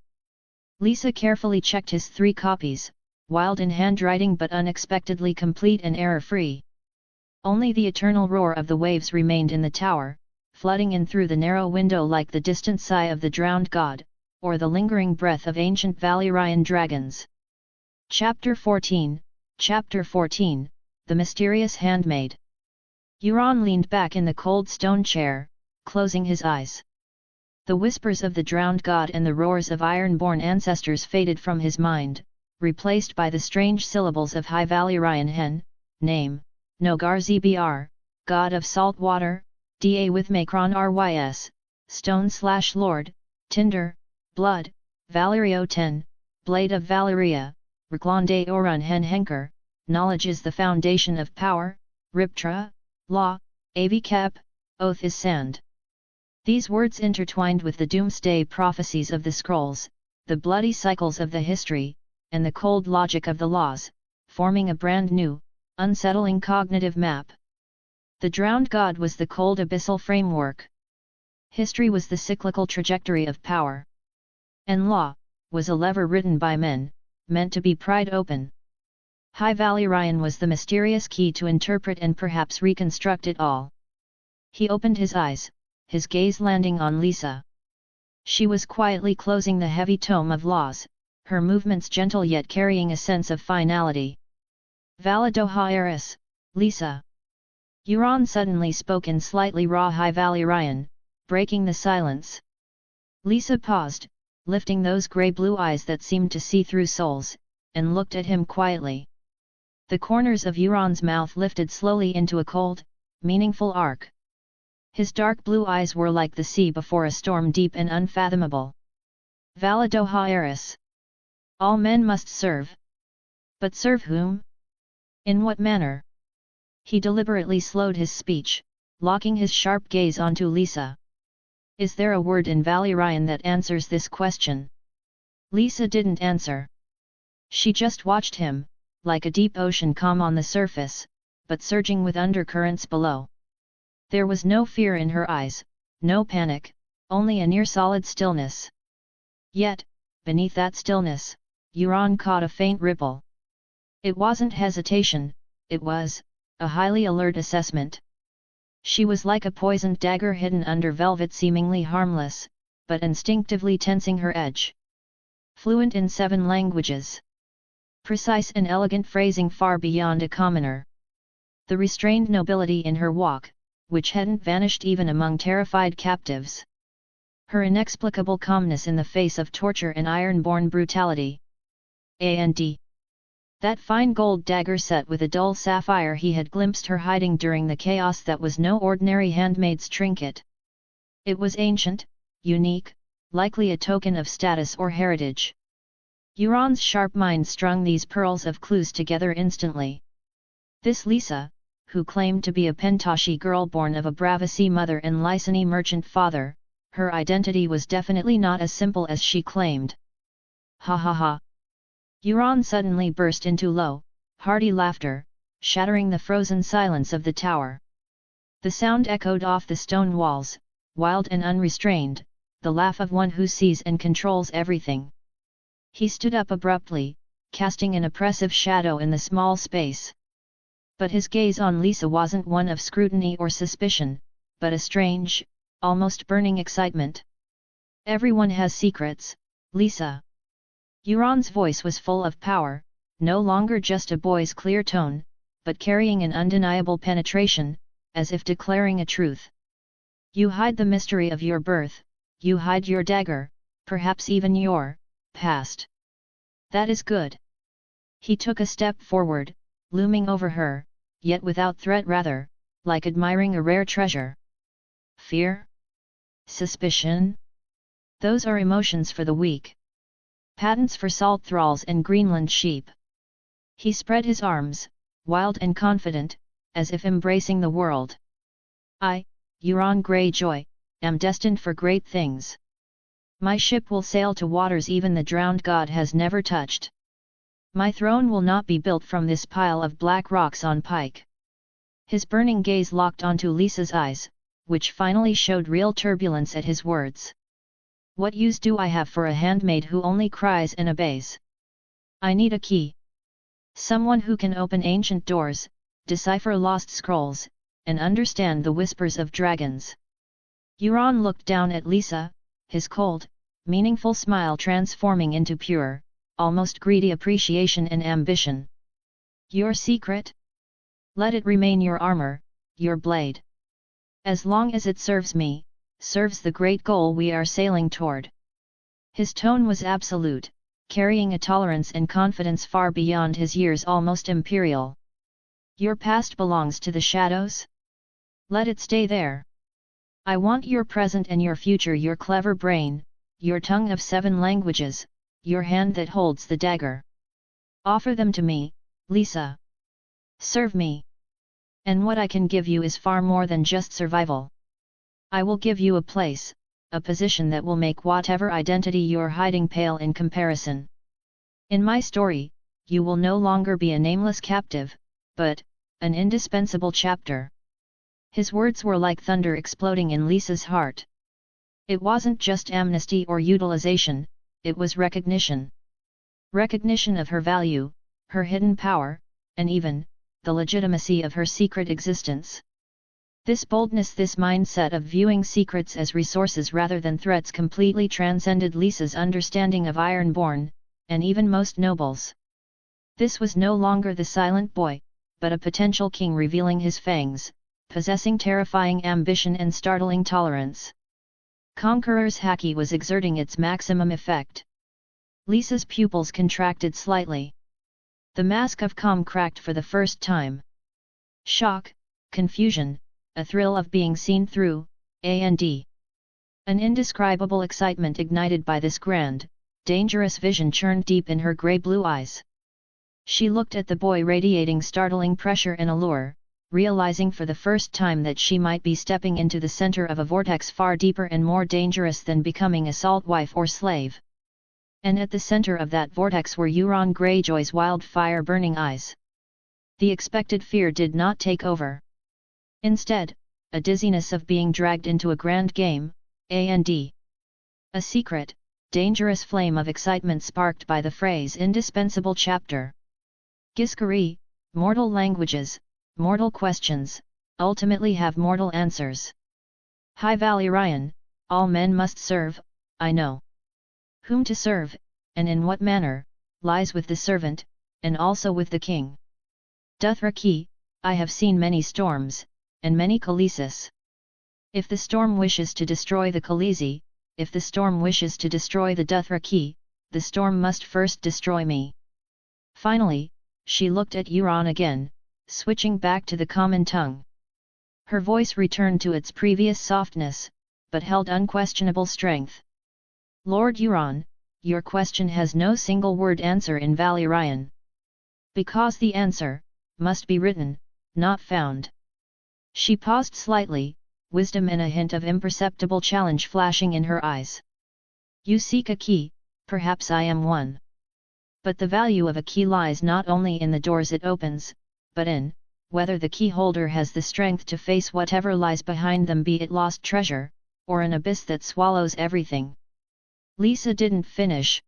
Lisa carefully checked his 3 copies, wild in handwriting but unexpectedly complete and error-free. Only the eternal roar of the waves remained in the tower, flooding in through the narrow window like the distant sigh of the drowned god, or the lingering breath of ancient Valyrian dragons. Chapter 14, The Mysterious Handmaid. Euron leaned back in the cold stone chair, closing his eyes. The whispers of the drowned god and the roars of iron-born ancestors faded from his mind, replaced by the strange syllables of High Valyrian Hen, name, Nogar Zbr, god of salt water, da with Macron Rys, stone/lord, tinder, blood, Valerio 10, blade of Valeria, Reglande Orun Hen Henker, knowledge is the foundation of power, Riptra, law, avkep, oath is sand. These words intertwined with the doomsday prophecies of the scrolls, the bloody cycles of the history, and the cold logic of the laws, forming a brand new, unsettling cognitive map. The drowned god was the cold abyssal framework. History was the cyclical trajectory of power. And law was a lever written by men, meant to be pried open. High Valyrian was the mysterious key to interpret and perhaps reconstruct it all. He opened his eyes, his gaze landing on Lisa. She was quietly closing the heavy tome of laws, her movements gentle yet carrying a sense of finality. Valadoha Lisa. Euron suddenly spoke in slightly raw High Valyrian, breaking the silence. Lisa paused, lifting those grey-blue eyes that seemed to see through souls, and looked at him quietly. The corners of Euron's mouth lifted slowly into a cold, meaningful arc. His dark blue eyes were like the sea before a storm, deep and unfathomable. Valadoha all men must serve. But serve whom? In what manner? He deliberately slowed his speech, locking his sharp gaze onto Lisa. Is there a word in Valyrian that answers this question? Lisa didn't answer. She just watched him, like a deep ocean calm on the surface, but surging with undercurrents below. There was no fear in her eyes, no panic, only a near-solid stillness. Yet, beneath that stillness, Euron caught a faint ripple. It wasn't hesitation, it was a highly alert assessment. She was like a poisoned dagger hidden under velvet, seemingly harmless, but instinctively tensing her edge. Fluent in 7 languages. Precise and elegant phrasing far beyond a commoner. The restrained nobility in her walk, which hadn't vanished even among terrified captives. Her inexplicable calmness in the face of torture and iron-born brutality. And that fine gold dagger set with a dull sapphire he had glimpsed her hiding during the chaos that was no ordinary handmaid's trinket. It was ancient, unique, likely a token of status or heritage. Euron's sharp mind strung these pearls of clues together instantly. This Lisa, who claimed to be a Pentoshi girl born of a Bravici mother and Lysani merchant father, her identity was definitely not as simple as she claimed. Ha ha ha! Euron suddenly burst into low, hearty laughter, shattering the frozen silence of the tower. The sound echoed off the stone walls, wild and unrestrained, the laugh of one who sees and controls everything. He stood up abruptly, casting an oppressive shadow in the small space. But his gaze on Lisa wasn't one of scrutiny or suspicion, but a strange, almost burning excitement. Everyone has secrets, Lisa. Euron's voice was full of power, no longer just a boy's clear tone, but carrying an undeniable penetration, as if declaring a truth. You hide the mystery of your birth, you hide your dagger, perhaps even your past. That is good. He took a step forward, looming over her, yet without threat, rather, like admiring a rare treasure. Fear? Suspicion? Those are emotions for the weak. Patents for salt thralls and Greenland sheep. He spread his arms, wild and confident, as if embracing the world. I, Euron Greyjoy, am destined for great things. My ship will sail to waters even the drowned god has never touched. My throne will not be built from this pile of black rocks on Pike. His burning gaze locked onto Lisa's eyes, which finally showed real turbulence at his words. What use do I have for a handmaid who only cries and obeys? I need a key. Someone who can open ancient doors, decipher lost scrolls, and understand the whispers of dragons. Euron looked down at Lisa, his cold, meaningful smile transforming into pure, almost greedy appreciation and ambition. Your secret? Let it remain your armor, your blade. As long as it serves me, serves the great goal we are sailing toward. His tone was absolute, carrying a tolerance and confidence far beyond his years, almost imperial. Your past belongs to the shadows? Let it stay there. I want your present and your future, your clever brain, your tongue of 7 languages, your hand that holds the dagger. Offer them to me, Lisa. Serve me. And what I can give you is far more than just survival. I will give you a place, a position that will make whatever identity you're hiding pale in comparison. In my story, you will no longer be a nameless captive, but an indispensable chapter. His words were like thunder exploding in Lisa's heart. It wasn't just amnesty or utilization, it was recognition. Recognition of her value, her hidden power, and even the legitimacy of her secret existence. This boldness, this mindset of viewing secrets as resources rather than threats, completely transcended Lisa's understanding of Ironborn, and even most nobles. This was no longer the silent boy, but a potential king revealing his fangs, possessing terrifying ambition and startling tolerance. Conqueror's Haki was exerting its maximum effect. Lisa's pupils contracted slightly. The mask of calm cracked for the first time. Shock, confusion, a thrill of being seen through, and an indescribable excitement ignited by this grand, dangerous vision churned deep in her grey-blue eyes. She looked at the boy radiating startling pressure and allure, realizing for the first time that she might be stepping into the center of a vortex far deeper and more dangerous than becoming a salt wife or slave. And at the center of that vortex were Euron Greyjoy's wildfire-burning eyes. The expected fear did not take over. Instead, a dizziness of being dragged into a grand game, a secret, dangerous flame of excitement sparked by the phrase indispensable chapter. Giscari, mortal languages, mortal questions, ultimately have mortal answers. High Valyrian, all men must serve, I know. Whom to serve, and in what manner, lies with the servant, and also with the king. Dothraki, I have seen many storms, and many Khaleesis. If the storm wishes to destroy the Khaleesi, if the storm wishes to destroy the Dothraki, the storm must first destroy me. Finally, she looked at Euron again, switching back to the common tongue. Her voice returned to its previous softness, but held unquestionable strength. Lord Euron, your question has no single word answer in Valyrian. Because the answer must be written, not found. She paused slightly, wisdom and a hint of imperceptible challenge flashing in her eyes. You seek a key, perhaps I am one. But the value of a key lies not only in the doors it opens, but in whether the key holder has the strength to face whatever lies behind them, be it lost treasure, or an abyss that swallows everything. Lisa didn't finish.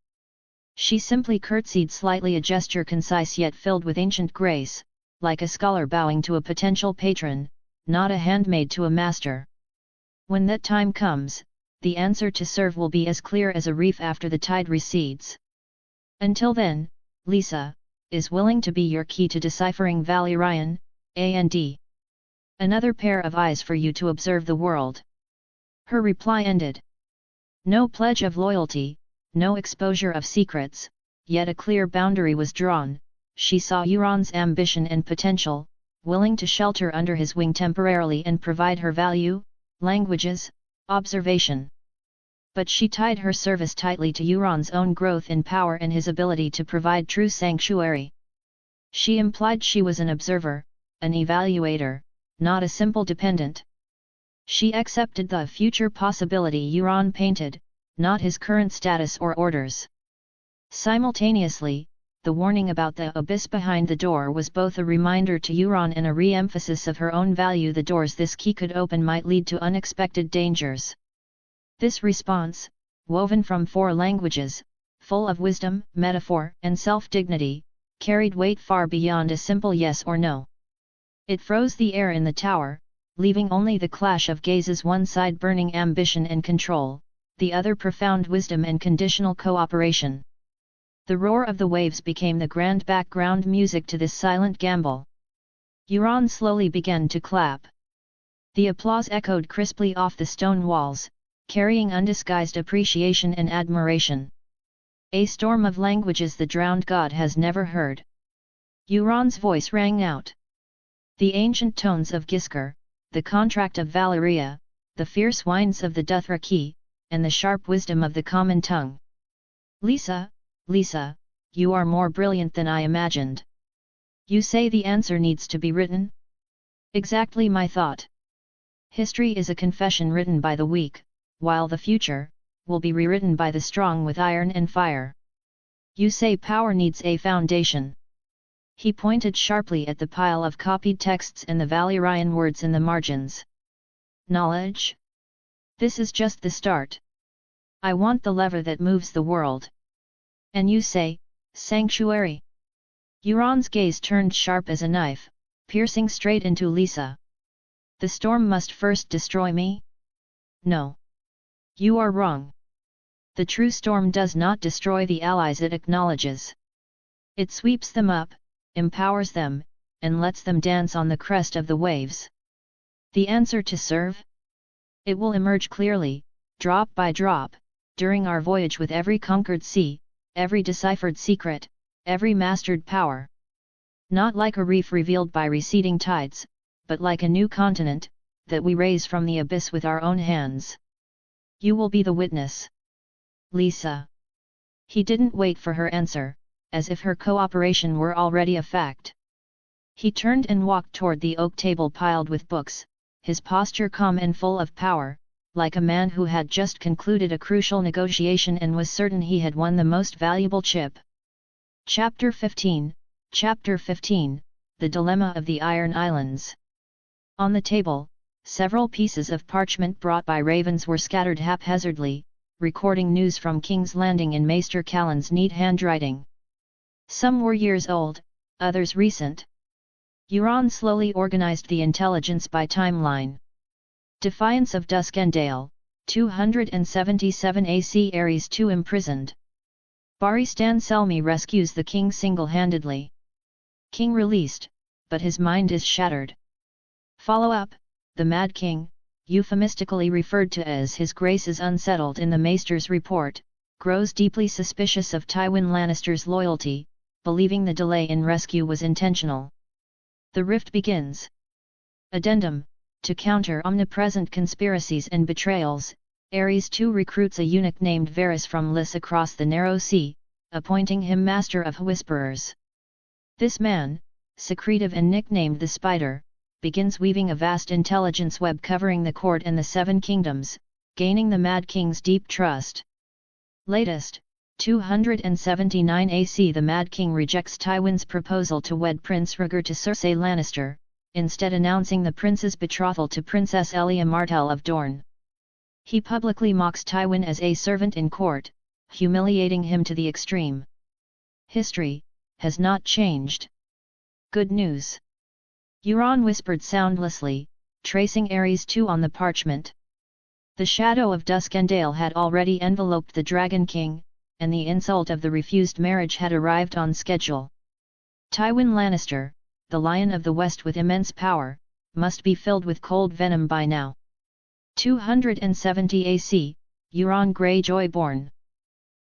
She simply curtsied slightly, a gesture concise yet filled with ancient grace, like a scholar bowing to a potential patron, not a handmaid to a master. When that time comes, the answer to serve will be as clear as a reef after the tide recedes. Until then, Lisa is willing to be your key to deciphering Valyrian, and another pair of eyes for you to observe the world. Her reply ended. No pledge of loyalty, no exposure of secrets, yet a clear boundary was drawn. She saw Euron's ambition and potential, willing to shelter under his wing temporarily and provide her value, languages, observation. But she tied her service tightly to Euron's own growth in power and his ability to provide true sanctuary. She implied she was an observer, an evaluator, not a simple dependent. She accepted the future possibility Euron painted, not his current status or orders. Simultaneously, the warning about the abyss behind the door was both a reminder to Euron and a re-emphasis of her own value. The doors this key could open might lead to unexpected dangers. This response, woven from 4 languages, full of wisdom, metaphor, and self-dignity, carried weight far beyond a simple yes or no. It froze the air in the tower, leaving only the clash of gazes, one side burning ambition and control, the other profound wisdom and conditional cooperation. The roar of the waves became the grand background music to this silent gamble. Euron slowly began to clap. The applause echoed crisply off the stone walls, carrying undisguised appreciation and admiration. A storm of languages the drowned god has never heard. Euron's voice rang out. The ancient tones of Giskar, the contract of Valyria, the fierce whines of the Dothraki, and the sharp wisdom of the common tongue. Lisa, Lisa, you are more brilliant than I imagined. You say the answer needs to be written? Exactly my thought. History is a confession written by the weak, while the future will be rewritten by the strong with iron and fire. You say power needs a foundation. He pointed sharply at the pile of copied texts and the Valyrian words in the margins. Knowledge? This is just the start. I want the lever that moves the world. And you say, sanctuary? Euron's gaze turned sharp as a knife, piercing straight into Lisa. The storm must first destroy me? No. You are wrong. The true storm does not destroy the allies it acknowledges. It sweeps them up, empowers them, and lets them dance on the crest of the waves. The answer to serve? It will emerge clearly, drop by drop, during our voyage with every conquered sea, every deciphered secret, every mastered power. Not like a reef revealed by receding tides, but like a new continent, that we raise from the abyss with our own hands. You will be the witness. Lisa. He didn't wait for her answer, as if her cooperation were already a fact. He turned and walked toward the oak table piled with books, his posture calm and full of power, like a man who had just concluded a crucial negotiation and was certain he had won the most valuable chip. Chapter 15, The Dilemma of the Iron Islands. On the table, several pieces of parchment brought by ravens were scattered haphazardly, recording news from King's Landing in Maester Callan's neat handwriting. Some were years old, others recent. Euron slowly organized the intelligence by timeline. Defiance of Duskendale, 277 AC. Ares II imprisoned. Barristan Selmy rescues the king single-handedly. King released, but his mind is shattered. Follow-up, the Mad King, euphemistically referred to as His Grace, is unsettled in the Maester's report, grows deeply suspicious of Tywin Lannister's loyalty, believing the delay in rescue was intentional. The rift begins. Addendum: to counter omnipresent conspiracies and betrayals, Ares II recruits a eunuch named Varys from Lys across the Narrow Sea, appointing him Master of Whisperers. This man, secretive and nicknamed the Spider, begins weaving a vast intelligence web covering the court and the Seven Kingdoms, gaining the Mad King's deep trust. Latest, 279 AC. The Mad King rejects Tywin's proposal to wed Prince Rhaegar to Cersei Lannister, instead announcing the prince's betrothal to Princess Elia Martell of Dorne. He publicly mocks Tywin as a servant in court, humiliating him to the extreme. History has not changed. Good news. Euron whispered soundlessly, tracing Ares II on the parchment. The shadow of Duskendale had already enveloped the Dragon King, and the insult of the refused marriage had arrived on schedule. Tywin Lannister, the Lion of the West with immense power, must be filled with cold venom by now. 270 AC, Euron Greyjoy born.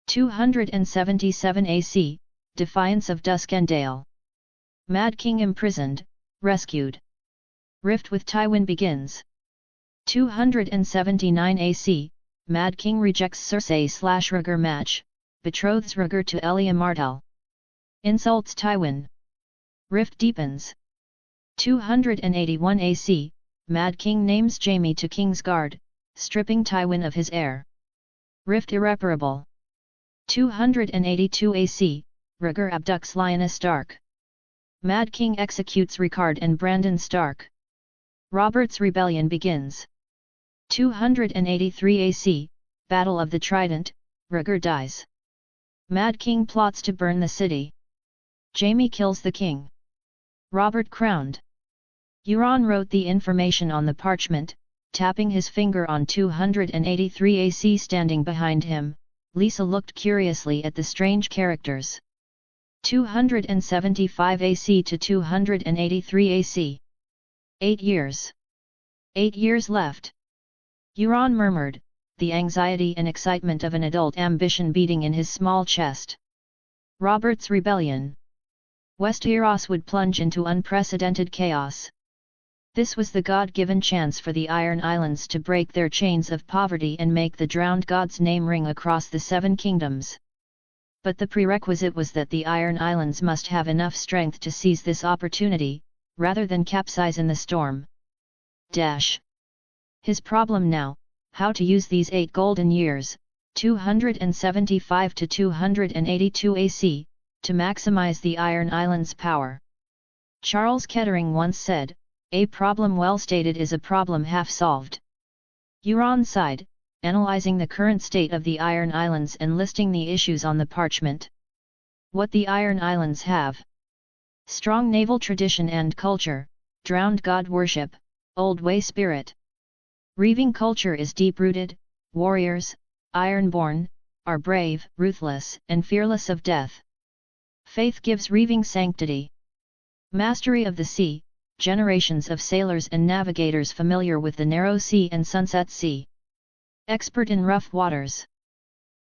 277 AC, Defiance of Duskendale. Mad King imprisoned, rescued. Rift with Tywin begins. 279 AC, Mad King rejects Cersei/Rhaegar match, betroths Rhaegar to Elia Martell. Insults Tywin. Rift deepens. 281 AC, Mad King names Jaime to Kingsguard, stripping Tywin of his heir. Rift irreparable. 282 AC, Rhaegar abducts Lyanna Stark. Mad King executes Rickard and Brandon Stark. Robert's rebellion begins. 283 AC, Battle of the Trident, Rhaegar dies. Mad King plots to burn the city. Jaime kills the king. Robert crowned. Euron wrote the information on the parchment, tapping his finger on 283 AC. Standing behind him, Lisa looked curiously at the strange characters. 275 AC to 283 AC. 8 years. 8 years left. Euron murmured, the anxiety and excitement of an adult ambition beating in his small chest. Robert's rebellion. Westeros would plunge into unprecedented chaos. This was the God-given chance for the Iron Islands to break their chains of poverty and make the drowned god's name ring across the Seven Kingdoms. But the prerequisite was that the Iron Islands must have enough strength to seize this opportunity, rather than capsize in the storm. His problem now, how to use these 8 golden years, 275 to 282 AC, to maximize the Iron Islands' power. Charles Kettering once said, "A problem well stated is a problem half solved." Euron sighed, analyzing the current state of the Iron Islands and listing the issues on the parchment. What the Iron Islands have: strong naval tradition and culture, drowned god worship, old way spirit. Reaving culture is deep-rooted, warriors, iron-born, are brave, ruthless, and fearless of death. Faith gives reaving sanctity. Mastery of the sea, generations of sailors and navigators familiar with the Narrow Sea and Sunset Sea. Expert in rough waters.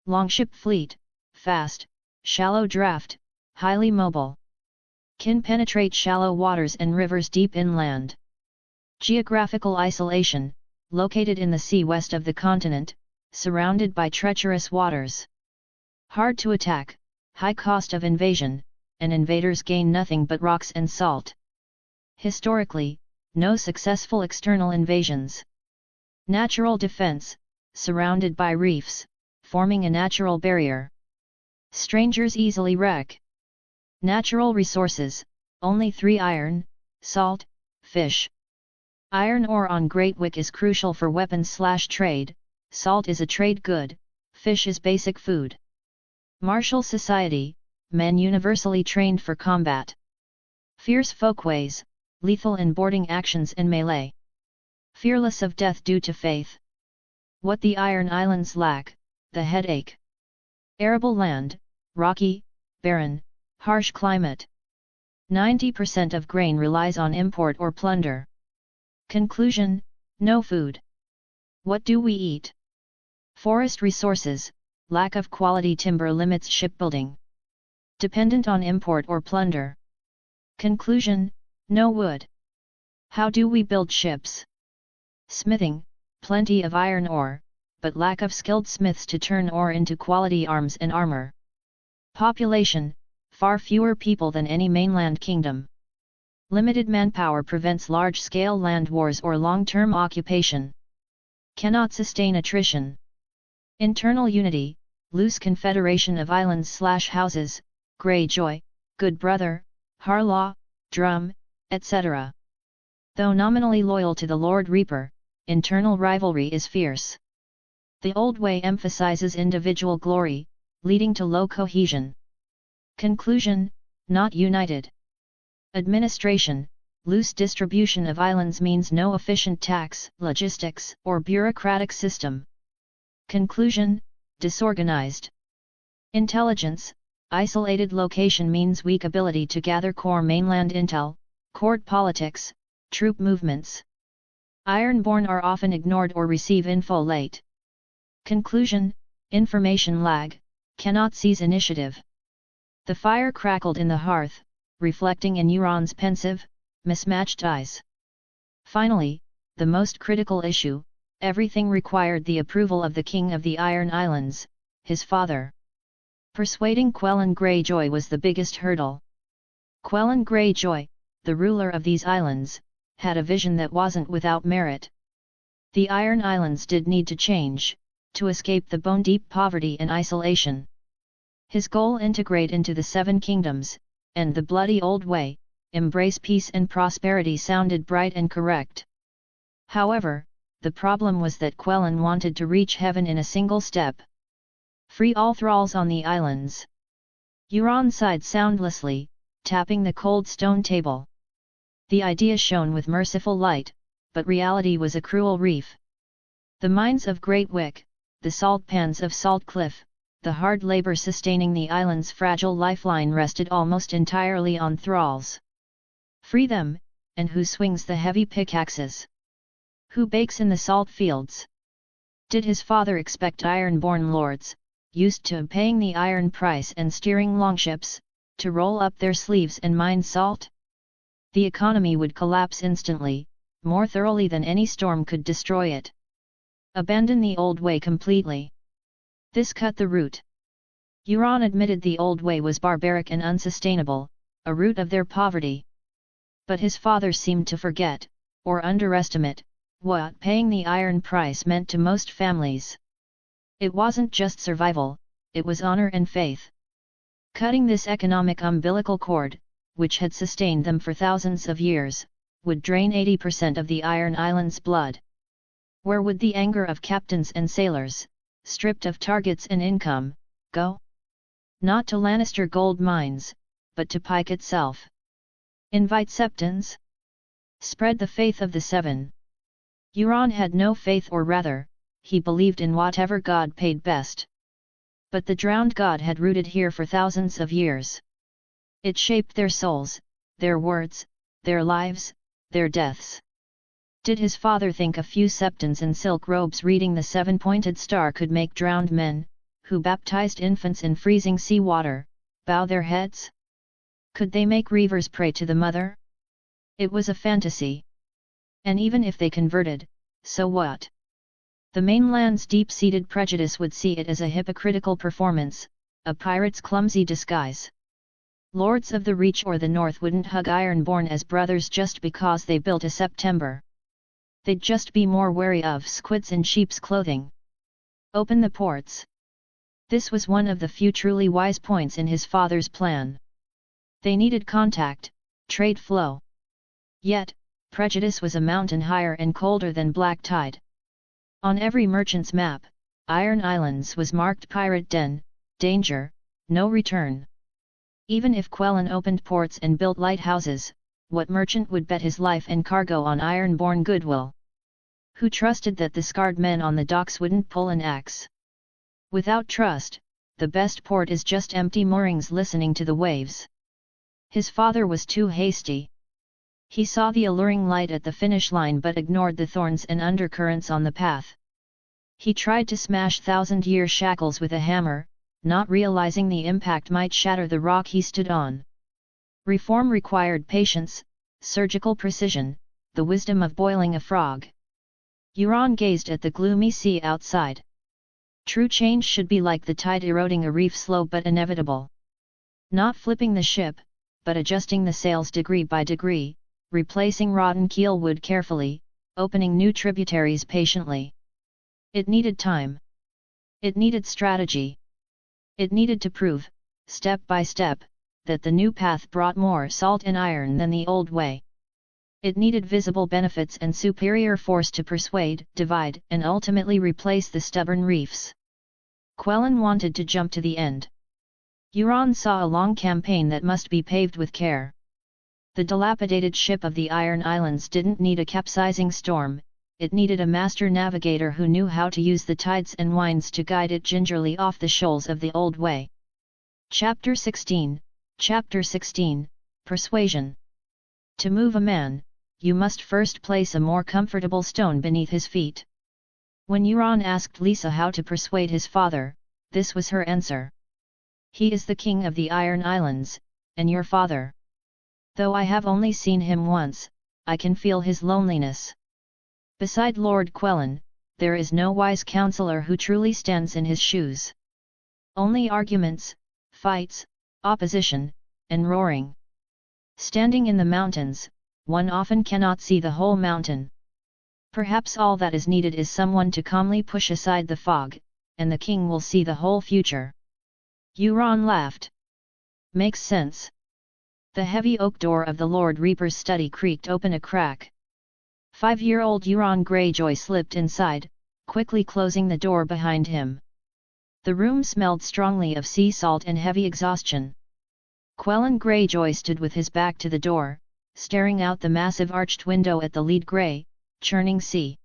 Longship fleet, fast, shallow draft, highly mobile. Can penetrate shallow waters and rivers deep inland. Geographical isolation, located in the sea west of the continent, surrounded by treacherous waters. Hard to attack, high cost of invasion, and invaders gain nothing but rocks and salt. Historically, no successful external invasions. Natural defense, surrounded by reefs, forming a natural barrier. Strangers easily wreck. Natural resources, only 3 iron, salt, fish. Iron ore on Great Wick is crucial for weapons/trade, salt is a trade good, fish is basic food. Martial society, men universally trained for combat. Fierce folkways, lethal in boarding actions and melee. Fearless of death due to faith. What the Iron Islands lack: the headache. Arable land, rocky, barren, harsh climate. 90% of grain relies on import or plunder. Conclusion: no food. What do we eat? Forest resources, lack of quality timber limits shipbuilding. Dependent on import or plunder. Conclusion: no wood. How do we build ships? Smithing, plenty of iron ore, but lack of skilled smiths to turn ore into quality arms and armor. Population, far fewer people than any mainland kingdom. Limited manpower prevents large-scale land wars or long-term occupation. Cannot sustain attrition. Internal unity, loose confederation of islands/houses, Greyjoy, Good Brother, Harlaw, Drum, etc. Though nominally loyal to the Lord Reaper, internal rivalry is fierce. The old way emphasizes individual glory, leading to low cohesion. Conclusion, not united. Administration, loose distribution of islands means no efficient tax, logistics, or bureaucratic system. Conclusion, disorganized. Intelligence, isolated location means weak ability to gather core mainland intel, court politics, troop movements. Ironborn are often ignored or receive info late. Conclusion, information lag, cannot seize initiative. The fire crackled in the hearth, reflecting in Euron's pensive, mismatched eyes. Finally, the most critical issue, everything required the approval of the King of the Iron Islands, his father. Persuading Quellan Greyjoy was the biggest hurdle. Quellan Greyjoy, the ruler of these islands, had a vision that wasn't without merit. The Iron Islands did need to change, to escape the bone-deep poverty and isolation. His goal: integrate into the Seven Kingdoms, and the bloody old way, embrace peace and prosperity sounded bright and correct. However, the problem was that Quellan wanted to reach heaven in a single step. Free all thralls on the islands. Euron sighed soundlessly, tapping the cold stone table. The idea shone with merciful light, but reality was a cruel reef. The mines of Great Wick, the salt pans of Salt Cliff, the hard labor sustaining the island's fragile lifeline rested almost entirely on thralls. Free them, and who swings the heavy pickaxes? Who bakes in the salt fields? Did his father expect iron-born lords, used to paying the iron price and steering longships, to roll up their sleeves and mine salt? The economy would collapse instantly, more thoroughly than any storm could destroy it. Abandon the old way completely. This cut the root. Euron admitted the old way was barbaric and unsustainable, a root of their poverty. But his father seemed to forget, or underestimate, what paying the iron price meant to most families. It wasn't just survival, it was honor and faith. Cutting this economic umbilical cord, which had sustained them for thousands of years, would drain 80% of the Iron Islands' blood. Where would the anger of captains and sailors, stripped of targets and income, go? Not to Lannister gold mines, but to Pike itself. Invite Septons? Spread the faith of the Seven. Euron had no faith, or rather, he believed in whatever god paid best. But the drowned god had rooted here for thousands of years. It shaped their souls, their words, their lives, their deaths. Did his father think a few septons in silk robes reading the seven-pointed star could make drowned men, who baptized infants in freezing sea water, bow their heads? Could they make reavers pray to the mother? It was a fantasy. And even if they converted, so what? The mainland's deep-seated prejudice would see it as a hypocritical performance, a pirate's clumsy disguise. Lords of the Reach or the North wouldn't hug Ironborn as brothers just because they built a September. They'd just be more wary of squids in sheep's clothing. Open the ports. This was one of the few truly wise points in his father's plan. They needed contact, trade flow. Yet, prejudice was a mountain higher and colder than black tide. On every merchant's map, Iron Islands was marked pirate den, danger, no return. Even if Quellan opened ports and built lighthouses, what merchant would bet his life and cargo on iron-born goodwill? Who trusted that the scarred men on the docks wouldn't pull an axe? Without trust, the best port is just empty moorings listening to the waves. His father was too hasty. He saw the alluring light at the finish line but ignored the thorns and undercurrents on the path. He tried to smash thousand-year shackles with a hammer, not realizing the impact might shatter the rock he stood on. Reform required patience, surgical precision, the wisdom of boiling a frog. Euron gazed at the gloomy sea outside. True change should be like the tide eroding a reef, slow but inevitable. Not flipping the ship, but adjusting the sails degree by degree, replacing rotten keel wood carefully, opening new tributaries patiently. It needed time. It needed strategy. It needed to prove, step by step, that the new path brought more salt and iron than the old way. It needed visible benefits and superior force to persuade, divide, and ultimately replace the stubborn reefs. Quellan wanted to jump to the end. Euron saw a long campaign that must be paved with care. The dilapidated ship of the Iron Islands didn't need a capsizing storm, it needed a master navigator who knew how to use the tides and winds to guide it gingerly off the shoals of the old way. Chapter 16, Persuasion. To move a man, you must first place a more comfortable stone beneath his feet. When Euron asked Lisa how to persuade his father, this was her answer. He is the king of the Iron Islands, and your father. Though I have only seen him once, I can feel his loneliness. Beside Lord Quellan, there is no wise counselor who truly stands in his shoes. Only arguments, fights, opposition, and roaring. Standing in the mountains, one often cannot see the whole mountain. Perhaps all that is needed is someone to calmly push aside the fog, and the king will see the whole future. Euron laughed. Makes sense. The heavy oak door of the Lord Reaper's study creaked open a crack. 5-year-old Euron Greyjoy slipped inside, quickly closing the door behind him. The room smelled strongly of sea salt and heavy exhaustion. Quellan Greyjoy stood with his back to the door, staring out the massive arched window at the lead grey, churning sea.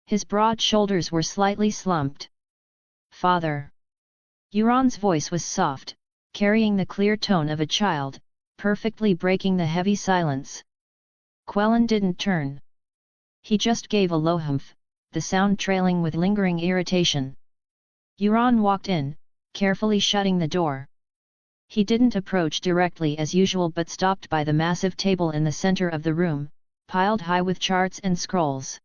His broad shoulders were slightly slumped. Father. Euron's voice was soft, carrying the clear tone of a child, perfectly breaking the heavy silence. Quellan didn't turn. He just gave a low humph, the sound trailing with lingering irritation. Euron walked in, carefully shutting the door. He didn't approach directly as usual but stopped by the massive table in the center of the room, piled high with charts and scrolls.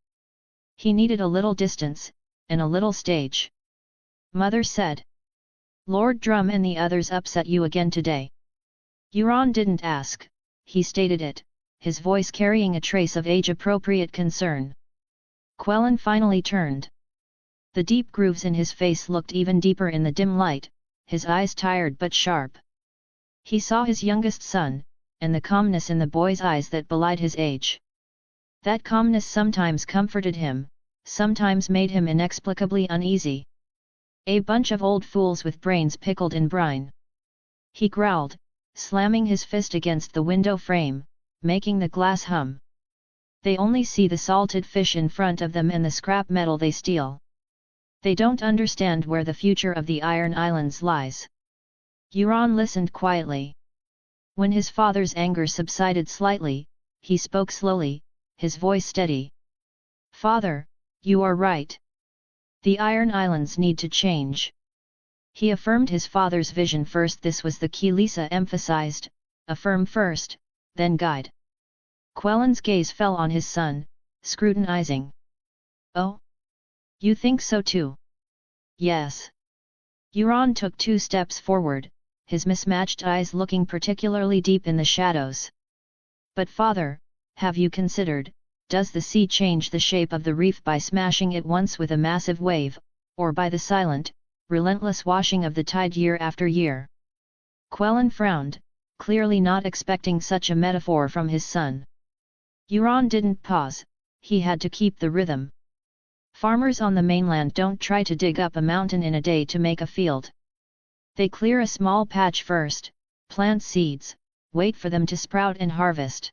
He needed a little distance, and a little stage. Mother said. Lord Drum and the others upset you again today. Euron didn't ask, he stated it, his voice carrying a trace of age-appropriate concern. Quellan finally turned. The deep grooves in his face looked even deeper in the dim light, his eyes tired but sharp. He saw his youngest son, and the calmness in the boy's eyes that belied his age. That calmness sometimes comforted him, sometimes made him inexplicably uneasy. A bunch of old fools with brains pickled in brine. He growled, slamming his fist against the window frame, making the glass hum. They only see the salted fish in front of them and the scrap metal they steal. They don't understand where the future of the Iron Islands lies. Euron listened quietly. When his father's anger subsided slightly, he spoke slowly, his voice steady. Father, you are right. The Iron Islands need to change. He affirmed his father's vision first. This was the key Lisa emphasized, affirm first, then guide. Quellan's gaze fell on his son, scrutinizing. Oh? You think so too? Yes. Euron took 2 steps forward, his mismatched eyes looking particularly deep in the shadows. But father, have you considered, does the sea change the shape of the reef by smashing it once with a massive wave, or by the silent, relentless washing of the tide year after year? Quellan frowned, clearly not expecting such a metaphor from his son. Euron didn't pause, he had to keep the rhythm. Farmers on the mainland don't try to dig up a mountain in a day to make a field. They clear a small patch first, plant seeds, wait for them to sprout and harvest.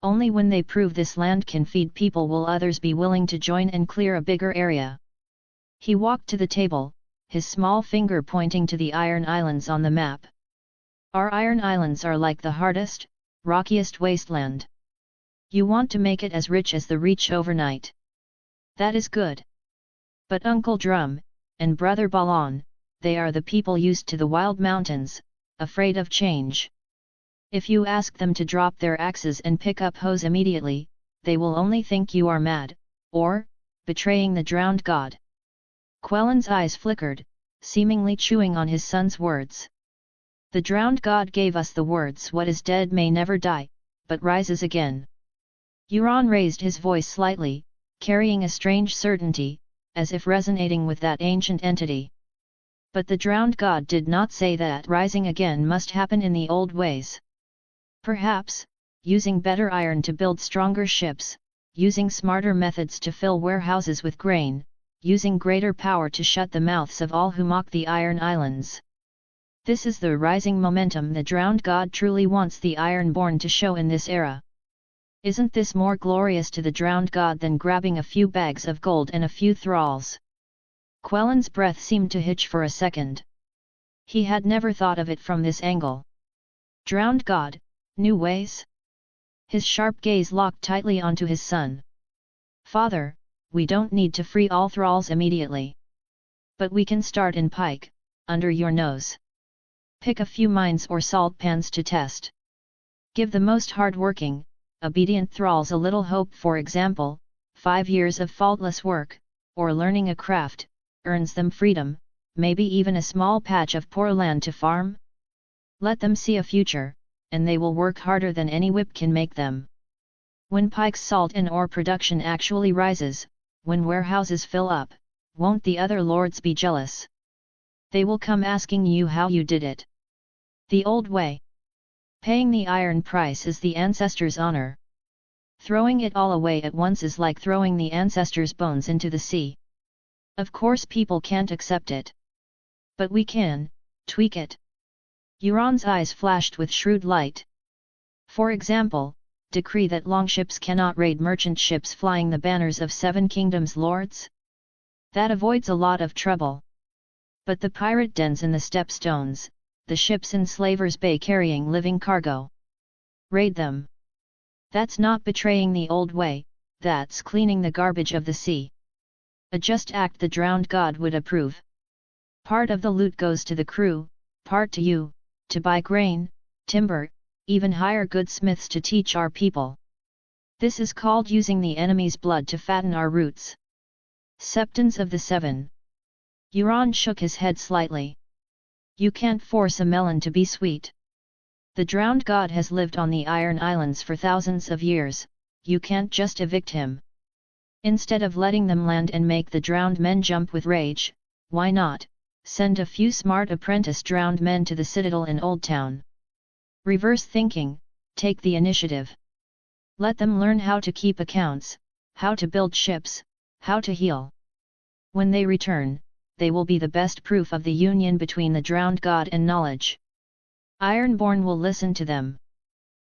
Only when they prove this land can feed people will others be willing to join and clear a bigger area. He walked to the table, his small finger pointing to the Iron Islands on the map. Our Iron Islands are like the hardest, rockiest wasteland. You want to make it as rich as the Reach overnight. That is good. But Uncle Drum, and Brother Balon, they are the people used to the wild mountains, afraid of change. If you ask them to drop their axes and pick up hoes immediately, they will only think you are mad, or betraying the drowned god. Quellen's eyes flickered, seemingly chewing on his son's words. The drowned god gave us the words, what is dead may never die, but rises again. Euron raised his voice slightly, carrying a strange certainty, as if resonating with that ancient entity. But the drowned god did not say that rising again must happen in the old ways. Perhaps, using better iron to build stronger ships, using smarter methods to fill warehouses with grain, using greater power to shut the mouths of all who mock the Iron Islands. This is the rising momentum the drowned god truly wants the Ironborn to show in this era. Isn't this more glorious to the drowned god than grabbing a few bags of gold and a few thralls? Quellen's breath seemed to hitch for a second. He had never thought of it from this angle. Drowned god, new ways? His sharp gaze locked tightly onto his son. Father, we don't need to free all thralls immediately. But we can start in Pike, under your nose. Pick a few mines or salt pans to test. Give the most hard-working, obedient thralls a little hope. For example, 5 years of faultless work, or learning a craft, earns them freedom, maybe even a small patch of poor land to farm. Let them see a future, and they will work harder than any whip can make them. When Pike's salt and ore production actually rises, when warehouses fill up, won't the other lords be jealous? They will come asking you how you did it. The old way. Paying the iron price is the ancestors' honor. Throwing it all away at once is like throwing the ancestors' bones into the sea. Of course people can't accept it. But we can, tweak it. Euron's eyes flashed with shrewd light. For example, decree that longships cannot raid merchant ships flying the banners of 7 kingdoms' lords? That avoids a lot of trouble. But the pirate dens in the stepstones, the ships in Slaver's Bay carrying living cargo. Raid them. That's not betraying the old way, that's cleaning the garbage of the sea. A just act the drowned god would approve. Part of the loot goes to the crew, part to you, to buy grain, timber, even hire good smiths to teach our people. This is called using the enemy's blood to fatten our roots. Septons of the 7. Euron shook his head slightly. You can't force a melon to be sweet. The drowned god has lived on the Iron Islands for thousands of years, you can't just evict him. Instead of letting them land and make the drowned men jump with rage, why not send a few smart apprentice drowned men to the citadel in Old Town? Reverse thinking, take the initiative. Let them learn how to keep accounts, how to build ships, how to heal. When they return, they will be the best proof of the union between the drowned god and knowledge. Ironborn will listen to them.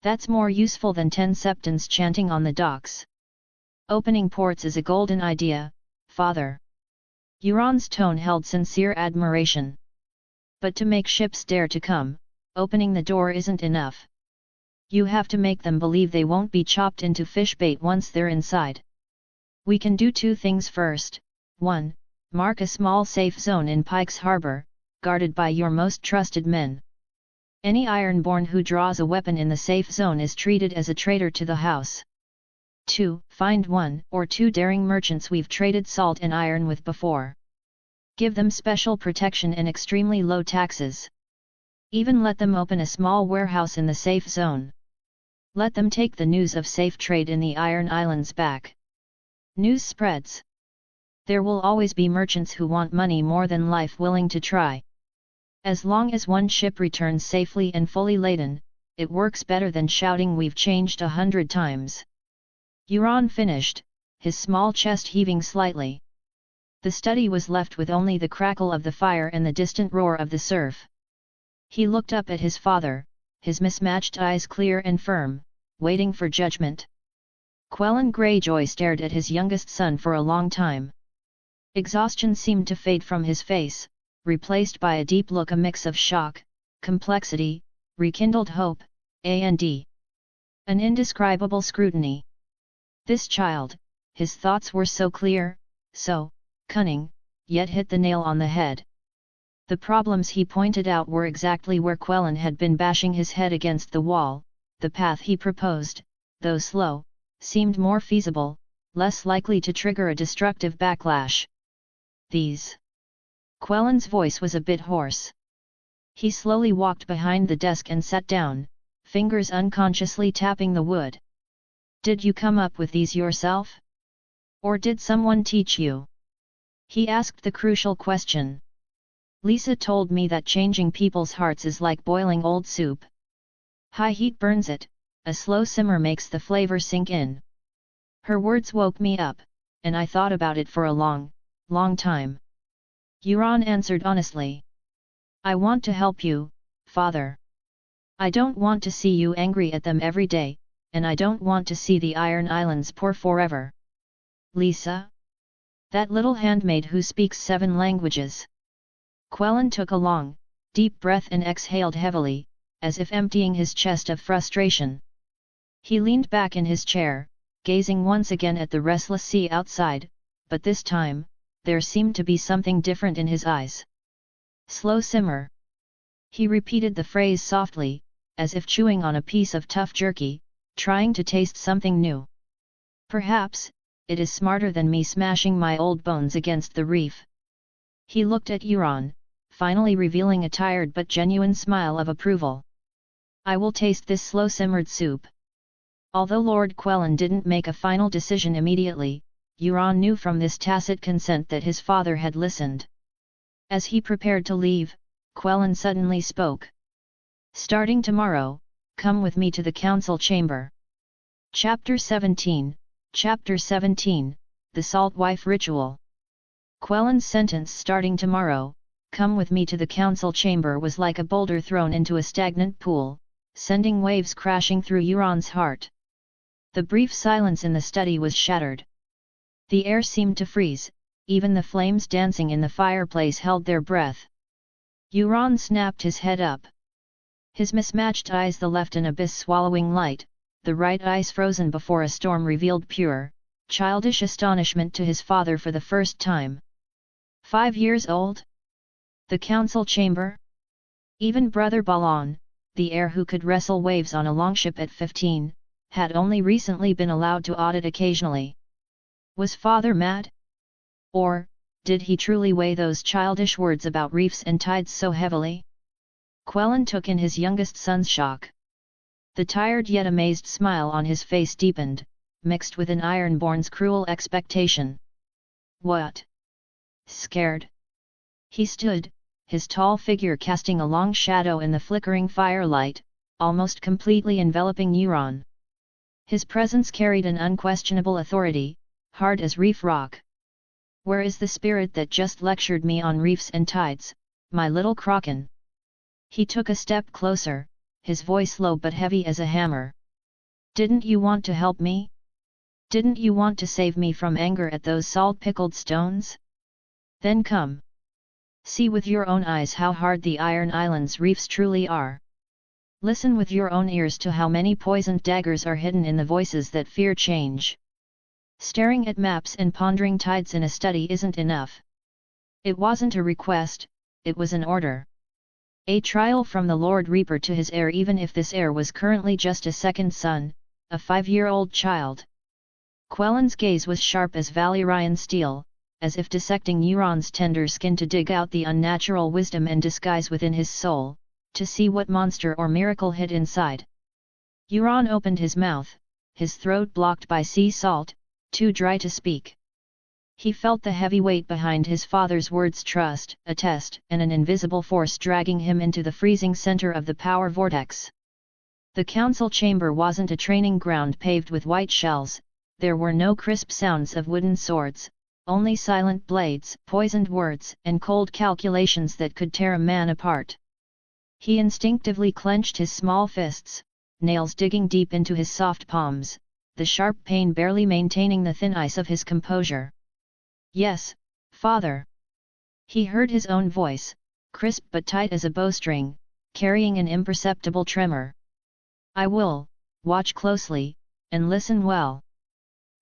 That's more useful than 10 septons chanting on the docks. Opening ports is a golden idea, father. Euron's tone held sincere admiration. But to make ships dare to come, opening the door isn't enough. You have to make them believe they won't be chopped into fish bait once they're inside. We can do 2 things first. 1. Mark a small safe zone in Pike's Harbor, guarded by your most trusted men. Any Ironborn who draws a weapon in the safe zone is treated as a traitor to the house. 2. Find 1 or 2 daring merchants we've traded salt and iron with before. Give them special protection and extremely low taxes. Even let them open a small warehouse in the safe zone. Let them take the news of safe trade in the Iron Islands back. News spreads. There will always be merchants who want money more than life, willing to try. As long as one ship returns safely and fully laden, it works better than shouting we've changed 100 times. Euron finished, his small chest heaving slightly. The study was left with only the crackle of the fire and the distant roar of the surf. He looked up at his father, his mismatched eyes clear and firm, waiting for judgment. Quellen Greyjoy stared at his youngest son for a long time. Exhaustion seemed to fade from his face, replaced by a deep look, a mix of shock, complexity, rekindled hope, and an indescribable scrutiny. This child, his thoughts were so clear, so cunning, yet hit the nail on the head. The problems he pointed out were exactly where Quellen had been bashing his head against the wall. The path he proposed, though slow, seemed more feasible, less likely to trigger a destructive backlash. these. Quellen's voice was a bit hoarse. He slowly walked behind the desk and sat down, fingers unconsciously tapping the wood. Did you come up with these yourself? Or did someone teach you? He asked the crucial question. Lisa told me that changing people's hearts is like boiling old soup. High heat burns it, a slow simmer makes the flavor sink in. Her words woke me up, and I thought about it for a long, long time. Euron answered honestly. I want to help you, father. I don't want to see you angry at them every day, and I don't want to see the Iron Islands poor forever. Lisa? That little handmaid who speaks 7 languages. Quellen took a long, deep breath and exhaled heavily, as if emptying his chest of frustration. He leaned back in his chair, gazing once again at the restless sea outside, but this time, there seemed to be something different in his eyes. Slow simmer. He repeated the phrase softly, as if chewing on a piece of tough jerky, trying to taste something new. Perhaps, it is smarter than me smashing my old bones against the reef. He looked at Euron, finally revealing a tired but genuine smile of approval. I will taste this slow-simmered soup. Although Lord Quellen didn't make a final decision immediately, Euron knew from this tacit consent that his father had listened. As he prepared to leave, Quellen suddenly spoke. Starting tomorrow, come with me to the council chamber. Chapter 17, The Salt Wife Ritual. Quellen's sentence starting tomorrow, come with me to the council chamber was like a boulder thrown into a stagnant pool, sending waves crashing through Euron's heart. The brief silence in the study was shattered. The air seemed to freeze, even the flames dancing in the fireplace held their breath. Euron snapped his head up. His mismatched eyes, the left an abyss swallowing light, the right eyes frozen before a storm, revealed pure, childish astonishment to his father for the first time. 5 years old? The council chamber? Even Brother Balon, the heir who could wrestle waves on a longship at 15, had only recently been allowed to audit occasionally. Was father mad? Or, did he truly weigh those childish words about reefs and tides so heavily? Quellen took in his youngest son's shock. The tired yet amazed smile on his face deepened, mixed with an Ironborn's cruel expectation. What? Scared? He stood, his tall figure casting a long shadow in the flickering firelight, almost completely enveloping Euron. His presence carried an unquestionable authority, hard as reef rock. Where is the spirit that just lectured me on reefs and tides, my little Kraken? He took a step closer, his voice low but heavy as a hammer. Didn't you want to help me? Didn't you want to save me from anger at those salt-pickled stones? Then come. See with your own eyes how hard the Iron Islands reefs truly are. Listen with your own ears to how many poisoned daggers are hidden in the voices that fear change. Staring at maps and pondering tides in a study isn't enough. It wasn't a request, it was an order. A trial from the Lord Reaper to his heir, even if this heir was currently just a second son, a 5-year-old child. Quellen's gaze was sharp as Valyrian steel, as if dissecting Euron's tender skin to dig out the unnatural wisdom and disguise within his soul, to see what monster or miracle hid inside. Euron opened his mouth, his throat blocked by sea salt, too dry to speak. He felt the heavy weight behind his father's words, trust, a test, and an invisible force dragging him into the freezing center of the power vortex. The council chamber wasn't a training ground paved with white shells, there were no crisp sounds of wooden swords, only silent blades, poisoned words, and cold calculations that could tear a man apart. He instinctively clenched his small fists, nails digging deep into his soft palms, the sharp pain barely maintaining the thin ice of his composure. Yes, father. He heard his own voice, crisp but tight as a bowstring, carrying an imperceptible tremor. I will, watch closely, and listen well.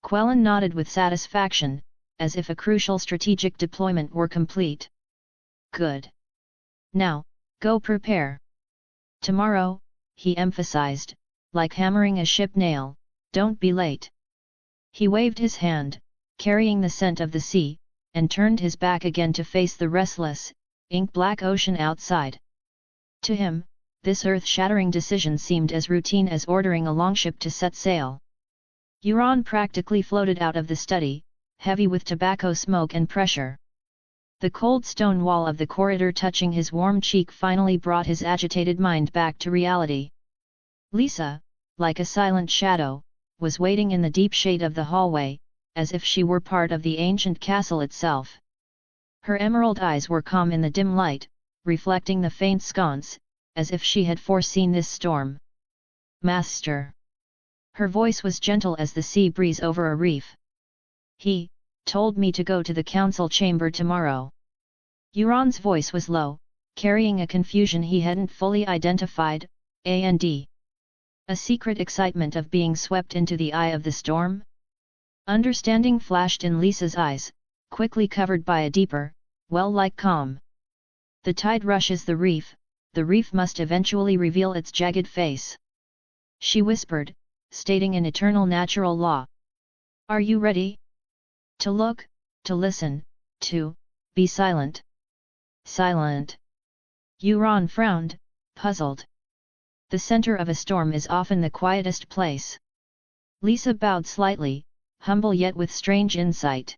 Quellen nodded with satisfaction, as if a crucial strategic deployment were complete. Good. Now, go prepare. Tomorrow, he emphasized, like hammering a ship nail, don't be late. He waved his hand, carrying the scent of the sea, and turned his back again to face the restless, ink-black ocean outside. To him, this earth-shattering decision seemed as routine as ordering a longship to set sail. Euron practically floated out of the study, heavy with tobacco smoke and pressure. The cold stone wall of the corridor touching his warm cheek finally brought his agitated mind back to reality. Lisa, like a silent shadow, was waiting in the deep shade of the hallway, as if she were part of the ancient castle itself. Her emerald eyes were calm in the dim light, reflecting the faint sconce, as if she had foreseen this storm. "Master." Her voice was gentle as the sea breeze over a reef. "He told me to go to the council chamber tomorrow." Euron's voice was low, carrying a confusion he hadn't fully identified, a secret excitement of being swept into the eye of the storm? Understanding flashed in Lisa's eyes, quickly covered by a deeper, well-like calm. The tide rushes the reef must eventually reveal its jagged face. She whispered, stating an eternal natural law. "Are you ready? To look, to listen, to be silent." Silent. Euron frowned, puzzled. The center of a storm is often the quietest place. Lisa bowed slightly, humble yet with strange insight.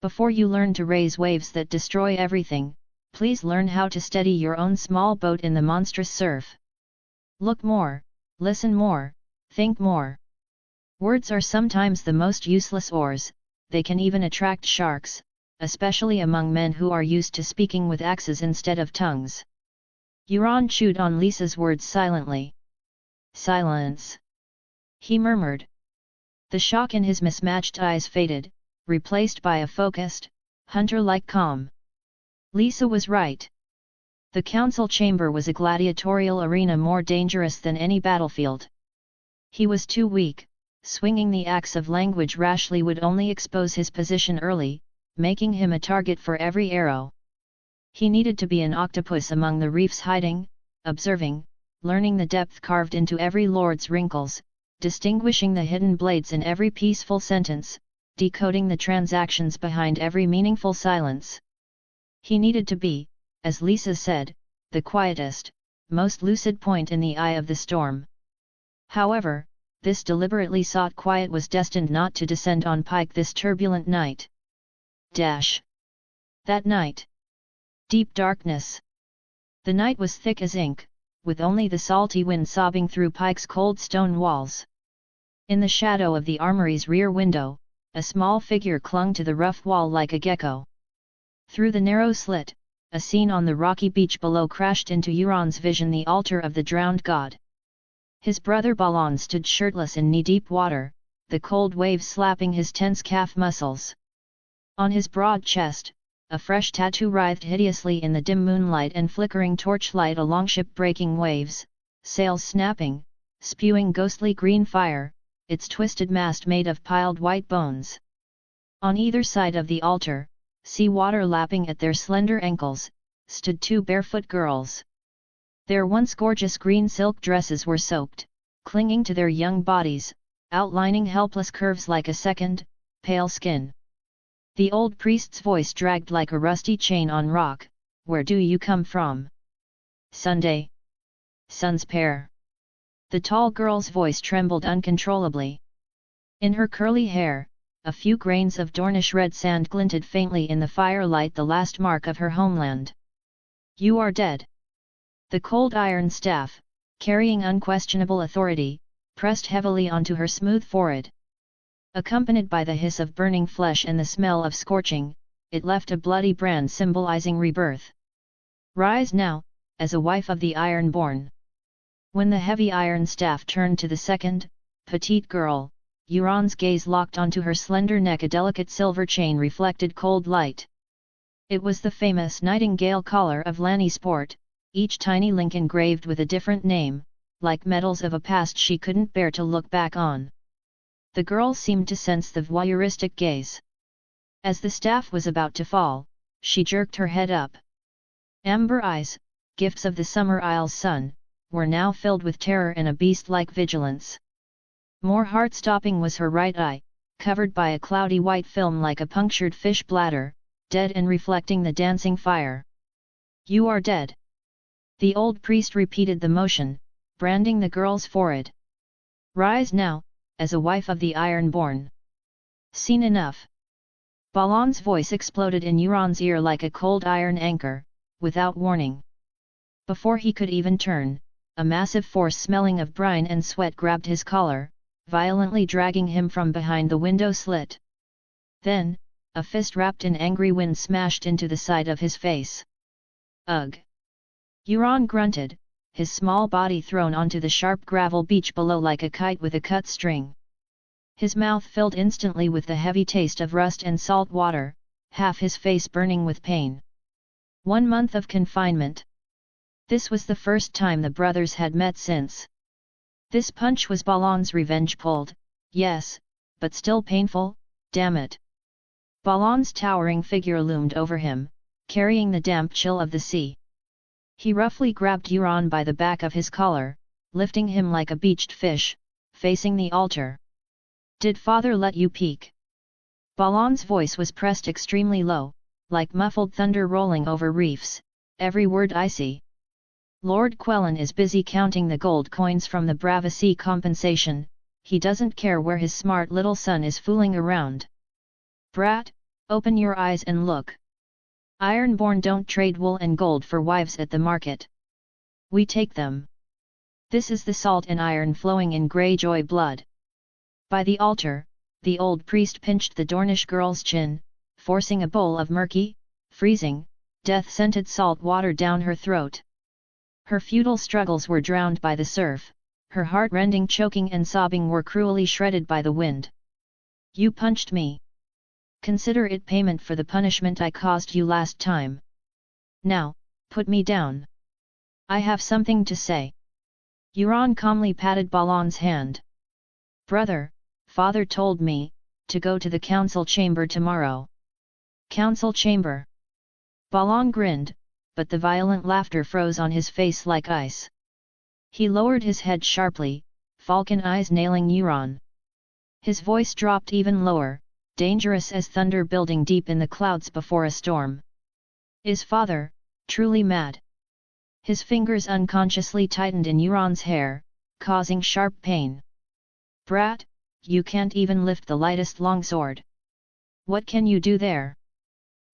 "Before you learn to raise waves that destroy everything, please learn how to steady your own small boat in the monstrous surf. Look more, listen more, think more. Words are sometimes the most useless oars, they can even attract sharks, especially among men who are used to speaking with axes instead of tongues." Euron chewed on Lisa's words silently. "Silence," he murmured. The shock in his mismatched eyes faded, replaced by a focused, hunter-like calm. Lisa was right. The council chamber was a gladiatorial arena more dangerous than any battlefield. He was too weak. Swinging the axe of language rashly would only expose his position early, making him a target for every arrow. He needed to be an octopus among the reefs, hiding, observing, learning the depth carved into every lord's wrinkles, distinguishing the hidden blades in every peaceful sentence, decoding the transactions behind every meaningful silence. He needed to be, as Lisa said, the quietest, most lucid point in the eye of the storm. However, this deliberately sought quiet was destined not to descend on Pike this turbulent night. That night. Deep darkness. The night was thick as ink, with only the salty wind sobbing through Pike's cold stone walls. In the shadow of the armory's rear window, a small figure clung to the rough wall like a gecko. Through the narrow slit, a scene on the rocky beach below crashed into Euron's vision: the altar of the drowned god. His brother Balon stood shirtless in knee-deep water, the cold waves slapping his tense calf muscles. On his broad chest, a fresh tattoo writhed hideously in the dim moonlight and flickering torchlight, a longship breaking waves, sails snapping, spewing ghostly green fire, its twisted mast made of piled white bones. On either side of the altar, sea water lapping at their slender ankles, stood two barefoot girls. Their once gorgeous green silk dresses were soaked, clinging to their young bodies, outlining helpless curves like a second, pale skin. The old priest's voice dragged like a rusty chain on rock. "Where do you come from?" "Sunday. Sun's pair." The tall girl's voice trembled uncontrollably. In her curly hair, a few grains of Dornish red sand glinted faintly in the firelight, the last mark of her homeland. "You are dead." The cold iron staff, carrying unquestionable authority, pressed heavily onto her smooth forehead. Accompanied by the hiss of burning flesh and the smell of scorching, it left a bloody brand symbolizing rebirth. "Rise now, as a wife of the Ironborn." When the heavy iron staff turned to the second, petite girl, Euron's gaze locked onto her slender neck. A delicate silver chain reflected cold light. It was the famous Nightingale collar of Lanny Sport, each tiny link engraved with a different name, like medals of a past she couldn't bear to look back on. The girl seemed to sense the voyeuristic gaze. As the staff was about to fall, she jerked her head up. Amber eyes, gifts of the Summer Isle's sun, were now filled with terror and a beast-like vigilance. More heart-stopping was her right eye, covered by a cloudy white film like a punctured fish bladder, dead and reflecting the dancing fire. You are dead. The old priest repeated the motion, branding the girl's forehead. Rise now, as a wife of the Ironborn. Seen enough. Balon's voice exploded in Euron's ear like a cold iron anchor, without warning. Before he could even turn, a massive force smelling of brine and sweat grabbed his collar, violently dragging him from behind the window slit. Then, a fist wrapped in angry wind smashed into the side of his face. Ugh! Euron grunted, his small body thrown onto the sharp gravel beach below like a kite with a cut string. His mouth filled instantly with the heavy taste of rust and salt water, half his face burning with pain. 1 month of confinement. This was the first time the brothers had met since. This punch was Balon's revenge pulled, yes, but still painful, damn it. Balon's towering figure loomed over him, carrying the damp chill of the sea. He roughly grabbed Euron by the back of his collar, lifting him like a beached fish, facing the altar. Did father let you peek? Balon's voice was pressed extremely low, like muffled thunder rolling over reefs, every word icy. Lord Quellan is busy counting the gold coins from the Bravery compensation, he doesn't care where his smart little son is fooling around. Brat, open your eyes and look. Ironborn don't trade wool and gold for wives at the market. We take them. This is the salt and iron flowing in Greyjoy blood. By the altar, the old priest pinched the Dornish girl's chin, forcing a bowl of murky, freezing, death-scented salt water down her throat. Her futile struggles were drowned by the surf, her heart-rending choking and sobbing were cruelly shredded by the wind. You punched me. Consider it payment for the punishment I caused you last time. Now, put me down. I have something to say. Euron calmly patted Balon's hand. Brother, father told me to go to the council chamber tomorrow. Council chamber. Balon grinned, but the violent laughter froze on his face like ice. He lowered his head sharply, falcon eyes nailing Euron. His voice dropped even lower, dangerous as thunder building deep in the clouds before a storm. Is father truly mad? His fingers unconsciously tightened in Euron's hair, causing sharp pain. Brat, you can't even lift the lightest longsword. What can you do there?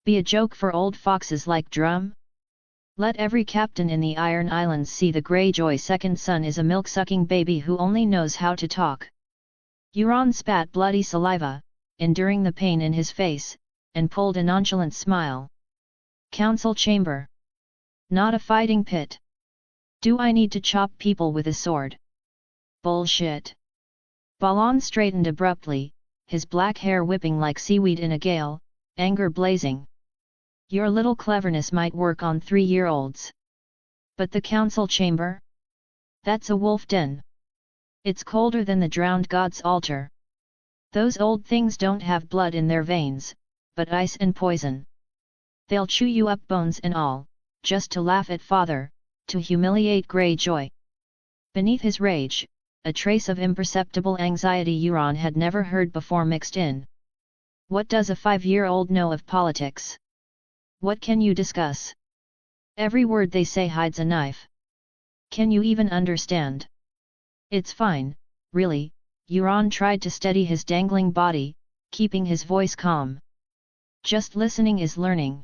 Be a joke for old foxes like Drum? Let every captain in the Iron Islands see the Greyjoy second son is a milk-sucking baby who only knows how to talk. Euron spat bloody saliva, enduring the pain in his face, and pulled a nonchalant smile. Council chamber. Not a fighting pit. Do I need to chop people with a sword? Bullshit. Balon straightened abruptly, his black hair whipping like seaweed in a gale, anger blazing. Your little cleverness might work on 3-year-olds. But the council chamber? That's a wolf den. It's colder than the drowned god's altar. Those old things don't have blood in their veins, but ice and poison. They'll chew you up bones and all, just to laugh at father, to humiliate Greyjoy. Beneath his rage, a trace of imperceptible anxiety Euron had never heard before mixed in. What does a 5-year-old know of politics? What can you discuss? Every word they say hides a knife. Can you even understand? It's fine, really. Euron tried to steady his dangling body, keeping his voice calm. Just listening is learning.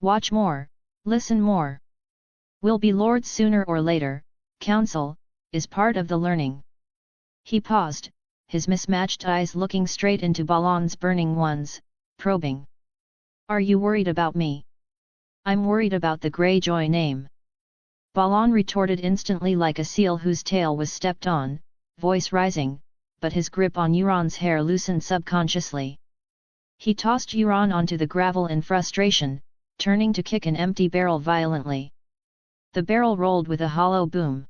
Watch more, listen more. We'll be lords sooner or later, council is part of the learning. He paused, his mismatched eyes looking straight into Balon's burning ones, probing. Are you worried about me? I'm worried about the Greyjoy name. Balon retorted instantly like a seal whose tail was stepped on, voice rising, but his grip on Euron's hair loosened subconsciously. He tossed Euron onto the gravel in frustration, turning to kick an empty barrel violently. The barrel rolled with a hollow boom.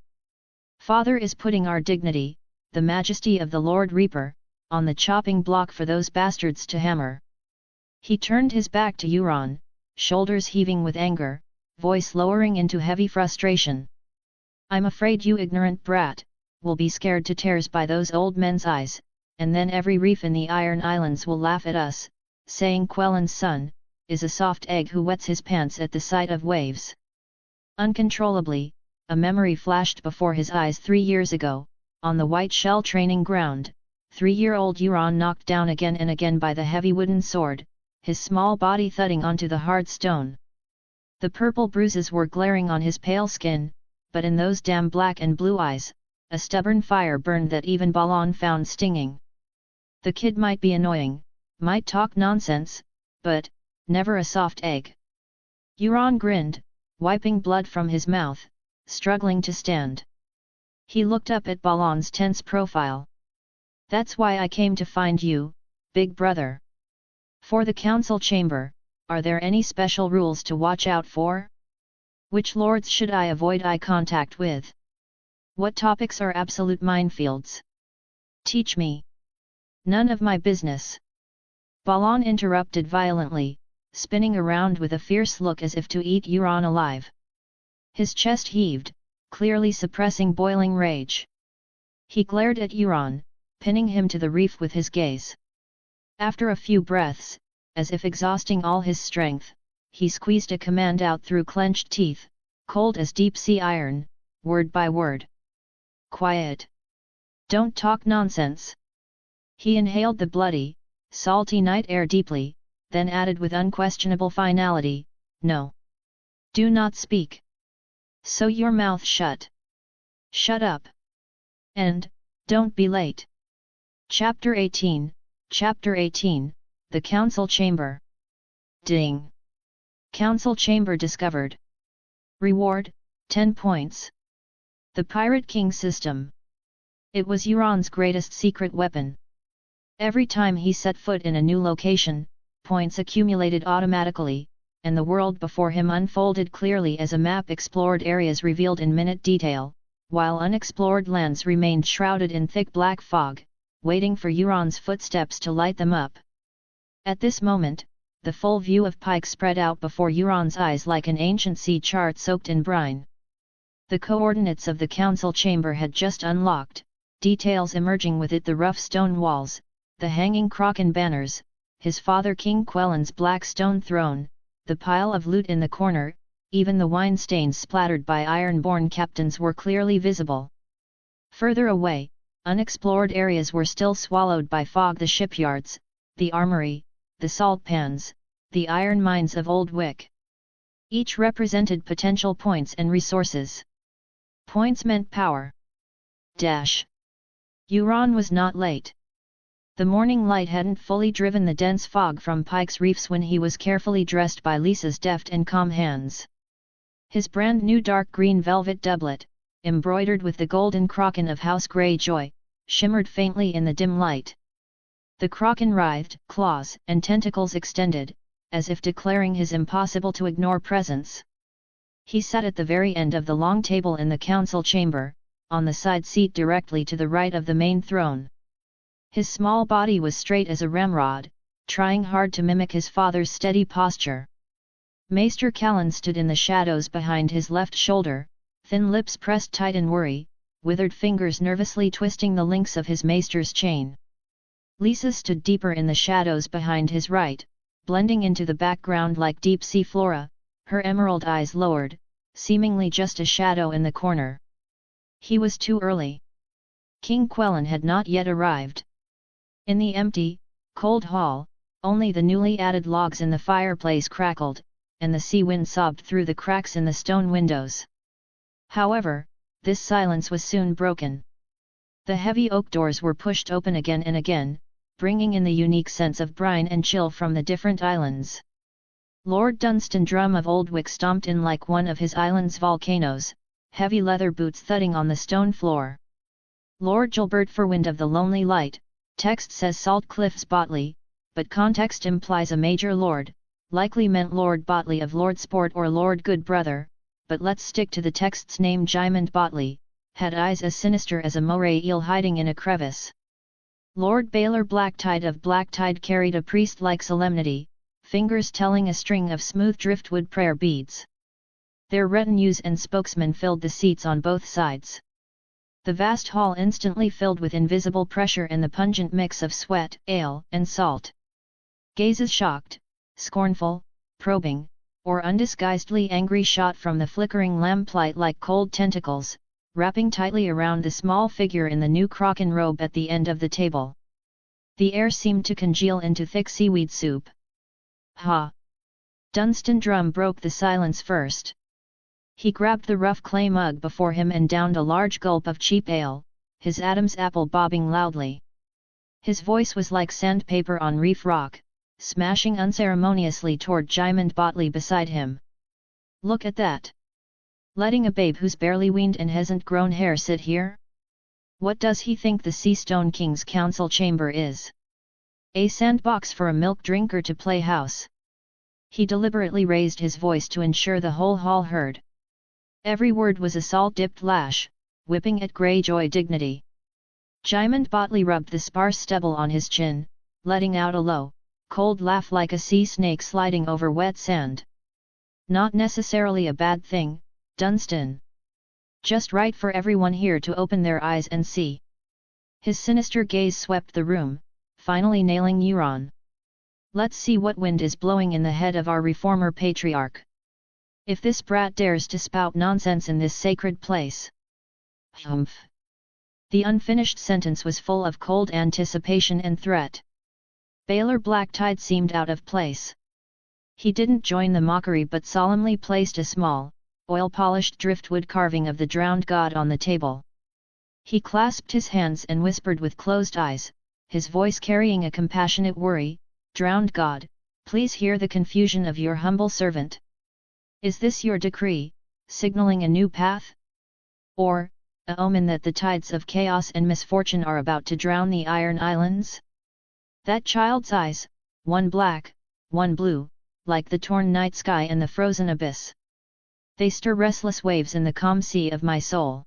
Father is putting our dignity, the majesty of the Lord Reaper, on the chopping block for those bastards to hammer. He turned his back to Euron, shoulders heaving with anger, voice lowering into heavy frustration. I'm afraid you ignorant brat will be scared to tears by those old men's eyes, and then every reef in the Iron Islands will laugh at us, saying Quellan's son, is a soft egg who wets his pants at the sight of waves. Uncontrollably, a memory flashed before his eyes 3 years ago, on the white shell training ground, 3-year-old Euron knocked down again and again by the heavy wooden sword, his small body thudding onto the hard stone. The purple bruises were glaring on his pale skin, but in those damn black and blue eyes, a stubborn fire burned that even Balon found stinging. The kid might be annoying, might talk nonsense, but never a soft egg. Euron grinned, wiping blood from his mouth, struggling to stand. He looked up at Balon's tense profile. "That's why I came to find you, big brother. For the council chamber, are there any special rules to watch out for? Which lords should I avoid eye contact with? What topics are absolute minefields? Teach me." "None of my business." Balon interrupted violently, spinning around with a fierce look as if to eat Euron alive. His chest heaved, clearly suppressing boiling rage. He glared at Euron, pinning him to the reef with his gaze. After a few breaths, as if exhausting all his strength, he squeezed a command out through clenched teeth, cold as deep-sea iron, word by word. "Quiet! Don't talk nonsense!" He inhaled the bloody, salty night air deeply, then added with unquestionable finality, "No. Do not speak. Sew your mouth shut. Shut up. And, don't be late." Chapter 18, The Council Chamber. Ding! Council Chamber discovered. Reward, 10 points. The Pirate King system. It was Euron's greatest secret weapon. Every time he set foot in a new location, points accumulated automatically, and the world before him unfolded clearly as a map explored areas revealed in minute detail, while unexplored lands remained shrouded in thick black fog, waiting for Euron's footsteps to light them up. At this moment, the full view of Pike spread out before Euron's eyes like an ancient sea chart soaked in brine. The coordinates of the council chamber had just unlocked, details emerging with it: the rough stone walls, the hanging Kraken banners, his father King Quellen's black stone throne, the pile of loot in the corner, even the wine stains splattered by Ironborn captains were clearly visible. Further away, unexplored areas were still swallowed by fog: the shipyards, the armory, the salt pans, the iron mines of Old Wick. Each represented potential points and resources. Points meant power. Euron was not late. The morning light hadn't fully driven the dense fog from Pike's reefs when he was carefully dressed by Lisa's deft and calm hands. His brand new dark green velvet doublet, embroidered with the golden Kraken of House Greyjoy, shimmered faintly in the dim light. The Kraken writhed, claws and tentacles extended, as if declaring his impossible-to-ignore presence. He sat at the very end of the long table in the council chamber, on the side seat directly to the right of the main throne. His small body was straight as a ramrod, trying hard to mimic his father's steady posture. Maester Callan stood in the shadows behind his left shoulder, thin lips pressed tight in worry, withered fingers nervously twisting the links of his maester's chain. Lisa stood deeper in the shadows behind his right, blending into the background like deep-sea flora, her emerald eyes lowered, seemingly just a shadow in the corner. He was too early. King Quellen had not yet arrived. In the empty, cold hall, only the newly added logs in the fireplace crackled, and the sea wind sobbed through the cracks in the stone windows. However, this silence was soon broken. The heavy oak doors were pushed open again and again, bringing in the unique sense of brine and chill from the different islands. Lord Dunstan Drum of Oldwick stomped in like one of his island's volcanoes, heavy leather boots thudding on the stone floor. Lord Gilbert Furwind of the Lonely Light, text says Salt Cliffs Botley, but context implies a major lord, likely meant Lord Botley of Lord Sport or Lord Good Brother, but let's stick to the text's name. Jymond Botley, had eyes as sinister as a moray eel hiding in a crevice. Lord Baylor Blacktide of Blacktide carried a priest-like solemnity, fingers telling a string of smooth driftwood prayer beads. Their retinues and spokesmen filled the seats on both sides. The vast hall instantly filled with invisible pressure and the pungent mix of sweat, ale, and salt. Gazes shocked, scornful, probing, or undisguisedly angry shot from the flickering lamplight like cold tentacles, wrapping tightly around the small figure in the new crochan robe at the end of the table. The air seemed to congeal into thick seaweed soup. Ha! Dunstan Drum broke the silence first. He grabbed the rough clay mug before him and downed a large gulp of cheap ale, his Adam's apple bobbing loudly. His voice was like sandpaper on reef rock, smashing unceremoniously toward Jymond Botley beside him. Look at that! Letting a babe who's barely weaned and hasn't grown hair sit here? What does he think the Sea Stone King's council chamber is? A sandbox for a milk drinker to play house? He deliberately raised his voice to ensure the whole hall heard. Every word was a salt-dipped lash, whipping at Greyjoy dignity. Jymond Botley rubbed the sparse stubble on his chin, letting out a low, cold laugh like a sea snake sliding over wet sand. Not necessarily a bad thing, Dunstan. Just right for everyone here to open their eyes and see. His sinister gaze swept the room, finally nailing Euron. Let's see what wind is blowing in the head of our reformer patriarch. If this brat dares to spout nonsense in this sacred place. Humph! The unfinished sentence was full of cold anticipation and threat. Baelor Blacktide seemed out of place. He didn't join the mockery but solemnly placed a small, oil-polished driftwood carving of the drowned god on the table. He clasped his hands and whispered with closed eyes, his voice carrying a compassionate worry, "Drowned god, please hear the confusion of your humble servant. Is this your decree, signaling a new path? Or, a omen that the tides of chaos and misfortune are about to drown the Iron Islands?" That child's eyes, one black, one blue, like the torn night sky and the frozen abyss. They stir restless waves in the calm sea of my soul.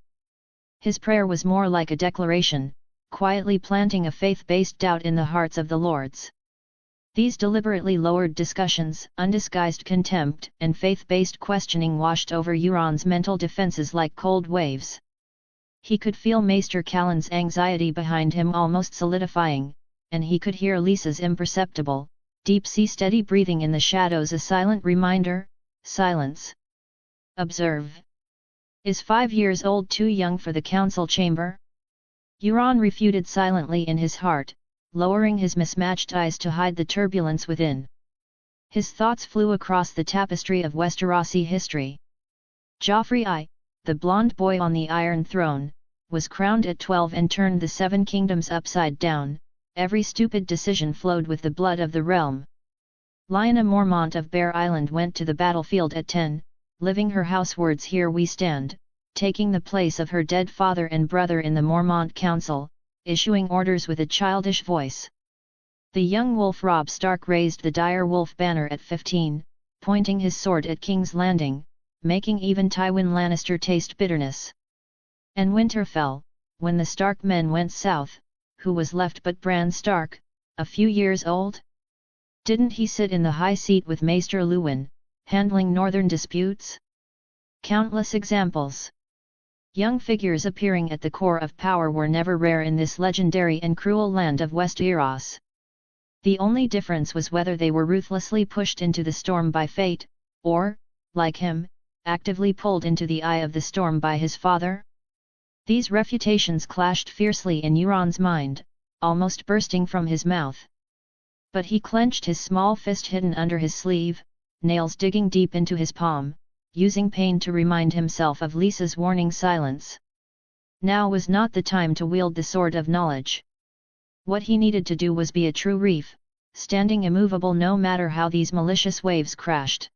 His prayer was more like a declaration, quietly planting a faith-based doubt in the hearts of the lords. These deliberately lowered discussions, undisguised contempt, and faith-based questioning washed over Euron's mental defenses like cold waves. He could feel Maester Callan's anxiety behind him almost solidifying, and he could hear Lisa's imperceptible, deep-sea steady breathing in the shadows, a silent reminder, silence. Observe. Is 5 years old too young for the council chamber? Euron refuted silently in his heart, lowering his mismatched eyes to hide the turbulence within. His thoughts flew across the tapestry of Westerosi history. Joffrey I, the blonde boy on the Iron Throne, was crowned at 12 and turned the 7 kingdoms upside down. Every stupid decision flowed with the blood of the realm. Lyanna Mormont of Bear Island went to the battlefield at 10, living her housewords "Here we stand," taking the place of her dead father and brother in the Mormont Council, issuing orders with a childish voice. The young wolf Robb Stark raised the dire wolf banner at 15, pointing his sword at King's Landing, making even Tywin Lannister taste bitterness. And winter fell, when the Stark men went south. Who was left but Bran Stark, a few years old? Didn't he sit in the high seat with Maester Luwin, handling northern disputes? Countless examples. Young figures appearing at the core of power were never rare in this legendary and cruel land of Westeros. The only difference was whether they were ruthlessly pushed into the storm by fate, or, like him, actively pulled into the eye of the storm by his father. These refutations clashed fiercely in Euron's mind, almost bursting from his mouth. But he clenched his small fist hidden under his sleeve, nails digging deep into his palm, using pain to remind himself of Lisa's warning silence. Now was not the time to wield the sword of knowledge. What he needed to do was be a true reef, standing immovable no matter how these malicious waves crashed.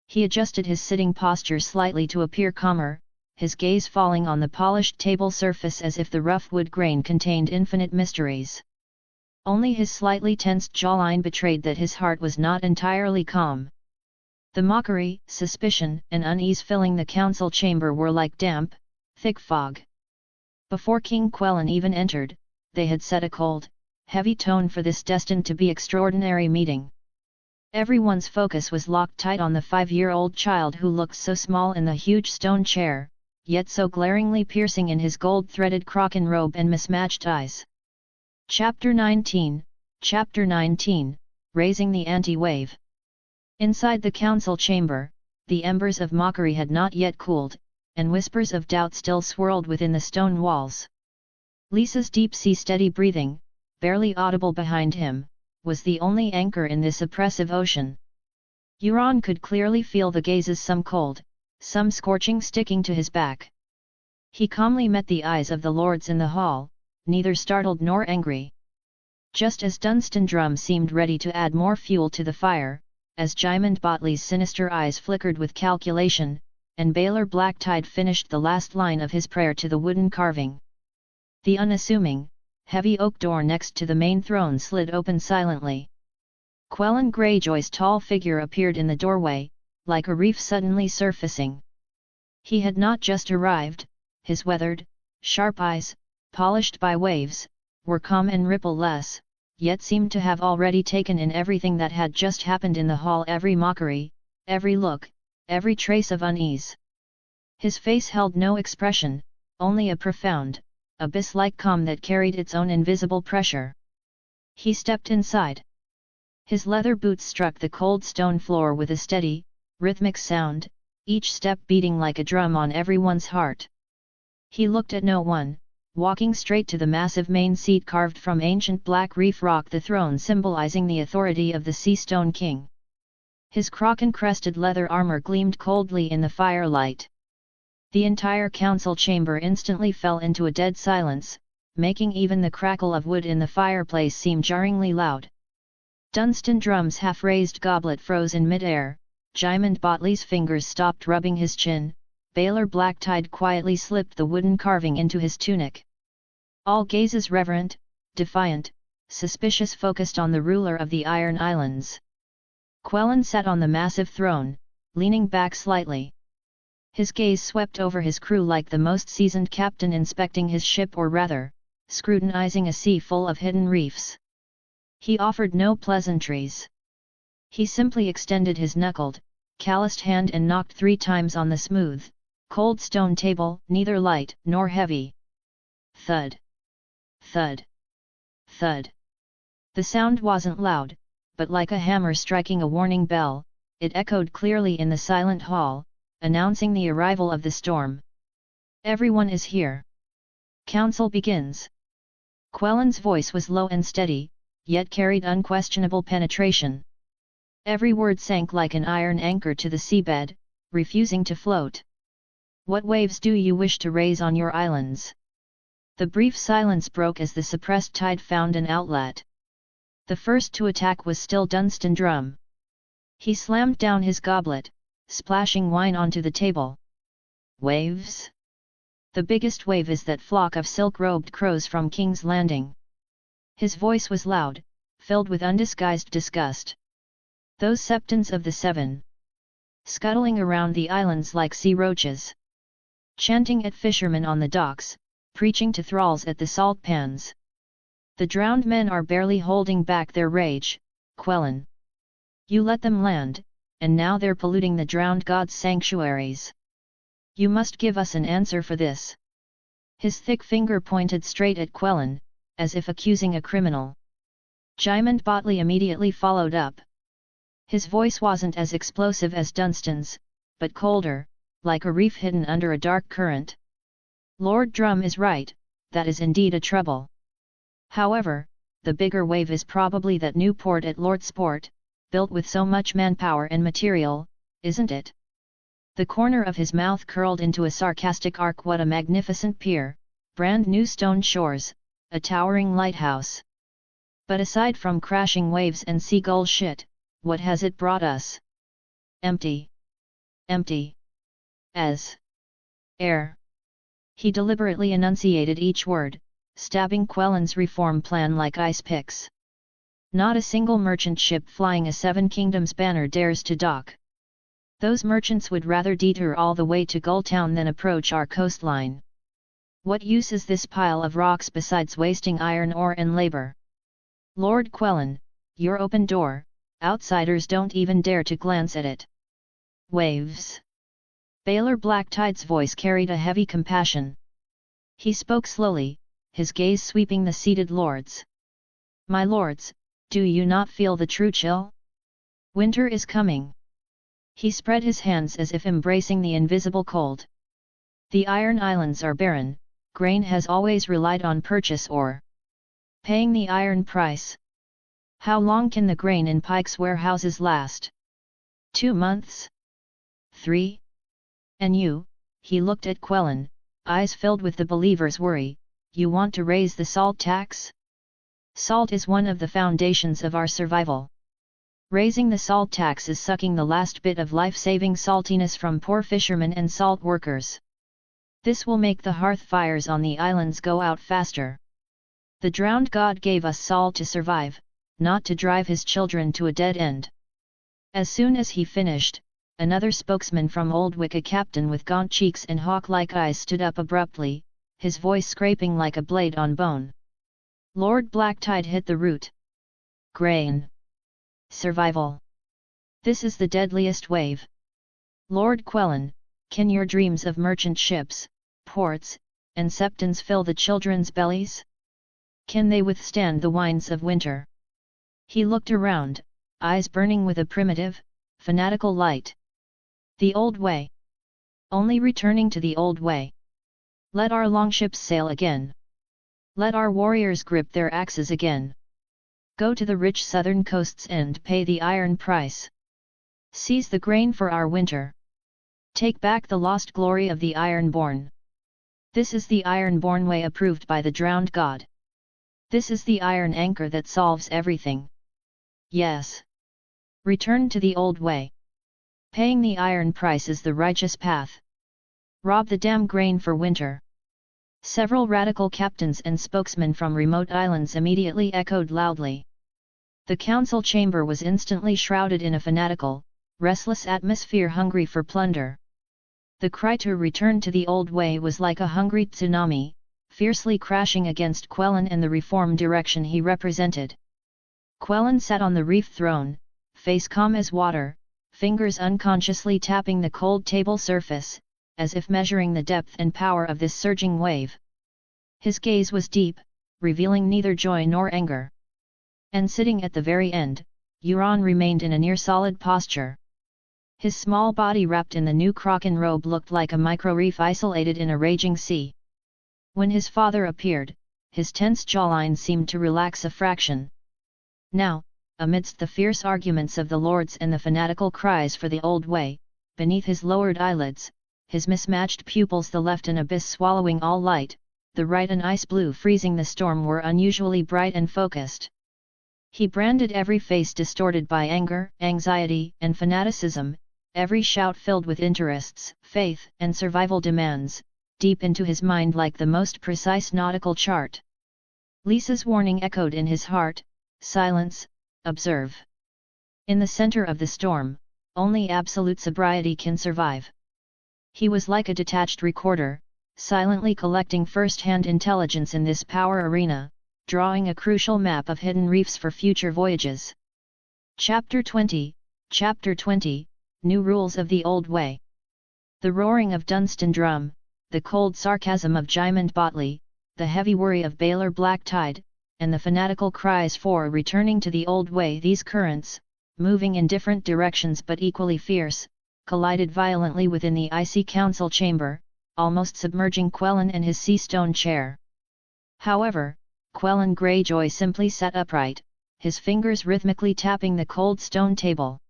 He adjusted his sitting posture slightly to appear calmer, his gaze falling on the polished table surface as if the rough wood grain contained infinite mysteries. Only his slightly tensed jawline betrayed that his heart was not entirely calm. The mockery, suspicion, and unease filling the council chamber were like damp, thick fog. Before King Quellan even entered, they had set a cold, heavy tone for this destined to be extraordinary meeting. Everyone's focus was locked tight on the 5-year-old child who looked so small in the huge stone chair, yet so glaringly piercing in his gold-threaded crochan robe and mismatched eyes. Chapter 19, Raising the Anti-Wave. Inside the council chamber, the embers of mockery had not yet cooled, and whispers of doubt still swirled within the stone walls. Lisa's deep-sea steady breathing, barely audible behind him, was the only anchor in this oppressive ocean. Euron could clearly feel the gazes, some cold, some scorching, sticking to his back. He calmly met the eyes of the lords in the hall, neither startled nor angry. Just as Dunstan Drum seemed ready to add more fuel to the fire, as Jymond Botley's sinister eyes flickered with calculation, and Baelor Blacktide finished the last line of his prayer to the wooden carving. The unassuming, heavy oak door next to the main throne slid open silently. Quellan Greyjoy's tall figure appeared in the doorway, like a reef suddenly surfacing. He had not just arrived, his weathered, sharp eyes, polished by waves, were calm and ripple-less, yet seemed to have already taken in everything that had just happened in the hall, every mockery, every look, every trace of unease. His face held no expression, only a profound, abyss-like calm that carried its own invisible pressure. He stepped inside. His leather boots struck the cold stone floor with a steady, rhythmic sound, each step beating like a drum on everyone's heart. He looked at no one, walking straight to the massive main seat carved from ancient black reef rock, the throne symbolizing the authority of the Sea Stone King. His crocken-crested leather armor gleamed coldly in the firelight. The entire council chamber instantly fell into a dead silence, making even the crackle of wood in the fireplace seem jarringly loud. Dunstan Drum's half-raised goblet froze in mid-air, Jymond Botley's fingers stopped rubbing his chin, Baelor Blacktide quietly slipped the wooden carving into his tunic. All gazes reverent, defiant, suspicious focused on the ruler of the Iron Islands. Quellan sat on the massive throne, leaning back slightly. His gaze swept over his crew like the most seasoned captain inspecting his ship, or rather, scrutinizing a sea full of hidden reefs. He offered no pleasantries. He simply extended his knuckled, calloused hand and knocked 3 times on the smooth, cold stone table, neither light nor heavy. Thud. Thud. Thud. The sound wasn't loud, but like a hammer striking a warning bell, it echoed clearly in the silent hall, announcing the arrival of the storm. Everyone is here. Council begins. Quellan's voice was low and steady, yet carried unquestionable penetration. Every word sank like an iron anchor to the seabed, refusing to float. What waves do you wish to raise on your islands? The brief silence broke as the suppressed tide found an outlet. The first to attack was still Dunstan Drum. He slammed down his goblet, splashing wine onto the table. Waves? The biggest wave is that flock of silk-robed crows from King's Landing. His voice was loud, filled with undisguised disgust. Those septons of the 7. Scuttling around the islands like sea roaches. Chanting at fishermen on the docks, preaching to thralls at the salt pans. The drowned men are barely holding back their rage, Quellan. You let them land, and now they're polluting the drowned gods' sanctuaries. You must give us an answer for this. His thick finger pointed straight at Quellan, as if accusing a criminal. Jymond Botley immediately followed up. His voice wasn't as explosive as Dunstan's, but colder, like a reef hidden under a dark current. Lord Drum is right, that is indeed a trouble. However, the bigger wave is probably that new port at Lordsport, built with so much manpower and material, isn't it? The corner of his mouth curled into a sarcastic arc. What a magnificent pier, brand new stone shores, a towering lighthouse. But aside from crashing waves and seagull shit, what has it brought us? Empty. Empty. As air. He deliberately enunciated each word, stabbing Quellan's reform plan like ice picks. Not a single merchant ship flying a 7 Kingdoms banner dares to dock. Those merchants would rather detour all the way to Gulltown than approach our coastline. What use is this pile of rocks besides wasting iron ore and labor? Lord Quellan, your open door, outsiders don't even dare to glance at it. Waves. Baelor Blacktide's voice carried a heavy compassion. He spoke slowly, his gaze sweeping the seated lords. My lords, do you not feel the true chill? Winter is coming. He spread his hands as if embracing the invisible cold. The Iron Islands are barren, grain has always relied on purchase or paying the iron price. How long can the grain in Pike's warehouses last? 2 months? 3? And you, he looked at Quellen, eyes filled with the believer's worry, you want to raise the salt tax? Salt is one of the foundations of our survival. Raising the salt tax is sucking the last bit of life-saving saltiness from poor fishermen and salt workers. This will make the hearth fires on the islands go out faster. The drowned god gave us salt to survive, not to drive his children to a dead end. As soon as he finished, another spokesman from Oldwick, a captain with gaunt cheeks and hawk-like eyes, stood up abruptly, his voice scraping like a blade on bone. Lord Blacktide hit the root. Grain. Survival. This is the deadliest wave. Lord Quellen, can your dreams of merchant ships, ports, and septons fill the children's bellies? Can they withstand the winds of winter? He looked around, eyes burning with a primitive, fanatical light. The old way. Only returning to the old way. Let our longships sail again. Let our warriors grip their axes again. Go to the rich southern coasts and pay the iron price. Seize the grain for our winter. Take back the lost glory of the Ironborn. This is the Ironborn way approved by the drowned god. This is the iron anchor that solves everything. Yes. Return to the old way. Paying the iron price is the righteous path. Rob the damn grain for winter. Several radical captains and spokesmen from remote islands immediately echoed loudly. The council chamber was instantly shrouded in a fanatical, restless atmosphere hungry for plunder. The cry to return to the old way was like a hungry tsunami, fiercely crashing against Quellen and the reform direction he represented. Quellen sat on the reef throne, face calm as water, fingers unconsciously tapping the cold table surface, as if measuring the depth and power of this surging wave. His gaze was deep, revealing neither joy nor anger. And sitting at the very end, Euron remained in a near-solid posture. His small body wrapped in the new Kraken robe looked like a micro-reef isolated in a raging sea. When his father appeared, his tense jawline seemed to relax a fraction. Now, amidst the fierce arguments of the lords and the fanatical cries for the old way, beneath his lowered eyelids, his mismatched pupils, the left an abyss swallowing all light, the right an ice blue freezing the storm, were unusually bright and focused. He branded every face distorted by anger, anxiety, and fanaticism, every shout filled with interests, faith, and survival demands, deep into his mind like the most precise nautical chart. Lisa's warning echoed in his heart: silence, observe. In the center of the storm, only absolute sobriety can survive. He was like a detached recorder, silently collecting first-hand intelligence in this power arena, drawing a crucial map of hidden reefs for future voyages. Chapter 20, New Rules of the Old Way. The roaring of Dunstan Drum, the cold sarcasm of Jymond Botley, the heavy worry of Baelor Blacktide, and the fanatical cries for returning to the old way, these currents, moving in different directions but equally fierce, collided violently within the icy council chamber, almost submerging Quellen and his sea stone chair. However, Quellen Greyjoy simply sat upright, his fingers rhythmically tapping the cold stone table.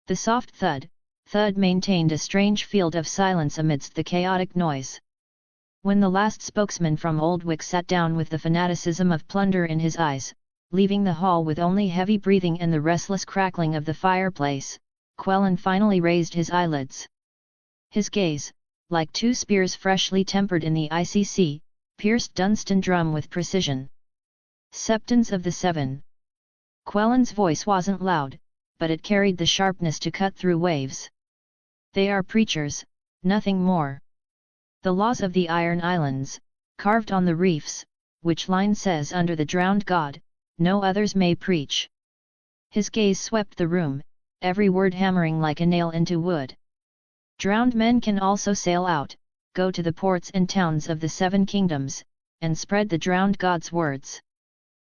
The soft thud maintained a strange field of silence amidst the chaotic noise. When the last spokesman from Oldwick sat down with the fanaticism of plunder in his eyes, leaving the hall with only heavy breathing and the restless crackling of the fireplace, Quellen finally raised his eyelids. His gaze, like two spears freshly tempered in the icy sea, pierced Dunstan Drum with precision. Septons of the Seven. Quellen's voice wasn't loud, but it carried the sharpness to cut through waves. They are preachers, nothing more. The laws of the Iron Islands, carved on the reefs, which line says under the drowned god, no others may preach. His gaze swept the room, every word hammering like a nail into wood. Drowned men can also sail out, go to the ports and towns of the Seven Kingdoms, and spread the drowned god's words.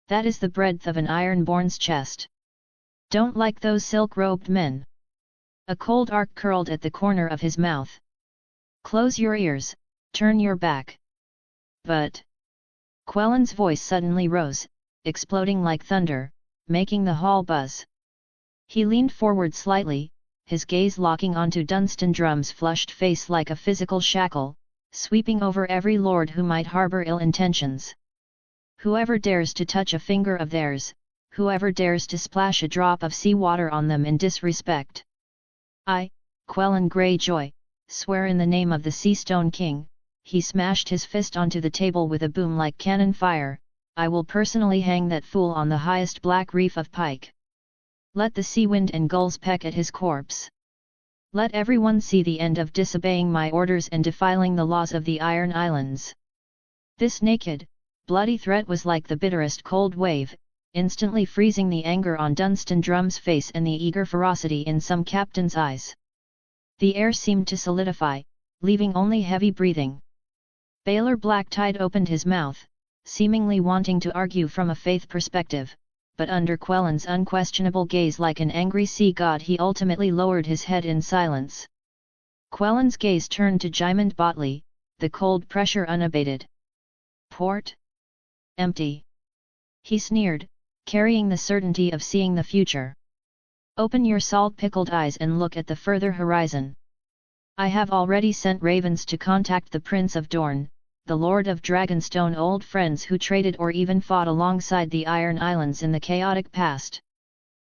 That is the breadth of an Ironborn's chest. Don't like those silk-robed men. A cold arc curled at the corner of his mouth. Close your ears, turn your back. But Quellen's voice suddenly rose, exploding like thunder, making the hall buzz. He leaned forward slightly, his gaze locking onto Dunstan Drum's flushed face like a physical shackle, sweeping over every lord who might harbor ill intentions. Whoever dares to touch a finger of theirs, whoever dares to splash a drop of seawater on them in disrespect. I, Quellen Greyjoy, swear in the name of the Sea Stone King, he smashed his fist onto the table with a boom like cannon fire, I will personally hang that fool on the highest black reef of Pike. Let the sea wind and gulls peck at his corpse. Let everyone see the end of disobeying my orders and defiling the laws of the Iron Islands. This naked, bloody threat was like the bitterest cold wave, instantly freezing the anger on Dunstan Drum's face and the eager ferocity in some captains' eyes. The air seemed to solidify, leaving only heavy breathing. Baelor Blacktide opened his mouth, seemingly wanting to argue from a faith perspective, but under Quellen's unquestionable gaze like an angry sea god he ultimately lowered his head in silence. Quellen's gaze turned to Jymond Botley, the cold pressure unabated. Port? Empty. He sneered, carrying the certainty of seeing the future. Open your salt-pickled eyes and look at the further horizon. I have already sent ravens to contact the Prince of Dorne, the Lord of Dragonstone, old friends who traded or even fought alongside the Iron Islands in the chaotic past.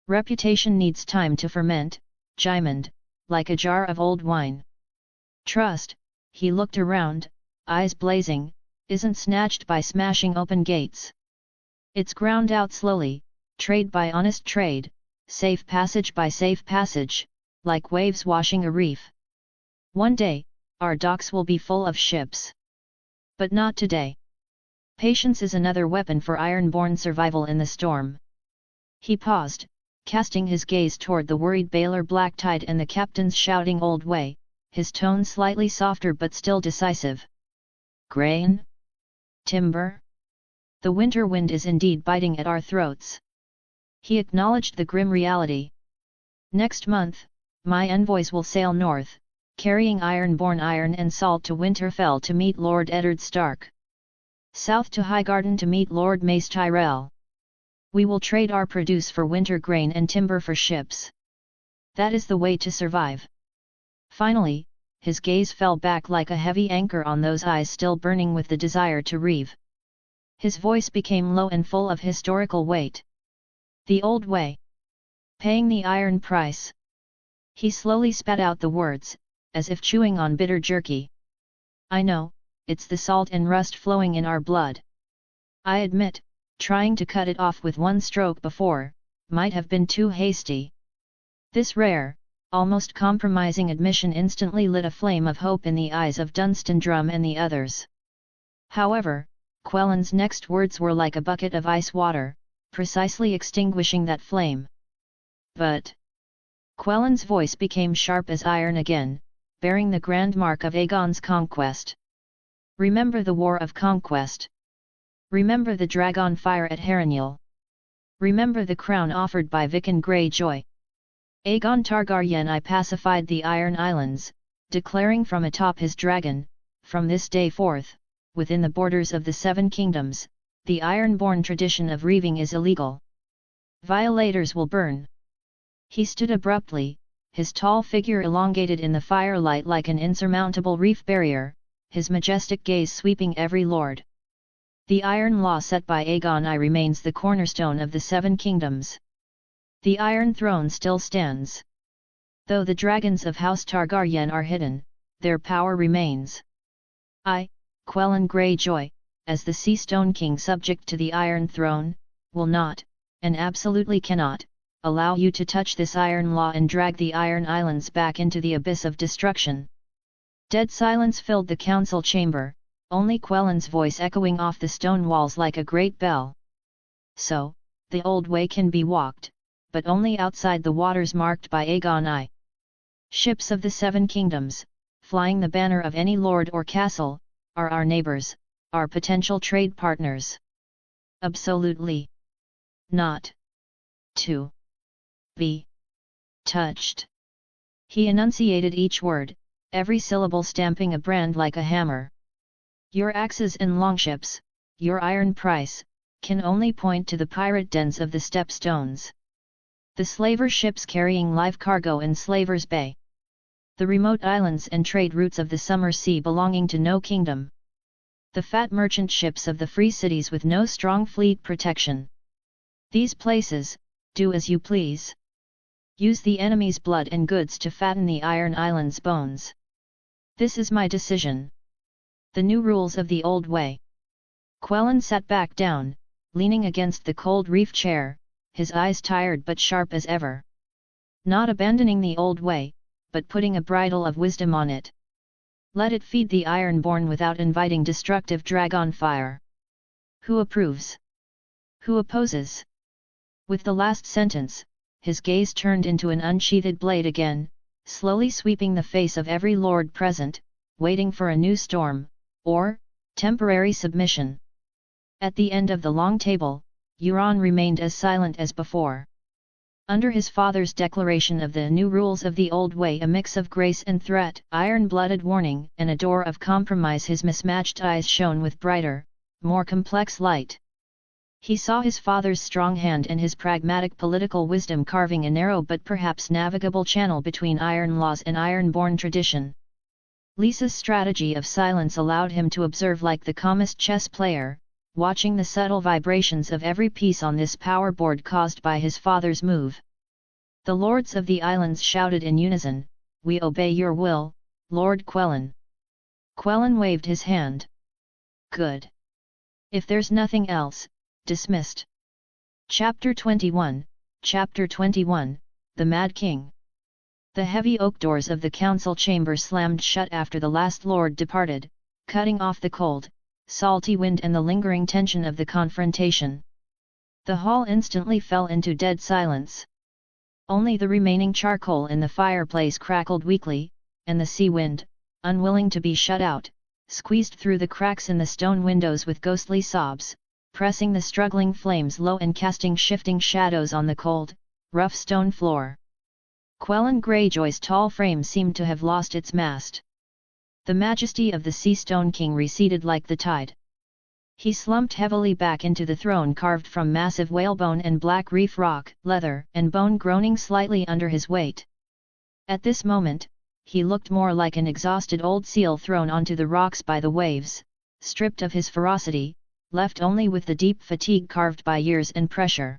Reputation needs time to ferment, Jymond, like a jar of old wine. Trust, he looked around, eyes blazing, isn't snatched by smashing open gates. It's ground out slowly, trade by honest trade, safe passage by safe passage, like waves washing a reef. One day, our docks will be full of ships. But not today. Patience is another weapon for Ironborn survival in the storm. He paused, casting his gaze toward the worried Baelor Blacktide and the captain's shouting old way, his tone slightly softer but still decisive. Grain? Timber? The winter wind is indeed biting at our throats. He acknowledged the grim reality. Next month, my envoys will sail north, carrying Ironborn iron and salt to Winterfell to meet Lord Eddard Stark. South to Highgarden to meet Lord Mace Tyrell. We will trade our produce for winter grain and timber for ships. That is the way to survive. Finally, his gaze fell back like a heavy anchor on those eyes still burning with the desire to reave. His voice became low and full of historical weight. The old way. Paying the iron price. He slowly spat out the words, as if chewing on bitter jerky. I know, it's the salt and rust flowing in our blood. I admit, trying to cut it off with one stroke before, might have been too hasty. This rare, almost compromising admission instantly lit a flame of hope in the eyes of Dunstan Drum and the others. However, Quellen's next words were like a bucket of ice water, precisely extinguishing that flame. But Quellen's voice became sharp as iron again, bearing the grand mark of Aegon's conquest. Remember the War of Conquest. Remember the dragon fire at Harrenhal. Remember the crown offered by Viken Greyjoy. Aegon Targaryen I pacified the Iron Islands, declaring from atop his dragon, from this day forth, within the borders of the Seven Kingdoms, the Ironborn tradition of reaving is illegal. Violators will burn. He stood abruptly, his tall figure elongated in the firelight like an insurmountable reef barrier, his majestic gaze sweeping every lord. The iron law set by Aegon I remains the cornerstone of the Seven Kingdoms. The Iron Throne still stands. Though the dragons of House Targaryen are hidden, their power remains. I, Quellen Greyjoy, as the Sea Stone King subject to the Iron Throne, will not, and absolutely cannot, allow you to touch this iron law and drag the Iron Islands back into the abyss of destruction. Dead silence filled the council chamber, only Quellen's voice echoing off the stone walls like a great bell. So, the old way can be walked, but only outside the waters marked by Aegon I. Ships of the Seven Kingdoms, flying the banner of any lord or castle, are our neighbors, our potential trade partners. Absolutely not. 2. be touched. He enunciated each word, every syllable stamping a brand like a hammer. Your axes and longships, your iron price, can only point to the pirate dens of the Stepstones. The slaver ships carrying live cargo in Slaver's Bay. The remote islands and trade routes of the summer sea belonging to no kingdom. The fat merchant ships of the free cities with no strong fleet protection. These places, do as you please. Use the enemy's blood and goods to fatten the Iron Islands' bones. This is my decision. The new rules of the old way. Quellan sat back down, leaning against the cold reef chair, his eyes tired but sharp as ever. Not abandoning the old way, but putting a bridle of wisdom on it. Let it feed the Ironborn without inviting destructive dragon fire. Who approves? Who opposes? With the last sentence, his gaze turned into an unsheathed blade again, slowly sweeping the face of every lord present, waiting for a new storm, or temporary submission. At the end of the long table, Euron remained as silent as before. Under his father's declaration of the new rules of the old way, a mix of grace and threat, iron-blooded warning and a door of compromise, his mismatched eyes shone with brighter, more complex light. He saw his father's strong hand and his pragmatic political wisdom carving a narrow but perhaps navigable channel between iron laws and iron-born tradition. Lysa's strategy of silence allowed him to observe like the calmest chess player, watching the subtle vibrations of every piece on this power board caused by his father's move. The lords of the islands shouted in unison, "We obey your will, Lord Quellan." Quellan waved his hand. "Good. If there's nothing else, dismissed." Chapter 21, Chapter 21, The Mad King. The heavy oak doors of the council chamber slammed shut after the last lord departed, cutting off the cold, salty wind and the lingering tension of the confrontation. The hall instantly fell into dead silence. Only the remaining charcoal in the fireplace crackled weakly, and the sea wind, unwilling to be shut out, squeezed through the cracks in the stone windows with ghostly sobs, pressing the struggling flames low and casting shifting shadows on the cold, rough stone floor. Quellan Greyjoy's tall frame seemed to have lost its mast. The majesty of the Sea Stone King receded like the tide. He slumped heavily back into the throne carved from massive whalebone and black reef rock, leather and bone groaning slightly under his weight. At this moment, he looked more like an exhausted old seal thrown onto the rocks by the waves, stripped of his ferocity, left only with the deep fatigue carved by years and pressure.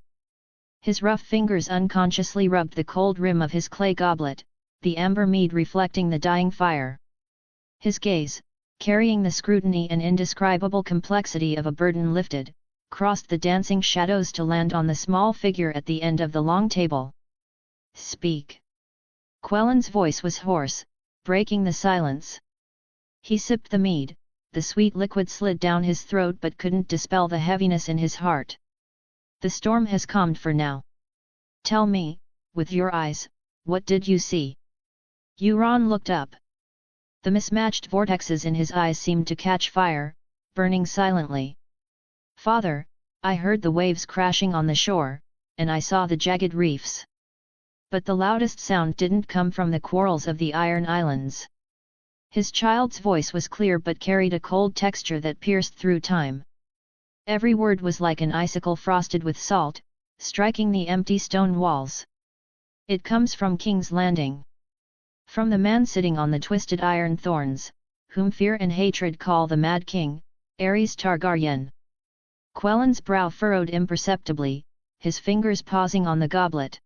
His rough fingers unconsciously rubbed the cold rim of his clay goblet, the amber mead reflecting the dying fire. His gaze, carrying the scrutiny and indescribable complexity of a burden lifted, crossed the dancing shadows to land on the small figure at the end of the long table. "Speak." Quellan's voice was hoarse, breaking the silence. He sipped the mead, the sweet liquid slid down his throat but couldn't dispel the heaviness in his heart. "The storm has calmed for now. Tell me, with your eyes, what did you see?" Euron looked up. The mismatched vortexes in his eyes seemed to catch fire, burning silently. "Father, I heard the waves crashing on the shore, and I saw the jagged reefs. But the loudest sound didn't come from the quarrels of the Iron Islands." His child's voice was clear but carried a cold texture that pierced through time. Every word was like an icicle frosted with salt, striking the empty stone walls. "It comes from King's Landing. From the man sitting on the twisted iron thorns, whom fear and hatred call the Mad King, Aerys Targaryen." Quellan's brow furrowed imperceptibly, his fingers pausing on the goblet.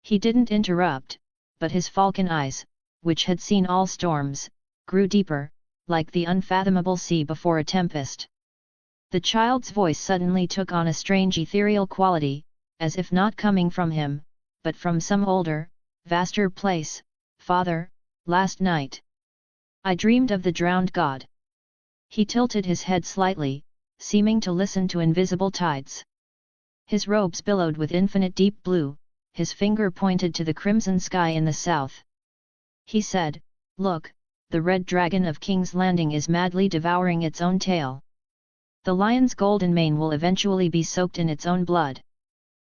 He didn't interrupt, but his falcon eyes, which had seen all storms, grew deeper, like the unfathomable sea before a tempest. The child's voice suddenly took on a strange ethereal quality, as if not coming from him, but from some older, vaster place. "Father, last night I dreamed of the drowned god." He tilted his head slightly, seeming to listen to invisible tides. His robes billowed with infinite deep blue, his finger pointed to the crimson sky in the south. He said, "Look, the red dragon of King's Landing is madly devouring its own tail. The lion's golden mane will eventually be soaked in its own blood.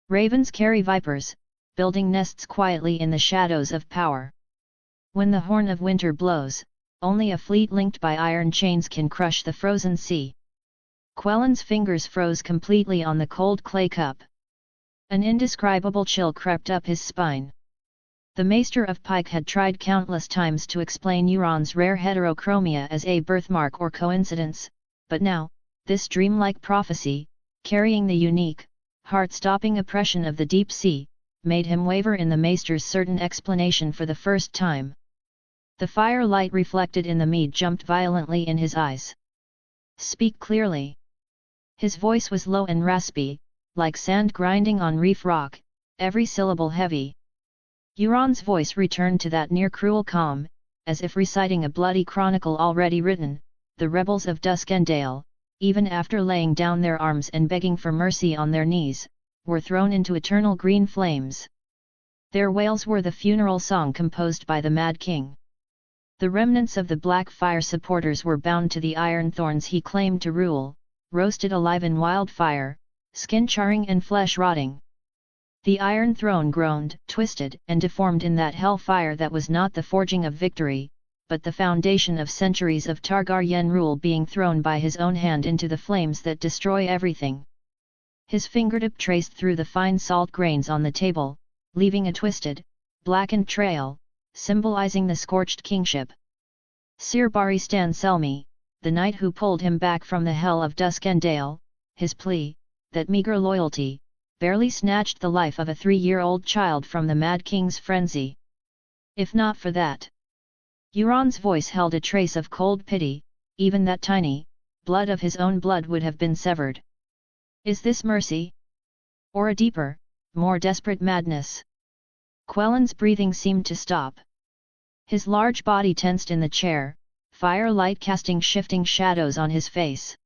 Ravens carry vipers, building nests quietly in the shadows of power. When the horn of winter blows, only a fleet linked by iron chains can crush the frozen sea. Quellen's fingers froze completely on the cold clay cup. An indescribable chill crept up his spine. The Maester of Pike had tried countless times to explain Euron's rare heterochromia as a birthmark or coincidence, but now, this dreamlike prophecy, carrying the unique, heart-stopping oppression of the deep sea, made him waver in the Maester's certain explanation for the first time. The firelight reflected in the mead jumped violently in his eyes. "Speak clearly." His voice was low and raspy, like sand grinding on reef rock, every syllable heavy. Euron's voice returned to that near-cruel calm, as if reciting a bloody chronicle already written. The rebels of Duskendale, even after laying down their arms and begging for mercy on their knees, were thrown into eternal green flames. Their wails were the funeral song composed by the Mad King. The remnants of the Black Fire supporters were bound to the iron thorns he claimed to rule, roasted alive in wildfire, skin charring and flesh rotting. The Iron Throne groaned, twisted and deformed in that hellfire that was not the forging of victory, but the foundation of centuries of Targaryen rule being thrown by his own hand into the flames that destroy everything. His fingertip traced through the fine salt grains on the table, leaving a twisted, blackened trail, symbolizing the scorched kingship. Sir Barristan Selmy, the knight who pulled him back from the hell of Duskendale, his plea, that meager loyalty, barely snatched the life of a 3-year-old child from the Mad King's frenzy. If not for that. Euron's voice held a trace of cold pity, even that tiny, blood of his own blood would have been severed. Is this mercy? Or a deeper, more desperate madness? Quellen's breathing seemed to stop. His large body tensed in the chair, firelight casting shifting shadows on his face.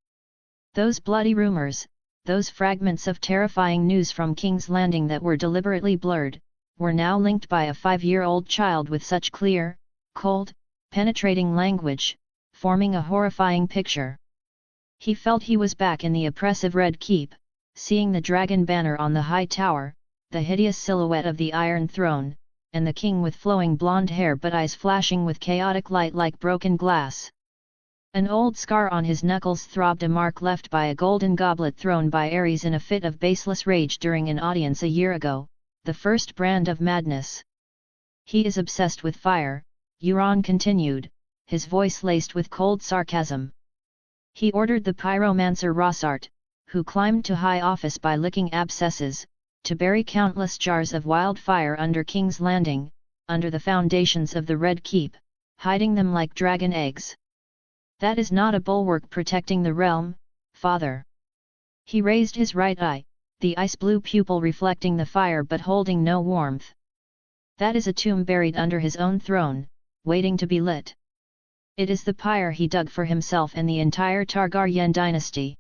Those bloody rumors, those fragments of terrifying news from King's Landing that were deliberately blurred, were now linked by a 5-year-old child with such clear, cold, penetrating language, forming a horrifying picture. He felt he was back in the oppressive Red Keep, seeing the dragon banner on the high tower, the hideous silhouette of the Iron Throne, and the king with flowing blonde hair but eyes flashing with chaotic light like broken glass. An old scar on his knuckles throbbed, a mark left by a golden goblet thrown by Ares in a fit of baseless rage during an audience a year ago, the first brand of madness. He is obsessed with fire, Euron continued, his voice laced with cold sarcasm. He ordered the pyromancer Rossart, who climbed to high office by licking abscesses, to bury countless jars of wildfire under King's Landing, under the foundations of the Red Keep, hiding them like dragon eggs. That is not a bulwark protecting the realm, father. He raised his right eye, the ice-blue pupil reflecting the fire but holding no warmth. That is a tomb buried under his own throne, waiting to be lit. It is the pyre he dug for himself and the entire Targaryen dynasty.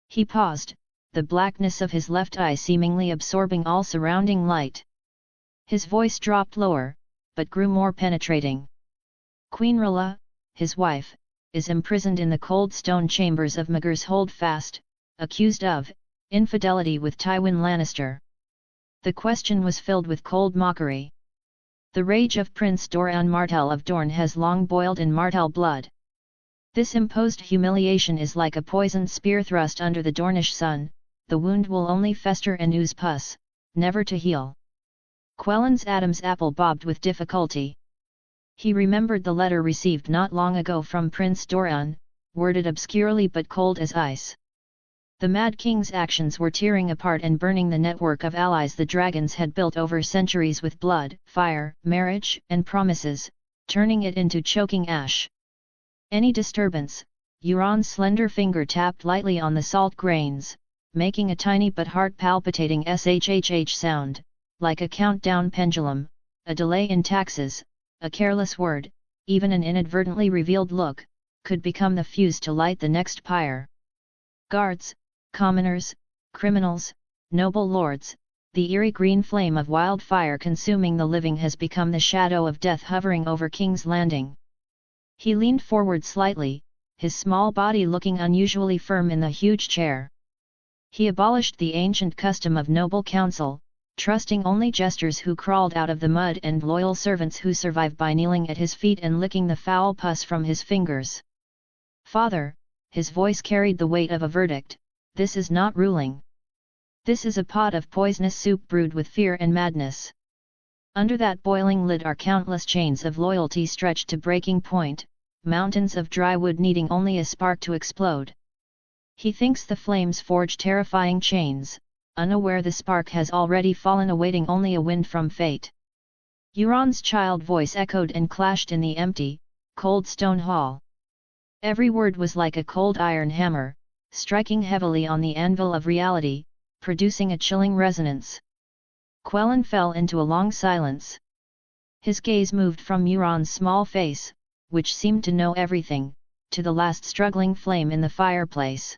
He paused, the blackness of his left eye seemingly absorbing all surrounding light. His voice dropped lower, but grew more penetrating. Queen Rilla, his wife, is imprisoned in the cold stone chambers of Maegor's Holdfast, accused of infidelity with Tywin Lannister. The question was filled with cold mockery. The rage of Prince Doran Martell of Dorne has long boiled in Martell blood. This imposed humiliation is like a poisoned spear thrust under the Dornish sun, the wound will only fester and ooze pus, never to heal. Quellen's Adam's apple bobbed with difficulty. He remembered the letter received not long ago from Prince Doran, worded obscurely but cold as ice. The Mad King's actions were tearing apart and burning the network of allies the dragons had built over centuries with blood, fire, marriage, and promises, turning it into choking ash. Any disturbance, Euron's slender finger tapped lightly on the salt grains, making a tiny but heart-palpitating shhh sound, like a countdown pendulum, a delay in taxes. A careless word, even an inadvertently revealed look, could become the fuse to light the next pyre. Guards, commoners, criminals, noble lords, the eerie green flame of wildfire consuming the living has become the shadow of death hovering over King's Landing. He leaned forward slightly, his small body looking unusually firm in the huge chair. He abolished the ancient custom of noble council, trusting only jesters who crawled out of the mud and loyal servants who survive by kneeling at his feet and licking the foul pus from his fingers. Father, his voice carried the weight of a verdict, this is not ruling. This is a pot of poisonous soup brewed with fear and madness. Under that boiling lid are countless chains of loyalty stretched to breaking point, mountains of dry wood needing only a spark to explode. He thinks the flames forge terrifying chains, unaware the spark has already fallen, awaiting only a wind from fate. Euron's child voice echoed and clashed in the empty, cold stone hall. Every word was like a cold iron hammer, striking heavily on the anvil of reality, producing a chilling resonance. Quellan fell into a long silence. His gaze moved from Euron's small face, which seemed to know everything, to the last struggling flame in the fireplace.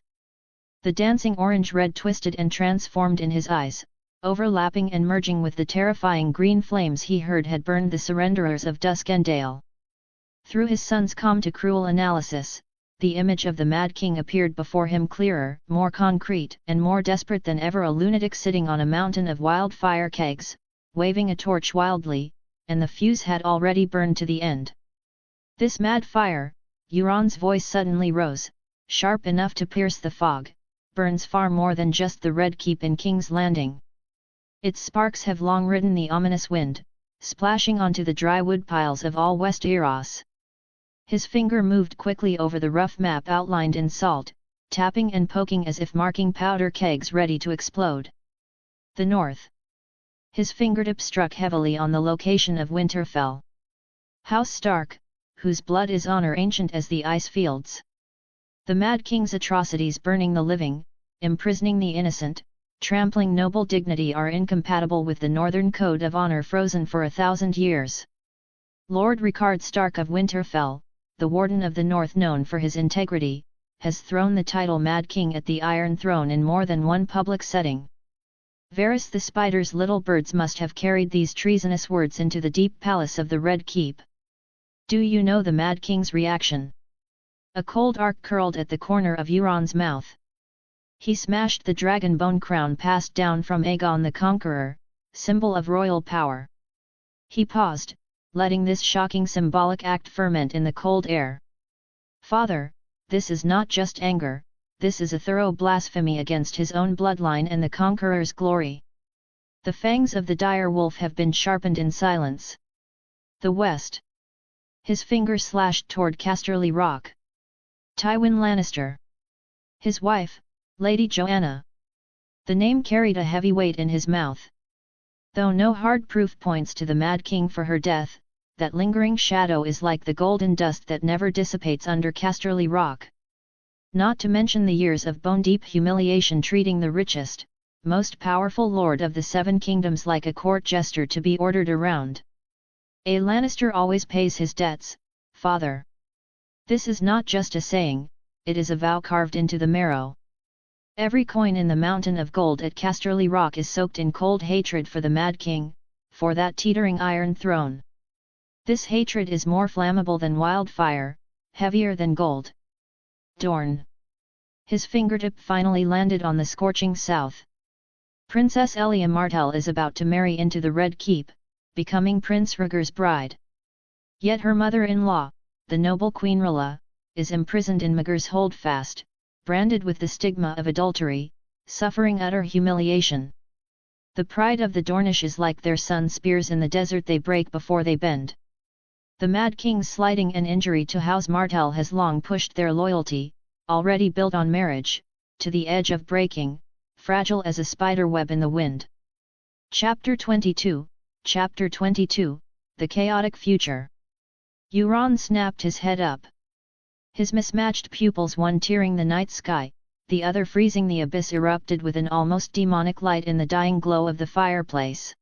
The dancing orange-red twisted and transformed in his eyes, overlapping and merging with the terrifying green flames he heard had burned the surrenderers of Duskendale. Through his son's calm to cruel analysis, the image of the Mad King appeared before him clearer, more concrete, and more desperate than ever, a lunatic sitting on a mountain of wildfire kegs, waving a torch wildly, and the fuse had already burned to the end. This mad fire, Euron's voice suddenly rose, sharp enough to pierce the fog, burns far more than just the Red Keep in King's Landing. Its sparks have long ridden the ominous wind, splashing onto the dry wood piles of all Westeros. His finger moved quickly over the rough map outlined in salt, tapping and poking as if marking powder kegs ready to explode. The north. His fingertip struck heavily on the location of Winterfell. House Stark, whose blood is honor ancient as the ice fields. The Mad King's atrocities, burning the living, imprisoning the innocent, trampling noble dignity, are incompatible with the Northern Code of Honor frozen for 1,000 years. Lord Rickard Stark of Winterfell, the Warden of the North known for his integrity, has thrown the title Mad King at the Iron Throne in more than one public setting. Varys the Spider's little birds must have carried these treasonous words into the deep palace of the Red Keep. Do you know the Mad King's reaction? A cold arc curled at the corner of Euron's mouth. He smashed the dragon bone crown passed down from Aegon the Conqueror, symbol of royal power. He paused, letting this shocking symbolic act ferment in the cold air. Father, this is not just anger, this is a thorough blasphemy against his own bloodline and the Conqueror's glory. The fangs of the dire wolf have been sharpened in silence. The West. His finger slashed toward Casterly Rock. Tywin Lannister. His wife, Lady Joanna. The name carried a heavy weight in his mouth. Though no hard proof points to the Mad King for her death, that lingering shadow is like the golden dust that never dissipates under Casterly Rock. Not to mention the years of bone-deep humiliation, treating the richest, most powerful lord of the Seven Kingdoms like a court jester to be ordered around. A Lannister always pays his debts, father. This is not just a saying, it is a vow carved into the marrow. Every coin in the mountain of gold at Casterly Rock is soaked in cold hatred for the Mad King, for that teetering Iron Throne. This hatred is more flammable than wildfire, heavier than gold. Dorne. His fingertip finally landed on the scorching south. Princess Elia Martell is about to marry into the Red Keep, becoming Prince Rhaegar's bride. Yet her mother-in-law, the noble Queen Rilla, is imprisoned in Maegor's Holdfast, branded with the stigma of adultery, suffering utter humiliation. The pride of the Dornish is like their son's spears in the desert, they break before they bend. The Mad King's slighting and injury to House Martell has long pushed their loyalty, already built on marriage, to the edge of breaking, fragile as a spider web in the wind. Chapter 22, Chapter 22, The Chaotic Future. Euron snapped his head up. His mismatched pupils, one tearing the night sky, the other freezing the abyss, erupted with an almost demonic light in the dying glow of the fireplace.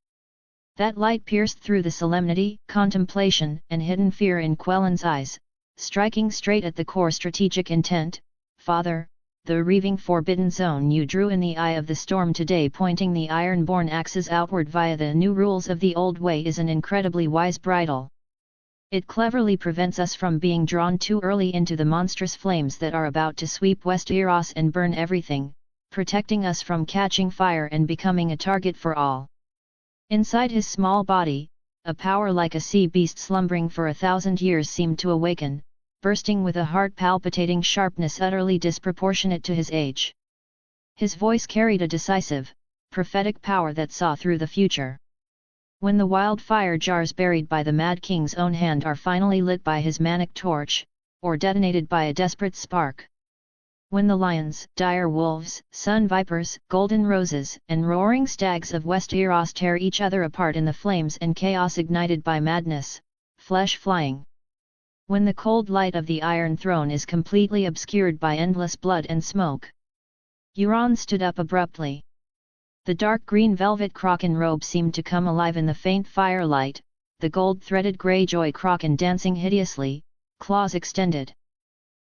That light pierced through the solemnity, contemplation, and hidden fear in Quellan's eyes, striking straight at the core strategic intent. Father, the reaving forbidden zone you drew in the eye of the storm today, pointing the iron-born axes outward via the new rules of the old way, is an incredibly wise bridle. It cleverly prevents us from being drawn too early into the monstrous flames that are about to sweep Westeros and burn everything, protecting us from catching fire and becoming a target for all. Inside his small body, a power like a sea beast slumbering for 1,000 years seemed to awaken, bursting with a heart-palpitating sharpness utterly disproportionate to his age. His voice carried a decisive, prophetic power that saw through the future. When the wildfire jars buried by the Mad King's own hand are finally lit by his manic torch, or detonated by a desperate spark. When the lions, dire wolves, sun vipers, golden roses, and roaring stags of Westeros tear each other apart in the flames and chaos ignited by madness, flesh flying. When the cold light of the Iron Throne is completely obscured by endless blood and smoke. Euron stood up abruptly. The dark green velvet Kraken robe seemed to come alive in the faint firelight, the gold-threaded Greyjoy Kraken dancing hideously, claws extended.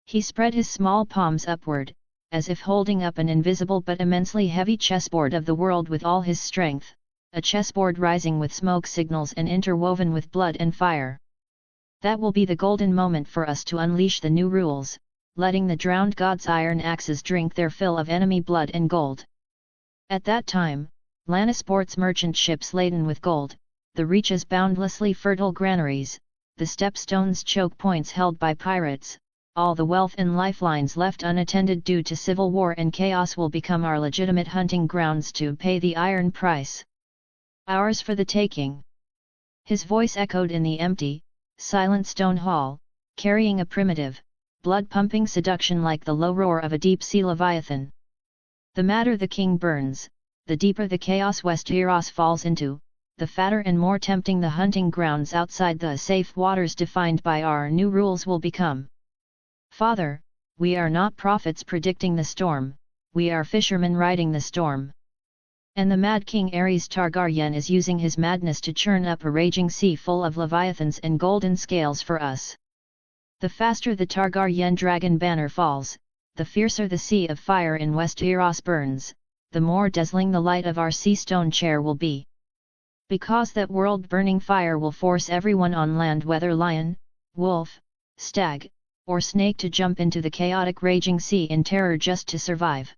He spread his small palms upward, as if holding up an invisible but immensely heavy chessboard of the world with all his strength, a chessboard rising with smoke signals and interwoven with blood and fire. That will be the golden moment for us to unleash the new rules, letting the drowned gods' iron axes drink their fill of enemy blood and gold. At that time, Lannisport's merchant ships laden with gold, the Reach's boundlessly fertile granaries, the Stepstone's choke points held by pirates, all the wealth and lifelines left unattended due to civil war and chaos will become our legitimate hunting grounds to pay the iron price. Ours for the taking. His voice echoed in the empty, silent stone hall, carrying a primitive, blood-pumping seduction like the low roar of a deep-sea leviathan. The madder the king burns, the deeper the chaos Westeros falls into, the fatter and more tempting the hunting grounds outside the safe waters defined by our new rules will become. Father, we are not prophets predicting the storm, we are fishermen riding the storm. And the Mad King Aerys Targaryen is using his madness to churn up a raging sea full of leviathans and golden scales for us. The faster the Targaryen dragon banner falls, the fiercer the sea of fire in Westeros burns, the more dazzling the light of our sea stone chair will be. Because that world-burning fire will force everyone on land, whether lion, wolf, stag, or snake, to jump into the chaotic raging sea in terror just to survive.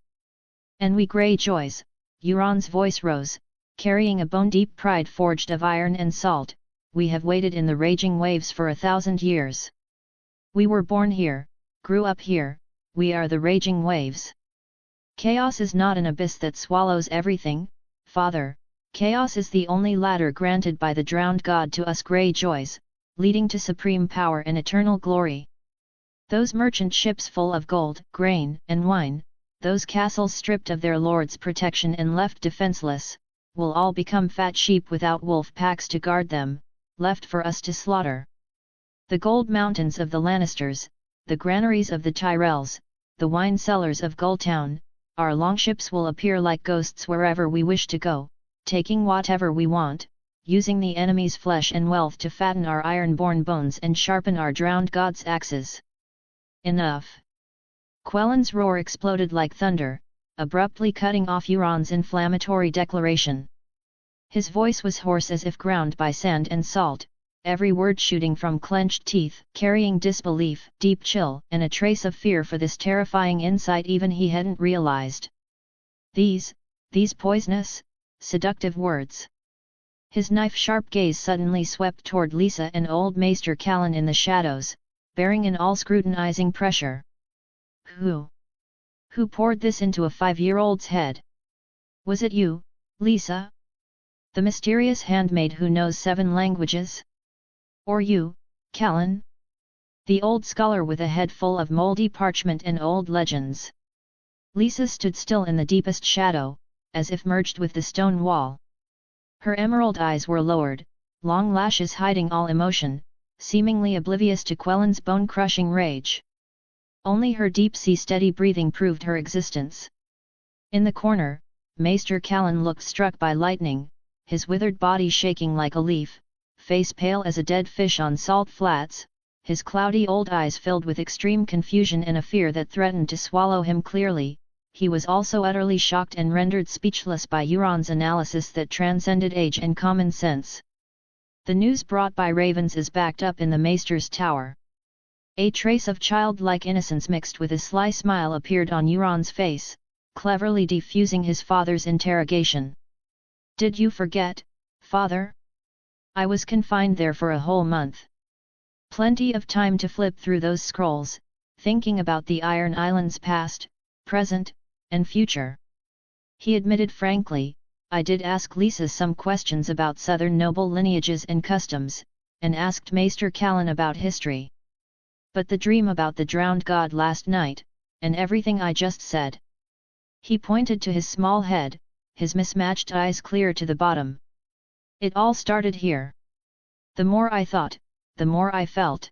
And we Greyjoys, Euron's voice rose, carrying a bone-deep pride forged of iron and salt, we have waited in the raging waves for 1,000 years. We were born here, grew up here, we are the raging waves. Chaos is not an abyss that swallows everything, Father, chaos is the only ladder granted by the drowned god to us Greyjoys, leading to supreme power and eternal glory. Those merchant ships full of gold, grain, and wine, those castles stripped of their lord's protection and left defenseless, will all become fat sheep without wolf packs to guard them, left for us to slaughter. The gold mountains of the Lannisters, the granaries of the Tyrells, the wine cellars of Gulltown, our longships will appear like ghosts wherever we wish to go, taking whatever we want, using the enemy's flesh and wealth to fatten our iron-born bones and sharpen our drowned gods' axes. Enough! Quellen's roar exploded like thunder, abruptly cutting off Euron's inflammatory declaration. His voice was hoarse as if ground by sand and salt, every word shooting from clenched teeth, carrying disbelief, deep chill, and a trace of fear for this terrifying insight even he hadn't realized. These poisonous, seductive words. His knife-sharp gaze suddenly swept toward Lysa and old Maester Callan in the shadows, bearing an all-scrutinizing pressure. Who poured this into a 5-year-old's head? Was it you, Lysa? The mysterious handmaid who knows 7 languages? Or you, Callan? The old scholar with a head full of moldy parchment and old legends. Lysa stood still in the deepest shadow, as if merged with the stone wall. Her emerald eyes were lowered, long lashes hiding all emotion, seemingly oblivious to Quellen's bone-crushing rage. Only her deep-sea steady breathing proved her existence. In the corner, Maester Callan looked struck by lightning, his withered body shaking like a leaf, face pale as a dead fish on salt flats, his cloudy old eyes filled with extreme confusion and a fear that threatened to swallow him clearly. He was also utterly shocked and rendered speechless by Euron's analysis that transcended age and common sense. The news brought by ravens is backed up in the Maester's tower. A trace of childlike innocence mixed with a sly smile appeared on Euron's face, cleverly defusing his father's interrogation. Did you forget, Father? I was confined there for a whole month. Plenty of time to flip through those scrolls, thinking about the Iron Islands past, present, and future. He admitted frankly, I did ask Lisa some questions about southern noble lineages and customs, and asked Maester Callan about history. But the dream about the drowned god last night, and everything I just said. He pointed to his small head, his mismatched eyes clear to the bottom. It all started here. The more I thought, the more I felt.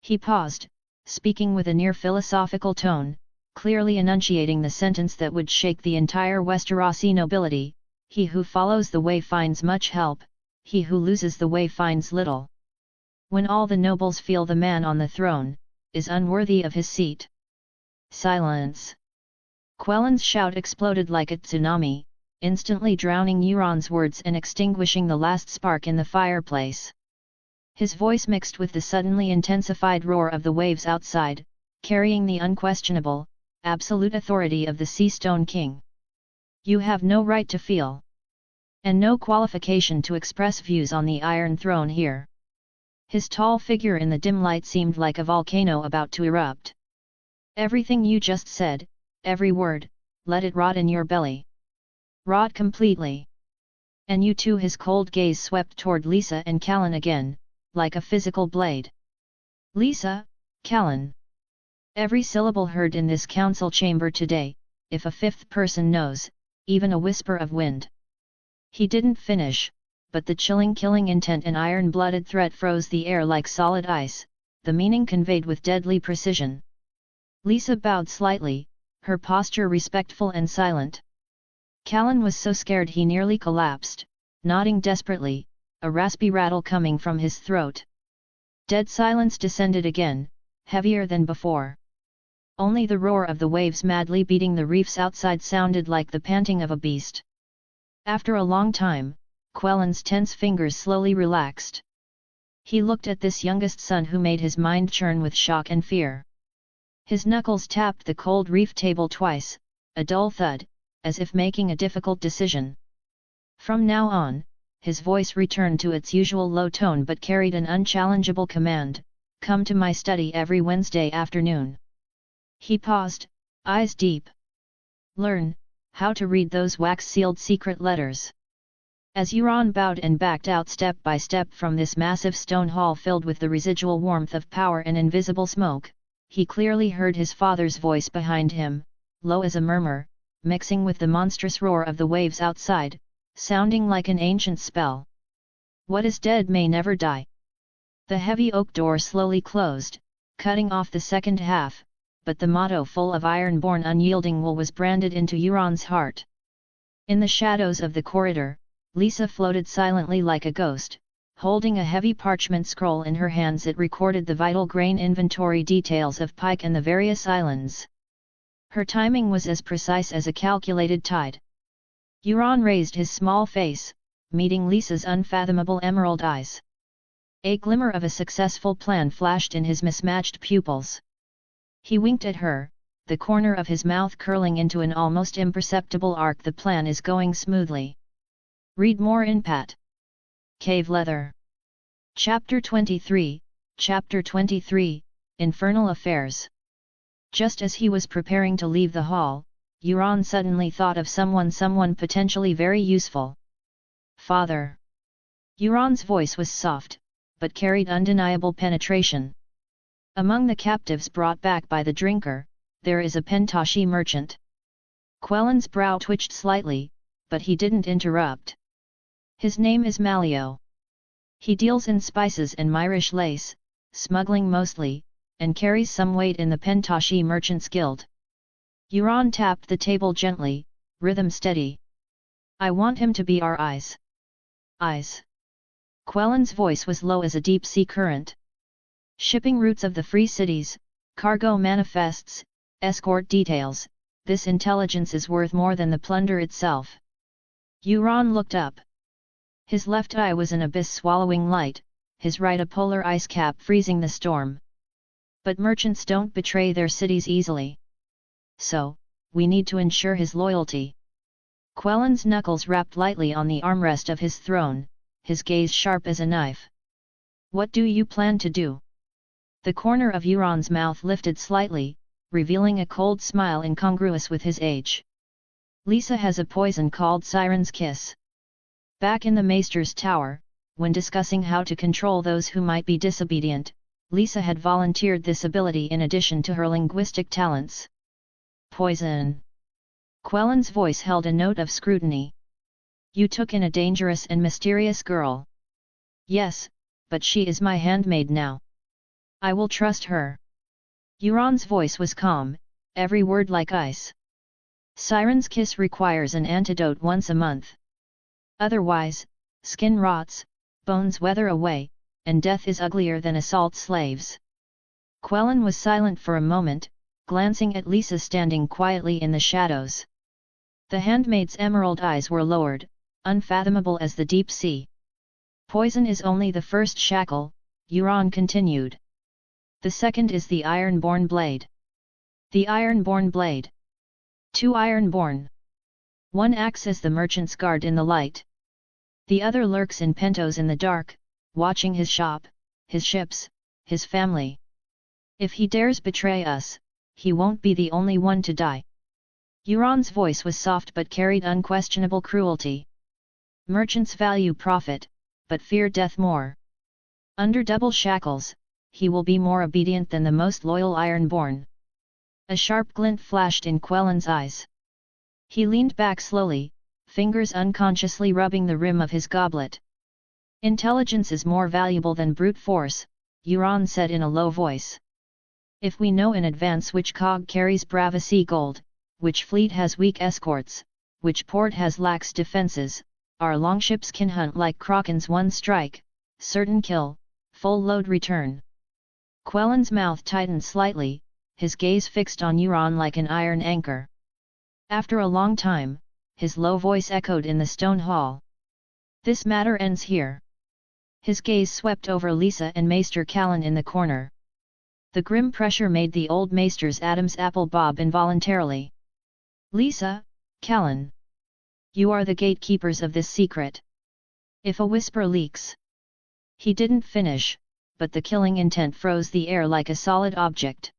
He paused, speaking with a near philosophical tone, clearly enunciating the sentence that would shake the entire Westerosi nobility: he who follows the way finds much help, he who loses the way finds little. When all the nobles feel the man on the throne is unworthy of his seat. Silence. Quellen's shout exploded like a tsunami, instantly drowning Euron's words and extinguishing the last spark in the fireplace. His voice mixed with the suddenly intensified roar of the waves outside, carrying the unquestionable, absolute authority of the Sea Stone King. You have no right to feel, and no qualification to express views on the Iron Throne here. His tall figure in the dim light seemed like a volcano about to erupt. Everything you just said, every word, let it rot in your belly. Rot completely. And you too. His cold gaze swept toward Lisa and Callan again, like a physical blade. Lisa, Callan. Every syllable heard in this council chamber today, if a fifth person knows, even a whisper of wind. He didn't finish, but the chilling killing intent and iron-blooded threat froze the air like solid ice, the meaning conveyed with deadly precision. Lisa bowed slightly, her posture respectful and silent. Callan was so scared he nearly collapsed, nodding desperately, a raspy rattle coming from his throat. Dead silence descended again, heavier than before. Only the roar of the waves madly beating the reefs outside sounded like the panting of a beast. After a long time, Quellen's tense fingers slowly relaxed. He looked at this youngest son who made his mind churn with shock and fear. His knuckles tapped the cold reef table twice, a dull thud, as if making a difficult decision. From now on, his voice returned to its usual low tone but carried an unchallengeable command: come to my study every Wednesday afternoon. He paused, eyes deep. Learn how to read those wax-sealed secret letters. As Euron bowed and backed out step by step from this massive stone hall filled with the residual warmth of power and invisible smoke, he clearly heard his father's voice behind him, low as a murmur, mixing with the monstrous roar of the waves outside, sounding like an ancient spell. What is dead may never die. The heavy oak door slowly closed, cutting off the second half, but the motto full of iron-born unyielding will was branded into Euron's heart. In the shadows of the corridor, Lisa floated silently like a ghost, holding a heavy parchment scroll in her hands. It recorded the vital grain inventory details of Pike and the various islands. Her timing was as precise as a calculated tide. Euron raised his small face, meeting Lisa's unfathomable emerald eyes. A glimmer of a successful plan flashed in his mismatched pupils. He winked at her, the corner of his mouth curling into an almost imperceptible arc. The plan is going smoothly. Read more in Pat. Cave Leather. Chapter 23, Chapter 23, Infernal Affairs. Just as he was preparing to leave the hall, Euron suddenly thought of someone potentially very useful. Father. Euron's voice was soft, but carried undeniable penetration. Among the captives brought back by the drinker, there is a Pentoshi merchant. Quellen's brow twitched slightly, but he didn't interrupt. His name is Malio. He deals in spices and Myrish lace, smuggling mostly, and carries some weight in the Pentoshi Merchants Guild. Euron tapped the table gently, rhythm steady. I want him to be our eyes. Eyes. Quellen's voice was low as a deep-sea current. Shipping routes of the free cities, cargo manifests, escort details, this intelligence is worth more than the plunder itself. Euron looked up. His left eye was an abyss swallowing light, his right a polar ice cap freezing the storm. But merchants don't betray their cities easily. So, we need to ensure his loyalty. Quellen's knuckles rapped lightly on the armrest of his throne, his gaze sharp as a knife. What do you plan to do? The corner of Euron's mouth lifted slightly, revealing a cold smile incongruous with his age. Lysa has a poison called Siren's Kiss. Back in the Maester's tower, when discussing how to control those who might be disobedient, Lysa had volunteered this ability in addition to her linguistic talents. Poison. Quellen's voice held a note of scrutiny. You took in a dangerous and mysterious girl. Yes, but she is my handmaid now. I will trust her. Euron's voice was calm, every word like ice. Siren's Kiss requires an antidote once a month. Otherwise, skin rots, bones weather away, and death is uglier than assault slaves. Quellen was silent for a moment, glancing at Lysa standing quietly in the shadows. The handmaid's emerald eyes were lowered, unfathomable as the deep sea. Poison is only the first shackle, Euron continued. The second is the Ironborn blade. The Ironborn blade. 2 Ironborn. One acts as the merchant's guard in the light. The other lurks in pentos in the dark, watching his shop, his ships, his family. If he dares betray us, he won't be the only one to die. Euron's voice was soft but carried unquestionable cruelty. Merchants value profit, but fear death more. Under double shackles, he will be more obedient than the most loyal Ironborn. A sharp glint flashed in Quellen's eyes. He leaned back slowly, fingers unconsciously rubbing the rim of his goblet. Intelligence is more valuable than brute force, Euron said in a low voice. If we know in advance which cog carries Bravery gold, which fleet has weak escorts, which port has lax defenses, our longships can hunt like Krakens one strike, certain kill, full load return. Quellen's mouth tightened slightly, his gaze fixed on Euron like an iron anchor. After a long time, his low voice echoed in the stone hall. This matter ends here. His gaze swept over Lysa and Maester Callan in the corner. The grim pressure made the old Maester's Adam's apple bob involuntarily. Lysa, Callan. You are the gatekeepers of this secret. If a whisper leaks. He didn't finish, but the killing intent froze the air like a solid object.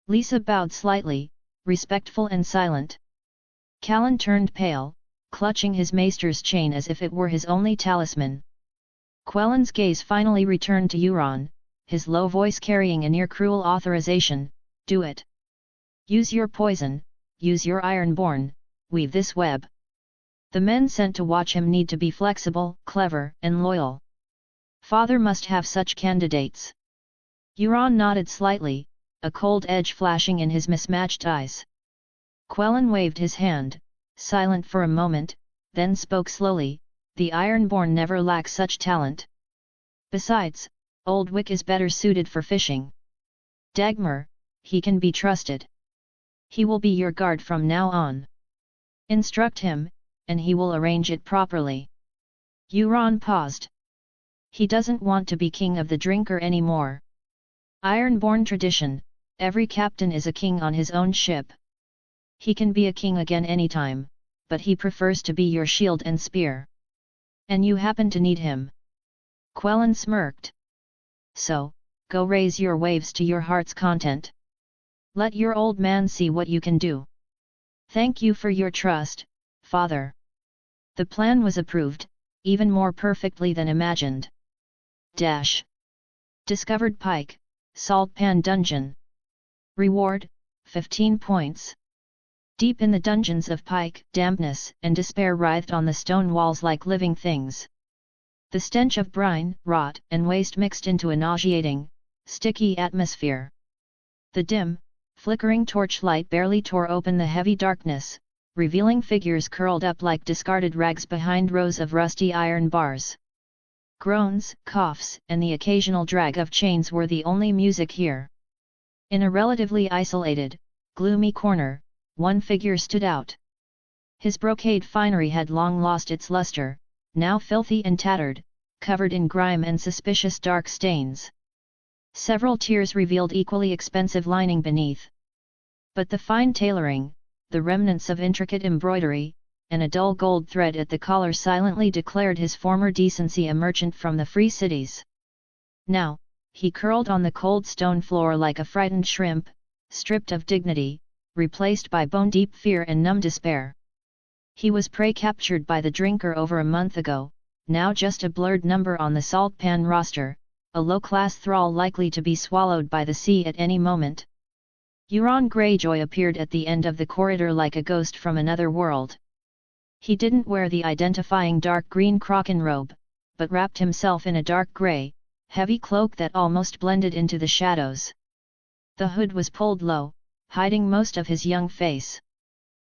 Lysa bowed slightly, respectful and silent. Callan turned pale, clutching his maester's chain as if it were his only talisman. Quellen's gaze finally returned to Euron, his low voice carrying a near-cruel authorization, do it. Use your poison, use your Ironborn, weave this web. The men sent to watch him need to be flexible, clever, and loyal. Father must have such candidates. Euron nodded slightly, a cold edge flashing in his mismatched eyes. Quellen waved his hand, silent for a moment, then spoke slowly, the Ironborn never lack such talent. Besides, Old Wick is better suited for fishing. Dagmar, he can be trusted. He will be your guard from now on. Instruct him, and he will arrange it properly. Euron paused. He doesn't want to be king of the drinker anymore. Ironborn tradition, every captain is a king on his own ship. He can be a king again anytime, but he prefers to be your shield and spear. And you happen to need him. Quellen smirked. So, go raise your waves to your heart's content. Let your old man see what you can do. Thank you for your trust, father. The plan was approved, even more perfectly than imagined. Discovered Pike, Salt Pan Dungeon. Reward, 15 points. Deep in the dungeons of Pike, dampness and despair writhed on the stone walls like living things. The stench of brine, rot, and waste mixed into a nauseating, sticky atmosphere. The dim, flickering torchlight barely tore open the heavy darkness, revealing figures curled up like discarded rags behind rows of rusty iron bars. Groans, coughs, and the occasional drag of chains were the only music here. In a relatively isolated, gloomy corner, one figure stood out. His brocade finery had long lost its luster, now filthy and tattered, covered in grime and suspicious dark stains. Several tiers revealed equally expensive lining beneath. But the fine tailoring, the remnants of intricate embroidery, and a dull gold thread at the collar silently declared his former decency a merchant from the free cities. Now, he curled on the cold stone floor like a frightened shrimp, stripped of dignity, replaced by bone-deep fear and numb despair. He was prey captured by the drinker over a month ago, now just a blurred number on the salt pan roster, a low-class thrall likely to be swallowed by the sea at any moment. Euron Greyjoy appeared at the end of the corridor like a ghost from another world. He didn't wear the identifying dark green Kraken robe, but wrapped himself in a dark grey, heavy cloak that almost blended into the shadows. The hood was pulled low, hiding most of his young face.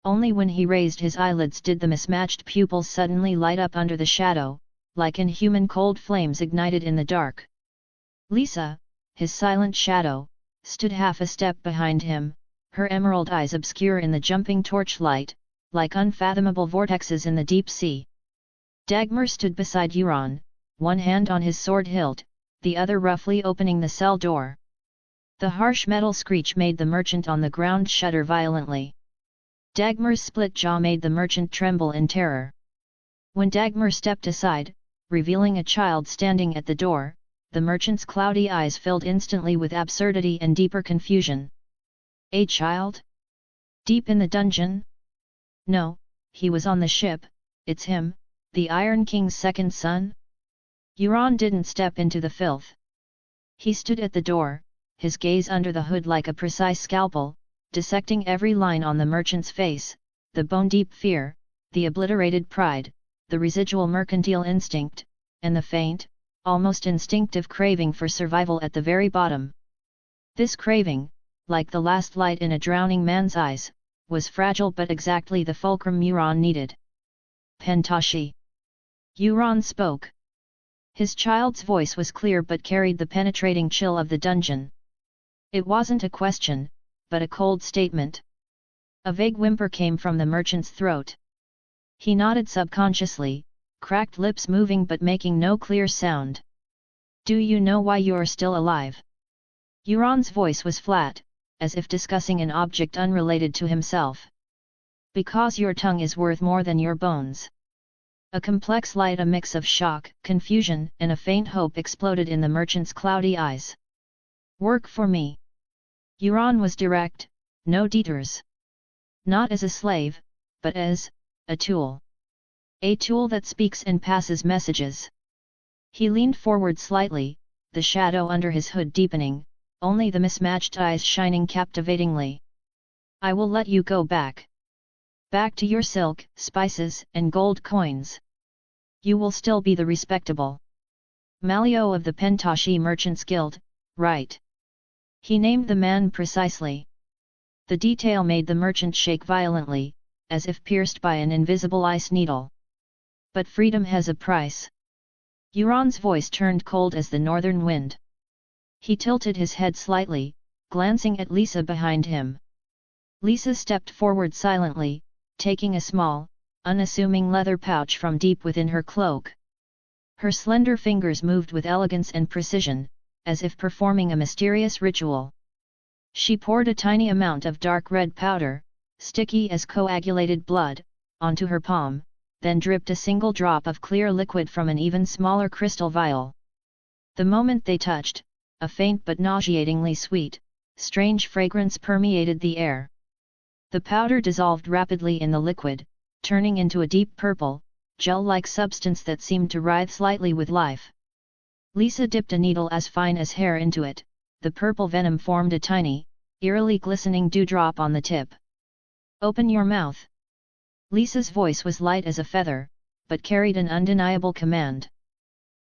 Only when he raised his eyelids did the mismatched pupils suddenly light up under the shadow, like inhuman cold flames ignited in the dark. Lysa, his silent shadow, stood half a step behind him, her emerald eyes obscure in the jumping torchlight, like unfathomable vortexes in the deep sea. Dagmar stood beside Euron, one hand on his sword hilt, the other roughly opening the cell door. The harsh metal screech made the merchant on the ground shudder violently. Dagmar's split jaw made the merchant tremble in terror. When Dagmar stepped aside, revealing a child standing at the door, the merchant's cloudy eyes filled instantly with absurdity and deeper confusion. A child? Deep in the dungeon? No, he was on the ship. It's him, the Iron King's second son? Euron didn't step into the filth. He stood at the door, his gaze under the hood like a precise scalpel, dissecting every line on the merchant's face, the bone-deep fear, the obliterated pride, the residual mercantile instinct, and the faint, almost instinctive craving for survival at the very bottom. This craving, like the last light in a drowning man's eyes, was fragile but exactly the fulcrum Euron needed. Pentoshi. Euron spoke. His child's voice was clear but carried the penetrating chill of the dungeon. It wasn't a question, but a cold statement. A vague whimper came from the merchant's throat. He nodded subconsciously, cracked lips moving but making no clear sound. Do you know why you're still alive? Euron's voice was flat, as if discussing an object unrelated to himself. Because your tongue is worth more than your bones. A complex light, a mix of shock, confusion, and a faint hope exploded in the merchant's cloudy eyes. Work for me. Euron was direct, no detours. Not as a slave, but as a tool. A tool that speaks and passes messages. He leaned forward slightly, the shadow under his hood deepening, only the mismatched eyes shining captivatingly. I will let you go back. Back to your silk, spices, and gold coins. You will still be the respectable Malio of the Pentoshi Merchants Guild, right? He named the man precisely. The detail made the merchant shake violently, as if pierced by an invisible ice needle. But freedom has a price. Euron's voice turned cold as the northern wind. He tilted his head slightly, glancing at Lysa behind him. Lysa stepped forward silently, taking a small, unassuming leather pouch from deep within her cloak. Her slender fingers moved with elegance and precision, as if performing a mysterious ritual. She poured a tiny amount of dark red powder, sticky as coagulated blood, onto her palm, then dripped a single drop of clear liquid from an even smaller crystal vial. The moment they touched, a faint but nauseatingly sweet, strange fragrance permeated the air. The powder dissolved rapidly in the liquid, turning into a deep purple, gel-like substance that seemed to writhe slightly with life. Lysa dipped a needle as fine as hair into it. The purple venom formed a tiny, eerily glistening dewdrop on the tip. Open your mouth. Lysa's voice was light as a feather, but carried an undeniable command.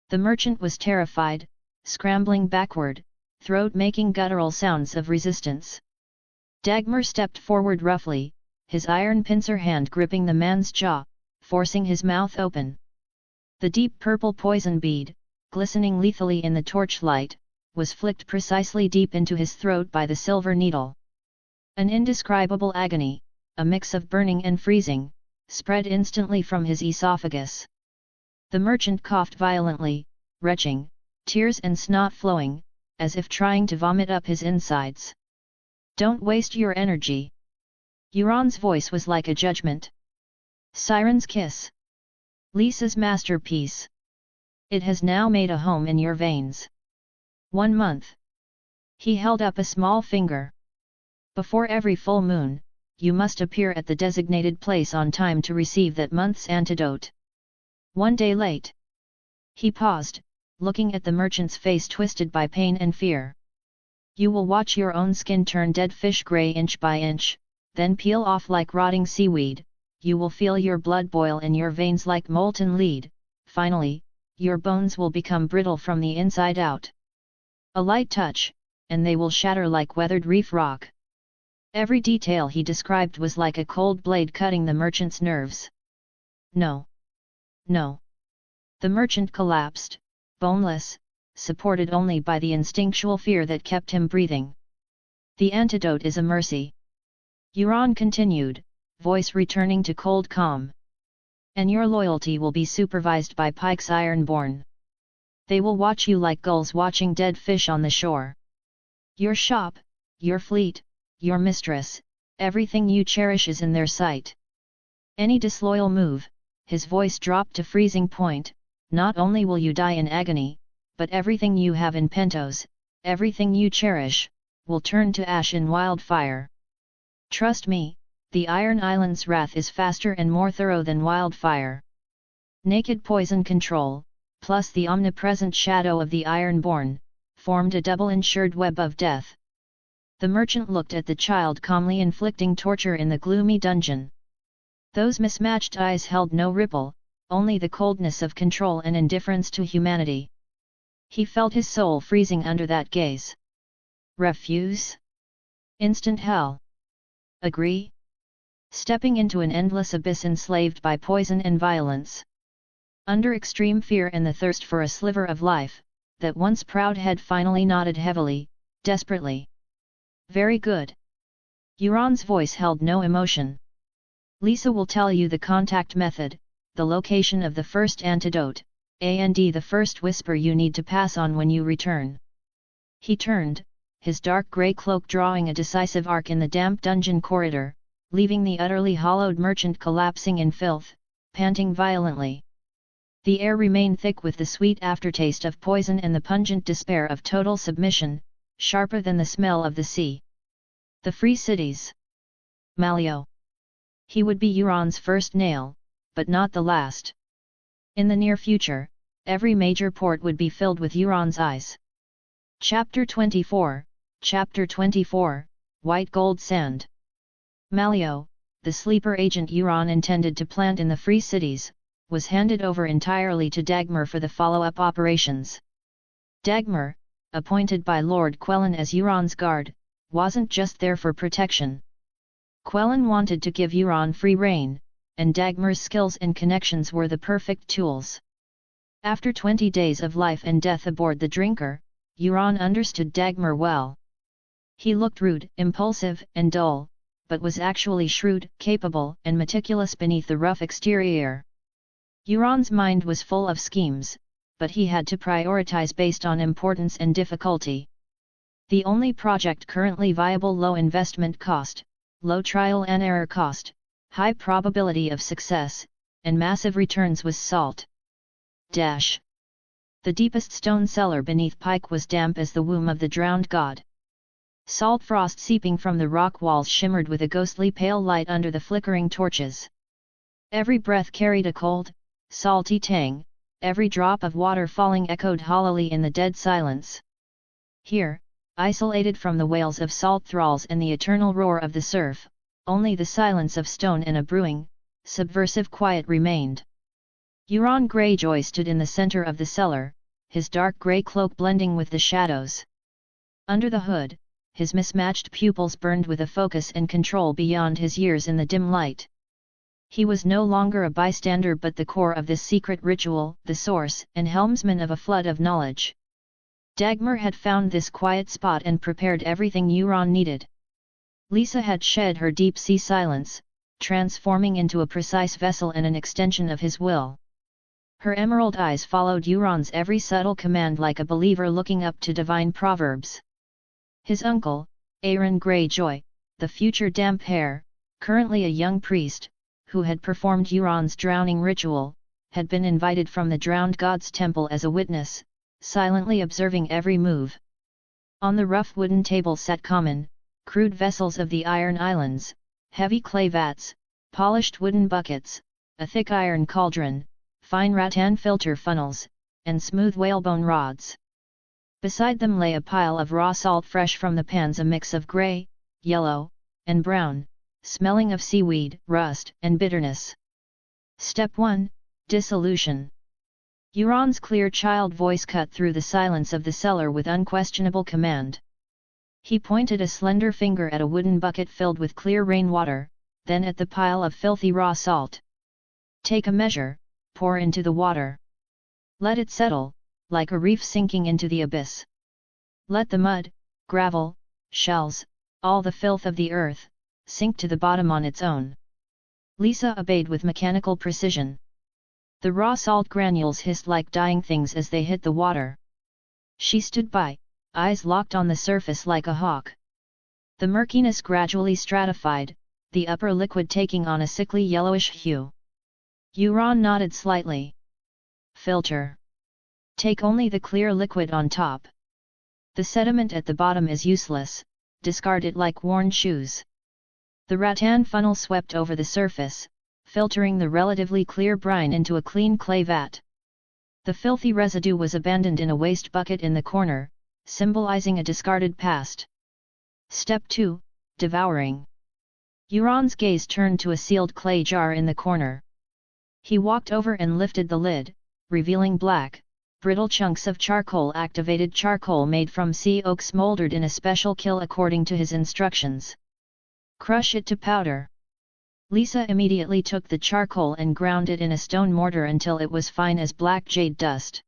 The merchant was terrified, scrambling backward, throat making guttural sounds of resistance. Dagmar stepped forward roughly, his iron pincer hand gripping the man's jaw, forcing his mouth open. The deep purple poison bead, glistening lethally in the torchlight, was flicked precisely deep into his throat by the silver needle. An indescribable agony, a mix of burning and freezing, spread instantly from his esophagus. The merchant coughed violently, retching, tears and snot flowing, as if trying to vomit up his insides. Don't waste your energy. Euron's voice was like a judgment. Siren's Kiss. Lisa's masterpiece. It has now made a home in your veins. 1 month. He held up a small finger. Before every full moon, you must appear at the designated place on time to receive that month's antidote. 1 day late. He paused, looking at the merchant's face twisted by pain and fear. You will watch your own skin turn dead fish grey inch by inch, then peel off like rotting seaweed. You will feel your blood boil in your veins like molten lead. Finally, your bones will become brittle from the inside out. A light touch, and they will shatter like weathered reef rock. Every detail he described was like a cold blade cutting the merchant's nerves. No. No. The merchant collapsed, boneless, supported only by the instinctual fear that kept him breathing. The antidote is a mercy. Euron continued, voice returning to cold calm. And your loyalty will be supervised by Pike's Ironborn. They will watch you like gulls watching dead fish on the shore. Your shop, your fleet, your mistress, everything you cherish is in their sight. Any disloyal move, his voice dropped to freezing point, not only will you die in agony, but everything you have in Pentos, everything you cherish, will turn to ash in wildfire. Trust me, the Iron Island's wrath is faster and more thorough than wildfire. Naked poison control, plus the omnipresent shadow of the Ironborn, formed a double-insured web of death. The merchant looked at the child calmly inflicting torture in the gloomy dungeon. Those mismatched eyes held no ripple, only the coldness of control and indifference to humanity. He felt his soul freezing under that gaze. Refuse? Instant hell. Agree? Stepping into an endless abyss enslaved by poison and violence. Under extreme fear and the thirst for a sliver of life, that once proud head finally nodded heavily, desperately. Very good. Euron's voice held no emotion. Lisa will tell you the contact method, the location of the first antidote, and the first whisper you need to pass on when you return. He turned, his dark grey cloak drawing a decisive arc in the damp dungeon corridor, leaving the utterly hollowed merchant collapsing in filth, panting violently. The air remained thick with the sweet aftertaste of poison and the pungent despair of total submission, sharper than the smell of the sea. The free cities. Malio. He would be Euron's first nail, but not the last. In the near future, every major port would be filled with Euron's eyes. Chapter 24, Chapter 24, White Gold Sand. Malio, the sleeper agent Euron intended to plant in the free cities, was handed over entirely to Dagmar for the follow-up operations. Dagmar, appointed by Lord Quellin as Euron's guard, wasn't just there for protection. Quellin wanted to give Euron free rein, and Dagmar's skills and connections were the perfect tools. After 20 days of life and death aboard the Drinker, Euron understood Dagmar well. He looked rude, impulsive, and dull, but was actually shrewd, capable, and meticulous beneath the rough exterior. Euron's mind was full of schemes, but he had to prioritize based on importance and difficulty. The only project currently viable low investment cost, low trial and error cost, high probability of success, and massive returns was Salt. The deepest stone cellar beneath Pike was damp as the womb of the drowned god. Salt frost seeping from the rock walls shimmered with a ghostly pale light under the flickering torches. Every breath carried a cold, salty tang, every drop of water falling echoed hollowly in the dead silence. Here, isolated from the wails of salt thralls and the eternal roar of the surf, only the silence of stone and a brewing, subversive quiet remained. Euron Greyjoy stood in the center of the cellar, his dark grey cloak blending with the shadows. Under the hood, his mismatched pupils burned with a focus and control beyond his years in the dim light. He was no longer a bystander but the core of this secret ritual, the source and helmsman of a flood of knowledge. Dagmar had found this quiet spot and prepared everything Euron needed. Lisa had shed her deep-sea silence, transforming into a precise vessel and an extension of his will. Her emerald eyes followed Euron's every subtle command like a believer looking up to divine proverbs. His uncle, Euron Greyjoy, the future damp hair, currently a young priest, who had performed Euron's drowning ritual, had been invited from the drowned god's temple as a witness, silently observing every move. On the rough wooden table sat common, crude vessels of the Iron Islands, heavy clay vats, polished wooden buckets, a thick iron cauldron, fine rattan filter funnels, and smooth whalebone rods. Beside them lay a pile of raw salt fresh from the pans, a mix of grey, yellow, and brown, smelling of seaweed, rust, and bitterness. Step 1. Dissolution. Euron's clear child voice cut through the silence of the cellar with unquestionable command. He pointed a slender finger at a wooden bucket filled with clear rainwater, then at the pile of filthy raw salt. Take a measure, pour into the water. Let it settle, like a reef sinking into the abyss. Let the mud, gravel, shells, all the filth of the earth, sink to the bottom on its own. Lisa obeyed with mechanical precision. The raw salt granules hissed like dying things as they hit the water. She stood by, eyes locked on the surface like a hawk. The murkiness gradually stratified, the upper liquid taking on a sickly yellowish hue. Euron nodded slightly. Filter. Take only the clear liquid on top. The sediment at the bottom is useless, discard it like worn shoes. The rattan funnel swept over the surface, filtering the relatively clear brine into a clean clay vat. The filthy residue was abandoned in a waste bucket in the corner, symbolizing a discarded past. Step 2. Devouring. Euron's gaze turned to a sealed clay jar in the corner. He walked over and lifted the lid, revealing black, brittle chunks of charcoal-activated charcoal made from sea oak smoldered in a special kiln according to his instructions. Crush it to powder. Lisa immediately took the charcoal and ground it in a stone mortar until it was fine as black jade dust.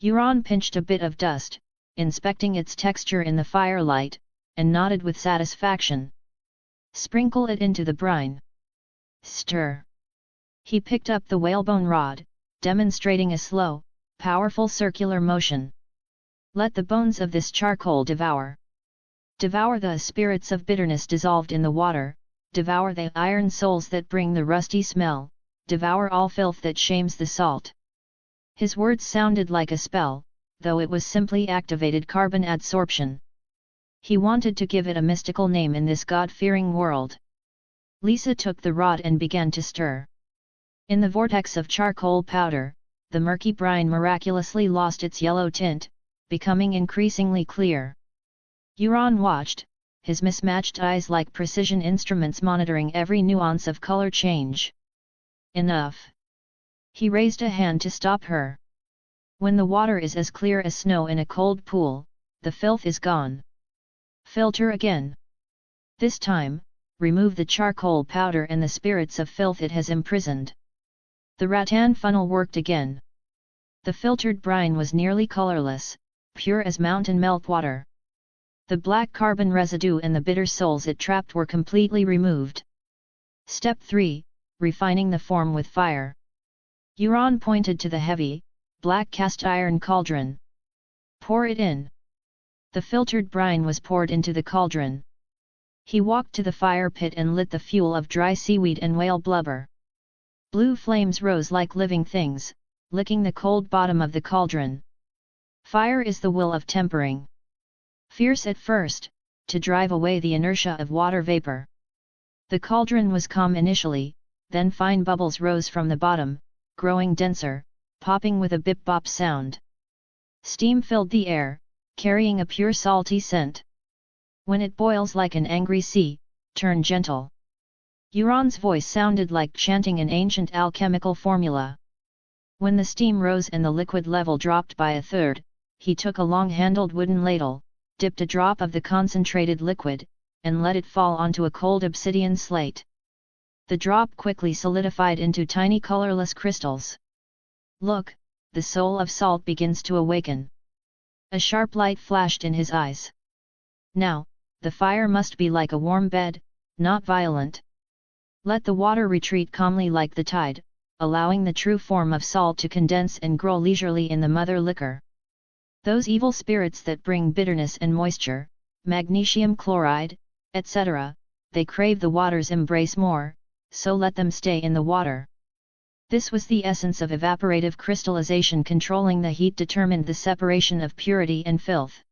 Euron pinched a bit of dust, inspecting its texture in the firelight, and nodded with satisfaction. Sprinkle it into the brine. Stir. He picked up the whalebone rod, demonstrating a slow, powerful circular motion. Let the bones of this charcoal devour. Devour the spirits of bitterness dissolved in the water, devour the iron souls that bring the rusty smell, devour all filth that shames the salt. His words sounded like a spell, though it was simply activated carbon adsorption. He wanted to give it a mystical name in this God-fearing world. Lisa took the rod and began to stir. In the vortex of charcoal powder, the murky brine miraculously lost its yellow tint, becoming increasingly clear. Euron watched, his mismatched eyes like precision instruments monitoring every nuance of color change. Enough. He raised a hand to stop her. When the water is as clear as snow in a cold pool, the filth is gone. Filter again. This time, remove the charcoal powder and the spirits of filth it has imprisoned. The rattan funnel worked again. The filtered brine was nearly colorless, pure as mountain meltwater. The black carbon residue and the bitter souls it trapped were completely removed. Step 3. Refining the form with fire. Euron pointed to the heavy, black cast iron cauldron. Pour it in. The filtered brine was poured into the cauldron. He walked to the fire pit and lit the fuel of dry seaweed and whale blubber. Blue flames rose like living things, licking the cold bottom of the cauldron. Fire is the will of tempering. Fierce at first, to drive away the inertia of water vapor. The cauldron was calm initially, then fine bubbles rose from the bottom, growing denser, popping with a bip-bop sound. Steam filled the air, carrying a pure salty scent. When it boils like an angry sea, turn gentle. Euron's voice sounded like chanting an ancient alchemical formula. When the steam rose and the liquid level dropped by a third, he took a long-handled wooden ladle, dipped a drop of the concentrated liquid, and let it fall onto a cold obsidian slate. The drop quickly solidified into tiny colorless crystals. Look, the soul of salt begins to awaken. A sharp light flashed in his eyes. Now, the fire must be like a warm bed, not violent. Let the water retreat calmly like the tide, allowing the true form of salt to condense and grow leisurely in the mother liquor. Those evil spirits that bring bitterness and moisture, magnesium chloride, etc., they crave the water's embrace more, so let them stay in the water. This was the essence of evaporative crystallization. Controlling the heat determined the separation of purity and filth.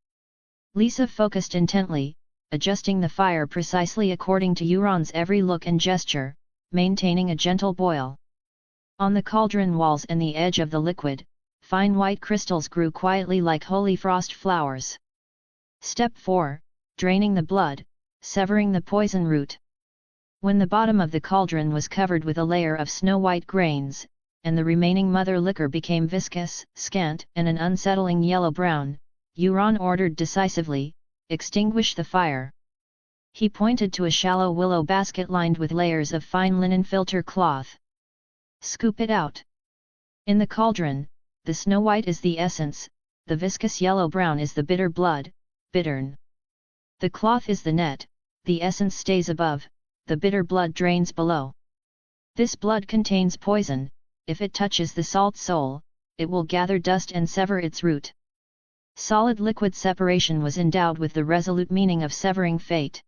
Lysa focused intently, adjusting the fire precisely according to Euron's every look and gesture, maintaining a gentle boil. On the cauldron walls and the edge of the liquid, fine white crystals grew quietly like holy frost flowers. Step 4. Draining the blood, severing the poison root. When the bottom of the cauldron was covered with a layer of snow-white grains, and the remaining mother liquor became viscous, scant, and an unsettling yellow-brown, Euron ordered decisively, "Extinguish the fire." He pointed to a shallow willow basket lined with layers of fine linen filter cloth. "Scoop it out." In the cauldron, the snow-white is the essence, the viscous yellow-brown is the bitter blood, bittern. The cloth is the net, the essence stays above, the bitter blood drains below. This blood contains poison. If it touches the salt soul, it will gather dust and sever its root. Solid-liquid separation was endowed with the resolute meaning of severing fate.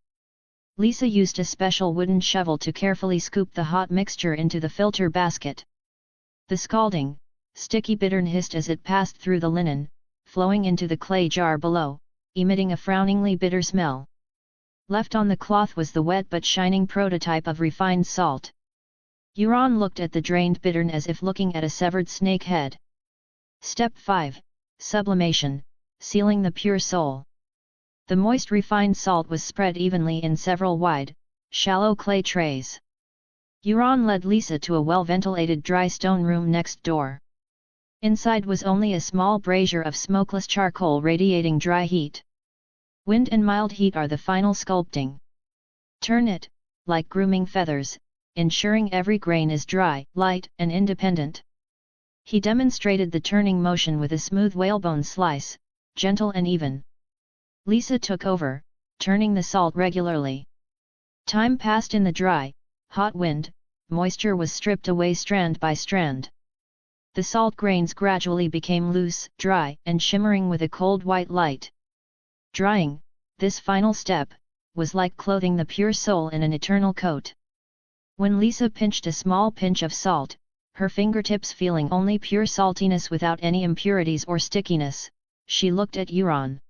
Lysa used a special wooden shovel to carefully scoop the hot mixture into the filter basket. The scalding, sticky bittern hissed as it passed through the linen, flowing into the clay jar below, emitting a frowningly bitter smell. Left on the cloth was the wet but shining prototype of refined salt. Euron looked at the drained bittern as if looking at a severed snake head. Step 5. Sublimation, sealing the pure soul. The moist refined salt was spread evenly in several wide, shallow clay trays. Euron led Lysa to a well-ventilated dry stone room next door. Inside was only a small brazier of smokeless charcoal radiating dry heat. Wind and mild heat are the final sculpting. Turn it, like grooming feathers, ensuring every grain is dry, light, and independent. He demonstrated the turning motion with a smooth whalebone slice, gentle and even. Lysa took over, turning the salt regularly. Time passed in the dry, hot wind, moisture was stripped away strand by strand. The salt grains gradually became loose, dry, and shimmering with a cold white light. Drying, this final step, was like clothing the pure soul in an eternal coat. When Lysa pinched a small pinch of salt, her fingertips feeling only pure saltiness without any impurities or stickiness, she looked at Euron.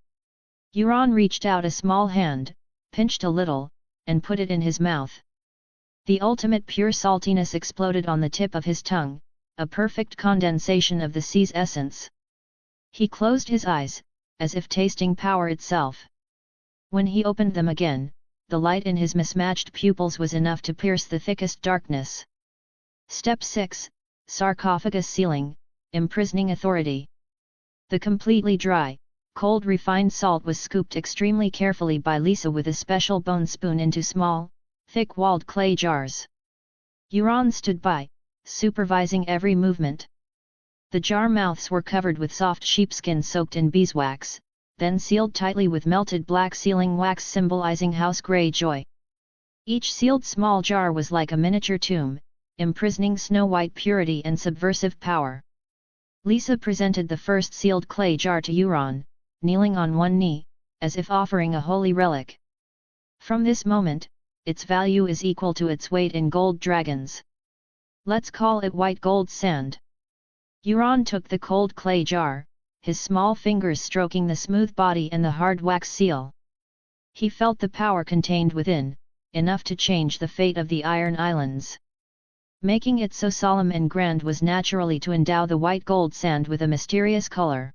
Euron reached out a small hand, pinched a little, and put it in his mouth. The ultimate pure saltiness exploded on the tip of his tongue, a perfect condensation of the sea's essence. He closed his eyes, as if tasting power itself. When he opened them again, the light in his mismatched pupils was enough to pierce the thickest darkness. Step 6. Sarcophagus sealing, imprisoning authority. The completely dry, cold refined salt was scooped extremely carefully by Lysa with a special bone spoon into small, thick-walled clay jars. Euron stood by, supervising every movement. The jar mouths were covered with soft sheepskin soaked in beeswax, then sealed tightly with melted black sealing wax symbolizing House Greyjoy. Each sealed small jar was like a miniature tomb, imprisoning snow-white purity and subversive power. Lysa presented the first sealed clay jar to Euron, kneeling on one knee, as if offering a holy relic. From this moment, its value is equal to its weight in gold dragons. Let's call it white gold sand. Euron took the cold clay jar, his small fingers stroking the smooth body and the hard wax seal. He felt the power contained within, enough to change the fate of the Iron Islands. Making it so solemn and grand was naturally to endow the white gold sand with a mysterious color.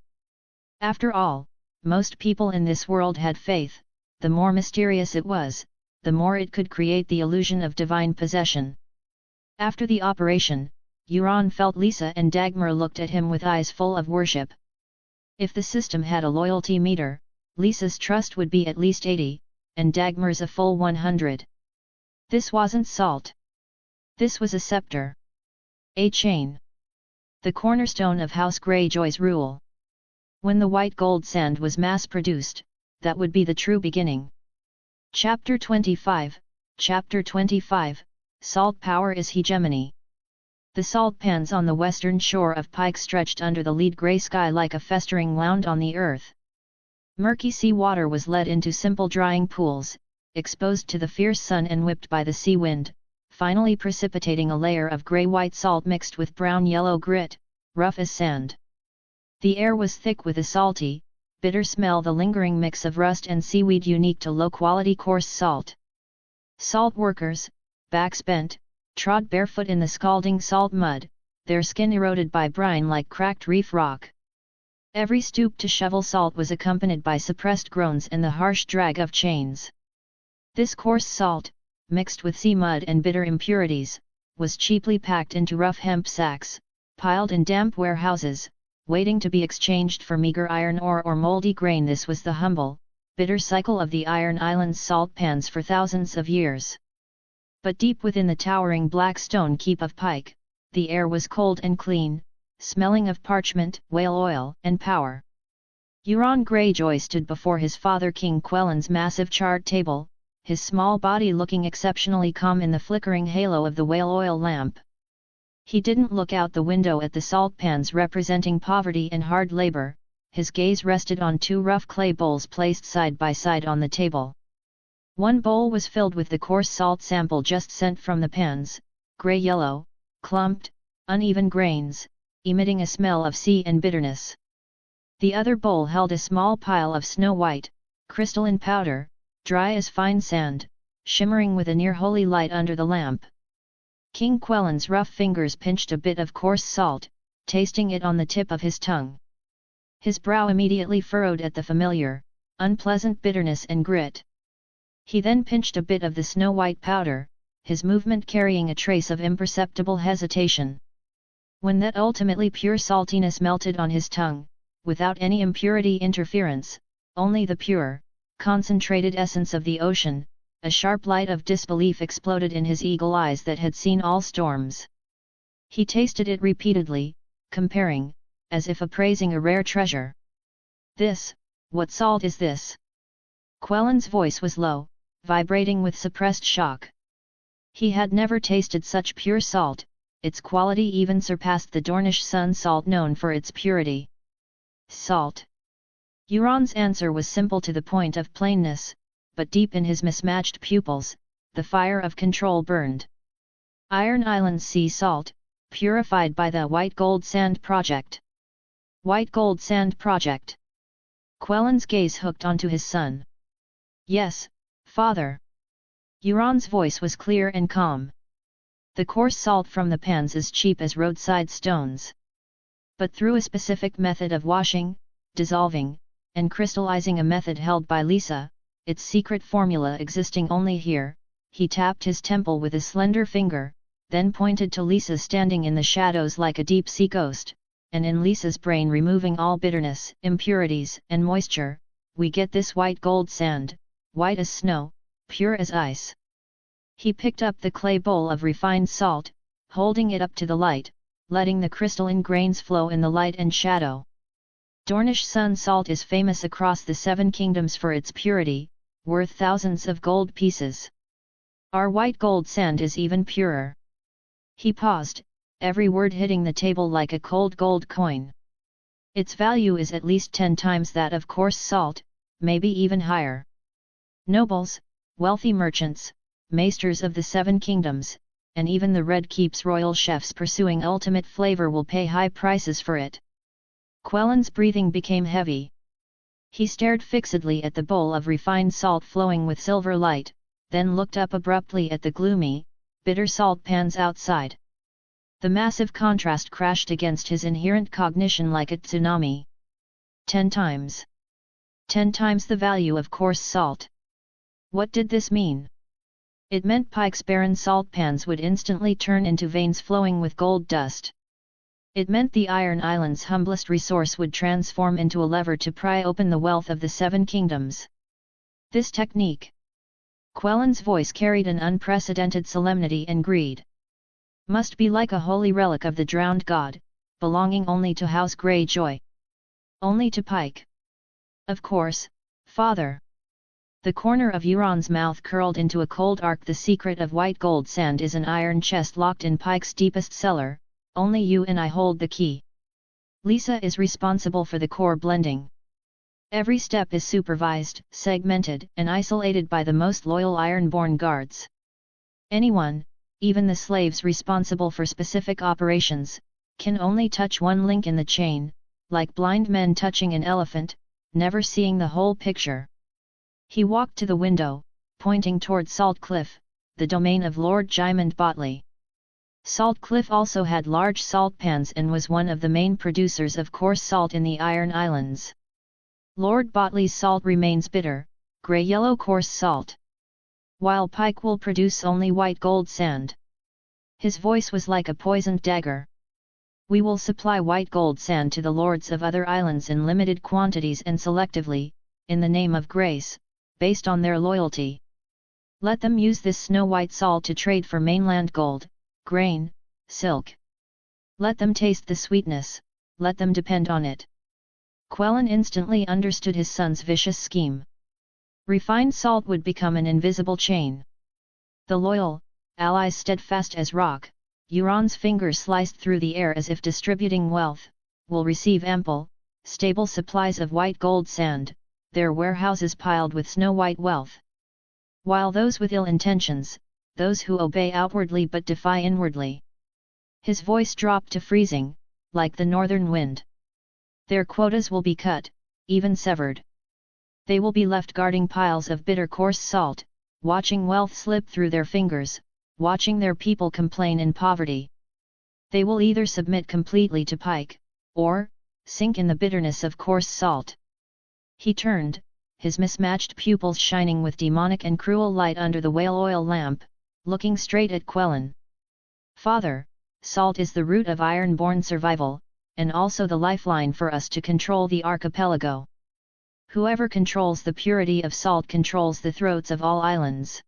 After all, most people in this world had faith. The more mysterious it was, the more it could create the illusion of divine possession. After the operation, Euron felt Lysa and Dagmar looked at him with eyes full of worship. If the system had a loyalty meter, Lysa's trust would be at least 80, and Dagmar's a full 100. This wasn't salt. This was a scepter. A chain. The cornerstone of House Greyjoy's rule. When the white gold sand was mass-produced, that would be the true beginning. Chapter 25, Chapter 25, Salt Power is Hegemony. The salt pans on the western shore of Pike stretched under the lead grey sky like a festering mound on the earth. Murky sea water was led into simple drying pools, exposed to the fierce sun and whipped by the sea wind, finally precipitating a layer of grey-white salt mixed with brown-yellow grit, rough as sand. The air was thick with a salty, bitter smell, the lingering mix of rust and seaweed unique to low-quality coarse salt. Salt workers, backs bent, trod barefoot in the scalding salt mud, their skin eroded by brine like cracked reef rock. Every stoop to shovel salt was accompanied by suppressed groans and the harsh drag of chains. This coarse salt, mixed with sea mud and bitter impurities, was cheaply packed into rough hemp sacks, piled in damp warehouses, waiting to be exchanged for meager iron ore or moldy grain. This was the humble, bitter cycle of the Iron Islands salt pans for thousands of years. But deep within the towering black stone keep of Pike, the air was cold and clean, smelling of parchment, whale oil, and power. Euron Greyjoy stood before his father King Quellen's massive chart table, his small body looking exceptionally calm in the flickering halo of the whale oil lamp. He didn't look out the window at the salt pans representing poverty and hard labor, his gaze rested on two rough clay bowls placed side by side on the table. One bowl was filled with the coarse salt sample just sent from the pans, grey-yellow, clumped, uneven grains, emitting a smell of sea and bitterness. The other bowl held a small pile of snow-white, crystalline powder, dry as fine sand, shimmering with a near-holy light under the lamp. King Quellen's rough fingers pinched a bit of coarse salt, tasting it on the tip of his tongue. His brow immediately furrowed at the familiar, unpleasant bitterness and grit. He then pinched a bit of the snow-white powder, his movement carrying a trace of imperceptible hesitation. When that ultimately pure saltiness melted on his tongue, without any impurity interference, only the pure, concentrated essence of the ocean, a sharp light of disbelief exploded in his eagle eyes that had seen all storms. He tasted it repeatedly, comparing, as if appraising a rare treasure. "This, what salt is this?" Quellen's voice was low, vibrating with suppressed shock. He had never tasted such pure salt, its quality even surpassed the Dornish sun salt known for its purity. "Salt." Euron's answer was simple to the point of plainness, but deep in his mismatched pupils, the fire of control burned. "Iron Islands sea salt, purified by the White Gold Sand Project." White Gold Sand Project. Quellen's gaze hooked onto his son. "Yes, father." Euron's voice was clear and calm. "The coarse salt from the pans is cheap as roadside stones. But through a specific method of washing, dissolving, and crystallizing, a method held by Lisa, its secret formula existing only here," he tapped his temple with a slender finger, then pointed to Lisa standing in the shadows like a deep-sea ghost, and in Lisa's brain removing all bitterness, impurities, and moisture, "we get this white gold sand, white as snow, pure as ice." He picked up the clay bowl of refined salt, holding it up to the light, letting the crystalline grains flow in the light and shadow. "Dornish sun salt is famous across the Seven Kingdoms for its purity, worth thousands of gold pieces. Our white gold sand is even purer." He paused, every word hitting the table like a cold gold coin. "Its value is at least 10 times that of coarse salt, maybe even higher. Nobles, wealthy merchants, maesters of the Seven Kingdoms, and even the Red Keep's royal chefs pursuing ultimate flavor will pay high prices for it." Quellen's breathing became heavy. He stared fixedly at the bowl of refined salt flowing with silver light, then looked up abruptly at the gloomy, bitter salt pans outside. The massive contrast crashed against his inherent cognition like a tsunami. 10 times. 10 times the value of coarse salt. What did this mean? It meant Pike's barren salt pans would instantly turn into veins flowing with gold dust. It meant the Iron Islands' humblest resource would transform into a lever to pry open the wealth of the Seven Kingdoms. This technique. Quellen's voice carried an unprecedented solemnity and greed. Must be like a holy relic of the drowned god, belonging only to House Greyjoy. Only to Pike. "Of course, father." The corner of Euron's mouth curled into a cold arc. "The secret of white gold sand is an iron chest locked in Pike's deepest cellar. Only you and I hold the key. Lisa is responsible for the core blending. Every step is supervised, segmented, and isolated by the most loyal Ironborn guards. Anyone, even the slaves responsible for specific operations, can only touch one link in the chain, like blind men touching an elephant, never seeing the whole picture. He walked to the window, pointing toward Salt Cliff, the domain of Lord Jymond Botley. Salt Cliff also had large salt pans and was one of the main producers of coarse salt in the Iron Islands. Lord Botley's salt remains bitter, grey-yellow coarse salt, while Pike will produce only white gold sand. His voice was like a poisoned dagger. We will supply white gold sand to the lords of other islands in limited quantities and selectively, in the name of grace, based on their loyalty. Let them use this snow-white salt to trade for mainland gold, grain, silk. Let them taste the sweetness, let them depend on it. Quellen instantly understood his son's vicious scheme. Refined salt would become an invisible chain. The loyal, allies steadfast as rock, Euron's fingers sliced through the air as if distributing wealth, will receive ample, stable supplies of white gold sand, their warehouses piled with snow-white wealth. While those with ill intentions, those who obey outwardly but defy inwardly. His voice dropped to freezing, like the northern wind. Their quotas will be cut, even severed. They will be left guarding piles of bitter coarse salt, watching wealth slip through their fingers, watching their people complain in poverty. They will either submit completely to Pike, or sink in the bitterness of coarse salt. He turned, his mismatched pupils shining with demonic and cruel light under the whale oil lamp, looking straight at Quellen. Father, salt is the root of iron-born survival, and also the lifeline for us to control the archipelago. Whoever controls the purity of salt controls the throats of all islands.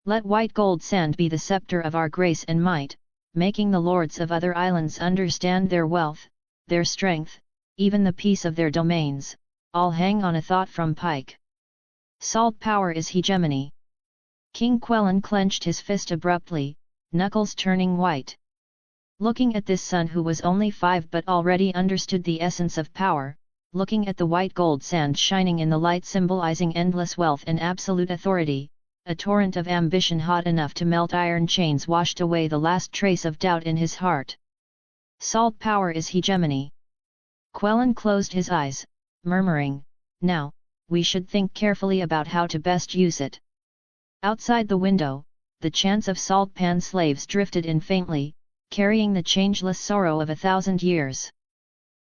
Let white gold sand be the scepter of our grace and might, making the lords of other islands understand their wealth, their strength, even the peace of their domains, all hang on a thought from Pike. Salt power is hegemony. King Quellen clenched his fist abruptly, knuckles turning white. Looking at this son who was only 5 but already understood the essence of power, looking at the white gold sand shining in the light symbolizing endless wealth and absolute authority, a torrent of ambition hot enough to melt iron chains washed away the last trace of doubt in his heart. Salt power is hegemony. Quellen closed his eyes, murmuring, "Now, we should think carefully about how to best use it." Outside the window, the chants of salt pan slaves drifted in faintly, carrying the changeless sorrow of 1,000 years.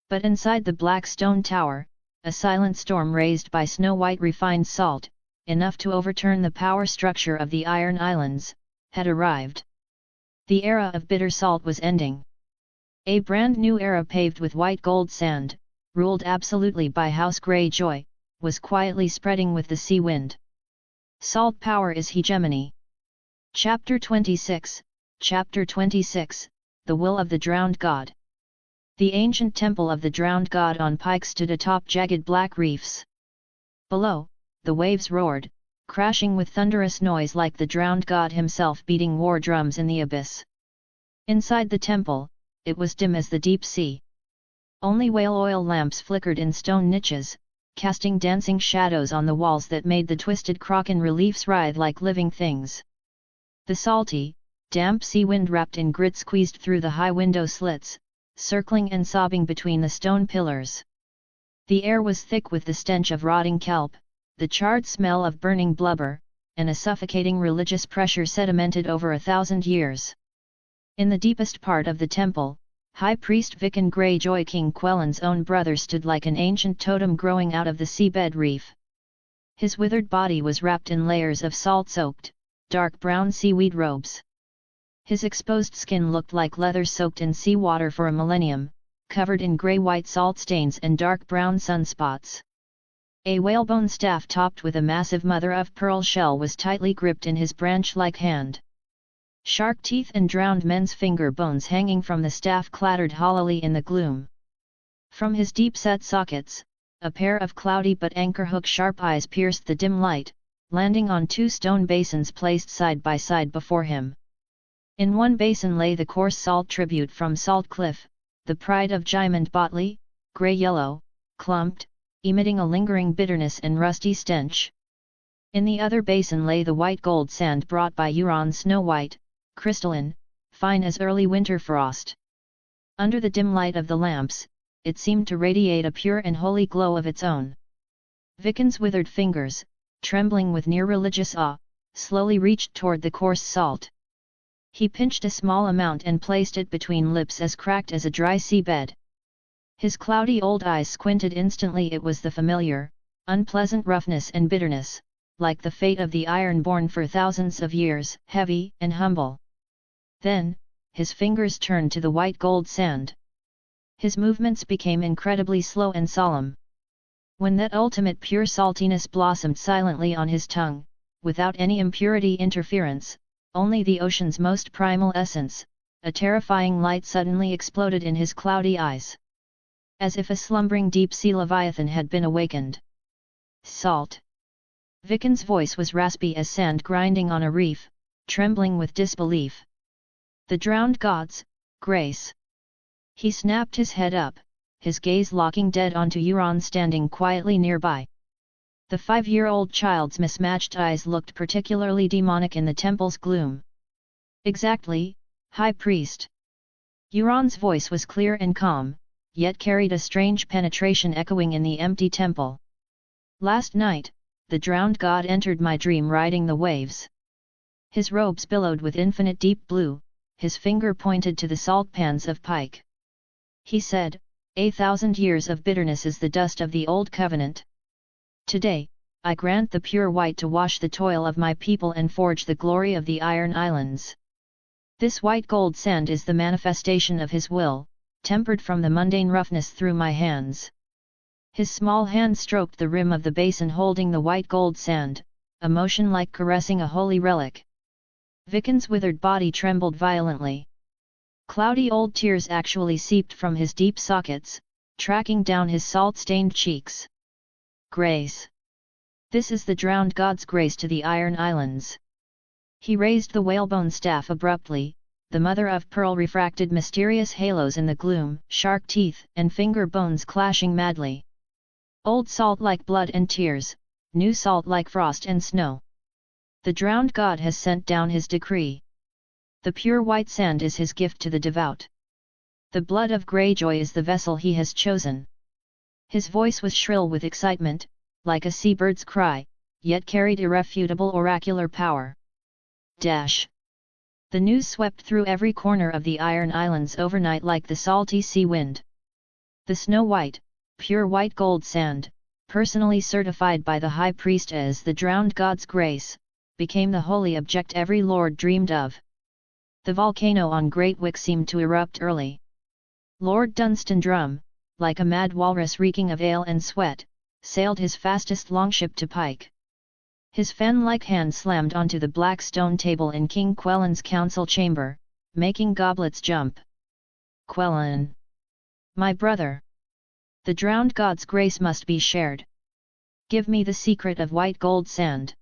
But inside the black stone tower, a silent storm raised by snow-white refined salt, enough to overturn the power structure of the Iron Islands, had arrived. The era of bitter salt was ending. A brand new era paved with white gold sand, ruled absolutely by House Greyjoy, was quietly spreading with the sea wind. Salt power is hegemony. Chapter 26, Chapter 26, The Will of the Drowned God. The ancient temple of the drowned god on Pike stood atop jagged black reefs. Below, the waves roared, crashing with thunderous noise like the drowned god himself beating war drums in the abyss. Inside the temple, it was dim as the deep sea. Only whale oil lamps flickered in stone niches, casting dancing shadows on the walls that made the twisted crochan reliefs writhe like living things. The salty, damp sea wind wrapped in grit squeezed through the high window slits, circling and sobbing between the stone pillars. The air was thick with the stench of rotting kelp, the charred smell of burning blubber, and a suffocating religious pressure sedimented over 1,000 years. In the deepest part of the temple, High Priest Viken Greyjoy King Quellen's own brother stood like an ancient totem growing out of the seabed reef. His withered body was wrapped in layers of salt-soaked, dark brown seaweed robes. His exposed skin looked like leather soaked in seawater for a millennium, covered in grey-white salt stains and dark brown sunspots. A whalebone staff topped with a massive mother-of-pearl shell was tightly gripped in his branch-like hand. Shark teeth and drowned men's finger bones hanging from the staff clattered hollowly in the gloom. From his deep-set sockets, a pair of cloudy but anchor-hook sharp eyes pierced the dim light, landing on 2 stone basins placed side by side before him. In one basin lay the coarse salt tribute from Salt Cliff, the pride of Jymond Botley, grey-yellow, clumped, emitting a lingering bitterness and rusty stench. In the other basin lay the white gold sand brought by Euron Snow-White, crystalline, fine as early winter frost. Under the dim light of the lamps, it seemed to radiate a pure and holy glow of its own. Viken's withered fingers, trembling with near religious awe, slowly reached toward the coarse salt. He pinched a small amount and placed it between lips as cracked as a dry seabed. His cloudy old eyes squinted instantly. It was the familiar, unpleasant roughness and bitterness, like the fate of the iron-born for thousands of years, heavy and humble. Then, his fingers turned to the white gold sand. His movements became incredibly slow and solemn. When that ultimate pure saltiness blossomed silently on his tongue, without any impurity interference, only the ocean's most primal essence, a terrifying light suddenly exploded in his cloudy eyes. As if a slumbering deep-sea leviathan had been awakened. Salt. Viken's voice was raspy as sand grinding on a reef, trembling with disbelief. The drowned gods, grace. He snapped his head up, his gaze locking dead onto Euron standing quietly nearby. The 5-year-old child's mismatched eyes looked particularly demonic in the temple's gloom. Exactly, High Priest. Euron's voice was clear and calm, yet carried a strange penetration echoing in the empty temple. Last night, the drowned god entered my dream riding the waves. His robes billowed with infinite deep blue, his finger pointed to the salt pans of pike. He said, 1,000 years of bitterness is the dust of the old covenant. Today, I grant the pure white to wash the toil of my people and forge the glory of the Iron Islands. This white gold sand is the manifestation of his will, tempered from the mundane roughness through my hands. His small hand stroked the rim of the basin holding the white gold sand, a motion like caressing a holy relic. Viken's withered body trembled violently. Cloudy old tears actually seeped from his deep sockets, tracking down his salt-stained cheeks. Grace. This is the drowned god's grace to the Iron Islands. He raised the whalebone staff abruptly. The mother-of-pearl refracted mysterious halos in the gloom, shark teeth and finger bones clashing madly. Old salt like blood and tears, new salt like frost and snow. The drowned god has sent down his decree. The pure white sand is his gift to the devout. The blood of Greyjoy is the vessel he has chosen. His voice was shrill with excitement, like a seabird's cry, yet carried irrefutable oracular power. Dash. The news swept through every corner of the Iron Islands overnight like the salty sea wind. The snow-white, pure white gold sand, personally certified by the High Priest as the drowned god's grace, became the holy object every lord dreamed of. The volcano on Great Wick seemed to erupt early. Lord Dunstandrum, like a mad walrus reeking of ale and sweat, sailed his fastest longship to pike. His fan-like hand slammed onto the black stone table in King Quellen's council chamber, making goblets jump. Quellen! My brother! The drowned god's grace must be shared. Give me the secret of white gold sand.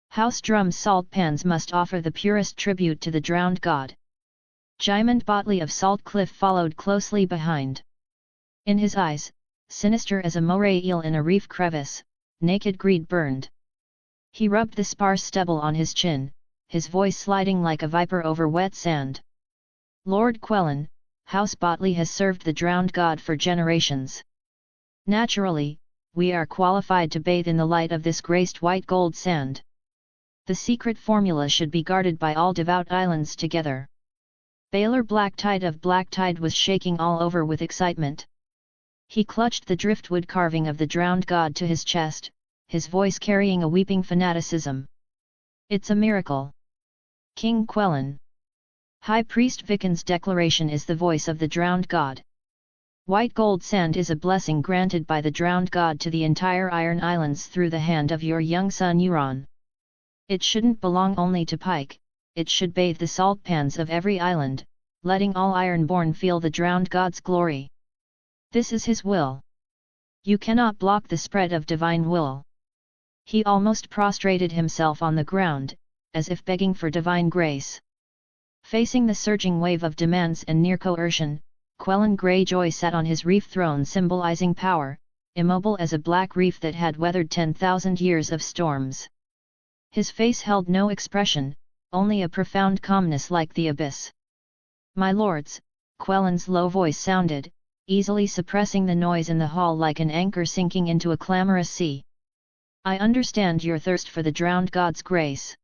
House Drum's salt pans must offer the purest tribute to the drowned god. Jymond Botley of Salt Cliff followed closely behind. In his eyes, sinister as a moray eel in a reef crevice, naked greed burned. He rubbed the sparse stubble on his chin, his voice sliding like a viper over wet sand. Lord Quellen, House Botley has served the drowned god for generations. Naturally, we are qualified to bathe in the light of this graced white gold sand. The secret formula should be guarded by all devout islands together. Baylor Blacktide of Blacktide was shaking all over with excitement. He clutched the driftwood carving of the drowned god to his chest, his voice carrying a weeping fanaticism. It's a miracle. King Quellen. High Priest Viken's declaration is the voice of the drowned god. White gold sand is a blessing granted by the drowned god to the entire Iron Islands through the hand of your young son Euron. It shouldn't belong only to Pike, it should bathe the salt pans of every island, letting all Ironborn feel the drowned god's glory. This is his will. You cannot block the spread of divine will. He almost prostrated himself on the ground, as if begging for divine grace. Facing the surging wave of demands and near coercion, Quellen Greyjoy sat on his reef throne symbolizing power, immobile as a black reef that had weathered 10,000 years of storms. His face held no expression, only a profound calmness like the abyss. "My lords," Quellen's low voice sounded, easily suppressing the noise in the hall like an anchor sinking into a clamorous sea. "I understand your thirst for the drowned god's grace.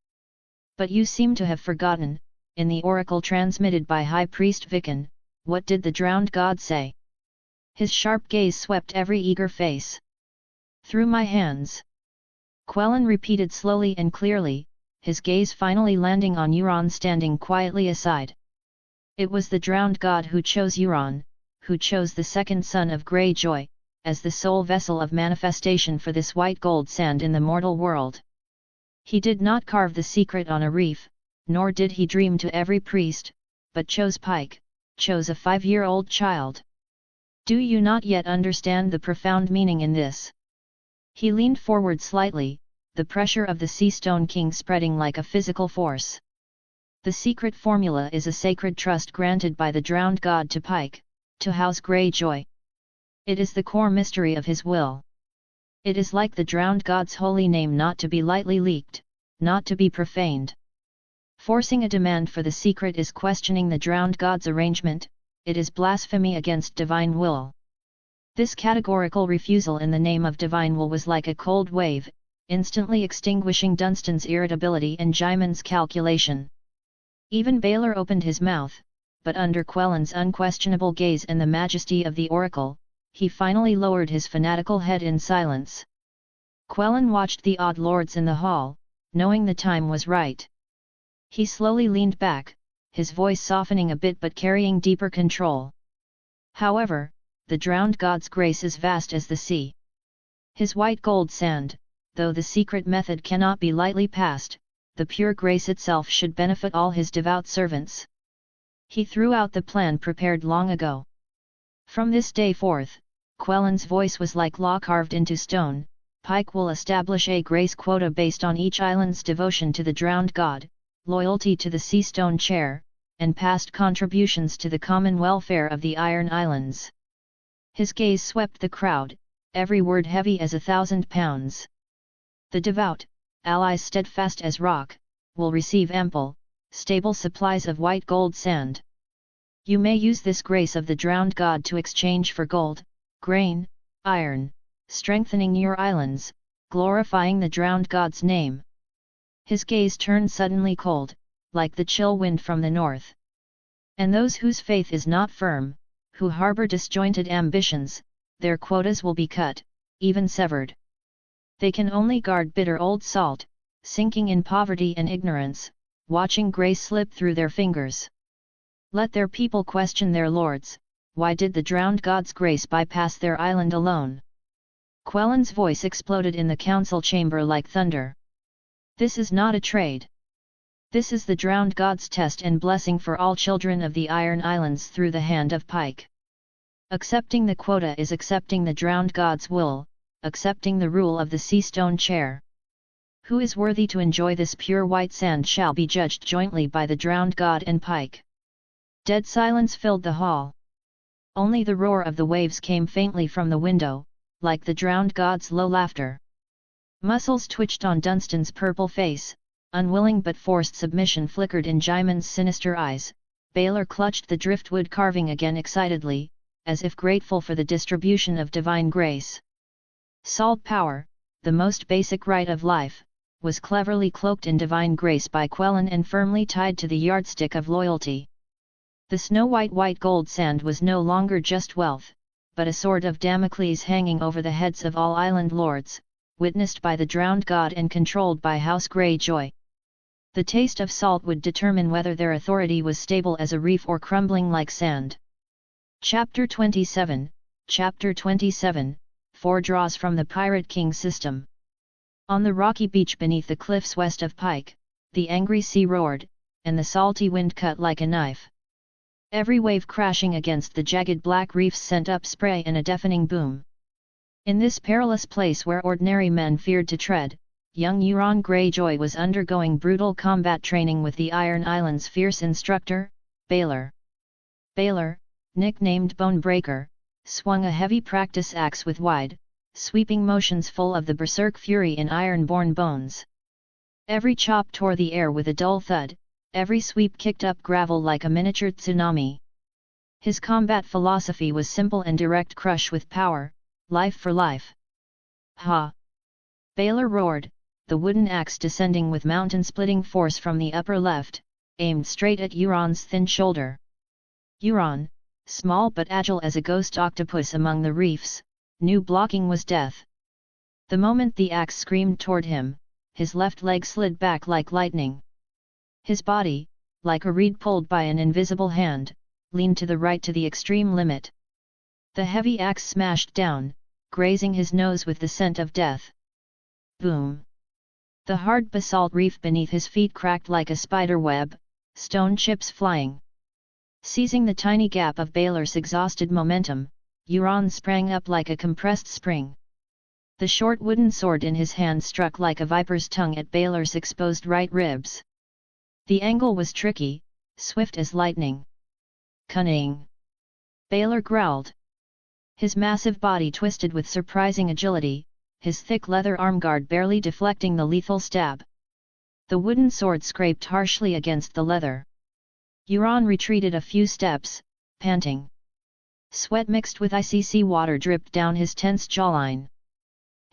But you seem to have forgotten, in the oracle transmitted by High Priest Viken, what did the drowned god say?" His sharp gaze swept every eager face. "Through my hands," Quellen repeated slowly and clearly, his gaze finally landing on Euron standing quietly aside. "It was the drowned god who chose Euron, who chose the second son of Greyjoy, as the sole vessel of manifestation for this white gold sand in the mortal world. He did not carve the secret on a reef, nor did he dream to every priest, but chose Pike, chose a 5-year-old child. Do you not yet understand the profound meaning in this?" He leaned forward slightly, the pressure of the Sea Stone King spreading like a physical force. "The secret formula is a sacred trust granted by the drowned god to Pike, to House Greyjoy. It is the core mystery of his will. It is like the drowned god's holy name, not to be lightly leaked, not to be profaned. Forcing a demand for the secret is questioning the drowned god's arrangement, it is blasphemy against divine will." This categorical refusal in the name of divine will was like a cold wave, instantly extinguishing Dunstan's irritability and Jaimin's calculation. Even Baelor opened his mouth, but under Quellen's unquestionable gaze and the majesty of the oracle, he finally lowered his fanatical head in silence. Quellen watched the odd lords in the hall, knowing the time was right. He slowly leaned back, his voice softening a bit but carrying deeper control. "However, the drowned god's grace is vast as the sea. His white gold sand, though the secret method cannot be lightly passed, the pure grace itself should benefit all his devout servants. He threw out the plan prepared long ago. From this day forth," Quellen's voice was like law carved into stone, "Pike will establish a grace quota based on each island's devotion to the drowned god, loyalty to the Sea Stone Chair, and past contributions to the common welfare of the Iron Islands." His gaze swept the crowd, every word heavy as 1,000 pounds. "The devout, allies steadfast as rock, will receive ample, stable supplies of white gold sand. You may use this grace of the drowned god to exchange for gold, grain, iron, strengthening your islands, glorifying the drowned god's name." His gaze turned suddenly cold, like the chill wind from the north. "And those whose faith is not firm, who harbor disjointed ambitions, their quotas will be cut, even severed. They can only guard bitter old salt, sinking in poverty and ignorance, watching grace slip through their fingers. Let their people question their lords, why did the drowned god's grace bypass their island alone?" Quellen's voice exploded in the council chamber like thunder. "This is not a trade. This is the drowned god's test and blessing for all children of the Iron Islands through the hand of Pike. Accepting the quota is accepting the drowned god's will, accepting the rule of the Sea Stone Chair. Who is worthy to enjoy this pure white sand shall be judged jointly by the drowned god and Pike." Dead silence filled the hall. Only the roar of the waves came faintly from the window, like the drowned god's low laughter. Muscles twitched on Dunstan's purple face, unwilling but forced submission flickered in Jaimin's sinister eyes. Baelor clutched the driftwood carving again excitedly, as if grateful for the distribution of divine grace. Salt power, the most basic right of life, was cleverly cloaked in divine grace by Quellen and firmly tied to the yardstick of loyalty. The snow-white gold sand was no longer just wealth, but a sword of Damocles hanging over the heads of all island lords, witnessed by the drowned god and controlled by House Greyjoy. The taste of salt would determine whether their authority was stable as a reef or crumbling like sand. Chapter 27, Chapter 27, 4 Draws from the Pirate King System. On the rocky beach beneath the cliffs west of Pike, the angry sea roared, and the salty wind cut like a knife. Every wave crashing against the jagged black reefs sent up spray and a deafening boom. In this perilous place where ordinary men feared to tread, young Euron Greyjoy was undergoing brutal combat training with the Iron Islands' fierce instructor, Baelor. Baelor, nicknamed Bonebreaker, swung a heavy practice axe with wide, sweeping motions full of the berserk fury in iron-born bones. Every chop tore the air with a dull thud, every sweep kicked up gravel like a miniature tsunami. His combat philosophy was simple and direct: crush with power, life for life. Ha! Baelor roared, the wooden axe descending with mountain-splitting force from the upper left, aimed straight at Euron's thin shoulder. Euron, small but agile as a ghost octopus among the reefs, knew blocking was death. The moment the axe screamed toward him, his left leg slid back like lightning. His body, like a reed pulled by an invisible hand, leaned to the right to the extreme limit. The heavy axe smashed down, grazing his nose with the scent of death. Boom! The hard basalt reef beneath his feet cracked like a spider web, stone chips flying. Seizing the tiny gap of Baelor's exhausted momentum, Euron sprang up like a compressed spring. The short wooden sword in his hand struck like a viper's tongue at Baelor's exposed right ribs. The angle was tricky, swift as lightning. Cunning! Baelor growled. His massive body twisted with surprising agility, his thick leather armguard barely deflecting the lethal stab. The wooden sword scraped harshly against the leather. Euron retreated a few steps, panting. Sweat mixed with icy sea water dripped down his tense jawline.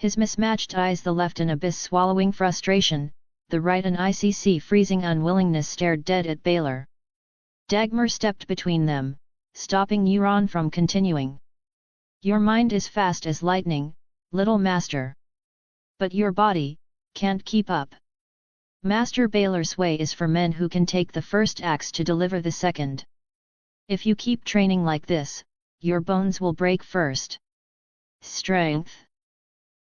His mismatched eyes, the left an abyss swallowing frustration, the right an icy sea freezing unwillingness, stared dead at Baelor. Dagmar stepped between them, stopping Euron from continuing. Your mind is fast as lightning, little master. But your body can't keep up. Master Baelor's way is for men who can take the first axe to deliver the second. If you keep training like this, your bones will break first. Strength.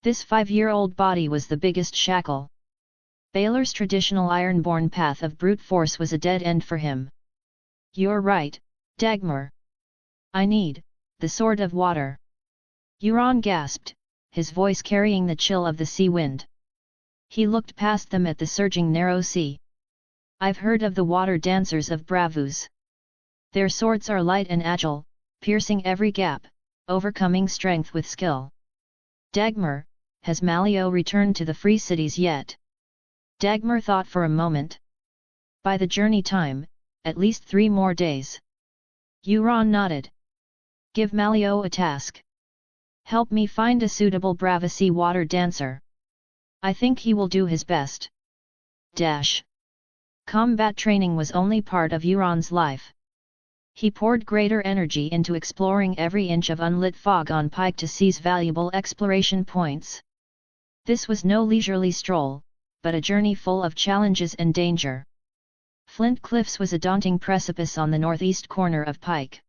This 5-year-old body was the biggest shackle. Baelor's traditional ironborn path of brute force was a dead end for him. You're right, Dagmar. I need the Sword of Water. Euron gasped, his voice carrying the chill of the sea wind. He looked past them at the surging narrow sea. I've heard of the water dancers of Bravus. Their swords are light and agile, piercing every gap, overcoming strength with skill. Dagmar, has Malio returned to the Free Cities yet? Dagmar thought for a moment. By the journey time, at least 3 more days. Euron nodded. Give Malio a task. Help me find a suitable Bravasi water dancer. I think he will do his best. Combat training was only part of Euron's life. He poured greater energy into exploring every inch of unlit fog on Pike to seize valuable exploration points. This was no leisurely stroll, but a journey full of challenges and danger. Flint Cliffs was a daunting precipice on the northeast corner of Pike.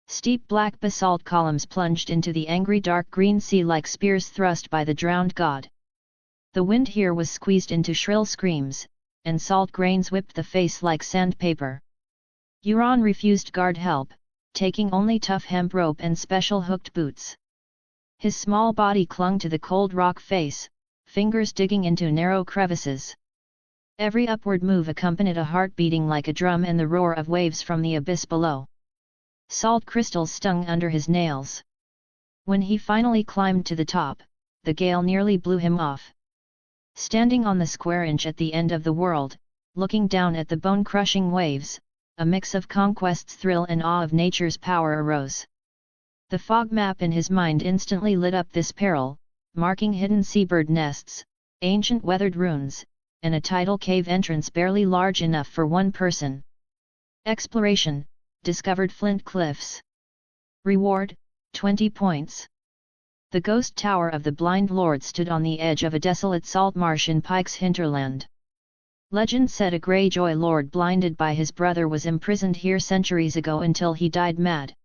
Steep black basalt columns plunged into the angry dark green sea like spears thrust by the drowned god. The wind here was squeezed into shrill screams, and salt grains whipped the face like sandpaper. Euron refused guard help, taking only tough hemp rope and special hooked boots. His small body clung to the cold rock face, fingers digging into narrow crevices. Every upward move accompanied a heart beating like a drum and the roar of waves from the abyss below. Salt crystals stung under his nails. When he finally climbed to the top, the gale nearly blew him off. Standing on the square inch at the end of the world, looking down at the bone-crushing waves, a mix of conquest's thrill and awe of nature's power arose. The fog map in his mind instantly lit up this peril, marking hidden seabird nests, ancient weathered ruins, and a tidal cave entrance barely large enough for one person. Exploration, discovered Flint Cliffs. Reward, 20 points. The ghost tower of the Blind Lord stood on the edge of a desolate salt marsh in Pike's hinterland. Legend said a Greyjoy lord blinded by his brother was imprisoned here centuries ago until he died mad.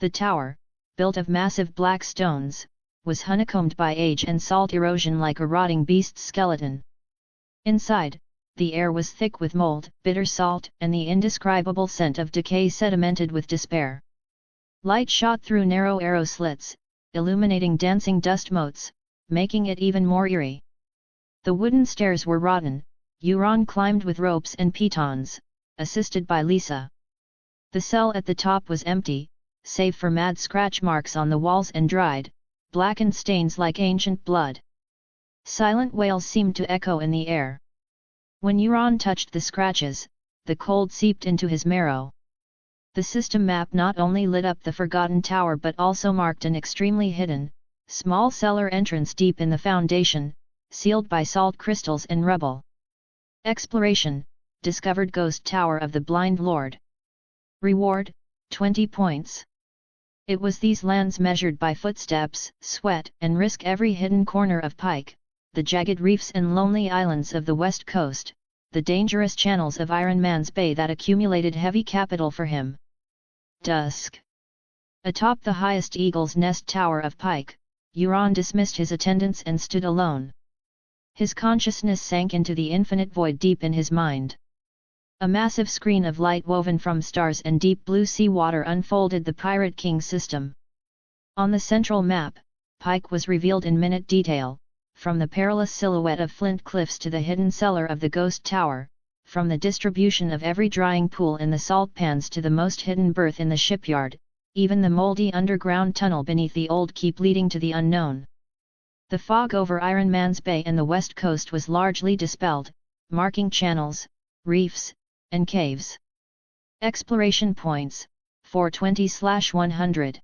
The tower, built of massive black stones, was honeycombed by age and salt erosion like a rotting beast's skeleton. Inside, the air was thick with mold, bitter salt, and the indescribable scent of decay sedimented with despair. Light shot through narrow arrow slits, illuminating dancing dust motes, making it even more eerie. The wooden stairs were rotten. Euron climbed with ropes and pitons, assisted by Lisa. The cell at the top was empty, save for mad scratch marks on the walls and dried, blackened stains like ancient blood. Silent wails seemed to echo in the air. When Euron touched the scratches, the cold seeped into his marrow. The system map not only lit up the Forgotten Tower but also marked an extremely hidden, small cellar entrance deep in the foundation, sealed by salt crystals and rubble. Exploration, discovered Ghost Tower of the Blind Lord. Reward, 20 points. It was these lands measured by footsteps, sweat and risk, every hidden corner of Pike, the jagged reefs and lonely islands of the west coast, the dangerous channels of Iron Man's Bay that accumulated heavy capital for him. Dusk. Atop the highest Eagle's Nest Tower of Pike, Euron dismissed his attendants and stood alone. His consciousness sank into the infinite void deep in his mind. A massive screen of light woven from stars and deep blue sea water unfolded the Pirate King system. On the central map, Pike was revealed in minute detail, from the perilous silhouette of flint cliffs to the hidden cellar of the Ghost Tower, from the distribution of every drying pool in the salt pans to the most hidden berth in the shipyard, even the moldy underground tunnel beneath the old keep leading to the unknown. The fog over Iron Man's Bay and the west coast was largely dispelled, marking channels, reefs, and caves. Exploration points, 420/100.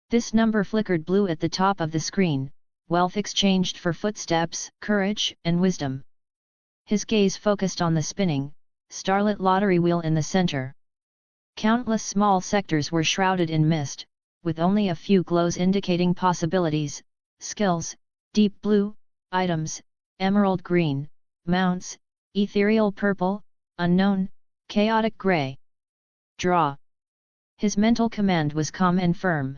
This number flickered blue at the top of the screen, wealth exchanged for footsteps, courage, and wisdom. His gaze focused on the spinning, starlit lottery wheel in the center. Countless small sectors were shrouded in mist, with only a few glows indicating possibilities: skills, deep blue, items, emerald green, mounts, ethereal purple, unknown, chaotic gray. Draw. His mental command was calm and firm.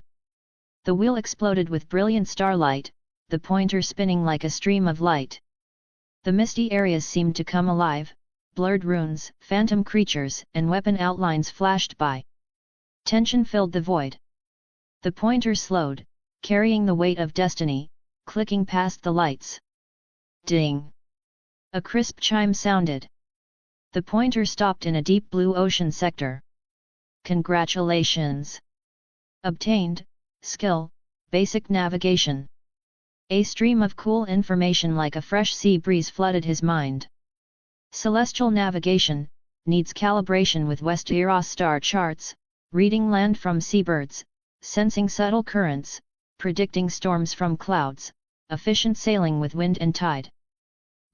The wheel exploded with brilliant starlight, the pointer spinning like a stream of light. The misty areas seemed to come alive, blurred runes, phantom creatures, and weapon outlines flashed by. Tension filled the void. The pointer slowed, carrying the weight of destiny, clicking past the lights. Ding! A crisp chime sounded. The pointer stopped in a deep blue ocean sector. Congratulations! Obtained, skill, basic navigation. A stream of cool information like a fresh sea breeze flooded his mind. Celestial navigation, needs calibration with Westeros star charts, reading land from seabirds, sensing subtle currents, predicting storms from clouds, efficient sailing with wind and tide.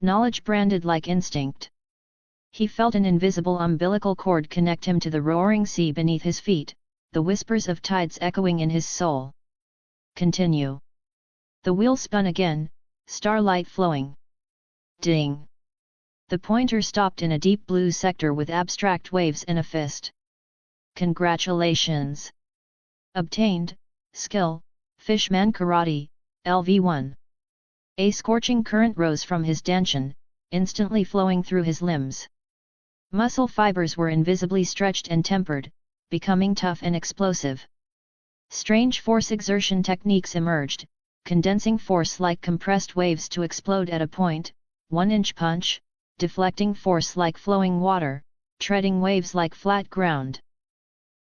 Knowledge branded like instinct. He felt an invisible umbilical cord connect him to the roaring sea beneath his feet, the whispers of tides echoing in his soul. Continue. The wheel spun again, starlight flowing. Ding! The pointer stopped in a deep blue sector with abstract waves and a fist. Congratulations! Obtained, skill, Fishman Karate, LV1. A scorching current rose from his dantian, instantly flowing through his limbs. Muscle fibers were invisibly stretched and tempered, becoming tough and explosive. Strange force exertion techniques emerged, condensing force like compressed waves to explode at a point, 1-inch punch, deflecting force like flowing water, treading waves like flat ground.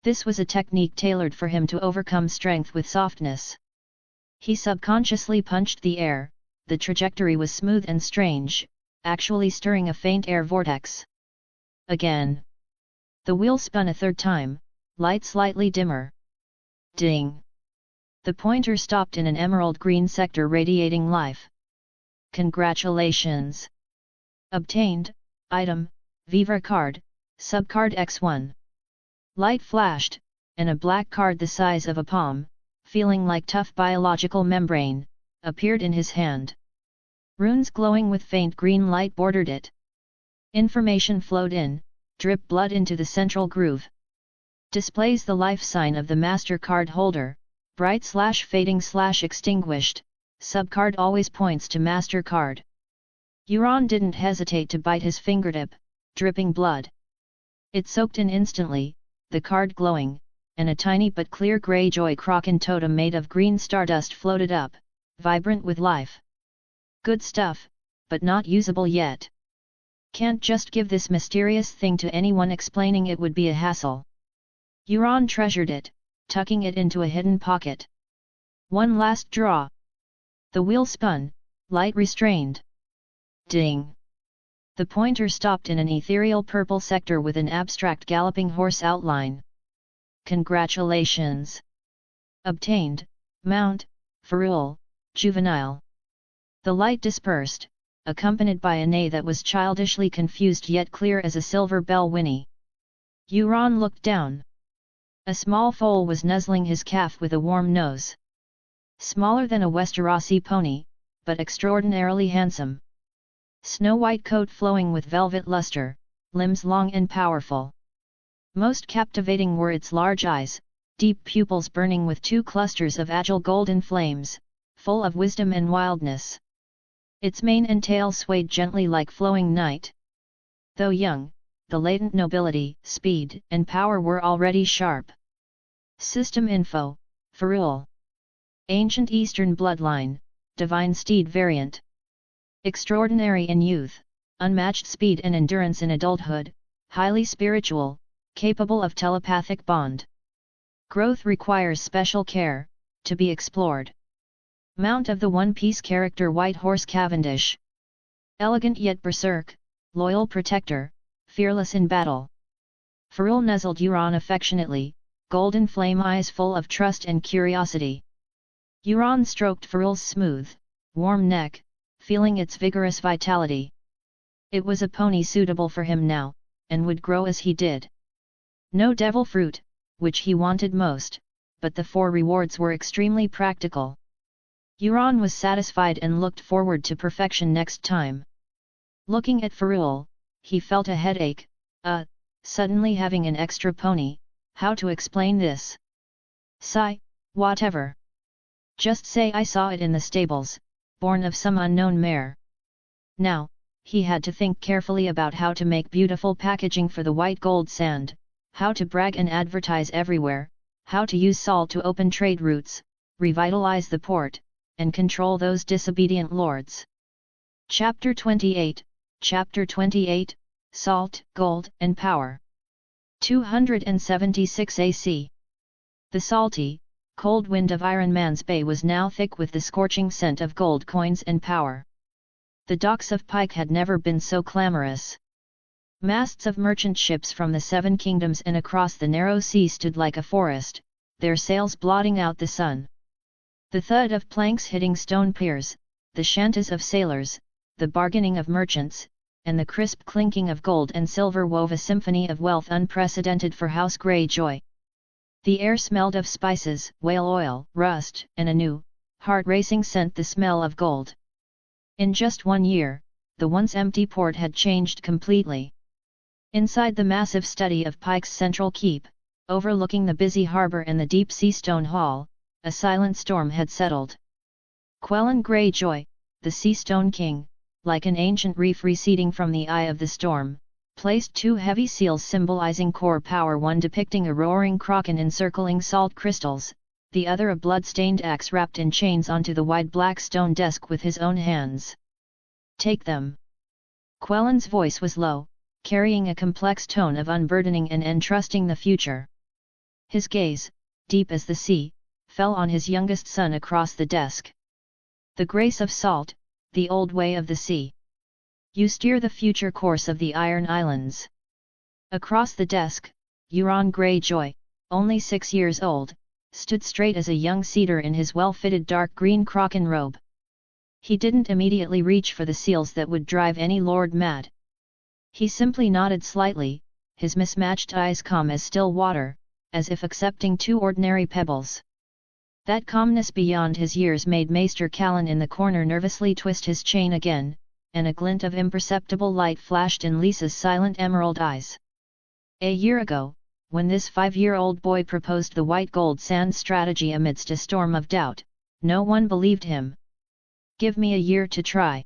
This was a technique tailored for him to overcome strength with softness. He subconsciously punched the air, the trajectory was smooth and strange, actually stirring a faint air vortex. Again. The wheel spun a third time, light slightly dimmer. Ding! The pointer stopped in an emerald green sector radiating life. Congratulations! Obtained, item, Viva card, subcard X1. Light flashed, and a black card the size of a palm, feeling like tough biological membrane, appeared in his hand. Runes glowing with faint green light bordered it. Information flowed in, drip blood into the central groove. Displays the life sign of the master card holder, bright/fading/extinguished, subcard always points to master card. Euron didn't hesitate to bite his fingertip, dripping blood. It soaked in instantly, the card glowing, and a tiny but clear Greyjoy Kraken totem made of green stardust floated up, vibrant with life. Good stuff, but not usable yet. Can't just give this mysterious thing to anyone, explaining it would be a hassle. Euron treasured it, tucking it into a hidden pocket. One last draw. The wheel spun, light restrained. Ding! The pointer stopped in an ethereal purple sector with an abstract galloping horse outline. Congratulations! Obtained, Mount, Ferrule, Juvenile. The light dispersed, accompanied by a neigh that was childishly confused yet clear as a silver bell whinny. Euron looked down. A small foal was nuzzling his calf with a warm nose. Smaller than a Westerosi pony, but extraordinarily handsome. Snow-white coat flowing with velvet luster, limbs long and powerful. Most captivating were its large eyes, deep pupils burning with two clusters of agile golden flames, full of wisdom and wildness. Its mane and tail swayed gently like flowing night. Though young, the latent nobility, speed, and power were already sharp. System info, Ferrule. Ancient Eastern bloodline, divine steed variant. Extraordinary in youth, unmatched speed and endurance in adulthood, highly spiritual, capable of telepathic bond. Growth requires special care, to be explored. Mount of the One Piece character White Horse Cavendish. Elegant yet berserk, loyal protector, fearless in battle. Ferrule nuzzled Euron affectionately, golden flame eyes full of trust and curiosity. Euron stroked Ferrule's smooth, warm neck, feeling its vigorous vitality. It was a pony suitable for him now, and would grow as he did. No devil fruit, which he wanted most, but the 4 rewards were extremely practical. Euron was satisfied and looked forward to perfection next time. Looking at Ferrule, he felt a headache. Suddenly having an extra pony, how to explain this? Sigh, whatever. Just say I saw it in the stables, born of some unknown mare. Now, he had to think carefully about how to make beautiful packaging for the white gold sand, how to brag and advertise everywhere, how to use salt to open trade routes, revitalize the port, and control those disobedient lords. Chapter 28, Chapter 28, Salt, Gold, and Power. 276 AC. The salty, cold wind of Iron Man's Bay was now thick with the scorching scent of gold coins and power. The docks of Pike had never been so clamorous. Masts of merchant ships from the 7 kingdoms and across the narrow sea stood like a forest, their sails blotting out the sun. The thud of planks hitting stone piers, the chantas of sailors, the bargaining of merchants, and the crisp clinking of gold and silver wove a symphony of wealth unprecedented for House Greyjoy. The air smelled of spices, whale oil, rust, and a new, heart-racing scent, the smell of gold. In just 1 year, the once empty port had changed completely. Inside the massive study of Pike's central keep, overlooking the busy harbour and the deep-sea stone hall, a silent storm had settled. Quellan Greyjoy, the Sea Stone King, like an ancient reef receding from the eye of the storm, placed 2 heavy seals symbolizing core power, one depicting a roaring kraken encircling salt crystals, the other a blood-stained axe wrapped in chains onto the wide black stone desk with his own hands. Take them. Quellan's voice was low, carrying a complex tone of unburdening and entrusting the future. His gaze, deep as the sea, fell on his youngest son across the desk. The grace of salt, the old way of the sea. You steer the future course of the Iron Islands. Across the desk, Euron Greyjoy, only 6 years old, stood straight as a young cedar in his well-fitted dark green kraken robe. He didn't immediately reach for the seals that would drive any lord mad. He simply nodded slightly, his mismatched eyes calm as still water, as if accepting 2 ordinary pebbles. That calmness beyond his years made Maester Callan in the corner nervously twist his chain again, and a glint of imperceptible light flashed in Lisa's silent emerald eyes. A year ago, when this 5-year-old boy proposed the white gold sand strategy amidst a storm of doubt, no one believed him. Give me a year to try.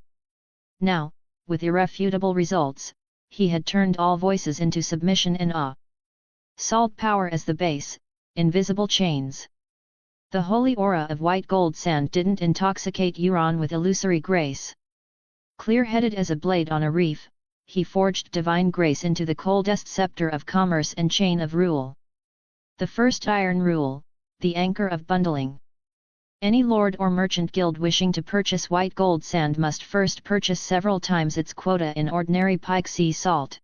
Now, with irrefutable results, he had turned all voices into submission and awe. Salt power as the base, invisible chains. The holy aura of white gold sand didn't intoxicate Euron with illusory grace. Clear-headed as a blade on a reef, he forged divine grace into the coldest scepter of commerce and chain of rule. The first iron rule, the anchor of bundling. Any lord or merchant guild wishing to purchase white gold sand must first purchase several times its quota in ordinary pike sea salt.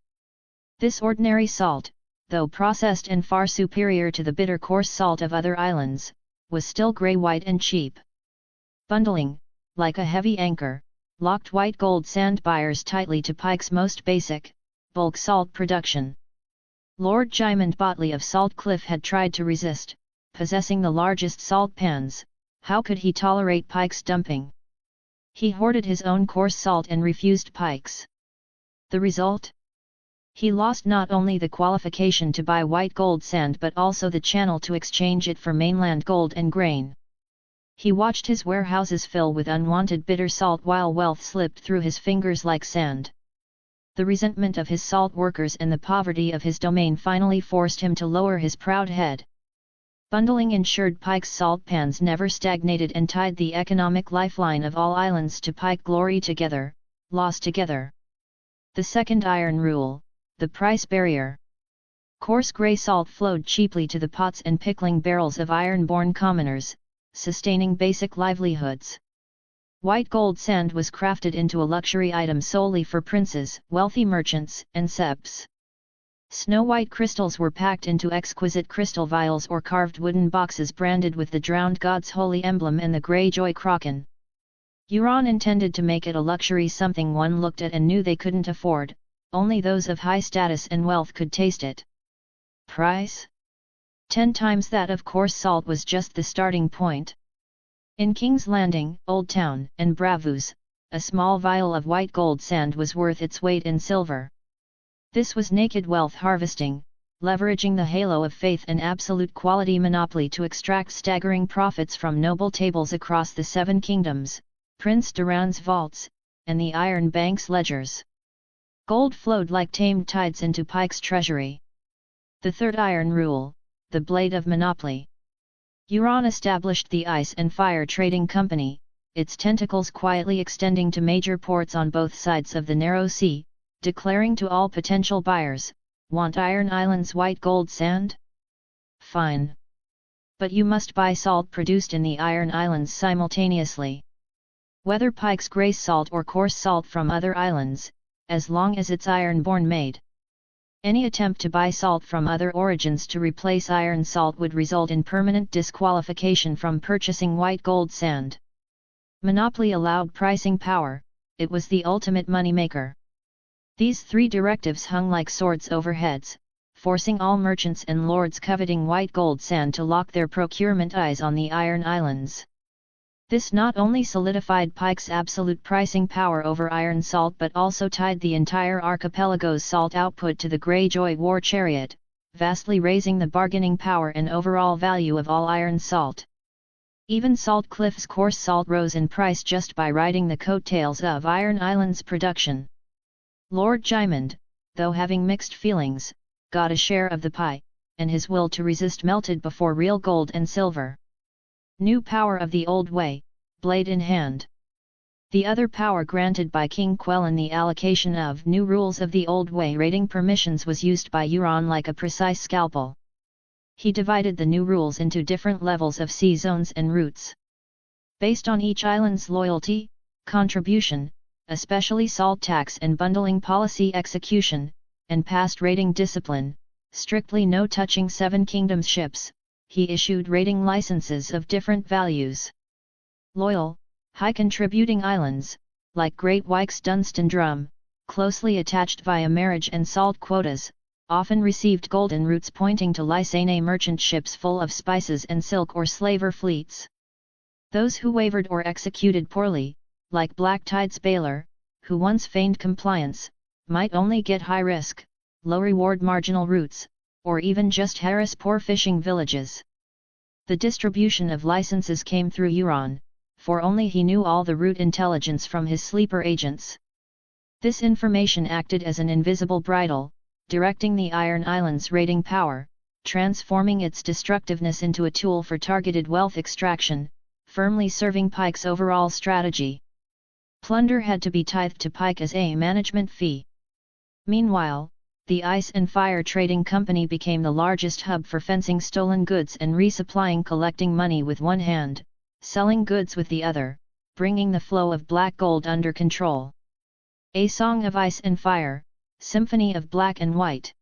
This ordinary salt, though processed and far superior to the bitter coarse salt of other islands, was still grey-white and cheap. Bundling, like a heavy anchor, locked white gold sand buyers tightly to pike's most basic, bulk salt production. Lord Jymond Botley of Salt Cliff had tried to resist, possessing the largest salt pans. How could he tolerate pike's dumping? He hoarded his own coarse salt and refused pike's. The result? He lost not only the qualification to buy white gold sand but also the channel to exchange it for mainland gold and grain. He watched his warehouses fill with unwanted bitter salt while wealth slipped through his fingers like sand. The resentment of his salt workers and the poverty of his domain finally forced him to lower his proud head. Bundling ensured pike's salt pans never stagnated and tied the economic lifeline of all islands to pike glory together, loss together. The second iron rule, the price barrier. Coarse grey salt flowed cheaply to the pots and pickling barrels of iron-born commoners, sustaining basic livelihoods. White gold sand was crafted into a luxury item solely for princes, wealthy merchants, and seps. Snow-white crystals were packed into exquisite crystal vials or carved wooden boxes branded with the drowned god's holy emblem and the Greyjoy kraken. Euron intended to make it a luxury, something one looked at and knew they couldn't afford, only those of high status and wealth could taste it. Price? 10 times that of coarse salt was just the starting point. In King's Landing, Old Town, and Bravos, a small vial of white gold sand was worth its weight in silver. This was naked wealth harvesting, leveraging the halo of faith and absolute quality monopoly to extract staggering profits from noble tables across the Seven Kingdoms, Prince Duran's vaults, and the Iron Bank's ledgers. Gold flowed like tamed tides into Pike's treasury. The third iron rule, the blade of monopoly. Euron established the Ice and Fire Trading Company, its tentacles quietly extending to major ports on both sides of the narrow sea, declaring to all potential buyers, "Want Iron Island's white gold sand? Fine. But you must buy salt produced in the Iron Islands simultaneously. Whether Pike's grey salt or coarse salt from other islands, as long as it's iron-born made. Any attempt to buy salt from other origins to replace iron salt would result in permanent disqualification from purchasing white gold sand." Monopoly allowed pricing power, it was the ultimate moneymaker. These 3 directives hung like swords over heads, forcing all merchants and lords coveting white gold sand to lock their procurement eyes on the Iron Islands. This not only solidified Pike's absolute pricing power over iron salt but also tied the entire archipelago's salt output to the Greyjoy war chariot, vastly raising the bargaining power and overall value of all iron salt. Even Salt Cliff's coarse salt rose in price just by riding the coattails of Iron Island's production. Lord Jymond, though having mixed feelings, got a share of the pie, and his will to resist melted before real gold and silver. New power of the old way, blade in hand. The other power granted by King Quellan, the allocation of new rules of the old way raiding permissions, was used by Euron like a precise scalpel. He divided the new rules into different levels of sea zones and routes. Based on each island's loyalty, contribution, especially salt tax and bundling policy execution, and past raiding discipline, strictly no touching Seven Kingdoms ships, he issued raiding licenses of different values. Loyal, high-contributing islands, like Great Wykes Dunstan Drum, closely attached via marriage and salt quotas, often received golden routes pointing to Lysane merchant ships full of spices and silk or slaver fleets. Those who wavered or executed poorly, like Black Tide's Baylor, who once feigned compliance, might only get high-risk, low-reward marginal routes, or even just harass poor fishing villages. The distribution of licenses came through Euron, for only he knew all the route intelligence from his sleeper agents. This information acted as an invisible bridle, directing the Iron Islands' raiding power, transforming its destructiveness into a tool for targeted wealth extraction, firmly serving Pike's overall strategy. Plunder had to be tithed to Pike as a management fee. Meanwhile, the Ice and Fire Trading Company became the largest hub for fencing stolen goods and resupplying, collecting money with one hand, selling goods with the other, bringing the flow of black gold under control. A Song of Ice and Fire, Symphony of Black and White.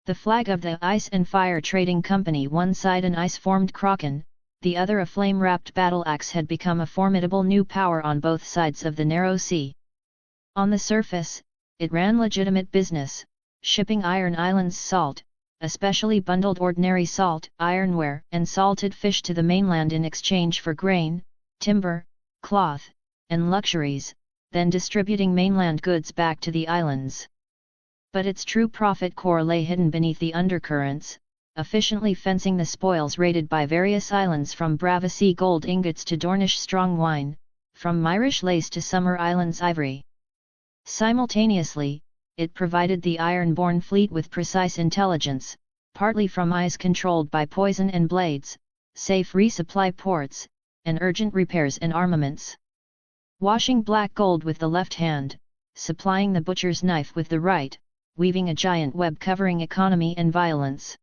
The flag of the Ice and Fire Trading Company, one side an ice-formed kraken, the other a flame-wrapped battle-axe, had become a formidable new power on both sides of the narrow sea. On the surface, it ran legitimate business, shipping Iron Islands salt, especially bundled ordinary salt, ironware, and salted fish to the mainland in exchange for grain, timber, cloth, and luxuries, then distributing mainland goods back to the islands. But its true profit core lay hidden beneath the undercurrents, efficiently fencing the spoils raided by various islands, from Bravasi gold ingots to Dornish strong wine, from Myrish lace to Summer Islands ivory. Simultaneously, it provided the iron-born fleet with precise intelligence, partly from eyes controlled by poison and blades, safe resupply ports, and urgent repairs and armaments. Washing black gold with the left hand, supplying the butcher's knife with the right, weaving a giant web covering economy and violence.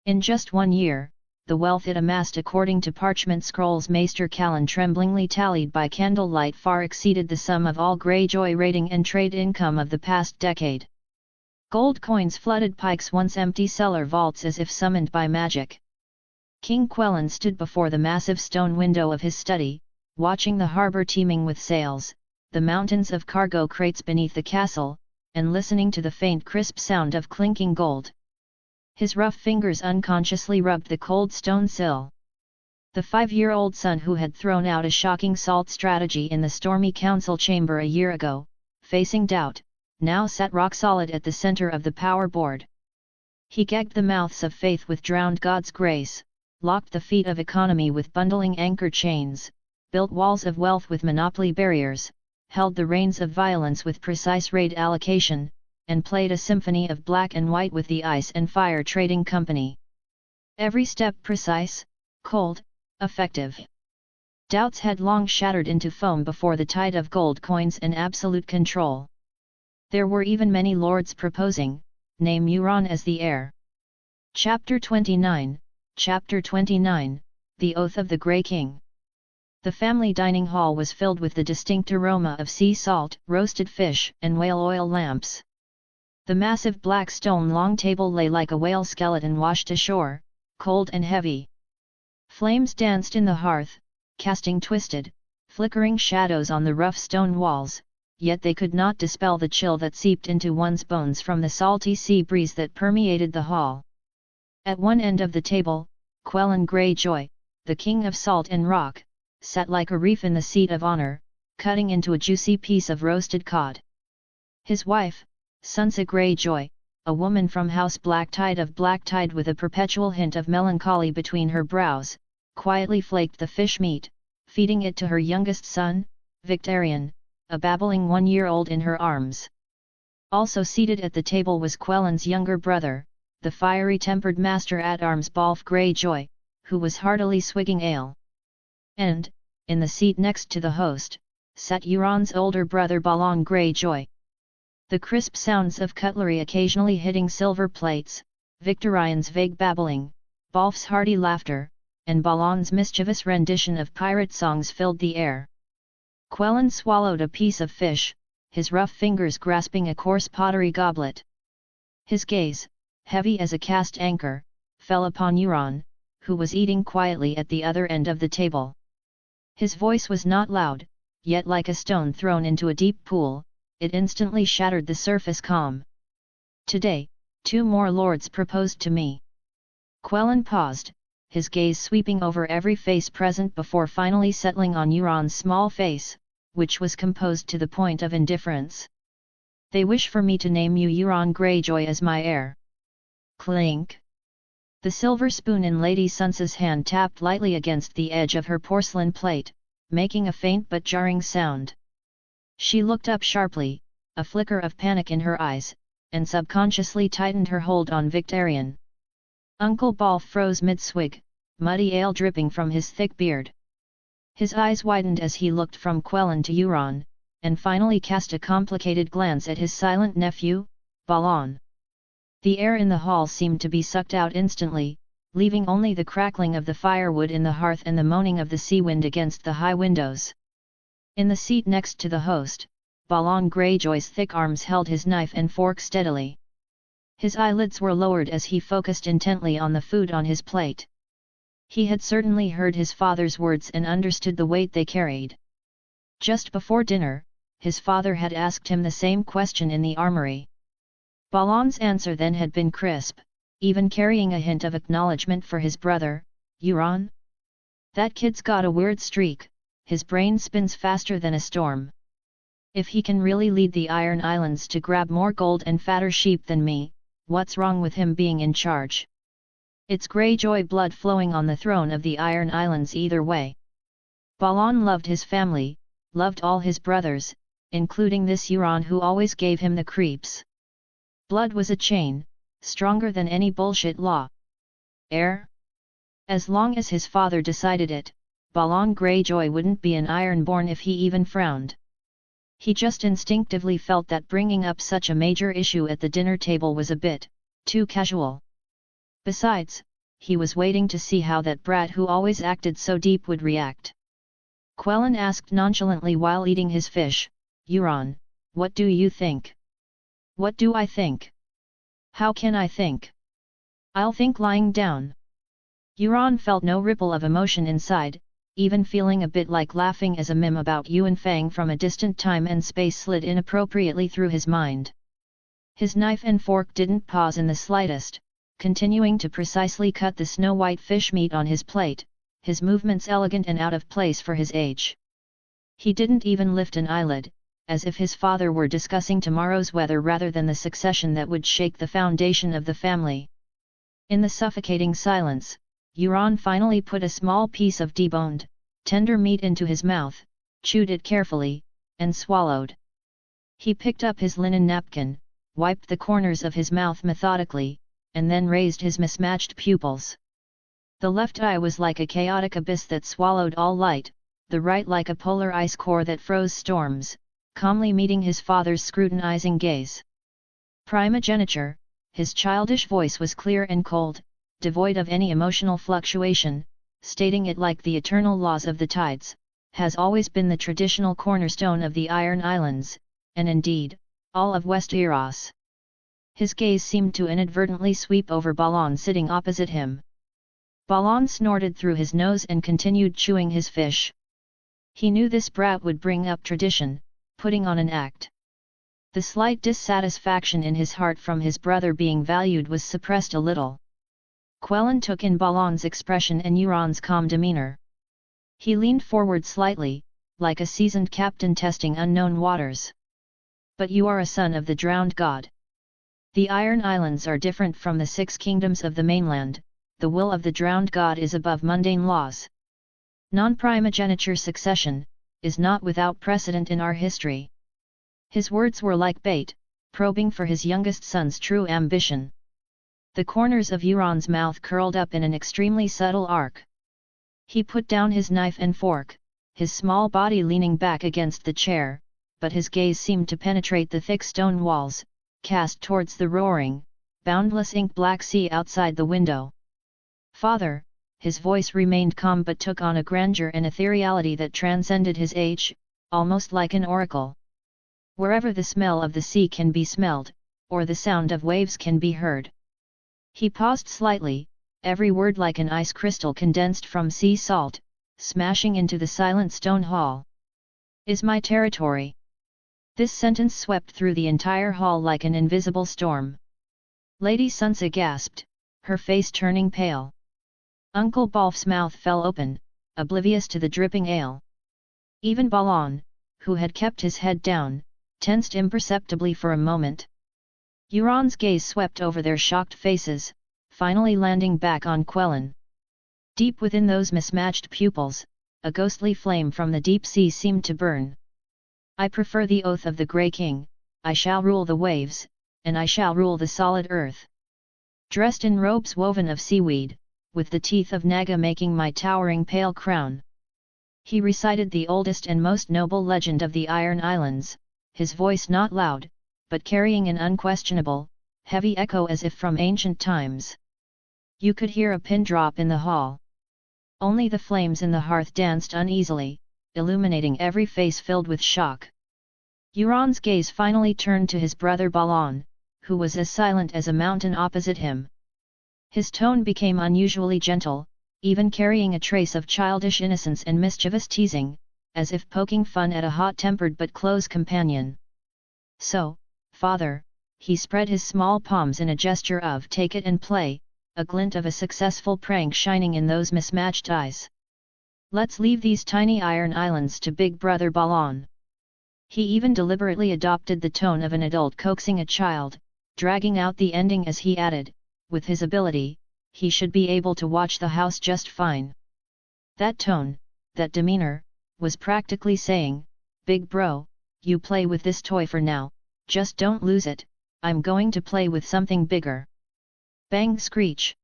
In just 1 year, the wealth it amassed according to parchment scrolls Maester Callan tremblingly tallied by candlelight far exceeded the sum of all Greyjoy raiding and trade income of the past decade. Gold coins flooded Pike's once empty cellar vaults as if summoned by magic. King Quellan stood before the massive stone window of his study, watching the harbour teeming with sails, the mountains of cargo crates beneath the castle, and listening to the faint crisp sound of clinking gold. His rough fingers unconsciously rubbed the cold stone sill. The 5-year-old son who had thrown out a shocking salt strategy in the stormy council chamber a year ago, facing doubt, now sat rock-solid at the center of the power board. He gagged the mouths of faith with drowned God's grace, locked the feet of economy with bundling anchor chains, built walls of wealth with monopoly barriers, held the reins of violence with precise raid allocation, and played a symphony of black and white with the Ice and Fire Trading Company. Every step precise, cold, effective. Doubts had long shattered into foam before the tide of gold coins and absolute control. There were even many lords proposing, name Euron as the heir. Chapter 29, Chapter 29, The Oath of the Grey King. The family dining hall was filled with the distinct aroma of sea salt, roasted fish, and whale oil lamps. The massive black stone long table lay like a whale skeleton washed ashore, cold and heavy. Flames danced in the hearth, casting twisted, flickering shadows on the rough stone walls, yet they could not dispel the chill that seeped into one's bones from the salty sea breeze that permeated the hall. At one end of the table, Quellan Greyjoy, the king of salt and rock, sat like a reef in the seat of honor, cutting into a juicy piece of roasted cod. His wife, Sansa Greyjoy, a woman from House Blacktide with a perpetual hint of melancholy between her brows, quietly flaked the fish meat, feeding it to her youngest son, Victarion, a babbling 1-year-old in her arms. Also seated at the table was Quellan's younger brother, the fiery-tempered master-at-arms Balfe Greyjoy, who was heartily swigging ale. And, in the seat next to the host, sat Euron's older brother Balon Greyjoy. The crisp sounds of cutlery occasionally hitting silver plates, Victarion's vague babbling, Balfe's hearty laughter, and Balon's mischievous rendition of pirate songs filled the air. Quellan swallowed a piece of fish, his rough fingers grasping a coarse pottery goblet. His gaze, heavy as a cast anchor, fell upon Euron, who was eating quietly at the other end of the table. His voice was not loud, yet like a stone thrown into a deep pool, it instantly shattered the surface calm. Today, 2 more lords proposed to me. Quellan paused, his gaze sweeping over every face present before finally settling on Euron's small face, which was composed to the point of indifference. They wish for me to name you Euron Greyjoy as my heir. Clink! The silver spoon in Lady Sansa's hand tapped lightly against the edge of her porcelain plate, making a faint but jarring sound. She looked up sharply, a flicker of panic in her eyes, and subconsciously tightened her hold on Victarion. Uncle Balfe froze mid-swig, muddy ale dripping from his thick beard. His eyes widened as he looked from Quellan to Euron, and finally cast a complicated glance at his silent nephew, Balon. The air in the hall seemed to be sucked out instantly, leaving only the crackling of the firewood in the hearth and the moaning of the sea wind against the high windows. In the seat next to the host, Balon Greyjoy's thick arms held his knife and fork steadily. His eyelids were lowered as he focused intently on the food on his plate. He had certainly heard his father's words and understood the weight they carried. Just before dinner, his father had asked him the same question in the armory. Balon's answer then had been crisp, even carrying a hint of acknowledgement for his brother, Euron. That kid's got a weird streak, his brain spins faster than a storm. If he can really lead the Iron Islands to grab more gold and fatter sheep than me, what's wrong with him being in charge? It's Greyjoy blood flowing on the throne of the Iron Islands either way. Balon loved his family, loved all his brothers, including this Euron who always gave him the creeps. Blood was a chain, stronger than any bullshit law. Heir? As long as his father decided it, Balon Greyjoy wouldn't be an Ironborn if he even frowned. He just instinctively felt that bringing up such a major issue at the dinner table was a bit too casual. Besides, he was waiting to see how that brat who always acted so deep would react. Quellen asked nonchalantly while eating his fish, "Euron, what do you think?" "What do I think? How can I think? I'll think lying down." Euron felt no ripple of emotion inside, even feeling a bit like laughing as a meme about Yuan Fang from a distant time and space slid inappropriately through his mind. His knife and fork didn't pause in the slightest, continuing to precisely cut the snow-white fish meat on his plate, his movements elegant and out of place for his age. He didn't even lift an eyelid, as if his father were discussing tomorrow's weather rather than the succession that would shake the foundation of the family. In the suffocating silence, Euron finally put a small piece of deboned, tender meat into his mouth, chewed it carefully, and swallowed. He picked up his linen napkin, wiped the corners of his mouth methodically, and then raised his mismatched pupils. The left eye was like a chaotic abyss that swallowed all light, the right like a polar ice core that froze storms, calmly meeting his father's scrutinizing gaze. Primogeniture, his childish voice was clear and cold, devoid of any emotional fluctuation, stating it like the eternal laws of the tides, has always been the traditional cornerstone of the Iron Islands, and indeed, all of Westeros. His gaze seemed to inadvertently sweep over Balon sitting opposite him. Balon snorted through his nose and continued chewing his fish. He knew this brat would bring up tradition, putting on an act. The slight dissatisfaction in his heart from his brother being valued was suppressed a little. Quellen took in Balon's expression and Euron's calm demeanor. He leaned forward slightly, like a seasoned captain testing unknown waters. "But you are a son of the drowned god. The Iron Islands are different from the 6 kingdoms of the mainland, the will of the drowned god is above mundane laws. Non-primogeniture succession is not without precedent in our history." His words were like bait, probing for his youngest son's true ambition. The corners of Euron's mouth curled up in an extremely subtle arc. He put down his knife and fork, his small body leaning back against the chair, but his gaze seemed to penetrate the thick stone walls, cast towards the roaring, boundless ink-black sea outside the window. "Father," his voice remained calm but took on a grandeur and ethereality that transcended his age, almost like an oracle. "Wherever the smell of the sea can be smelled, or the sound of waves can be heard." He paused slightly, every word like an ice crystal condensed from sea salt, smashing into the silent stone hall. "Is my territory." This sentence swept through the entire hall like an invisible storm. Lady Sansa gasped, her face turning pale. Uncle Balf's mouth fell open, oblivious to the dripping ale. Even Balon, who had kept his head down, tensed imperceptibly for a moment. Euron's gaze swept over their shocked faces, finally landing back on Quellen. Deep within those mismatched pupils, a ghostly flame from the deep sea seemed to burn. "I prefer the oath of the Grey King, I shall rule the waves, and I shall rule the solid earth. Dressed in robes woven of seaweed, with the teeth of Naga making my towering pale crown." He recited the oldest and most noble legend of the Iron Islands, his voice not loud, but carrying an unquestionable, heavy echo as if from ancient times. You could hear a pin drop in the hall. Only the flames in the hearth danced uneasily, illuminating every face filled with shock. Euron's gaze finally turned to his brother Balon, who was as silent as a mountain opposite him. His tone became unusually gentle, even carrying a trace of childish innocence and mischievous teasing, as if poking fun at a hot-tempered but close companion. "So, father," he spread his small palms in a gesture of take it and play, a glint of a successful prank shining in those mismatched eyes. "Let's leave these tiny iron islands to Big Brother Balon." He even deliberately adopted the tone of an adult coaxing a child, dragging out the ending as he added, "With his ability, he should be able to watch the house just fine." That tone, that demeanor, was practically saying, "Big bro, you play with this toy for now, just don't lose it, I'm going to play with something bigger." Bang screech!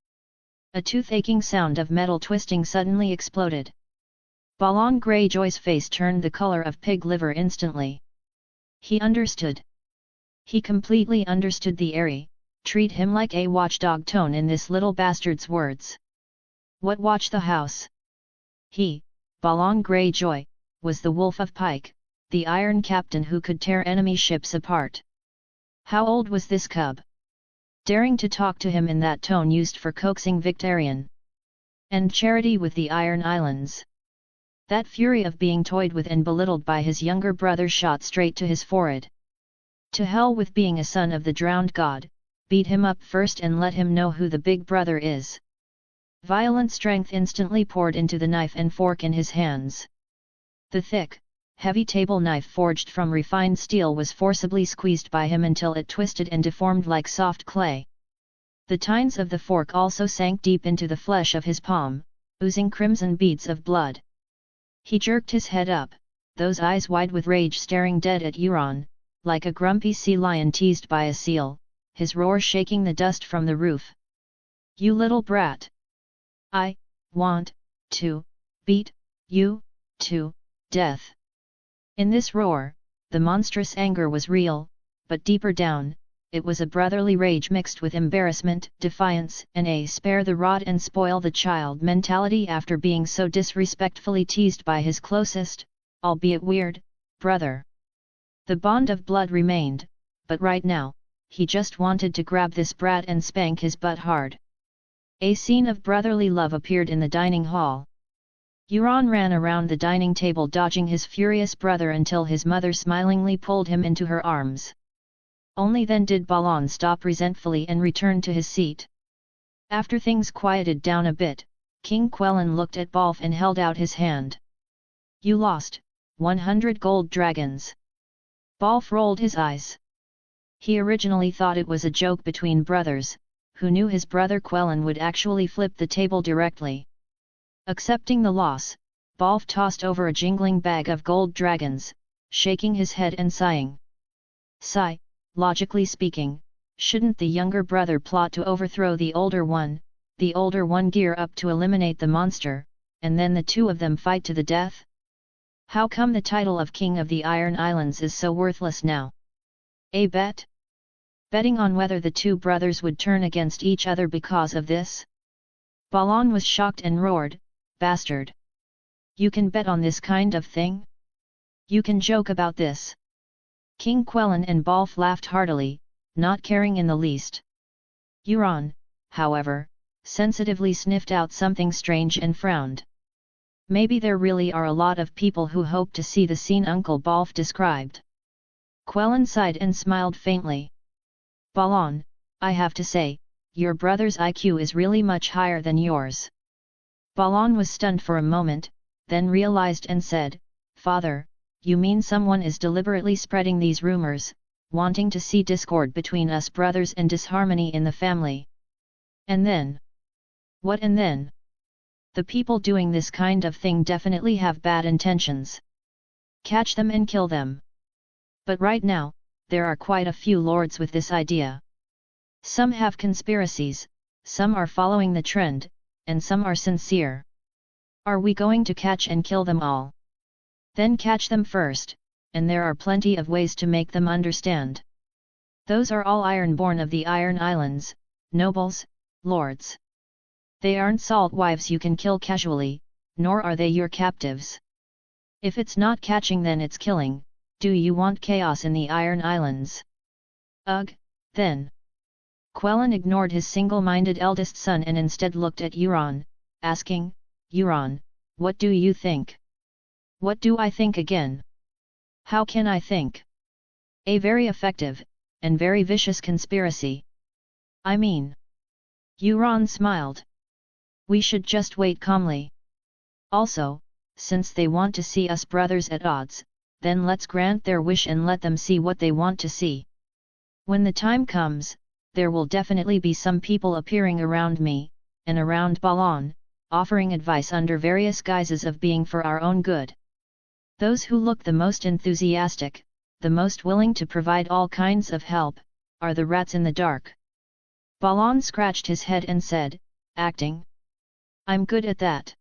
A tooth-aching sound of metal twisting suddenly exploded. Balon Greyjoy's face turned the color of pig liver instantly. He understood. He completely understood the airy, treat him like a watchdog tone in this little bastard's words. What watch the house? He, Balon Greyjoy, was the Wolf of Pike, the Iron Captain who could tear enemy ships apart. How old was this cub? Daring to talk to him in that tone used for coaxing Victarion and charity with the Iron Islands. That fury of being toyed with and belittled by his younger brother shot straight to his forehead. To hell with being a son of the drowned god, beat him up first and let him know who the big brother is. Violent strength instantly poured into the knife and fork in his hands. The thick, heavy table knife forged from refined steel was forcibly squeezed by him until it twisted and deformed like soft clay. The tines of the fork also sank deep into the flesh of his palm, oozing crimson beads of blood. He jerked his head up, those eyes wide with rage staring dead at Euron, like a grumpy sea lion teased by a seal, his roar shaking the dust from the roof. "You little brat! I want to beat you to death!" In this roar, the monstrous anger was real, but deeper down, it was a brotherly rage mixed with embarrassment, defiance, and a spare the rod and spoil the child mentality after being so disrespectfully teased by his closest, albeit weird, brother. The bond of blood remained, but right now, he just wanted to grab this brat and spank his butt hard. A scene of brotherly love appeared in the dining hall. Euron ran around the dining table dodging his furious brother until his mother smilingly pulled him into her arms. Only then did Balon stop resentfully and return to his seat. After things quieted down a bit, King Quellan looked at Balf and held out his hand. "You lost, 100 gold dragons." Balf rolled his eyes. He originally thought it was a joke between brothers, who knew his brother Quellan would actually flip the table directly. Accepting the loss, Balf tossed over a jingling bag of gold dragons, shaking his head and sighing. Sigh, logically speaking, shouldn't the younger brother plot to overthrow the older one gear up to eliminate the monster, and then the two of them fight to the death? How come the title of King of the Iron Islands is so worthless now? A bet? Betting on whether the two brothers would turn against each other because of this? Balon was shocked and roared, "Bastard! You can bet on this kind of thing? You can joke about this?" King Quellan and Balf laughed heartily, not caring in the least. Euron, however, sensitively sniffed out something strange and frowned. Maybe there really are a lot of people who hope to see the scene Uncle Balf described. Quellan sighed and smiled faintly. "Balon, I have to say, your brother's IQ is really much higher than yours." Balon was stunned for a moment, then realized and said, "Father, you mean someone is deliberately spreading these rumors, wanting to see discord between us brothers and disharmony in the family? And then? What and then? The people doing this kind of thing definitely have bad intentions. Catch them and kill them. But right now, there are quite a few lords with this idea. Some have conspiracies, some are following the trend, and some are sincere. Are we going to catch and kill them all? Then catch them first, and there are plenty of ways to make them understand. Those are all Ironborn of the Iron Islands, nobles, lords. They aren't salt wives you can kill casually, nor are they your captives. If it's not catching then it's killing. Do you want chaos in the Iron Islands? Ugh, then. Quellan ignored his single-minded eldest son and instead looked at Euron, asking, Euron, what do you think? What do I think again? How can I think? A very effective, and very vicious conspiracy. I mean. Euron smiled. We should just wait calmly. Also, since they want to see us brothers at odds, then let's grant their wish and let them see what they want to see. When the time comes, there will definitely be some people appearing around me, and around Balon, offering advice under various guises of being for our own good. Those who look the most enthusiastic, the most willing to provide all kinds of help, are the rats in the dark. Balon scratched his head and said, acting. I'm good at that.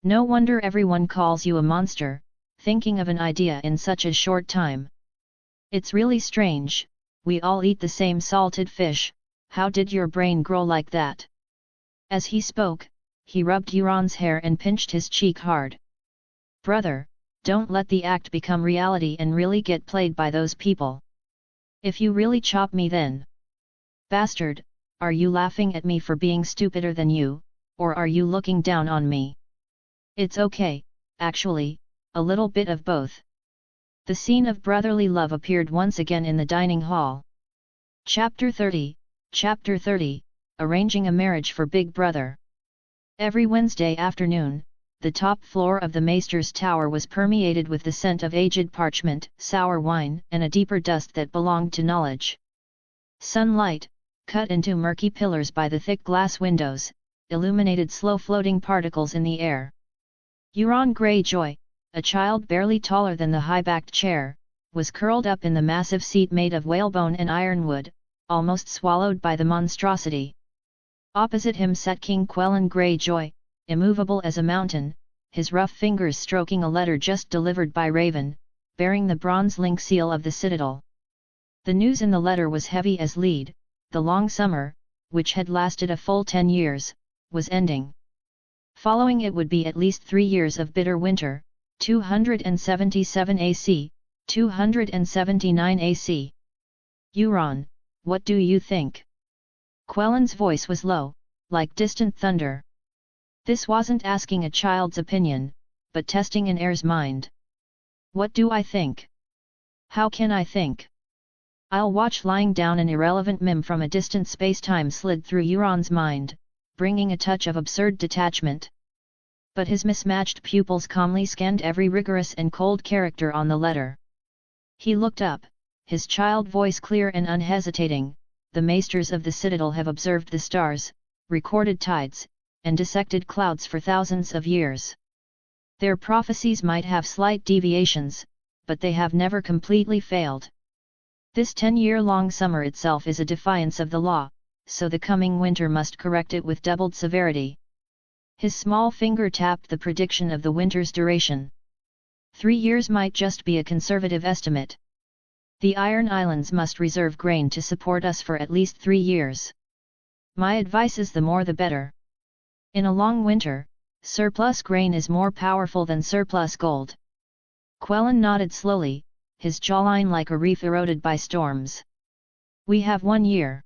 No wonder everyone calls you a monster, thinking of an idea in such a short time. It's really strange, we all eat the same salted fish, how did your brain grow like that? As he spoke, he rubbed Euron's hair and pinched his cheek hard. Brother, don't let the act become reality and really get played by those people. If you really chop me then. Bastard, are you laughing at me for being stupider than you, or are you looking down on me? It's okay, actually, a little bit of both. The scene of brotherly love appeared once again in the dining hall. Chapter 30, Arranging a Marriage for Big Brother. Every Wednesday afternoon, the top floor of the Maester's Tower was permeated with the scent of aged parchment, sour wine, and a deeper dust that belonged to knowledge. Sunlight, cut into murky pillars by the thick glass windows, illuminated slow-floating particles in the air. Euron Greyjoy, a child barely taller than the high-backed chair, was curled up in the massive seat made of whalebone and ironwood, almost swallowed by the monstrosity. Opposite him sat King Quellan Greyjoy, immovable as a mountain, his rough fingers stroking a letter just delivered by Raven, bearing the bronze link seal of the citadel. The news in the letter was heavy as lead. The long summer, which had lasted a full 10 years, was ending. Following it would be at least 3 years of bitter winter, 277 AC, 279 AC. Euron, what do you think? Quellan's voice was low, like distant thunder. This wasn't asking a child's opinion, but testing an heir's mind. What do I think? How can I think? I'll watch. Lying down, an irrelevant meme from a distant space-time slid through Euron's mind, bringing a touch of absurd detachment. But his mismatched pupils calmly scanned every rigorous and cold character on the letter. He looked up, his child voice clear and unhesitating. The Maesters of the Citadel have observed the stars, recorded tides, and dissected clouds for thousands of years. Their prophecies might have slight deviations, but they have never completely failed. This 10-year-long summer itself is a defiance of the law, so the coming winter must correct it with doubled severity. His small finger tapped the prediction of the winter's duration. 3 years might just be a conservative estimate. The Iron Islands must reserve grain to support us for at least 3 years. My advice is the more the better. In a long winter, surplus grain is more powerful than surplus gold. Quellan nodded slowly, his jawline like a reef eroded by storms. We have 1 year.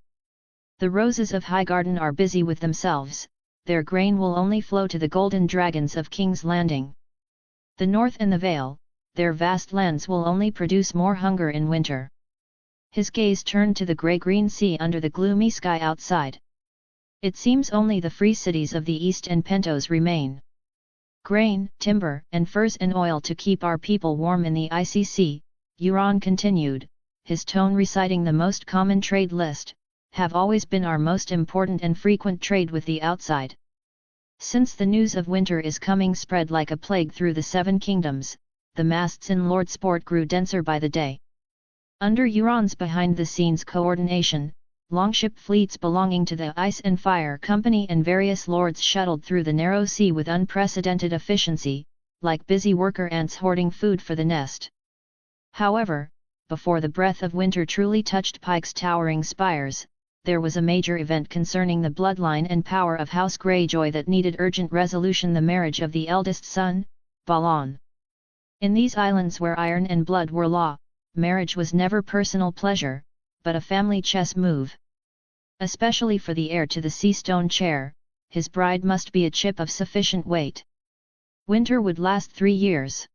The roses of Highgarden are busy with themselves, their grain will only flow to the golden dragons of King's Landing. The North and the Vale, their vast lands will only produce more hunger in winter. His gaze turned to the grey-green sea under the gloomy sky outside. It seems only the free cities of the East and Pentos remain. Grain, timber, and furs and oil to keep our people warm in the icy sea, Euron continued, his tone reciting the most common trade list, have always been our most important and frequent trade with the outside. Since the news of winter is coming spread like a plague through the 7 kingdoms, the masts in Lordsport grew denser by the day. Under Euron's behind-the-scenes coordination, longship fleets belonging to the Ice and Fire Company and various lords shuttled through the narrow sea with unprecedented efficiency, like busy worker ants hoarding food for the nest. However, before the breath of winter truly touched Pike's towering spires, there was a major event concerning the bloodline and power of House Greyjoy that needed urgent resolution: the marriage of the eldest son, Balon. In these islands where iron and blood were law, marriage was never personal pleasure, but a family chess move. Especially for the heir to the sea stone chair, his bride must be a chip of sufficient weight. Winter would last 3 years.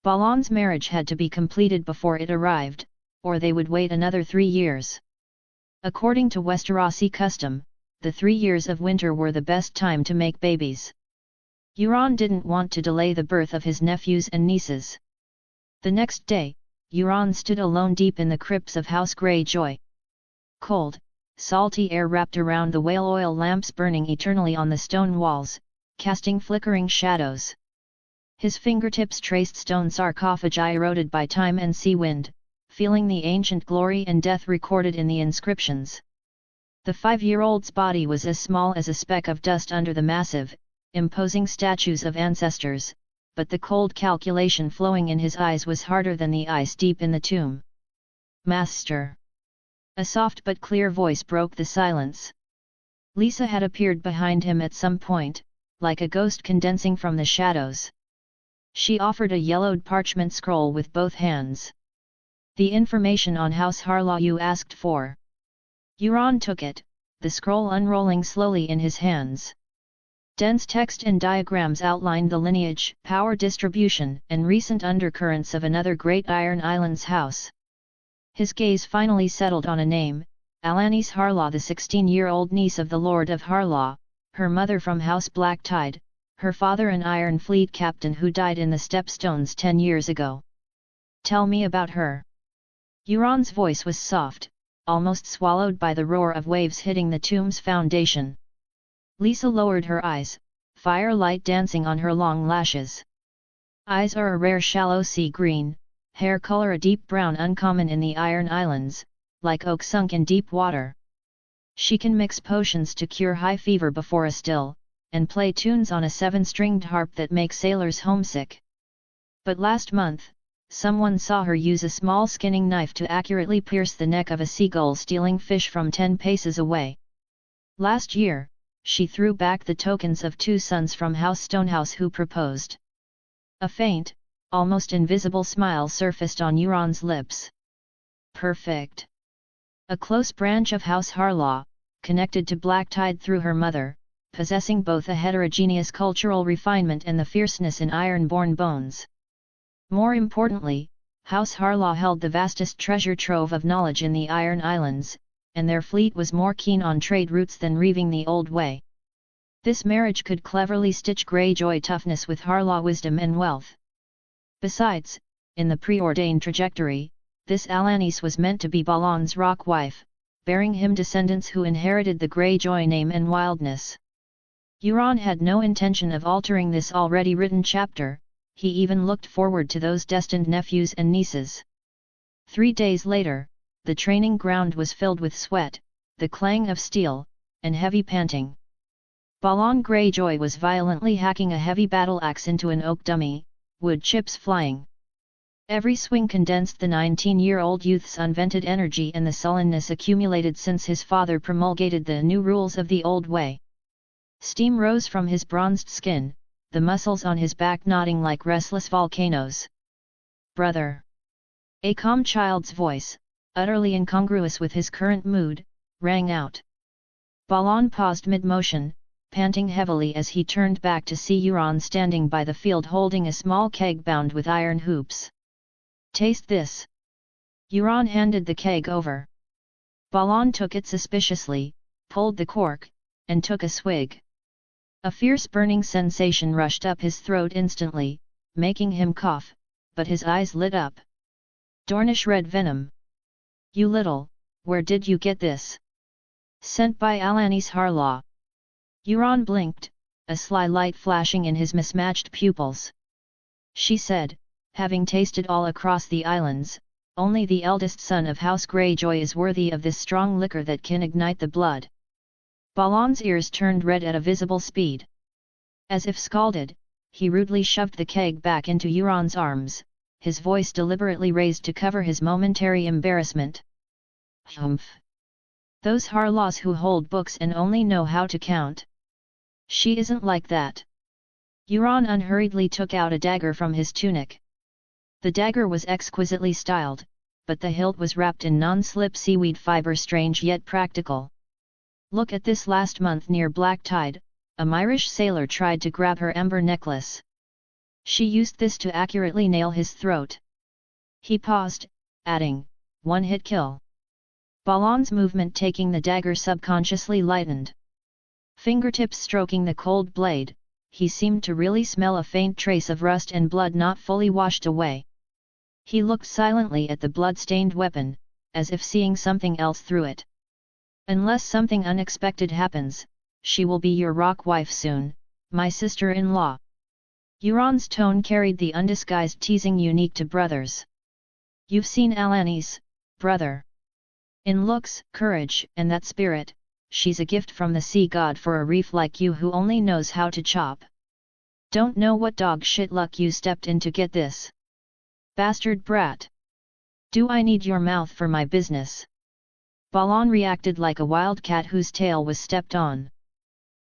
Balon's marriage had to be completed before it arrived, or they would wait another 3 years. According to Westerosi custom, the 3 years of winter were the best time to make babies. Euron didn't want to delay the birth of his nephews and nieces. The next day, Euron stood alone deep in the crypts of House Greyjoy. Cold, salty air wrapped around the whale oil lamps burning eternally on the stone walls, casting flickering shadows. His fingertips traced stone sarcophagi eroded by time and sea wind, feeling the ancient glory and death recorded in the inscriptions. The 5-year-old's body was as small as a speck of dust under the massive, imposing statues of ancestors, but the cold calculation flowing in his eyes was harder than the ice deep in the tomb. "Master!" A soft but clear voice broke the silence. Lisa had appeared behind him at some point, like a ghost condensing from the shadows. She offered a yellowed parchment scroll with both hands. "The information on House Harlaw you asked for." Euron took it, the scroll unrolling slowly in his hands. Dense text and diagrams outlined the lineage, power distribution, and recent undercurrents of another great Iron Islands house. His gaze finally settled on a name: Alanis Harlaw, the 16-year-old niece of the Lord of Harlaw, her mother from House Black Tide, her father an Iron Fleet captain who died in the Stepstones 10 years ago. "Tell me about her." Euron's voice was soft, almost swallowed by the roar of waves hitting the tomb's foundation. Lisa lowered her eyes, firelight dancing on her long lashes. Eyes are a rare shallow sea green, hair color a deep brown uncommon in the Iron Islands, like oak sunk in deep water. She can mix potions to cure high fever before a still, and play tunes on a 7-stringed harp that make sailors homesick. But last month, someone saw her use a small skinning knife to accurately pierce the neck of a seagull stealing fish from 10 paces away. Last year, she threw back the tokens of 2 sons from House Stonehouse who proposed. A faint, almost invisible smile surfaced on Euron's lips. "Perfect." A close branch of House Harlaw, connected to Black Tide through her mother, possessing both a heterogeneous cultural refinement and the fierceness in iron-born bones. More importantly, House Harlaw held the vastest treasure trove of knowledge in the Iron Islands, and their fleet was more keen on trade routes than reaving the old way. This marriage could cleverly stitch Greyjoy toughness with Harlaw wisdom and wealth. Besides, in the preordained trajectory, this Alanis was meant to be Balon's rock wife, bearing him descendants who inherited the Greyjoy name and wildness. Euron had no intention of altering this already written chapter. He even looked forward to those destined nephews and nieces. 3 days later, the training ground was filled with sweat, the clang of steel, and heavy panting. Balon Greyjoy was violently hacking a heavy battle axe into an oak dummy, wood chips flying. Every swing condensed the 19-year-old youth's unvented energy and the sullenness accumulated since his father promulgated the new rules of the old way. Steam rose from his bronzed skin, the muscles on his back knotting like restless volcanoes. "Brother!" A calm child's voice, utterly incongruous with his current mood, rang out. Balon paused mid-motion, panting heavily as he turned back to see Euron standing by the field holding a small keg bound with iron hoops. "Taste this." Euron handed the keg over. Balon took it suspiciously, pulled the cork, and took a swig. A fierce burning sensation rushed up his throat instantly, making him cough, but his eyes lit up. "Dornish red venom. You little, where did you get this?" "Sent by Alanis Harlaw." Euron blinked, a sly light flashing in his mismatched pupils. "She said, having tasted all across the islands, only the eldest son of House Greyjoy is worthy of this strong liquor that can ignite the blood." Balon's ears turned red at a visible speed. As if scalded, he rudely shoved the keg back into Euron's arms, his voice deliberately raised to cover his momentary embarrassment. "Humph! Those Harlaws who hold books and only know how to count. She isn't like that. Euron unhurriedly took out a dagger from his tunic. The dagger was exquisitely styled, but the hilt was wrapped in non-slip seaweed fiber, strange yet practical. Look at this. Last month near Black Tide, a Myrish sailor tried to grab her ember necklace. She used this to accurately nail his throat. He paused, adding, "One-hit kill." Balon's movement taking the dagger subconsciously lightened. Fingertips stroking the cold blade, he seemed to really smell a faint trace of rust and blood not fully washed away. He looked silently at the blood-stained weapon, as if seeing something else through it. "Unless something unexpected happens, she will be your rock wife soon, my sister-in-law." Euron's tone carried the undisguised teasing unique to brothers. "You've seen Alani's, brother. In looks, courage, and that spirit, she's a gift from the sea god for a reef like you who only knows how to chop. Don't know what dog shit luck you stepped in to get this. Bastard brat. Do I need your mouth for my business?" Balon reacted like a wild cat whose tail was stepped on.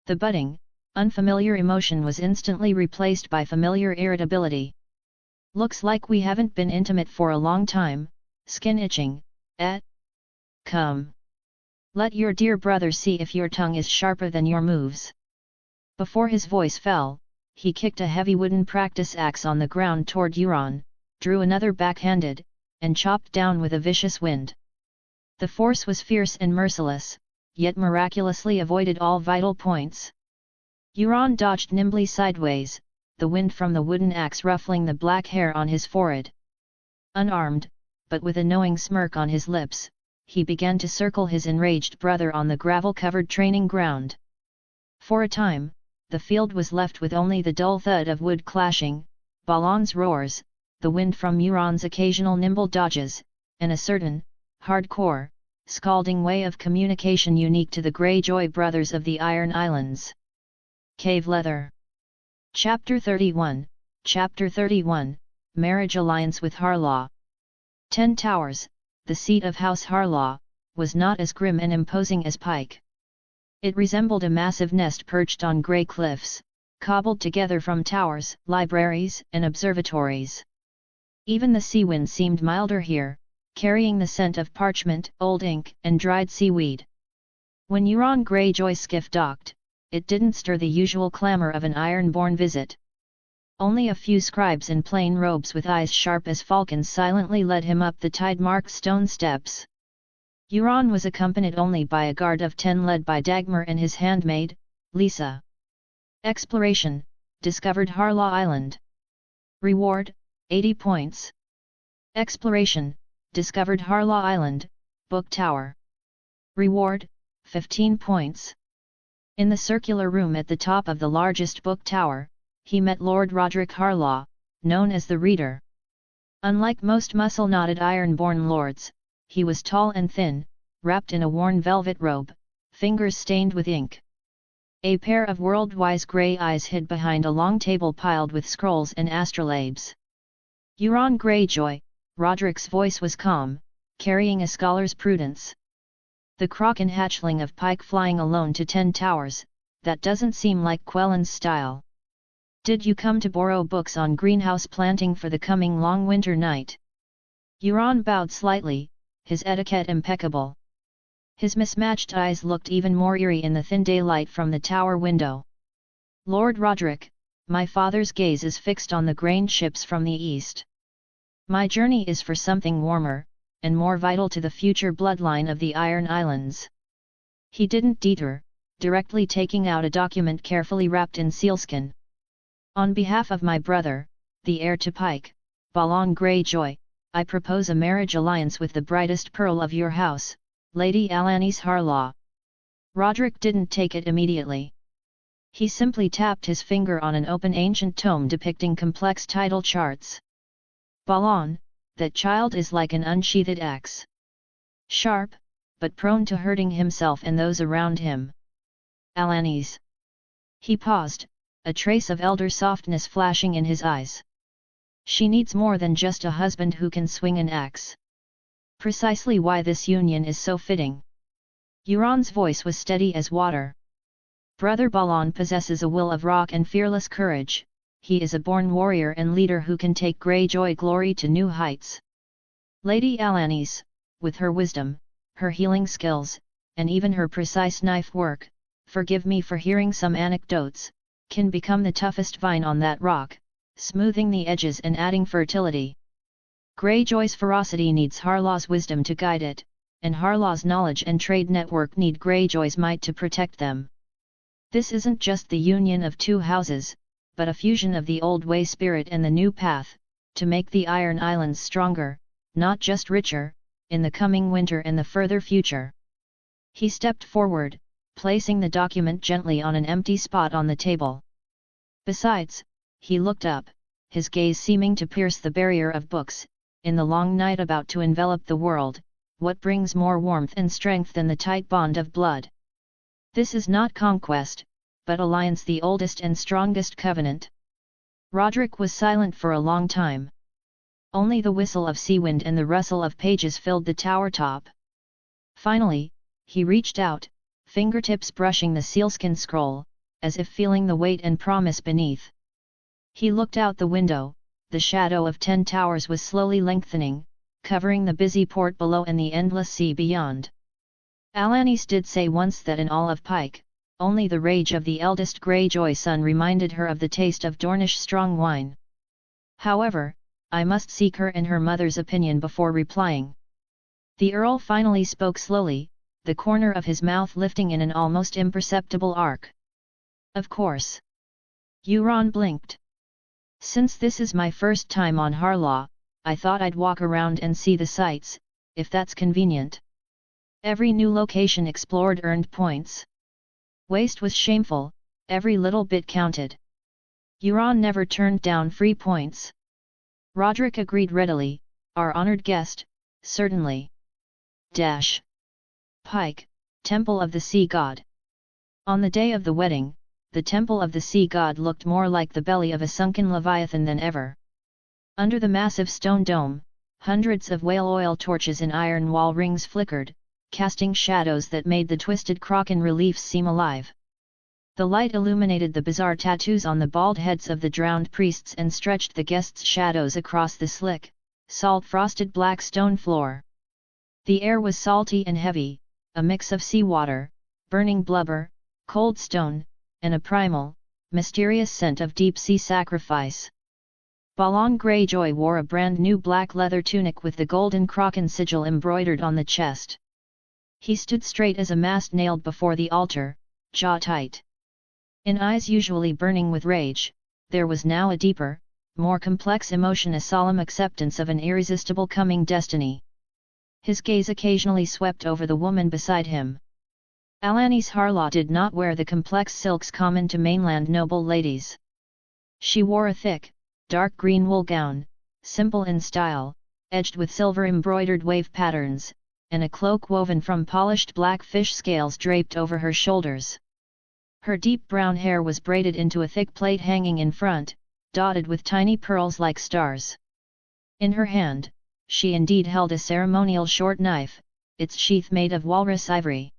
The budding, unfamiliar emotion was instantly replaced by familiar irritability. "Looks like we haven't been intimate for a long time, skin itching, eh? Come. Let your dear brother see if your tongue is sharper than your moves." Before his voice fell, he kicked a heavy wooden practice axe on the ground toward Euron, drew another backhanded, and chopped down with a vicious wind. The force was fierce and merciless, yet miraculously avoided all vital points. Euron dodged nimbly sideways, the wind from the wooden axe ruffling the black hair on his forehead. Unarmed, but with a knowing smirk on his lips, he began to circle his enraged brother on the gravel-covered training ground. For a time, the field was left with only the dull thud of wood clashing, Balon's roars, the wind from Euron's occasional nimble dodges, and a certain, hardcore, scalding way of communication unique to the Greyjoy brothers of the Iron Islands. Cave Leather. Chapter 31, Chapter 31, Marriage Alliance with Harlaw. 10 Towers, the seat of House Harlaw, was not as grim and imposing as Pike. It resembled a massive nest perched on grey cliffs, cobbled together from towers, libraries, and observatories. Even the sea wind seemed milder here, carrying the scent of parchment, old ink, and dried seaweed. When Euron Greyjoy's skiff docked, it didn't stir the usual clamour of an iron-born visit. Only a few scribes in plain robes with eyes sharp as falcons silently led him up the tide-marked stone steps. Euron was accompanied only by a guard of 10 led by Dagmar and his handmaid, Lisa. Exploration, discovered Harlaw Island. Reward, 80 points. Exploration, discovered Harlaw Island, Book Tower. Reward, 15 points. In the circular room at the top of the largest book tower, he met Lord Rodrik Harlaw, known as the Reader. Unlike most muscle-knotted iron-born lords, he was tall and thin, wrapped in a worn velvet robe, fingers stained with ink. A pair of world-wise grey eyes hid behind a long table piled with scrolls and astrolabes. Euron Greyjoy, Rodrik's voice was calm, carrying a scholar's prudence. "The Kraken hatchling of Pike flying alone to 10 Towers, that doesn't seem like Quellen's style. Did you come to borrow books on greenhouse planting for the coming long winter night?" Euron bowed slightly, his etiquette impeccable. His mismatched eyes looked even more eerie in the thin daylight from the tower window. "Lord Rodrik, my father's gaze is fixed on the grain ships from the east. My journey is for something warmer, and more vital to the future bloodline of the Iron Islands." He didn't deter, directly taking out a document carefully wrapped in sealskin. "On behalf of my brother, the heir to Pike, Balon Greyjoy, I propose a marriage alliance with the brightest pearl of your house, Lady Alanis Harlaw." Rodrik didn't take it immediately. He simply tapped his finger on an open ancient tome depicting complex title charts. "Balon, that child is like an unsheathed axe. Sharp, but prone to hurting himself and those around him. Alanis." He paused, a trace of elder softness flashing in his eyes. "She needs more than just a husband who can swing an axe. Precisely why this union is so fitting." Euron's voice was steady as water. Brother Balon possesses a will of rock and fearless courage. He is a born warrior and leader who can take Greyjoy glory to new heights. Lady Alanis, with her wisdom, her healing skills, and even her precise knife work, forgive me for hearing some anecdotes, can become the toughest vine on that rock, smoothing the edges and adding fertility. Greyjoy's ferocity needs Harlaw's wisdom to guide it, and Harlaw's knowledge and trade network need Greyjoy's might to protect them. This isn't just the union of two houses, but a fusion of the old way spirit and the new path, to make the Iron Islands stronger, not just richer, in the coming winter and the further future. He stepped forward, placing the document gently on an empty spot on the table. Besides, he looked up, his gaze seeming to pierce the barrier of books. In the long night about to envelop the world, what brings more warmth and strength than the tight bond of blood? This is not conquest, but alliance, the oldest and strongest covenant. Roderick was silent for a long time. Only the whistle of sea wind and the rustle of pages filled the tower top. Finally, he reached out, fingertips brushing the sealskin scroll, as if feeling the weight and promise beneath. He looked out the window. The shadow of 10 towers was slowly lengthening, covering the busy port below and the endless sea beyond. Alanis did say once that in all of Pike, only the rage of the eldest Greyjoy son reminded her of the taste of Dornish strong wine. However, I must seek her and her mother's opinion before replying. The Earl finally spoke slowly, the corner of his mouth lifting in an almost imperceptible arc. Of course. Euron blinked. Since this is my first time on Harlaw, I thought I'd walk around and see the sights, if that's convenient. Every new location explored earned points. Waste was shameful, every little bit counted. Euron never turned down free points. Roderick agreed readily, our honored guest, certainly. Pike, Temple of the Sea God. On the day of the wedding, the Temple of the Sea God looked more like the belly of a sunken leviathan than ever. Under the massive stone dome, hundreds of whale oil torches in iron wall rings flickered, casting shadows that made the twisted Kraken reliefs seem alive. The light illuminated the bizarre tattoos on the bald heads of the drowned priests and stretched the guests' shadows across the slick, salt-frosted black stone floor. The air was salty and heavy, a mix of seawater, burning blubber, cold stone, and a primal, mysterious scent of deep-sea sacrifice. Balon Greyjoy wore a brand new black leather tunic with the golden Kraken sigil embroidered on the chest. He stood straight as a mast nailed before the altar, jaw tight. In eyes usually burning with rage, there was now a deeper, more complex emotion, a solemn acceptance of an irresistible coming destiny. His gaze occasionally swept over the woman beside him. Alanis Harlaw did not wear the complex silks common to mainland noble ladies. She wore a thick, dark green wool gown, simple in style, edged with silver embroidered wave patterns, and a cloak woven from polished black fish scales draped over her shoulders. Her deep brown hair was braided into a thick plait hanging in front, dotted with tiny pearls like stars. In her hand, she indeed held a ceremonial short knife, its sheath made of walrus ivory.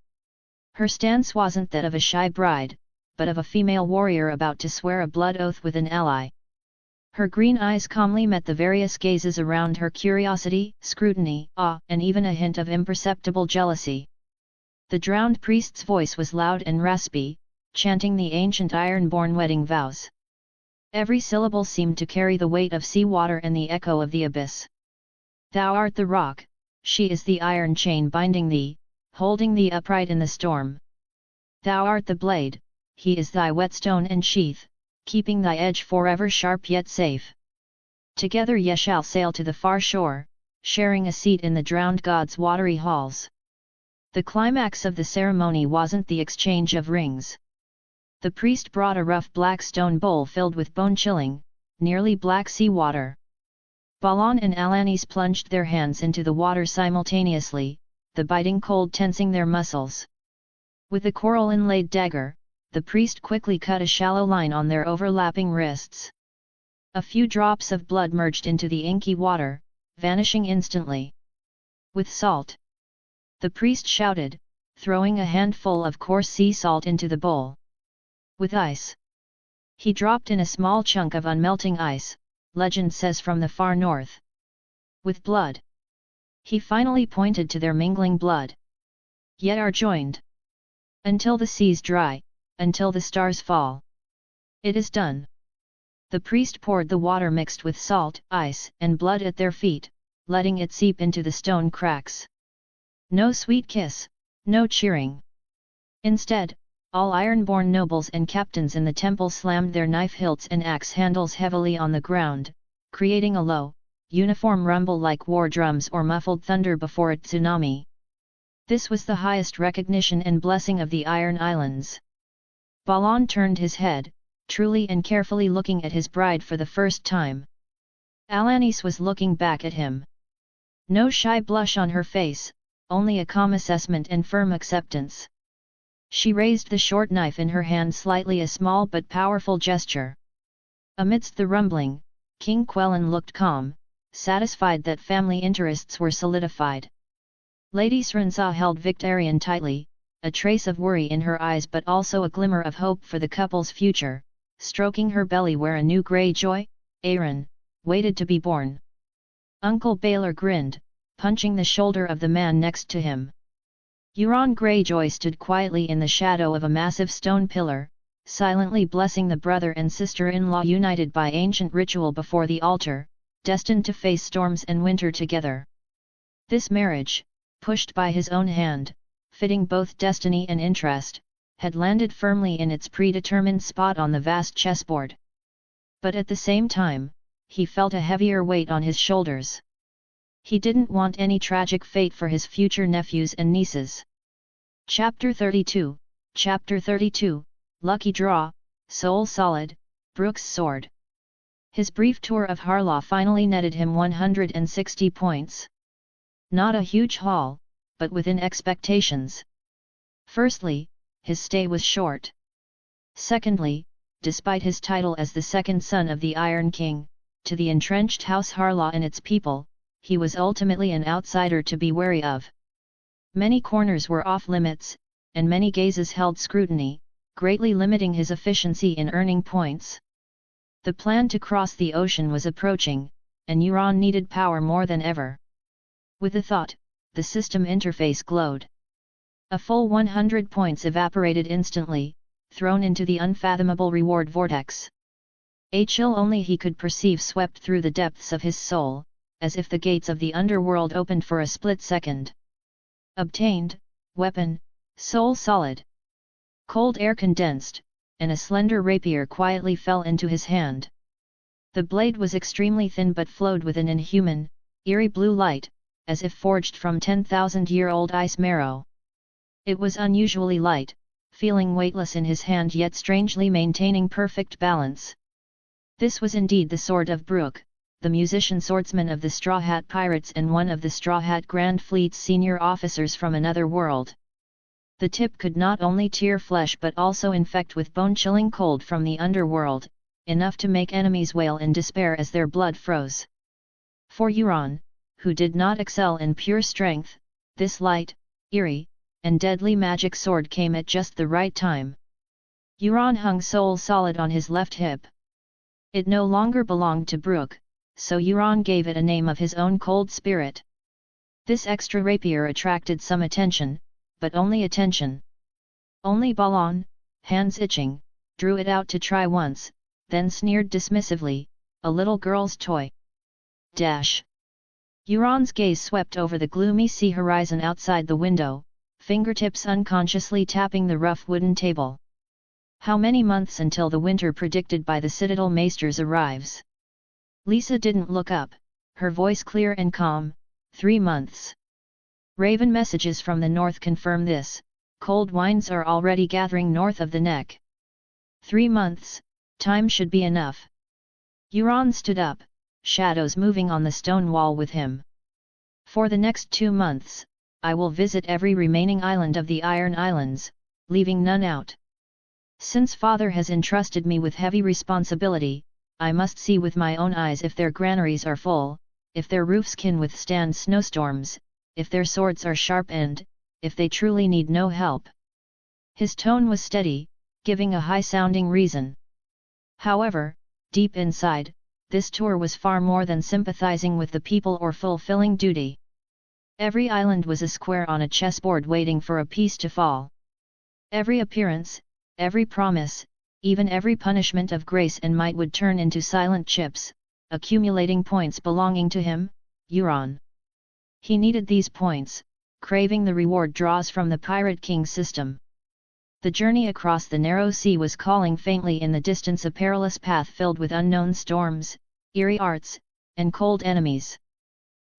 Her stance wasn't that of a shy bride, but of a female warrior about to swear a blood oath with an ally. Her green eyes calmly met the various gazes around her: curiosity, scrutiny, awe, and even a hint of imperceptible jealousy. The drowned priest's voice was loud and raspy, chanting the ancient iron-born wedding vows. Every syllable seemed to carry the weight of sea water and the echo of the abyss. Thou art the rock, she is the iron chain binding thee, holding thee upright in the storm. Thou art the blade, he is thy whetstone and sheath, keeping thy edge forever sharp yet safe. Together ye shall sail to the far shore, sharing a seat in the drowned god's watery halls. The climax of the ceremony wasn't the exchange of rings. The priest brought a rough black stone bowl filled with bone-chilling, nearly black sea water. Balon and Alanis plunged their hands into the water simultaneously, the biting cold tensing their muscles. With a coral-inlaid dagger, the priest quickly cut a shallow line on their overlapping wrists. A few drops of blood merged into the inky water, vanishing instantly. With salt. The priest shouted, throwing a handful of coarse sea salt into the bowl. With ice. He dropped in a small chunk of unmelting ice, legend says from the far north. With blood. He finally pointed to their mingling blood. Yet are joined. Until the seas dry, until the stars fall. It is done. The priest poured the water mixed with salt, ice, and blood at their feet, letting it seep into the stone cracks. No sweet kiss, no cheering. Instead, all iron-born nobles and captains in the temple slammed their knife hilts and axe handles heavily on the ground, creating a low, uniform rumble like war drums or muffled thunder before a tsunami. This was the highest recognition and blessing of the Iron Islands. Balon turned his head, truly and carefully looking at his bride for the first time. Alanis was looking back at him. No shy blush on her face, only a calm assessment and firm acceptance. She raised the short knife in her hand slightly, a small but powerful gesture. Amidst the rumbling, King Quellan looked calm, satisfied that family interests were solidified. Lady Srenza held Victarion tightly, a trace of worry in her eyes but also a glimmer of hope for the couple's future, stroking her belly where a new Greyjoy, Euron, waited to be born. Uncle Baelor grinned, punching the shoulder of the man next to him. Euron Greyjoy stood quietly in the shadow of a massive stone pillar, silently blessing the brother and sister-in-law united by ancient ritual before the altar, destined to face storms and winter together. This marriage, pushed by his own hand, fitting both destiny and interest, had landed firmly in its predetermined spot on the vast chessboard. But at the same time, he felt a heavier weight on his shoulders. He didn't want any tragic fate for his future nephews and nieces. Chapter 32, Chapter 32, Lucky Draw, Soul Solid, Brooke's Sword. His brief tour of Harlaw finally netted him 160 points. Not a huge haul, but within expectations. Firstly, his stay was short. Secondly, despite his title as the second son of the Iron King, to the entrenched House Harlaw and its people, he was ultimately an outsider to be wary of. Many corners were off-limits, and many gazes held scrutiny, greatly limiting his efficiency in earning points. The plan to cross the ocean was approaching, and Euron needed power more than ever. With the thought, the system interface glowed. A full 100 points evaporated instantly, thrown into the unfathomable reward vortex. A chill only he could perceive swept through the depths of his soul, as if the gates of the underworld opened for a split second. Obtained, weapon, soul solid. Cold air condensed, and a slender rapier quietly fell into his hand. The blade was extremely thin but flowed with an inhuman, eerie blue light, as if forged from 10,000-year-old ice marrow. It was unusually light, feeling weightless in his hand yet strangely maintaining perfect balance. This was indeed the sword of Brooke, the musician swordsman of the Straw Hat Pirates and one of the Straw Hat Grand Fleet's senior officers from another world. The tip could not only tear flesh but also infect with bone-chilling cold from the underworld, enough to make enemies wail in despair as their blood froze. For Euron, who did not excel in pure strength, this light, eerie, and deadly magic sword came at just the right time. Euron hung soul solid on his left hip. It no longer belonged to Brooke, so Euron gave it a name of his own, Cold Spirit. This extra rapier attracted some attention, but only attention. Only Balon, hands itching, drew it out to try once, then sneered dismissively, a little girl's toy. Dash. Euron's gaze swept over the gloomy sea horizon outside the window, fingertips unconsciously tapping the rough wooden table. How many months until the winter predicted by the Citadel Maesters arrives? Lisa didn't look up, her voice clear and calm. 3 months. Raven messages from the north confirm this, cold winds are already gathering north of the neck. 3 months, time should be enough. Euron stood up, shadows moving on the stone wall with him. For the next 2 months, I will visit every remaining island of the Iron Islands, leaving none out. Since father has entrusted me with heavy responsibility, I must see with my own eyes if their granaries are full, if their roofs can withstand snowstorms, if their swords are sharp and, if they truly need no help. His tone was steady, giving a high-sounding reason. However, deep inside, this tour was far more than sympathizing with the people or fulfilling duty. Every island was a square on a chessboard waiting for a piece to fall. Every appearance, every promise, even every punishment of grace and might would turn into silent chips, accumulating points belonging to him, Euron. He needed these points, craving the reward draws from the Pirate King system. The journey across the narrow sea was calling faintly in the distance, a perilous path filled with unknown storms, eerie arts, and cold enemies.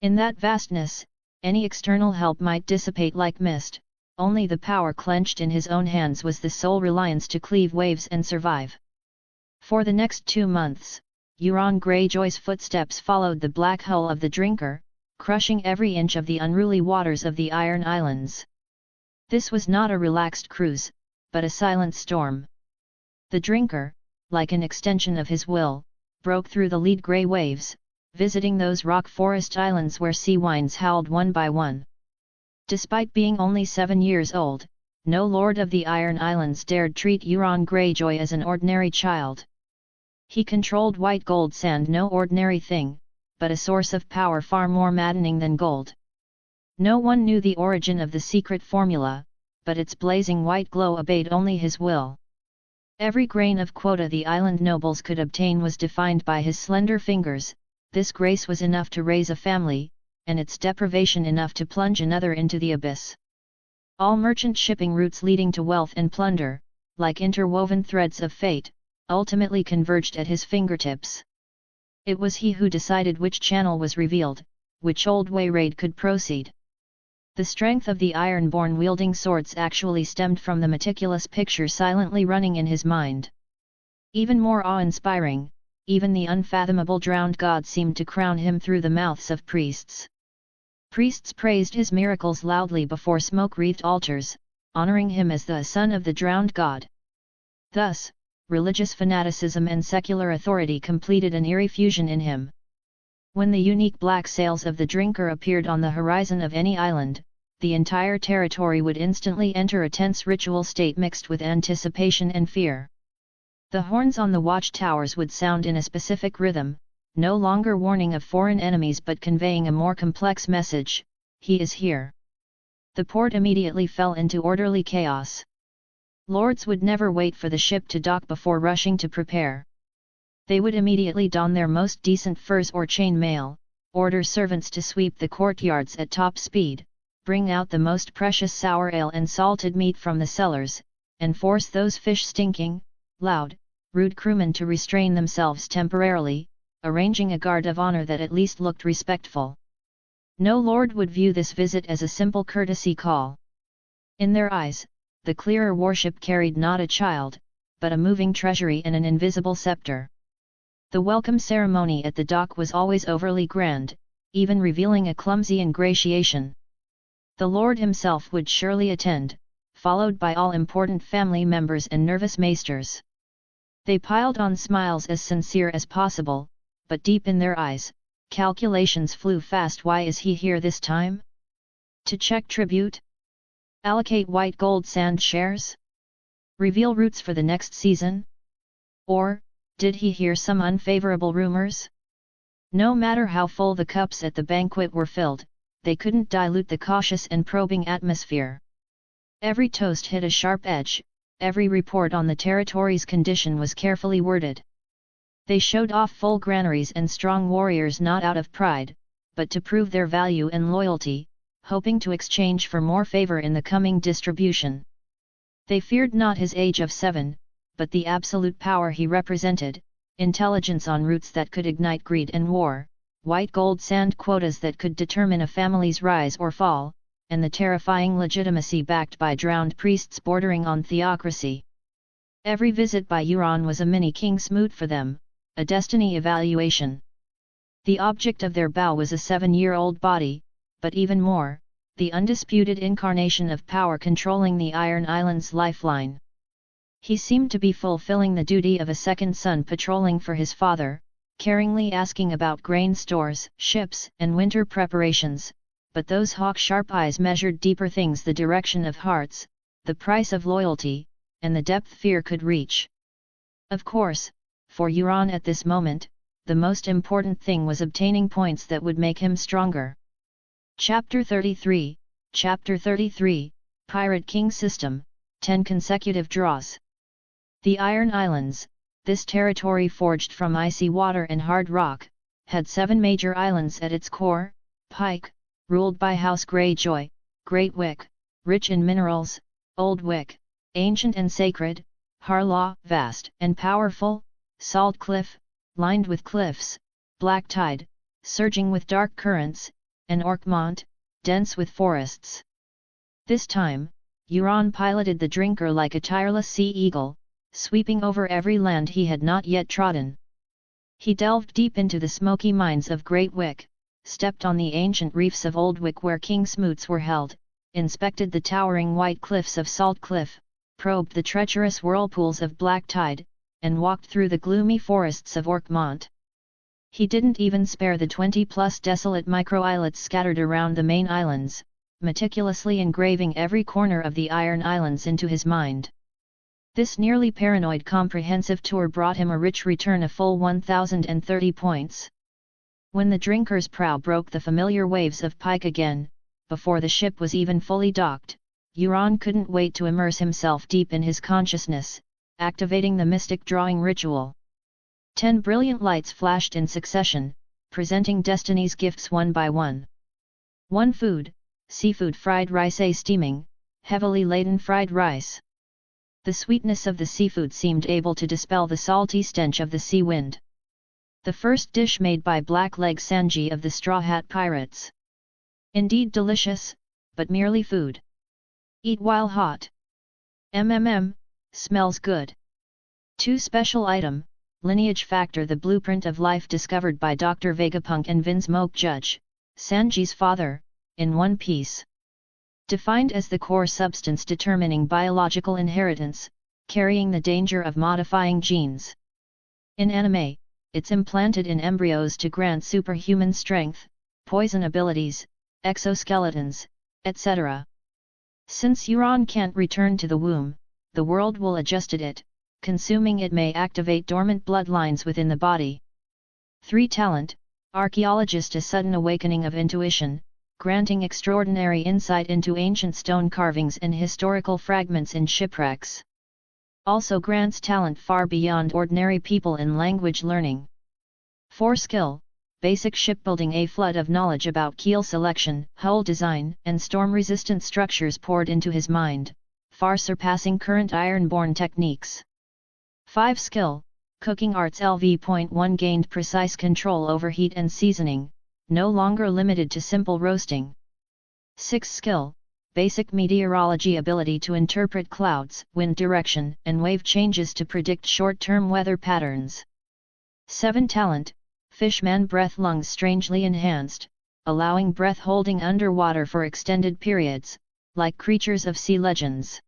In that vastness, any external help might dissipate like mist, only the power clenched in his own hands was the sole reliance to cleave waves and survive. For the next 2 months, Euron Greyjoy's footsteps followed the black hull of the Drinker, crushing every inch of the unruly waters of the Iron Islands. This was not a relaxed cruise, but a silent storm. The Drinker, like an extension of his will, broke through the lead grey waves, visiting those rock forest islands where sea winds howled one by one. Despite being only 7 years old, no lord of the Iron Islands dared treat Euron Greyjoy as an ordinary child. He controlled white gold sand, no ordinary thing, but a source of power far more maddening than gold. No one knew the origin of the secret formula, but its blazing white glow obeyed only his will. Every grain of quota the island nobles could obtain was defined by his slender fingers. This grace was enough to raise a family, and its deprivation enough to plunge another into the abyss. All merchant shipping routes leading to wealth and plunder, like interwoven threads of fate, ultimately converged at his fingertips. It was he who decided which channel was revealed, which old way raid could proceed. The strength of the Ironborn wielding swords actually stemmed from the meticulous picture silently running in his mind. Even more awe-inspiring, even the unfathomable drowned god seemed to crown him through the mouths of priests. Priests praised his miracles loudly before smoke-wreathed altars, honoring him as the son of the drowned god. Thus, religious fanaticism and secular authority completed an eerie fusion in him. When the unique black sails of the Drinker appeared on the horizon of any island, the entire territory would instantly enter a tense ritual state mixed with anticipation and fear. The horns on the watchtowers would sound in a specific rhythm, no longer warning of foreign enemies but conveying a more complex message: he is here. The port immediately fell into orderly chaos. Lords would never wait for the ship to dock before rushing to prepare. They would immediately don their most decent furs or chain mail, order servants to sweep the courtyards at top speed, bring out the most precious sour ale and salted meat from the cellars, and force those fish-stinking, loud, rude crewmen to restrain themselves temporarily, arranging a guard of honor that at least looked respectful. No lord would view this visit as a simple courtesy call. In their eyes, the clearer warship carried not a child, but a moving treasury and an invisible scepter. The welcome ceremony at the dock was always overly grand, even revealing a clumsy ingratiation. The lord himself would surely attend, followed by all important family members and nervous maesters. They piled on smiles as sincere as possible, but deep in their eyes, calculations flew fast. Why is he here this time? To check tribute? Allocate white gold sand shares? Reveal routes for the next season? Or, did he hear some unfavorable rumors? No matter how full the cups at the banquet were filled, they couldn't dilute the cautious and probing atmosphere. Every toast hit a sharp edge, every report on the territory's condition was carefully worded. They showed off full granaries and strong warriors not out of pride, but to prove their value and loyalty, hoping to exchange for more favor in the coming distribution. They feared not his age of 7, but the absolute power he represented, intelligence on routes that could ignite greed and war, white gold sand quotas that could determine a family's rise or fall, and the terrifying legitimacy backed by drowned priests bordering on theocracy. Every visit by Euron was a mini-king's moot for them, a destiny evaluation. The object of their bow was a 7-year-old body, but even more, the undisputed incarnation of power controlling the Iron Islands' lifeline. He seemed to be fulfilling the duty of a second son patrolling for his father, caringly asking about grain stores, ships, and winter preparations, but those hawk-sharp eyes measured deeper things: the direction of hearts, the price of loyalty, and the depth fear could reach. Of course, for Euron at this moment, the most important thing was obtaining points that would make him stronger. Chapter 33, Pirate King System, 10 consecutive draws. The Iron Islands, this territory forged from icy water and hard rock, had 7 major islands at its core: Pike, ruled by House Greyjoy; Great Wick, rich in minerals; Old Wick, ancient and sacred; Harlaw, vast and powerful; Salt Cliff, lined with cliffs; Black Tide, surging with dark currents; and Orkmont, dense with forests. This time, Euron piloted the drinker like a tireless sea eagle, sweeping over every land he had not yet trodden. He delved deep into the smoky mines of Great Wick, stepped on the ancient reefs of Old Wick where king's moots were held, inspected the towering white cliffs of Salt Cliff, probed the treacherous whirlpools of Black Tide, and walked through the gloomy forests of Orkmont. He didn't even spare the 20-plus desolate micro-islets scattered around the main islands, meticulously engraving every corner of the Iron Islands into his mind. This nearly paranoid comprehensive tour brought him a rich return of full 1,030 points. When the drinker's prow broke the familiar waves of Pike again, before the ship was even fully docked, Euron couldn't wait to immerse himself deep in his consciousness, activating the mystic drawing ritual. 10 brilliant lights flashed in succession, presenting destiny's gifts one by one. 1 food, seafood fried rice, a steaming, heavily laden fried rice. The sweetness of the seafood seemed able to dispel the salty stench of the sea wind. The first dish made by Blackleg Sanji of the Straw Hat Pirates. Indeed delicious, but merely food. Eat while hot. Smells good. 2 special item, lineage factor, the blueprint of life discovered by Dr. Vegapunk and Vinsmoke Judge, Sanji's father, in one piece. Defined as the core substance determining biological inheritance, carrying the danger of modifying genes. In anime, it's implanted in embryos to grant superhuman strength, poison abilities, exoskeletons, etc. Since Euron can't return to the womb, the world will adjust it. Consuming it may activate dormant bloodlines within the body. 3 talent, archaeologist, a sudden awakening of intuition, granting extraordinary insight into ancient stone carvings and historical fragments in shipwrecks. Also grants talent far beyond ordinary people in language learning. 4 skill, basic shipbuilding, a flood of knowledge about keel selection, hull design, and storm-resistant structures poured into his mind, far surpassing current iron-born techniques. 5 skill, cooking arts, LV.1 gained precise control over heat and seasoning, no longer limited to simple roasting. 6 skill, basic meteorology, ability to interpret clouds, wind direction, and wave changes to predict short-term weather patterns. 7 talent, fishman breath, lungs strangely enhanced, allowing breath holding underwater for extended periods, like creatures of sea legends.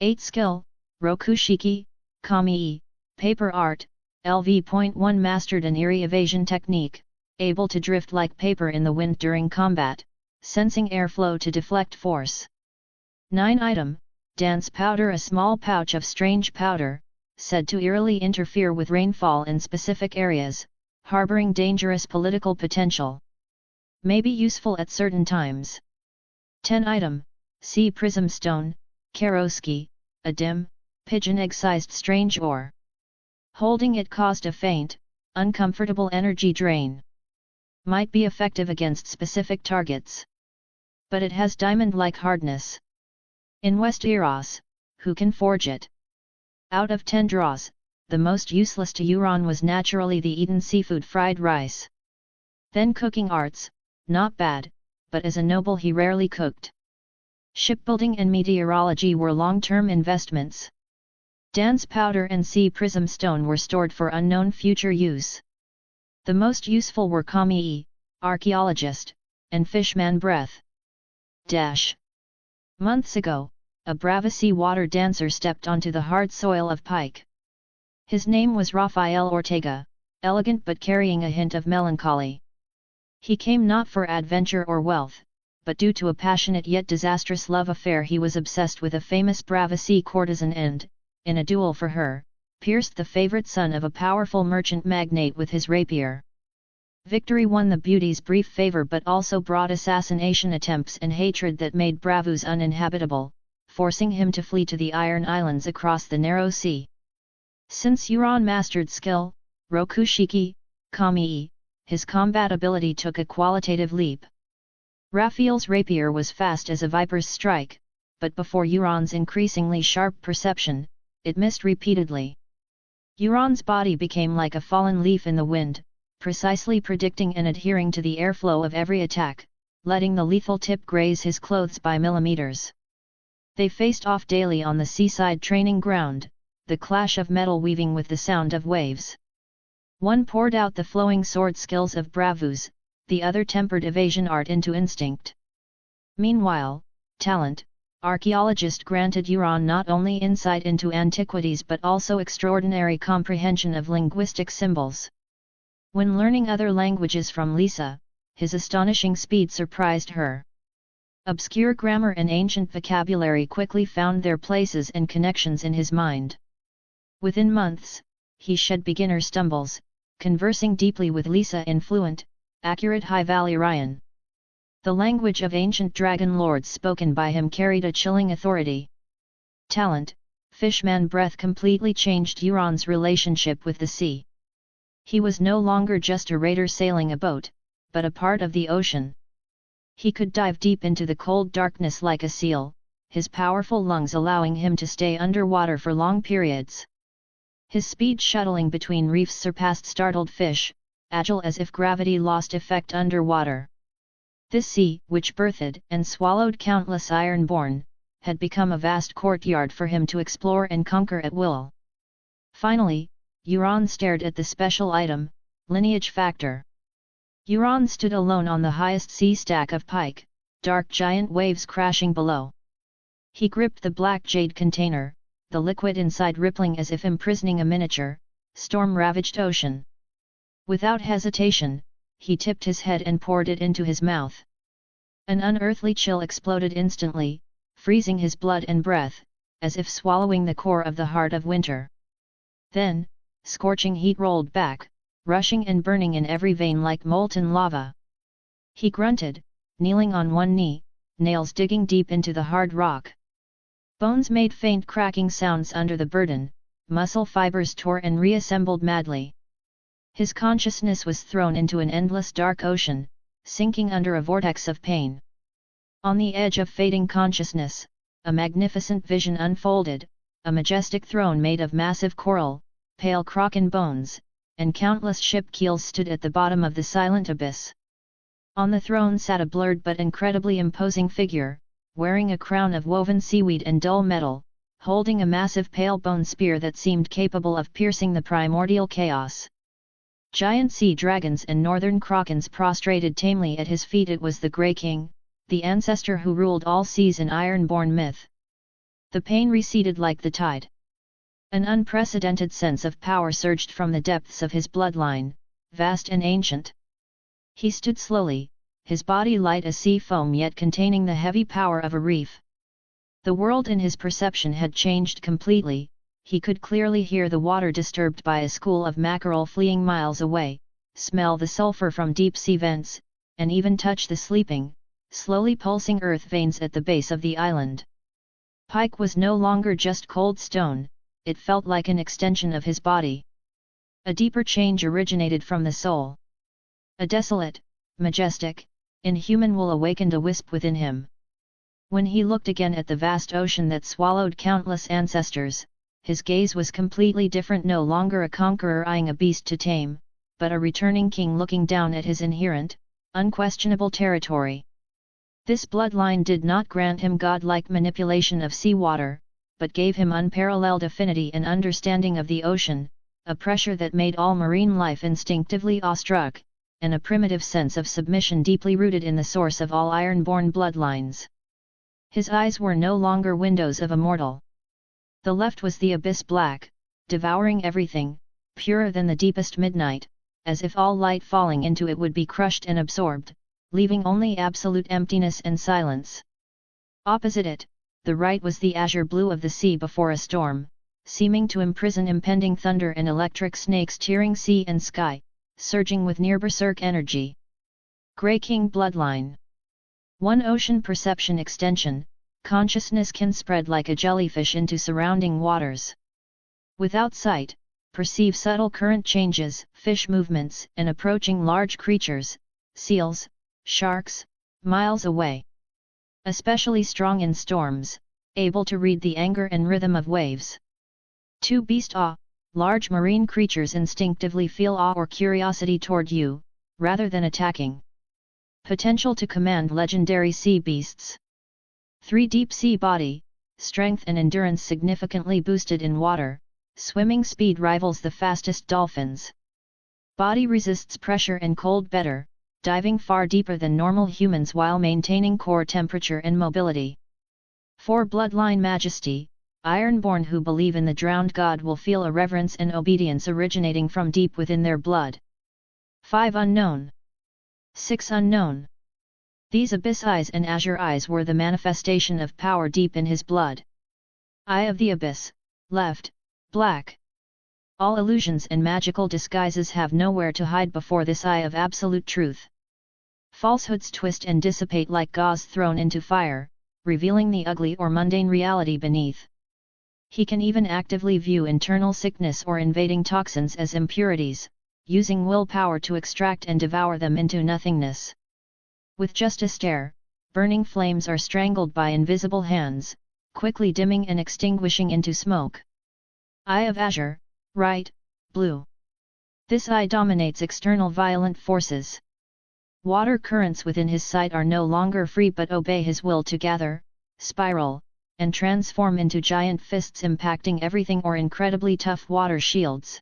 8 skill, rokushiki, kami, paper art, LV.1 mastered an eerie evasion technique, able to drift like paper in the wind during combat, sensing airflow to deflect force. 9 item, dance powder, a small pouch of strange powder, said to eerily interfere with rainfall in specific areas, harboring dangerous political potential. May be useful at certain times. 10 item, sea prism stone, Karoski, a dim, pigeon egg-sized strange ore. Holding it caused a faint, uncomfortable energy drain. Might be effective against specific targets. But it has diamond-like hardness. In Westeros, who can forge it? Out of 10 draws, the most useless to Euron was naturally the eaten seafood fried rice. Then cooking arts, not bad, but as a noble he rarely cooked. Shipbuilding and meteorology were long-term investments. Dance powder and sea prism stone were stored for unknown future use. The most useful were kami, archaeologist, and fishman breath. Months ago, a Bravasi water dancer stepped onto the hard soil of Pike. His name was Rafael Ortega, elegant but carrying a hint of melancholy. He came not for adventure or wealth, but due to a passionate yet disastrous love affair he was obsessed with a famous Braavasi courtesan and, in a duel for her, pierced the favorite son of a powerful merchant magnate with his rapier. Victory won the beauty's brief favor but also brought assassination attempts and hatred that made Braavos uninhabitable, forcing him to flee to the Iron Islands across the narrow sea. Since Euron mastered skill, Rokushiki, Kami, his combat ability took a qualitative leap. Raphael's rapier was fast as a viper's strike, but before Euron's increasingly sharp perception, it missed repeatedly. Euron's body became like a fallen leaf in the wind, precisely predicting and adhering to the airflow of every attack, letting the lethal tip graze his clothes by millimeters. They faced off daily on the seaside training ground, the clash of metal weaving with the sound of waves. One poured out the flowing sword skills of Braavos, the other tempered evasion art into instinct. Meanwhile, talent, archaeologist granted Euron not only insight into antiquities but also extraordinary comprehension of linguistic symbols. When learning other languages from Lisa, his astonishing speed surprised her. Obscure grammar and ancient vocabulary quickly found their places and connections in his mind. Within months, he shed beginner stumbles, conversing deeply with Lisa in fluent, accurate High Valyrian. The language of ancient dragon lords spoken by him carried a chilling authority. Talent, fishman breath completely changed Euron's relationship with the sea. He was no longer just a raider sailing a boat, but a part of the ocean. He could dive deep into the cold darkness like a seal, his powerful lungs allowing him to stay underwater for long periods. His speed shuttling between reefs surpassed startled fish, agile as if gravity lost effect underwater. This sea, which birthed and swallowed countless ironborn, had become a vast courtyard for him to explore and conquer at will. Finally, Euron stared at the special item, lineage factor. Euron stood alone on the highest sea stack of pike, dark giant waves crashing below. He gripped the black jade container, the liquid inside rippling as if imprisoning a miniature, storm-ravaged ocean. Without hesitation, he tipped his head and poured it into his mouth. An unearthly chill exploded instantly, freezing his blood and breath, as if swallowing the core of the heart of winter. Then, scorching heat rolled back, rushing and burning in every vein like molten lava. He grunted, kneeling on one knee, nails digging deep into the hard rock. Bones made faint cracking sounds under the burden, muscle fibers tore and reassembled madly. His consciousness was thrown into an endless dark ocean, sinking under a vortex of pain. On the edge of fading consciousness, a magnificent vision unfolded, a majestic throne made of massive coral, pale kraken bones, and countless ship keels stood at the bottom of the silent abyss. On the throne sat a blurred but incredibly imposing figure, wearing a crown of woven seaweed and dull metal, holding a massive pale bone spear that seemed capable of piercing the primordial chaos. Giant sea dragons and northern krakens prostrated tamely at his feet. It was the Grey King, the ancestor who ruled all seas in Ironborn myth. The pain receded like the tide. An unprecedented sense of power surged from the depths of his bloodline, vast and ancient. He stood slowly, his body light as sea foam yet containing the heavy power of a reef. The world in his perception had changed completely. He could clearly hear the water disturbed by a school of mackerel fleeing miles away, smell the sulfur from deep sea vents, and even touch the sleeping, slowly pulsing earth veins at the base of the island. Pike was no longer just cold stone, it felt like an extension of his body. A deeper change originated from the soul. A desolate, majestic, inhuman will awakened a wisp within him. When he looked again at the vast ocean that swallowed countless ancestors, his gaze was completely different, no longer a conqueror eyeing a beast to tame, but a returning king looking down at his inherent, unquestionable territory. This bloodline did not grant him godlike manipulation of seawater, but gave him unparalleled affinity and understanding of the ocean, a pressure that made all marine life instinctively awestruck, and a primitive sense of submission deeply rooted in the source of all ironborn bloodlines. His eyes were no longer windows of a mortal. The left was the abyss black, devouring everything, purer than the deepest midnight, as if all light falling into it would be crushed and absorbed. leaving only absolute emptiness and silence. Opposite it, the right was the azure blue of the sea before a storm, seeming to imprison impending thunder and electric snakes tearing sea and sky, surging with near berserk energy. Grey King Bloodline. One ocean perception extension, consciousness can spread like a jellyfish into surrounding waters. Without sight, perceive subtle current changes, fish movements, and approaching large creatures, seals, sharks, miles away. Especially strong in storms, able to read the anger and rhythm of waves. 2. Beast Awe. Large marine creatures instinctively feel awe or curiosity toward you, rather than attacking. Potential to command legendary sea beasts. 3. Deep Sea Body. Strength and endurance significantly boosted in water, swimming speed rivals the fastest dolphins. Body resists pressure and cold better, diving far deeper than normal humans while maintaining core temperature and mobility. 4. Bloodline Majesty. Ironborn who believe in the drowned god will feel a reverence and obedience originating from deep within their blood. 5. Unknown. 6. Unknown. These abyss eyes and azure eyes were the manifestation of power deep in his blood. Eye of the abyss, left, black. All illusions and magical disguises have nowhere to hide before this eye of absolute truth. Falsehoods twist and dissipate like gauze thrown into fire, revealing the ugly or mundane reality beneath. He can even actively view internal sickness or invading toxins as impurities, using willpower to extract and devour them into nothingness. With just a stare, burning flames are strangled by invisible hands, quickly dimming and extinguishing into smoke. Eye of Azure, right, blue. This eye dominates external violent forces. Water currents within his sight are no longer free but obey his will to gather, spiral, and transform into giant fists impacting everything or incredibly tough water shields.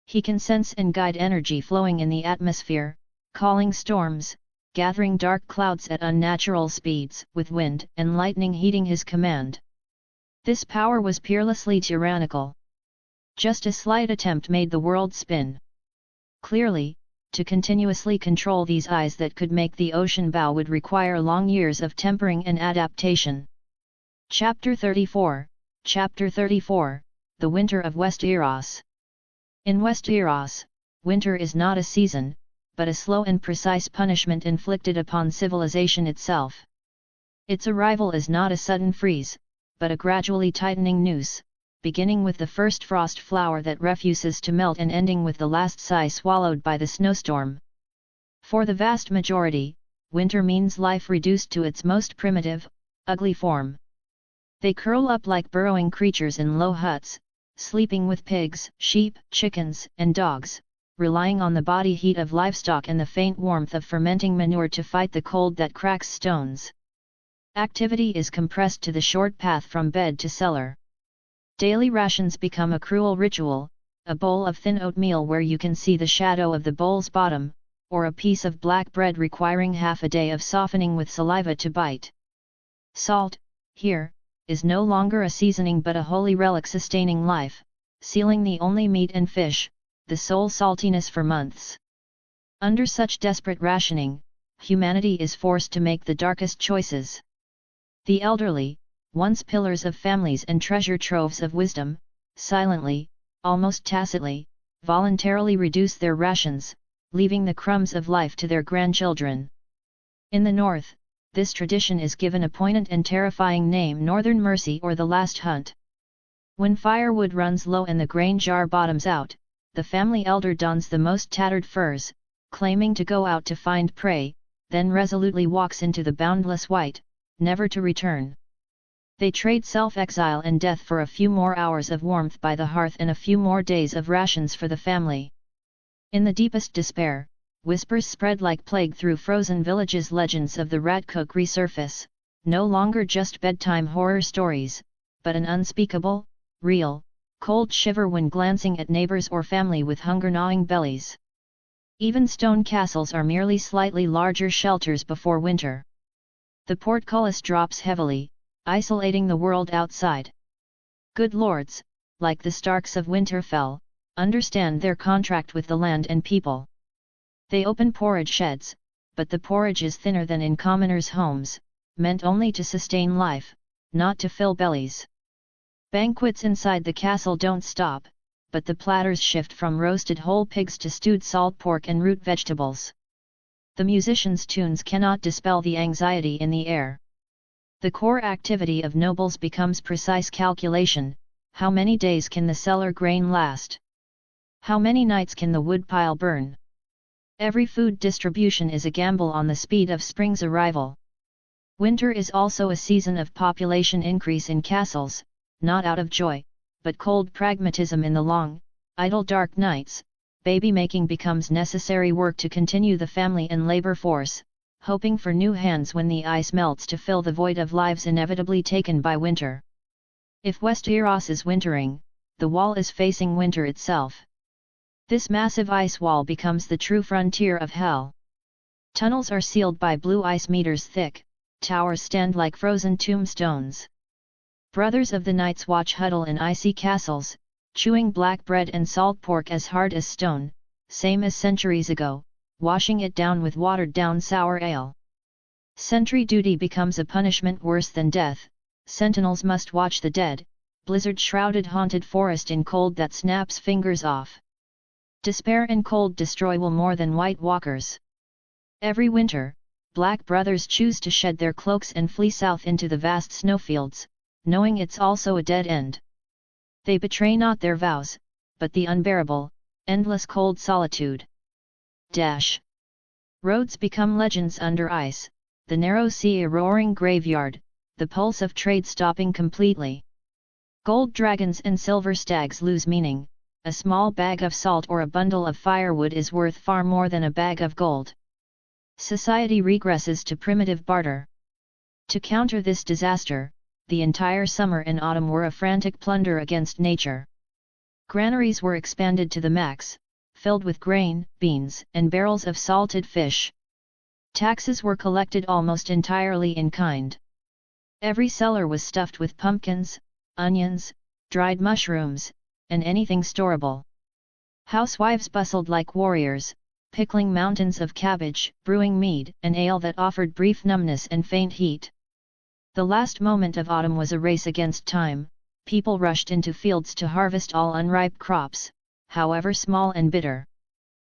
He can sense and guide energy flowing in the atmosphere, calling storms, gathering dark clouds at unnatural speeds, with wind and lightning heeding his command. This power was peerlessly tyrannical. Just a slight attempt made the world spin. Clearly, to continuously control these eyes that could make the ocean bow would require long years of tempering and adaptation. Chapter 34, Chapter 34, The Winter of Westeros. In Westeros, winter is not a season, but a slow and precise punishment inflicted upon civilization itself. Its arrival is not a sudden freeze, but a gradually tightening noose, beginning with the first frost flower that refuses to melt and ending with the last sigh swallowed by the snowstorm. For the vast majority, winter means life reduced to its most primitive, ugly form. They curl up like burrowing creatures in low huts, sleeping with pigs, sheep, chickens, and dogs, relying on the body heat of livestock and the faint warmth of fermenting manure to fight the cold that cracks stones. Activity is compressed to the short path from bed to cellar. Daily rations become a cruel ritual, a bowl of thin oatmeal where you can see the shadow of the bowl's bottom, or a piece of black bread requiring half a day of softening with saliva to bite. Salt, here, is no longer a seasoning but a holy relic sustaining life, sealing the only meat and fish, the sole saltiness for months. Under such desperate rationing, humanity is forced to make the darkest choices. The elderly, once pillars of families and treasure troves of wisdom, silently, almost tacitly, voluntarily reduce their rations, leaving the crumbs of life to their grandchildren. In the north, this tradition is given a poignant and terrifying name: Northern Mercy or the Last Hunt. When firewood runs low and the grain jar bottoms out, the family elder dons the most tattered furs, claiming to go out to find prey, then resolutely walks into the boundless white, never to return. They trade self-exile and death for a few more hours of warmth by the hearth and a few more days of rations for the family. In the deepest despair, whispers spread like plague through frozen villages. Legends of the Rat Cook resurface, no longer just bedtime horror stories, but an unspeakable, real, cold shiver when glancing at neighbors or family with hunger-gnawing bellies. Even stone castles are merely slightly larger shelters before winter. The portcullis drops heavily, isolating the world outside. Good lords, like the Starks of Winterfell, understand their contract with the land and people. They open porridge sheds, but the porridge is thinner than in commoners' homes, meant only to sustain life, not to fill bellies. Banquets inside the castle don't stop, but the platters shift from roasted whole pigs to stewed salt pork and root vegetables. The musicians' tunes cannot dispel the anxiety in the air. The core activity of nobles becomes precise calculation: how many days can the cellar grain last? How many nights can the woodpile burn? Every food distribution is a gamble on the speed of spring's arrival. Winter is also a season of population increase in castles, not out of joy, but cold pragmatism. In the long, idle dark nights, baby-making becomes necessary work to continue the family and labor force, hoping for new hands when the ice melts to fill the void of lives inevitably taken by winter. If Westeros is wintering, the wall is facing winter itself. This massive ice wall becomes the true frontier of hell. Tunnels are sealed by blue ice meters thick, towers stand like frozen tombstones. Brothers of the Night's Watch huddle in icy castles, chewing black bread and salt pork as hard as stone, same as centuries ago, washing it down with watered-down sour ale. Sentry duty becomes a punishment worse than death. Sentinels must watch the dead, blizzard-shrouded haunted forest in cold that snaps fingers off. Despair and cold destroy will more than White Walkers. Every winter, Black brothers choose to shed their cloaks and flee south into the vast snowfields, knowing it's also a dead end. They betray not their vows, but the unbearable, endless cold solitude. Roads become legends under ice, the narrow sea a roaring graveyard, the pulse of trade stopping completely. Gold dragons and silver stags lose meaning. A small bag of salt or a bundle of firewood is worth far more than a bag of gold. Society regresses to primitive barter. To counter this disaster, the entire summer and autumn were a frantic plunder against nature. Granaries were expanded to the max, filled with grain, beans, and barrels of salted fish. Taxes were collected almost entirely in kind. Every cellar was stuffed with pumpkins, onions, dried mushrooms, and anything storable. Housewives bustled like warriors, pickling mountains of cabbage, brewing mead and ale that offered brief numbness and faint heat. The last moment of autumn was a race against time. People rushed into fields to harvest all unripe crops, however small and bitter.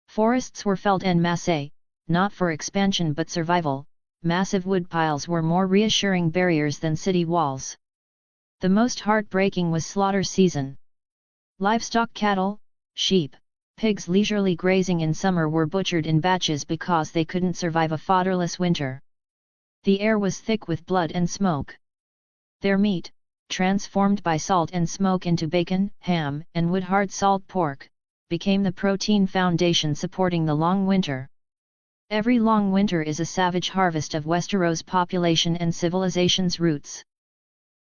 Forests were felled en masse, not for expansion but survival. Massive woodpiles were more reassuring barriers than city walls. The most heartbreaking was slaughter season. Livestock, cattle, sheep, pigs leisurely grazing in summer were butchered in batches because they couldn't survive a fodderless winter. The air was thick with blood and smoke. Their meat, transformed by salt and smoke into bacon, ham, and wood-hard salt pork, became the protein foundation supporting the long winter. Every long winter is a savage harvest of Westeros' population and civilization's roots.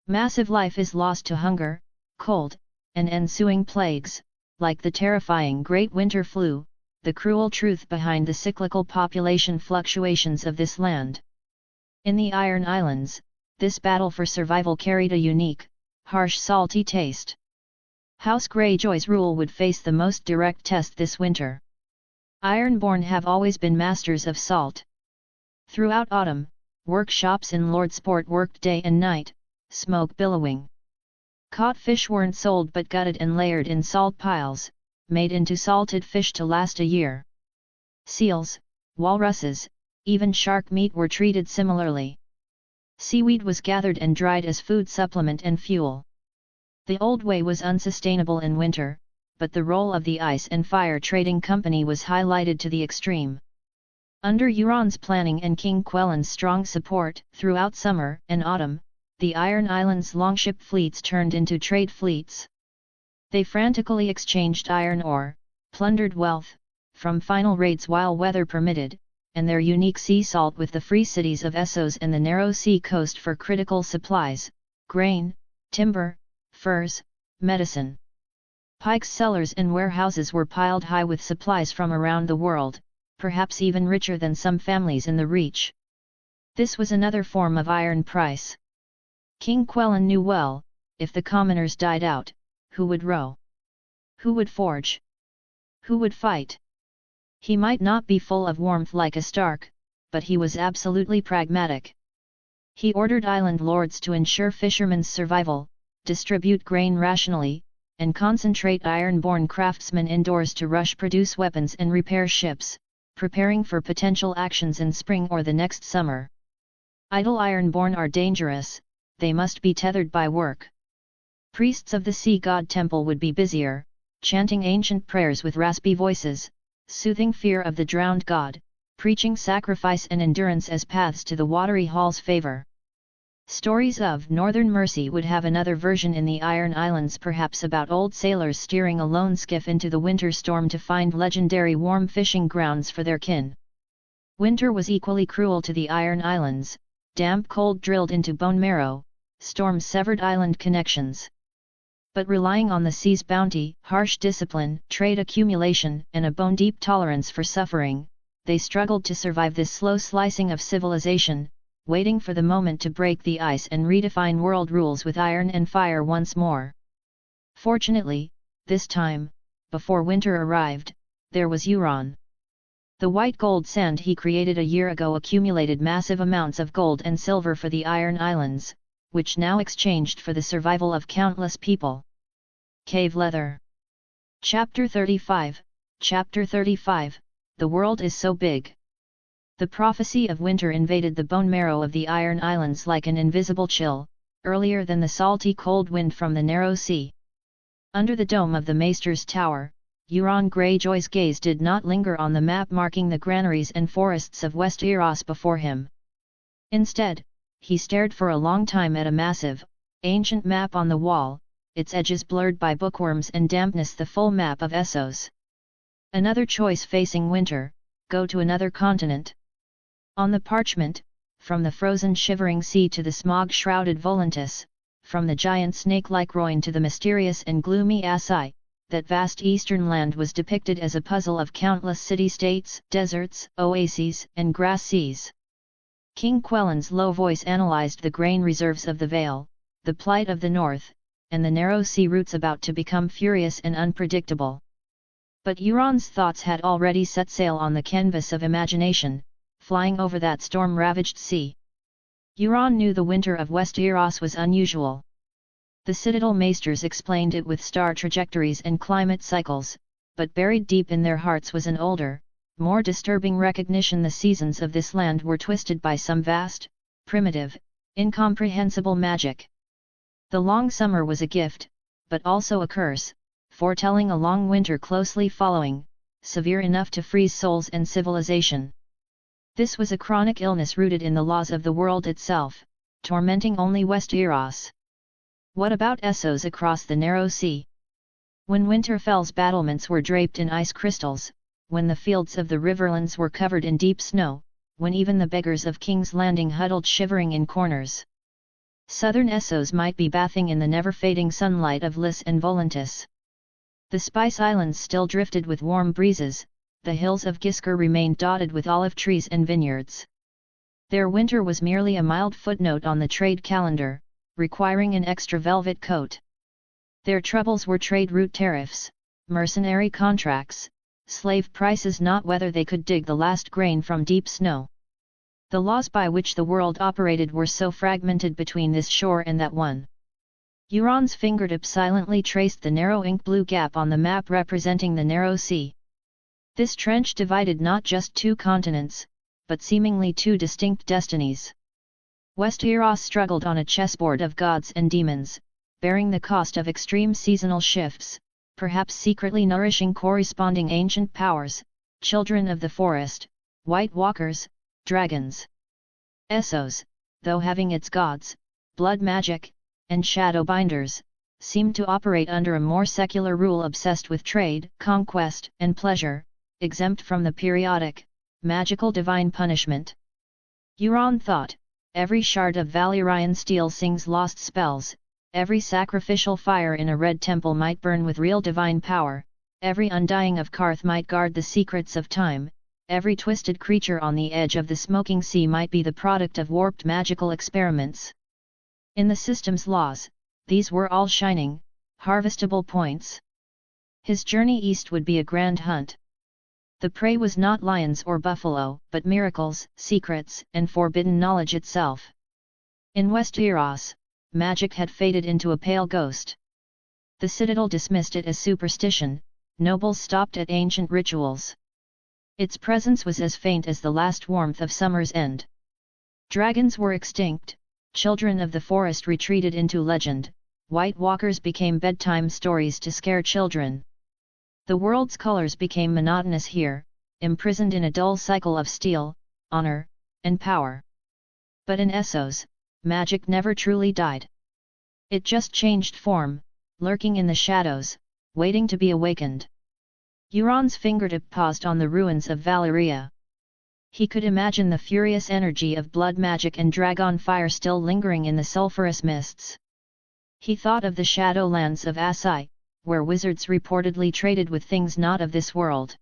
Massive life is lost to hunger, cold, and ensuing plagues, like the terrifying Great Winter Flu, the cruel truth behind the cyclical population fluctuations of this land. In the Iron Islands, this battle for survival carried a unique, harsh salty taste. House Greyjoy's rule would face the most direct test this winter. Ironborn have always been masters of salt. Throughout autumn, workshops in Lordsport worked day and night, smoke billowing. Caught fish weren't sold but gutted and layered in salt piles, made into salted fish to last a year. Seals, walruses, even shark meat were treated similarly. Seaweed was gathered and dried as food supplement and fuel. The old way was unsustainable in winter, but the role of the Ice and Fire Trading Company was highlighted to the extreme. Under Euron's planning and King Quellen's strong support, throughout summer and autumn, the Iron Islands' longship fleets turned into trade fleets. They frantically exchanged iron ore, plundered wealth, from final raids while weather permitted, and their unique sea salt with the free cities of Essos and the narrow sea coast for critical supplies, grain, timber, furs, medicine. Pike's cellars and warehouses were piled high with supplies from around the world, perhaps even richer than some families in the Reach. This was another form of iron price. King Quellen knew well, if the commoners died out, who would row? Who would forge? Who would fight? He might not be full of warmth like a Stark, but he was absolutely pragmatic. He ordered island lords to ensure fishermen's survival, distribute grain rationally, and concentrate iron-born craftsmen indoors to rush-produce weapons and repair ships, preparing for potential actions in spring or the next summer. Idle iron-born are dangerous, they must be tethered by work. Priests of the sea god temple would be busier, chanting ancient prayers with raspy voices, soothing fear of the drowned god, preaching sacrifice and endurance as paths to the watery hall's favor. Stories of Northern Mercy would have another version in the Iron Islands, perhaps about old sailors steering a lone skiff into the winter storm to find legendary warm fishing grounds for their kin. Winter was equally cruel to the Iron Islands, damp cold drilled into bone marrow, storms severed island connections. But relying on the sea's bounty, harsh discipline, trade accumulation, and a bone-deep tolerance for suffering, they struggled to survive this slow slicing of civilization, waiting for the moment to break the ice and redefine world rules with iron and fire once more. Fortunately, this time, before winter arrived, there was Euron. The white gold sand he created a year ago accumulated massive amounts of gold and silver for the Iron Islands, which now exchanged for the survival of countless people. Cave Leather. Chapter 35, Chapter 35, The World is So Big. The prophecy of winter invaded the bone marrow of the Iron Islands like an invisible chill, earlier than the salty cold wind from the narrow sea. Under the dome of the Maester's Tower, Euron Greyjoy's gaze did not linger on the map marking the granaries and forests of Westeros before him. Instead, he stared for a long time at a massive, ancient map on the wall, its edges blurred by bookworms and dampness, the full map of Essos. Another choice facing winter: go to another continent. On the parchment, from the frozen shivering sea to the smog-shrouded Volantis, from the giant snake-like Rhoyne to the mysterious and gloomy Assai, that vast eastern land was depicted as a puzzle of countless city-states, deserts, oases, and grass seas. King Quellen's low voice analyzed the grain reserves of the Vale, the plight of the north, and the narrow sea routes about to become furious and unpredictable. But Euron's thoughts had already set sail on the canvas of imagination, flying over that storm-ravaged sea. Euron knew the winter of Westeros was unusual. The Citadel Maesters explained it with star trajectories and climate cycles, but buried deep in their hearts was an older, more disturbing recognition: the seasons of this land were twisted by some vast, primitive, incomprehensible magic. The long summer was a gift, but also a curse, foretelling a long winter closely following, severe enough to freeze souls and civilization. This was a chronic illness rooted in the laws of the world itself, tormenting only Westeros. What about Essos across the narrow sea? When Winterfell's battlements were draped in ice crystals, when the fields of the Riverlands were covered in deep snow, when even the beggars of King's Landing huddled shivering in corners. Southern Essos might be bathing in the never-fading sunlight of Lys and Volantis. The Spice Islands still drifted with warm breezes, the hills of Gisker remained dotted with olive trees and vineyards. Their winter was merely a mild footnote on the trade calendar, requiring an extra velvet coat. Their troubles were trade route tariffs, mercenary contracts, slave prices, not whether they could dig the last grain from deep snow. The laws by which the world operated were so fragmented between this shore and that one. Euron's fingertip silently traced the narrow ink-blue gap on the map representing the narrow sea. This trench divided not just two continents, but seemingly two distinct destinies. Westeros struggled on a chessboard of gods and demons, bearing the cost of extreme seasonal shifts, perhaps secretly nourishing corresponding ancient powers, children of the forest, White Walkers, dragons. Essos, though having its gods, blood magic, and shadowbinders, seemed to operate under a more secular rule obsessed with trade, conquest, and pleasure, exempt from the periodic, magical divine punishment. Euron thought, every shard of Valyrian steel sings lost spells, every sacrificial fire in a red temple might burn with real divine power, every undying of Karth might guard the secrets of time, every twisted creature on the edge of the smoking sea might be the product of warped magical experiments. In the system's laws, these were all shining, harvestable points. His journey east would be a grand hunt. The prey was not lions or buffalo, but miracles, secrets, and forbidden knowledge itself. In Westeros, magic had faded into a pale ghost. The citadel dismissed it as superstition, nobles stopped at ancient rituals. Its presence was as faint as the last warmth of summer's end. Dragons were extinct, children of the forest retreated into legend, White Walkers became bedtime stories to scare children. The world's colors became monotonous here, imprisoned in a dull cycle of steel, honor, and power. But in Essos, magic never truly died. It just changed form, lurking in the shadows, waiting to be awakened. Euron's fingertip paused on the ruins of Valyria. He could imagine the furious energy of blood magic and dragon fire still lingering in the sulphurous mists. He thought of the Shadowlands of Asai, where wizards reportedly traded with things not of this world.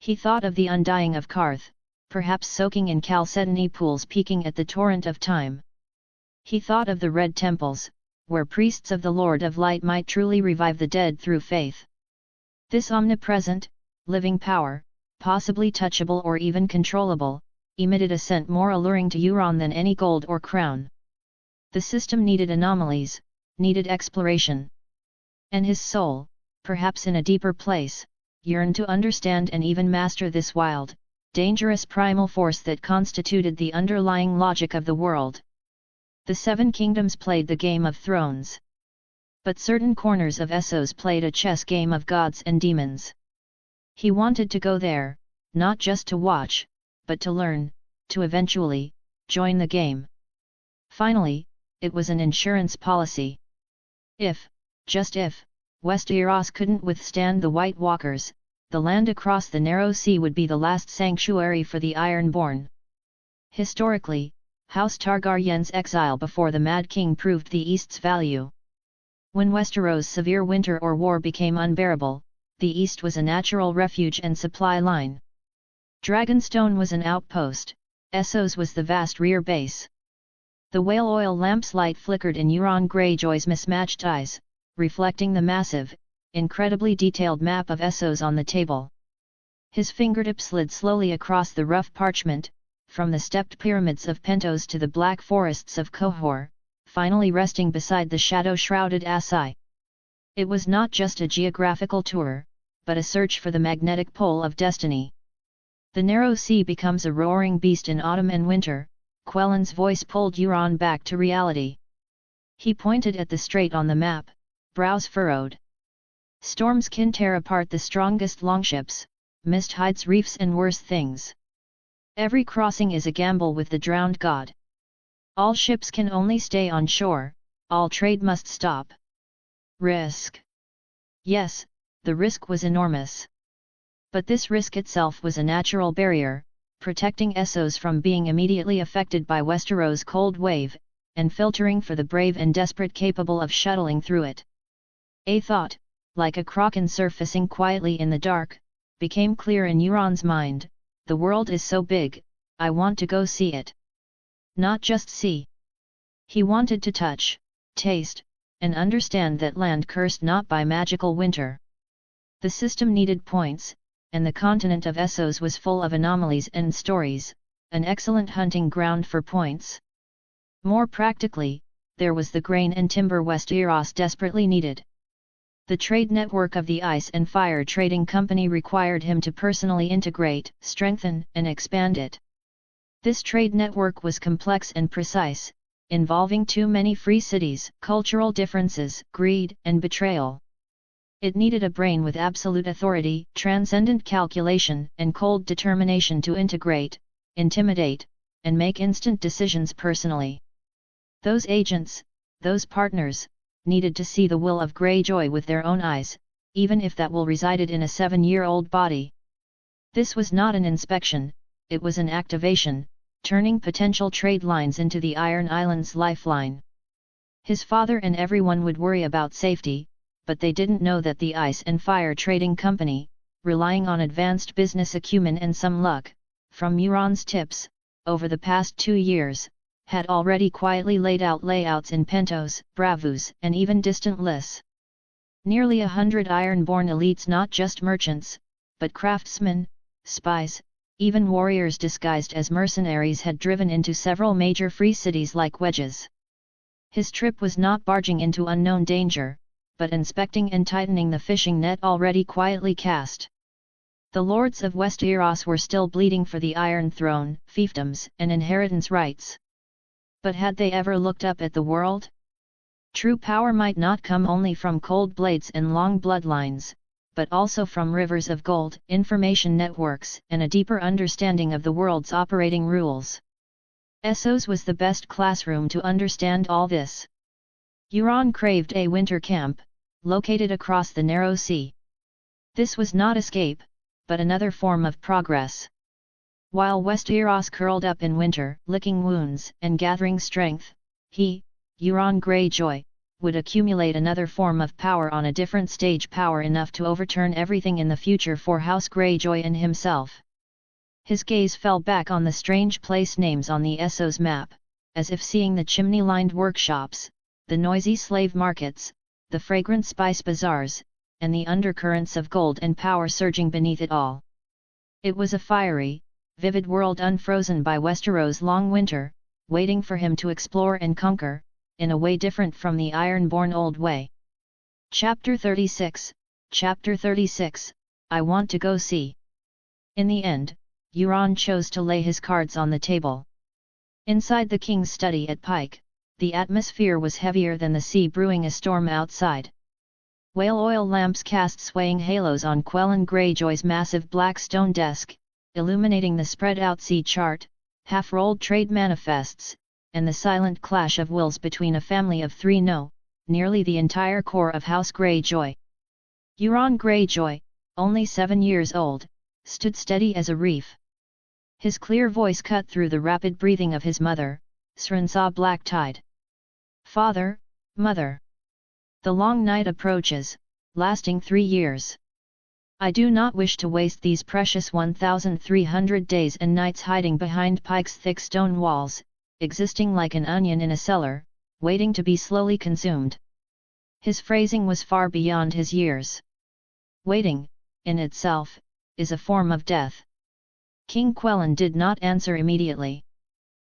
He thought of the undying of Karth, perhaps soaking in chalcedony pools peeking at the torrent of time. He thought of the Red Temples, where priests of the Lord of Light might truly revive the dead through faith. This omnipresent, living power, possibly touchable or even controllable, emitted a scent more alluring to Euron than any gold or crown. The system needed anomalies, needed exploration. And his soul, perhaps in a deeper place, yearned to understand and even master this wild, dangerous primal force that constituted the underlying logic of the world. The Seven Kingdoms played the Game of Thrones. But certain corners of Essos played a chess game of gods and demons. He wanted to go there, not just to watch, but to learn, to eventually join the game. Finally, it was an insurance policy. If, just if, Westeros couldn't withstand the White Walkers, the land across the narrow sea would be the last sanctuary for the Ironborn. Historically, House Targaryen's exile before the Mad King proved the East's value. When Westeros' severe winter or war became unbearable, the East was a natural refuge and supply line. Dragonstone was an outpost, Essos was the vast rear base. The whale oil lamp's light flickered in Euron Greyjoy's mismatched eyes, reflecting the massive, incredibly detailed map of Essos on the table. His fingertip slid slowly across the rough parchment, from the stepped pyramids of Pentos to the black forests of Qohor, finally resting beside the shadow-shrouded Asai. It was not just a geographical tour, but a search for the magnetic pole of destiny. The narrow sea becomes a roaring beast in autumn and winter, Quellen's voice pulled Euron back to reality. He pointed at the strait on the map, brows furrowed. Storms can tear apart the strongest longships, mist hides reefs and worse things. Every crossing is a gamble with the drowned god. All ships can only stay on shore, all trade must stop. Risk. Yes, the risk was enormous. But this risk itself was a natural barrier, protecting Essos from being immediately affected by Westeros' cold wave, and filtering for the brave and desperate capable of shuttling through it. A thought, like a kraken surfacing quietly in the dark, became clear in Euron's mind: the world is so big, I want to go see it. Not just see. He wanted to touch, taste, and understand that land cursed not by magical winter. The system needed points, and the continent of Essos was full of anomalies and stories, an excellent hunting ground for points. More practically, there was the grain and timber Westeros desperately needed. The trade network of the Ice and Fire Trading Company required him to personally integrate, strengthen, and expand it. This trade network was complex and precise, involving too many free cities, cultural differences, greed, and betrayal. It needed a brain with absolute authority, transcendent calculation, and cold determination to integrate, intimidate, and make instant decisions personally. Those agents, those partners, needed to see the will of Greyjoy with their own eyes, even if that will resided in a 7-year-old body. This was not an inspection, it was an activation, turning potential trade lines into the Iron Islands' lifeline. His father and everyone would worry about safety, but they didn't know that the Ice and Fire Trading Company, relying on advanced business acumen and some luck, from Euron's tips, over the past 2 years, had already quietly laid out layouts in Pentos, Bravus, and even distant Lys. Nearly 100 Ironborn elites, not just merchants, but craftsmen, spies, even warriors disguised as mercenaries had driven into several major free cities like wedges. His trip was not barging into unknown danger, but inspecting and tightening the fishing net already quietly cast. The lords of Westeros were still bleeding for the Iron Throne, fiefdoms, and inheritance rights. But had they ever looked up at the world? True power might not come only from cold blades and long bloodlines, but also from rivers of gold, information networks, and a deeper understanding of the world's operating rules. Essos was the best classroom to understand all this. Euron craved a winter camp, located across the narrow sea. This was not escape, but another form of progress. While Westeros curled up in winter, licking wounds and gathering strength, he, Euron Greyjoy, would accumulate another form of power on a different stage, power enough to overturn everything in the future for House Greyjoy and himself. His gaze fell back on the strange place names on the Essos map, as if seeing the chimney-lined workshops, the noisy slave markets, the fragrant spice bazaars, and the undercurrents of gold and power surging beneath it all. It was a fiery, vivid world unfrozen by Westeros' long winter, waiting for him to explore and conquer, in a way different from the iron-born old way. Chapter 36, Chapter 36, I Want to Go See. In the end, Euron chose to lay his cards on the table. Inside the king's study at Pike, the atmosphere was heavier than the sea brewing a storm outside. Whale oil lamps cast swaying halos on Quelyn Greyjoy's massive black stone desk, illuminating the spread-out sea chart, half-rolled trade manifests, and the silent clash of wills between a family of three. No, nearly the entire core of House Greyjoy. Euron Greyjoy, only 7 years old, stood steady as a reef. His clear voice cut through the rapid breathing of his mother, Srensa Black Tide. Father, Mother. The long night approaches, lasting 3 years. I do not wish to waste these precious 1,300 days and nights hiding behind Pike's thick stone walls, existing like an onion in a cellar, waiting to be slowly consumed. His phrasing was far beyond his years. Waiting, in itself, is a form of death. King Quelyn did not answer immediately.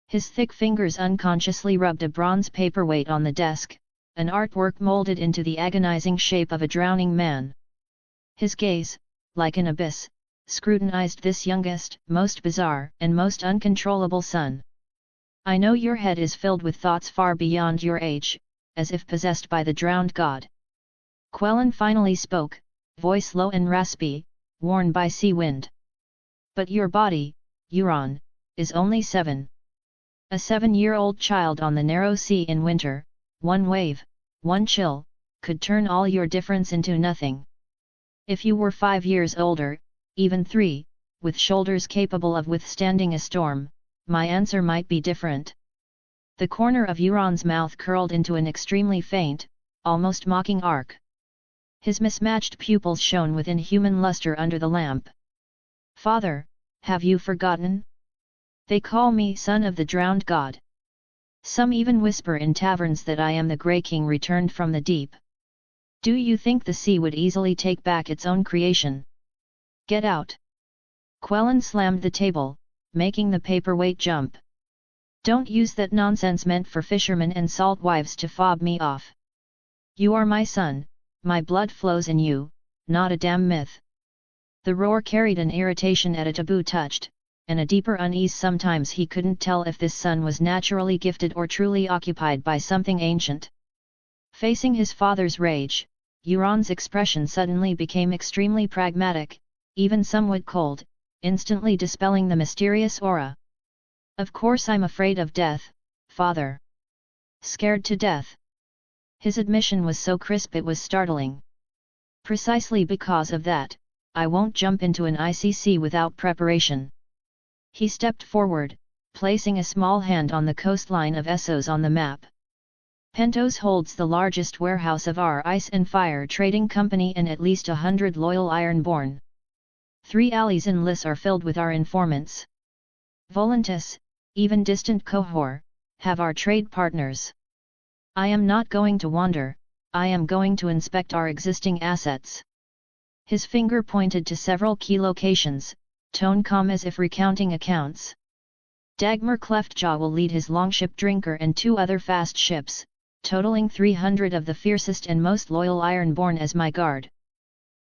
His thick fingers unconsciously rubbed a bronze paperweight on the desk, an artwork molded into the agonizing shape of a drowning man. His gaze, like an abyss, scrutinized this youngest, most bizarre, and most uncontrollable son. I know your head is filled with thoughts far beyond your age, as if possessed by the drowned god. Quelyn finally spoke, voice low and raspy, worn by sea wind. But your body, Euron, is only 7. A 7-year-old child on the narrow sea in winter, one wave, one chill, could turn all your difference into nothing. If you were 5 years older, even 3, with shoulders capable of withstanding a storm, my answer might be different. The corner of Euron's mouth curled into an extremely faint, almost mocking arc. His mismatched pupils shone with inhuman luster under the lamp. Father, have you forgotten? They call me son of the drowned god. Some even whisper in taverns that I am the Grey King returned from the deep. Do you think the sea would easily take back its own creation? Get out! Quelyn slammed the table, making the paperweight jump. Don't use that nonsense meant for fishermen and salt wives to fob me off. You are my son, my blood flows in you, not a damn myth. The roar carried an irritation at a taboo touched, and a deeper unease. Sometimes he couldn't tell if this son was naturally gifted or truly occupied by something ancient. Facing his father's rage, Euron's expression suddenly became extremely pragmatic, even somewhat cold, instantly dispelling the mysterious aura. Of course I'm afraid of death, father. Scared to death. His admission was so crisp it was startling. Precisely because of that, I won't jump into an icy sea without preparation. He stepped forward, placing a small hand on the coastline of Essos on the map. Pentos holds the largest warehouse of our ice and fire trading company and at least 100 loyal ironborn. 3 alleys in Lys are filled with our informants. Volantis, even distant Qohor, have our trade partners. I am not going to wander, I am going to inspect our existing assets. His finger pointed to several key locations, tone calm as if recounting accounts. Dagmar Cleftjaw will lead his longship Drinker and 2 other fast ships, totaling 300 of the fiercest and most loyal Ironborn as my guard.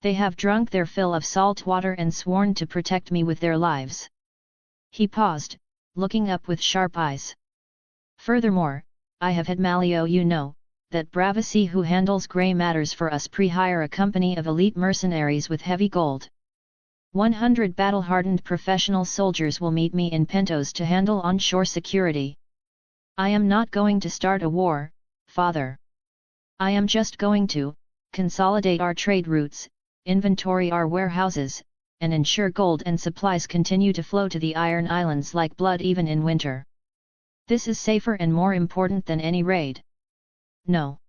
They have drunk their fill of salt water and sworn to protect me with their lives. He paused, looking up with sharp eyes. Furthermore, I have had Malio that Bravasi who handles grey matters for us pre-hire a company of elite mercenaries with heavy gold. 100 battle-hardened professional soldiers will meet me in Pentos to handle onshore security. I am not going to start a war, father. I am just going to consolidate our trade routes, inventory our warehouses, and ensure gold and supplies continue to flow to the Iron Islands like blood even in winter. This is safer and more important than any raid. No.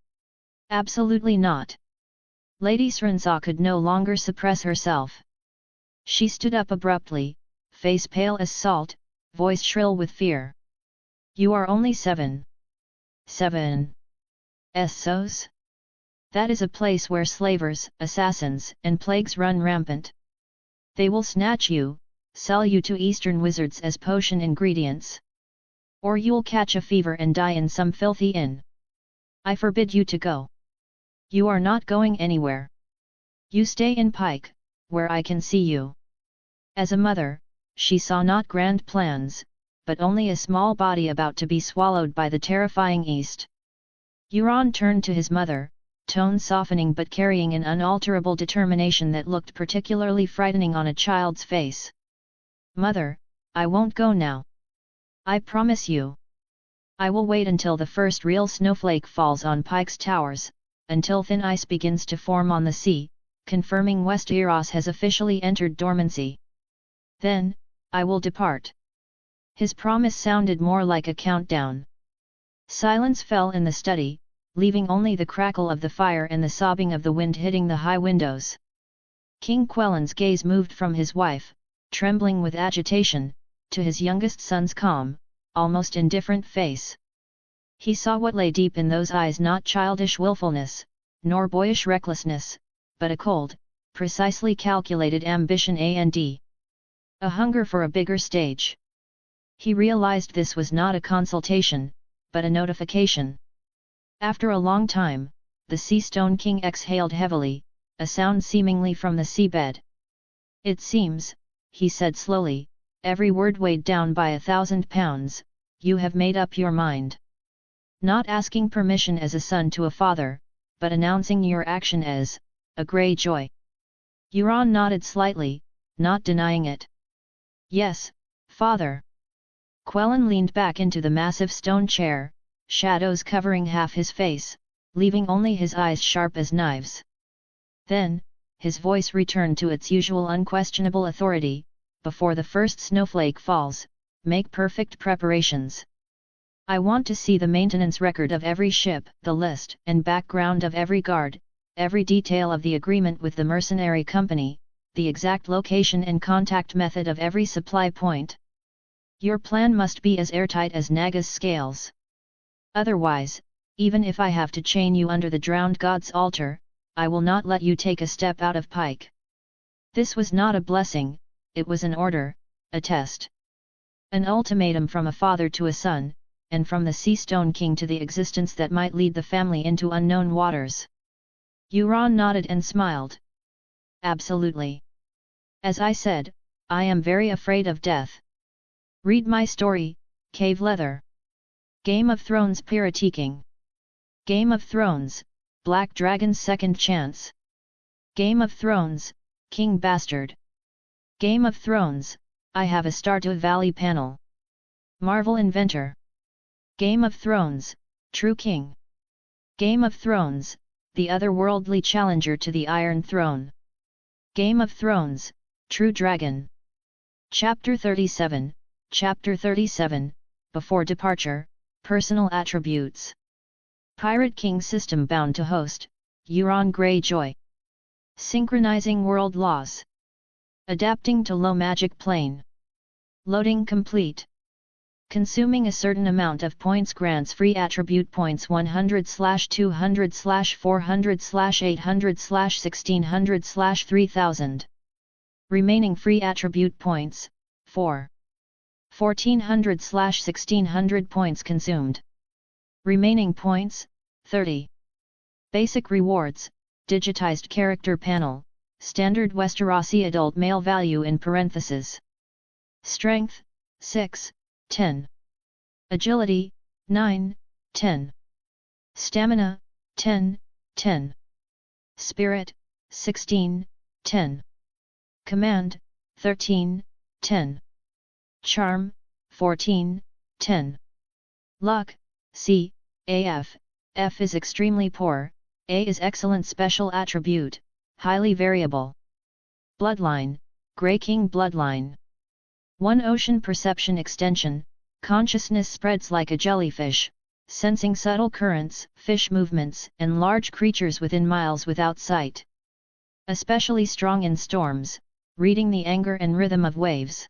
Absolutely not. Lady Srenza could no longer suppress herself. She stood up abruptly, face pale as salt, voice shrill with fear. You are only 7. 7. Essos? That is a place where slavers, assassins, and plagues run rampant. They will snatch you, sell you to Eastern wizards as potion ingredients. Or you'll catch a fever and die in some filthy inn. I forbid you to go. You are not going anywhere. You stay in Pike, where I can see you. As a mother, she saw not grand plans, but only a small body about to be swallowed by the terrifying East. Euron turned to his mother, tone softening but carrying an unalterable determination that looked particularly frightening on a child's face. Mother, I won't go now. I promise you. I will wait until the first real snowflake falls on Pike's towers, until thin ice begins to form on the sea, confirming Westeros has officially entered dormancy. Then, I will depart. His promise sounded more like a countdown. Silence fell in the study, leaving only the crackle of the fire and the sobbing of the wind hitting the high windows. King Quellen's gaze moved from his wife, trembling with agitation, to his youngest son's calm, almost indifferent face. He saw what lay deep in those eyes, not childish willfulness, nor boyish recklessness, but a cold, precisely calculated ambition and a hunger for a bigger stage. He realized this was not a consultation, but a notification. After a long time, the Sea Stone King exhaled heavily, a sound seemingly from the seabed. It seems, he said slowly, every word weighed down by 1,000 pounds, you have made up your mind. Not asking permission as a son to a father, but announcing your action as a Greyjoy. Euron nodded slightly, not denying it. Yes, father. Quellen leaned back into the massive stone chair, shadows covering half his face, leaving only his eyes sharp as knives. Then, his voice returned to its usual unquestionable authority. Before the first snowflake falls, make perfect preparations. I want to see the maintenance record of every ship, the list and background of every guard, every detail of the agreement with the mercenary company, the exact location and contact method of every supply point. Your plan must be as airtight as Naga's scales. Otherwise, even if I have to chain you under the drowned god's altar, I will not let you take a step out of Pike. This was not a blessing, it was an order, a test. An ultimatum from a father to a son, and from the Sea Stone King to the existence that might lead the family into unknown waters. Euron nodded and smiled. Absolutely. As I said, I am very afraid of death. Read my story, Cave Leather. Game of Thrones Pirateking. Game of Thrones, Black Dragon's Second Chance. Game of Thrones, King Bastard. Game of Thrones, I have a Stardew Valley panel. Marvel Inventor. Game of Thrones, True King. Game of Thrones, the otherworldly challenger to the Iron Throne. Game of Thrones, True Dragon. Chapter 37, Chapter 37, Before Departure, Personal Attributes. Pirate King system bound to host, Euron Greyjoy. Synchronizing world laws. Adapting to low magic plane. Loading complete. Consuming a certain amount of points grants free attribute points 100/200/400/800/1600/3000. Remaining free attribute points, 4. 1400/1600 points consumed. Remaining points, 30. Basic rewards, digitized character panel, standard Westerosi adult male value in parentheses. Strength, 6, 10. Agility, 9, 10. Stamina, 10, 10. Spirit, 16, 10. Command, 13, 10. Charm, 14, 10. Luck, C, AF, F is extremely poor, A is excellent special attribute, highly variable. Bloodline, Grey King Bloodline. 1 Ocean Perception Extension, consciousness spreads like a jellyfish, sensing subtle currents, fish movements, and large creatures within miles without sight. Especially strong in storms, reading the anger and rhythm of waves.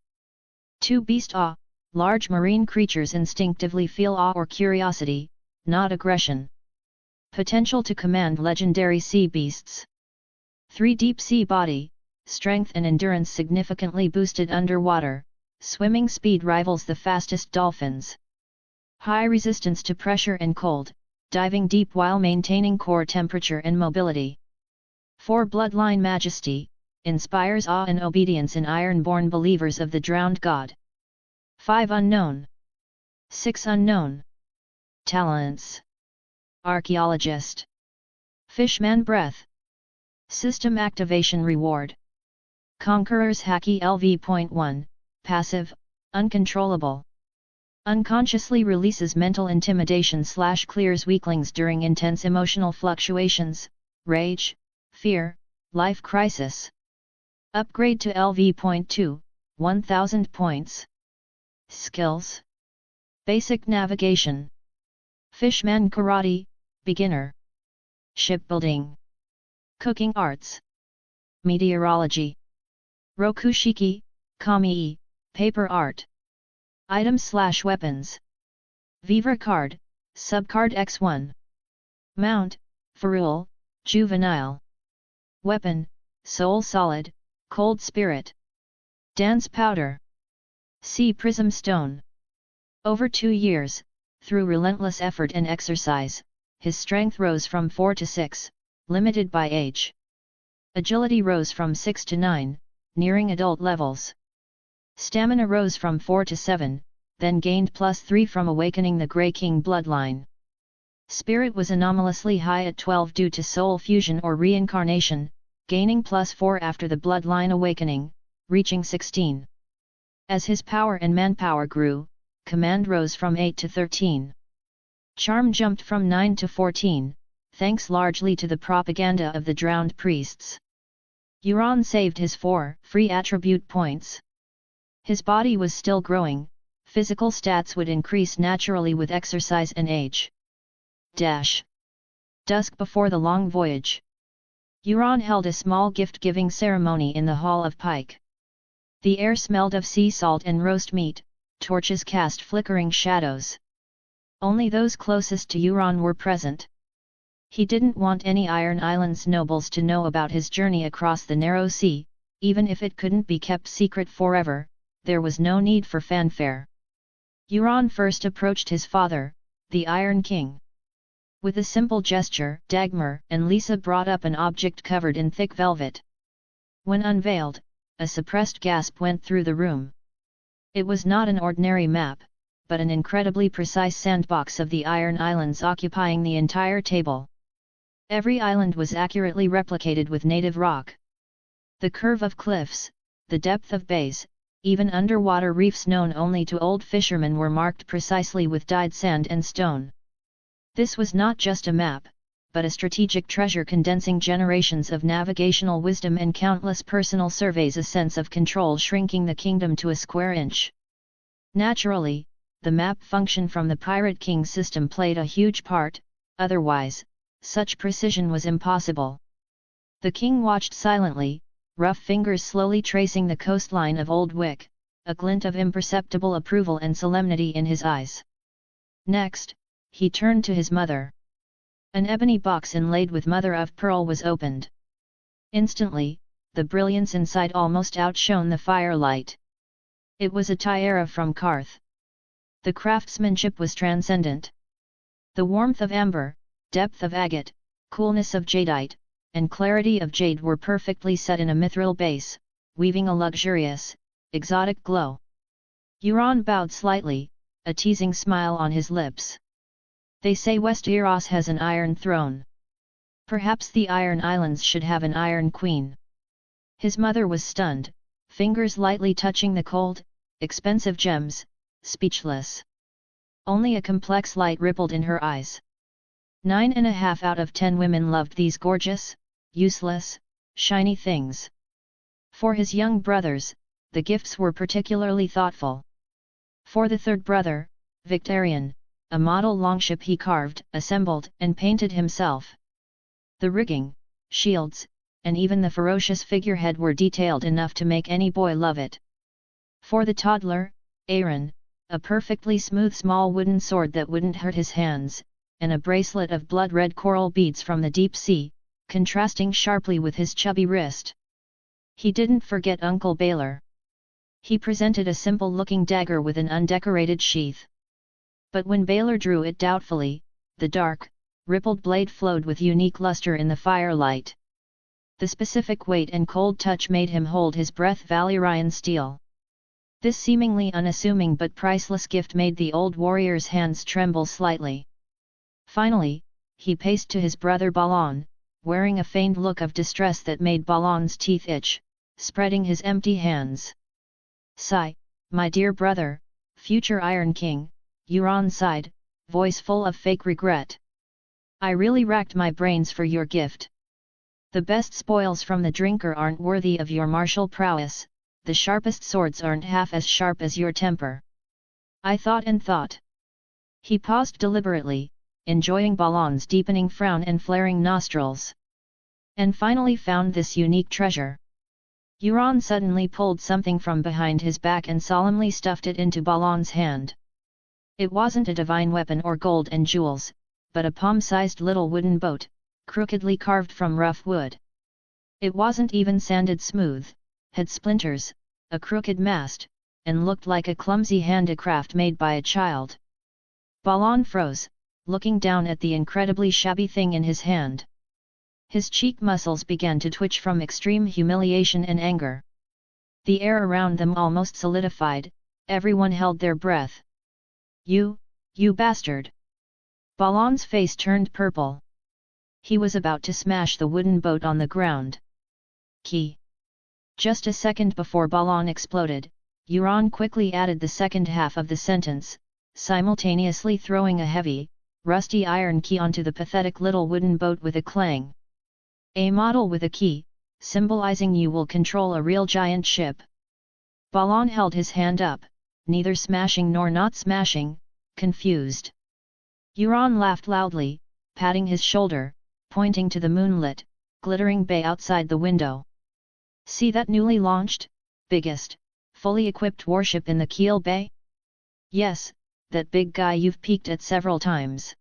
2 Beast Awe, large marine creatures instinctively feel awe or curiosity, not aggression. Potential to command legendary sea beasts. 3 Deep Sea Body, strength and endurance significantly boosted underwater, swimming speed rivals the fastest dolphins. High resistance to pressure and cold, diving deep while maintaining core temperature and mobility. 4 Bloodline Majesty, inspires awe and obedience in iron-born believers of the drowned god. 5 Unknown. 6 Unknown. Talents. Archaeologist. Fishman Breath. System Activation Reward. Conqueror's Haki LV.1, Passive, Uncontrollable. Unconsciously releases mental intimidation / clears weaklings during intense emotional fluctuations, rage, fear, life crisis. Upgrade to LV.2, 1000 points. Skills. Basic Navigation. Fishman Karate, Beginner. Shipbuilding. Cooking Arts. Meteorology. Rokushiki, Kami, Paper Art. Items / weapons. Reaver card, subcard X1. Mount, Ferule, Juvenile. Weapon, Soul Solid, Cold Spirit. Dance Powder. Sea Prism Stone. Over 2 years, through relentless effort and exercise, his strength rose from 4 to 6, limited by age. Agility rose from 6 to 9, nearing adult levels. Stamina rose from 4 to 7, then gained +3 from awakening the Grey King bloodline. Spirit was anomalously high at 12 due to soul fusion or reincarnation, gaining +4 after the bloodline awakening, reaching 16. As his power and manpower grew, command rose from 8 to 13. Charm jumped from 9 to 14, thanks largely to the propaganda of the drowned priests. Euron saved his 4 free attribute points. His body was still growing, physical stats would increase naturally with exercise and age. Dusk before the long voyage. Euron held a small gift-giving ceremony in the Hall of Pike. The air smelled of sea salt and roast meat, torches cast flickering shadows. Only those closest to Euron were present. He didn't want any Iron Islands nobles to know about his journey across the narrow sea, even if it couldn't be kept secret forever, there was no need for fanfare. Euron first approached his father, the Iron King. With a simple gesture, Dagmar and Lisa brought up an object covered in thick velvet. When unveiled, a suppressed gasp went through the room. It was not an ordinary map, but an incredibly precise sandbox of the Iron Islands occupying the entire table. Every island was accurately replicated with native rock. The curve of cliffs, the depth of bays, even underwater reefs known only to old fishermen were marked precisely with dyed sand and stone. This was not just a map, but a strategic treasure condensing generations of navigational wisdom and countless personal surveys, a sense of control shrinking the kingdom to a square inch. Naturally, the map function from the Pirate King system played a huge part, otherwise, such precision was impossible. The king watched silently, rough fingers slowly tracing the coastline of Old Wick, a glint of imperceptible approval and solemnity in his eyes. Next, he turned to his mother. An ebony box inlaid with mother of pearl was opened. Instantly, the brilliance inside almost outshone the firelight. It was a tiara from Karth. The craftsmanship was transcendent. The warmth of amber, depth of agate, coolness of jadeite, and clarity of jade were perfectly set in a mithril base, weaving a luxurious, exotic glow. Euron bowed slightly, a teasing smile on his lips. They say Westeros has an iron throne. Perhaps the Iron Islands should have an Iron Queen. His mother was stunned, fingers lightly touching the cold, expensive gems, speechless. Only a complex light rippled in her eyes. 9.5 out of 10 women loved these gorgeous, useless, shiny things. For his young brothers, the gifts were particularly thoughtful. For the third brother, Victorian, a model longship he carved, assembled, and painted himself. The rigging, shields, and even the ferocious figurehead were detailed enough to make any boy love it. For the toddler, Euron, a perfectly smooth small wooden sword that wouldn't hurt his hands, and a bracelet of blood-red coral beads from the deep sea, contrasting sharply with his chubby wrist. He didn't forget Uncle Baelor. He presented a simple-looking dagger with an undecorated sheath. But when Baelor drew it doubtfully, the dark, rippled blade flowed with unique luster in the firelight. The specific weight and cold touch made him hold his breath. Valyrian steel. This seemingly unassuming but priceless gift made the old warrior's hands tremble slightly. Finally, he paced to his brother Balon, wearing a feigned look of distress that made Balon's teeth itch, spreading his empty hands. "Sigh, my dear brother, future Iron King," Euron sighed, voice full of fake regret. "I really racked my brains for your gift. The best spoils from the drinker aren't worthy of your martial prowess, the sharpest swords aren't half as sharp as your temper. I thought and thought." He paused deliberately, enjoying Balon's deepening frown and flaring nostrils. "And finally found this unique treasure." Euron suddenly pulled something from behind his back and solemnly stuffed it into Balon's hand. It wasn't a divine weapon or gold and jewels, but a palm-sized little wooden boat, crookedly carved from rough wood. It wasn't even sanded smooth, had splinters, a crooked mast, and looked like a clumsy handicraft made by a child. Balon froze, looking down at the incredibly shabby thing in his hand. His cheek muscles began to twitch from extreme humiliation and anger. The air around them almost solidified, everyone held their breath. You bastard!" Balon's face turned purple. He was about to smash the wooden boat on the ground. "Key." Just a second before Balon exploded, Euron quickly added the second half of the sentence, simultaneously throwing a heavy, rusty iron key onto the pathetic little wooden boat with a clang. "A model with a key, symbolizing you will control a real giant ship." Balon held his hand up, neither smashing nor not smashing, confused. Euron laughed loudly, patting his shoulder, pointing to the moonlit, glittering bay outside the window. "See that newly launched, biggest, fully equipped warship in the Keel Bay? Yes, that big guy you've peeked at several times.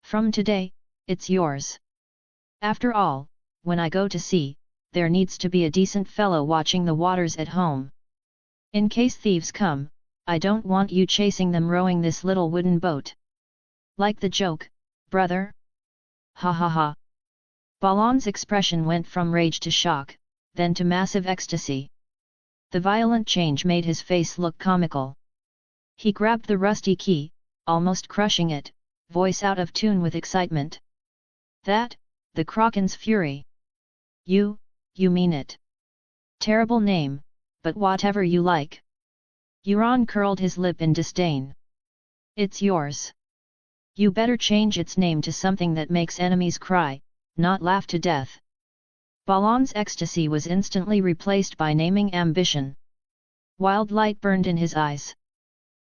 From today, it's yours. After all, when I go to sea, there needs to be a decent fellow watching the waters at home. In case thieves come, I don't want you chasing them rowing this little wooden boat. Like the joke, brother? Ha ha ha." Balon's expression went from rage to shock, then to massive ecstasy. The violent change made his face look comical. He grabbed the rusty key, almost crushing it, voice out of tune with excitement. "That, the Kraken's Fury. You mean it. Terrible name, but whatever you like." Euron curled his lip in disdain. "It's yours. You better change its name to something that makes enemies cry, not laugh to death." Balon's ecstasy was instantly replaced by naming ambition. Wild light burned in his eyes.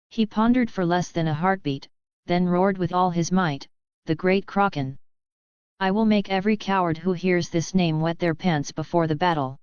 He pondered for less than a heartbeat, then roared with all his might, "The Great Kraken! I will make every coward who hears this name wet their pants before the battle."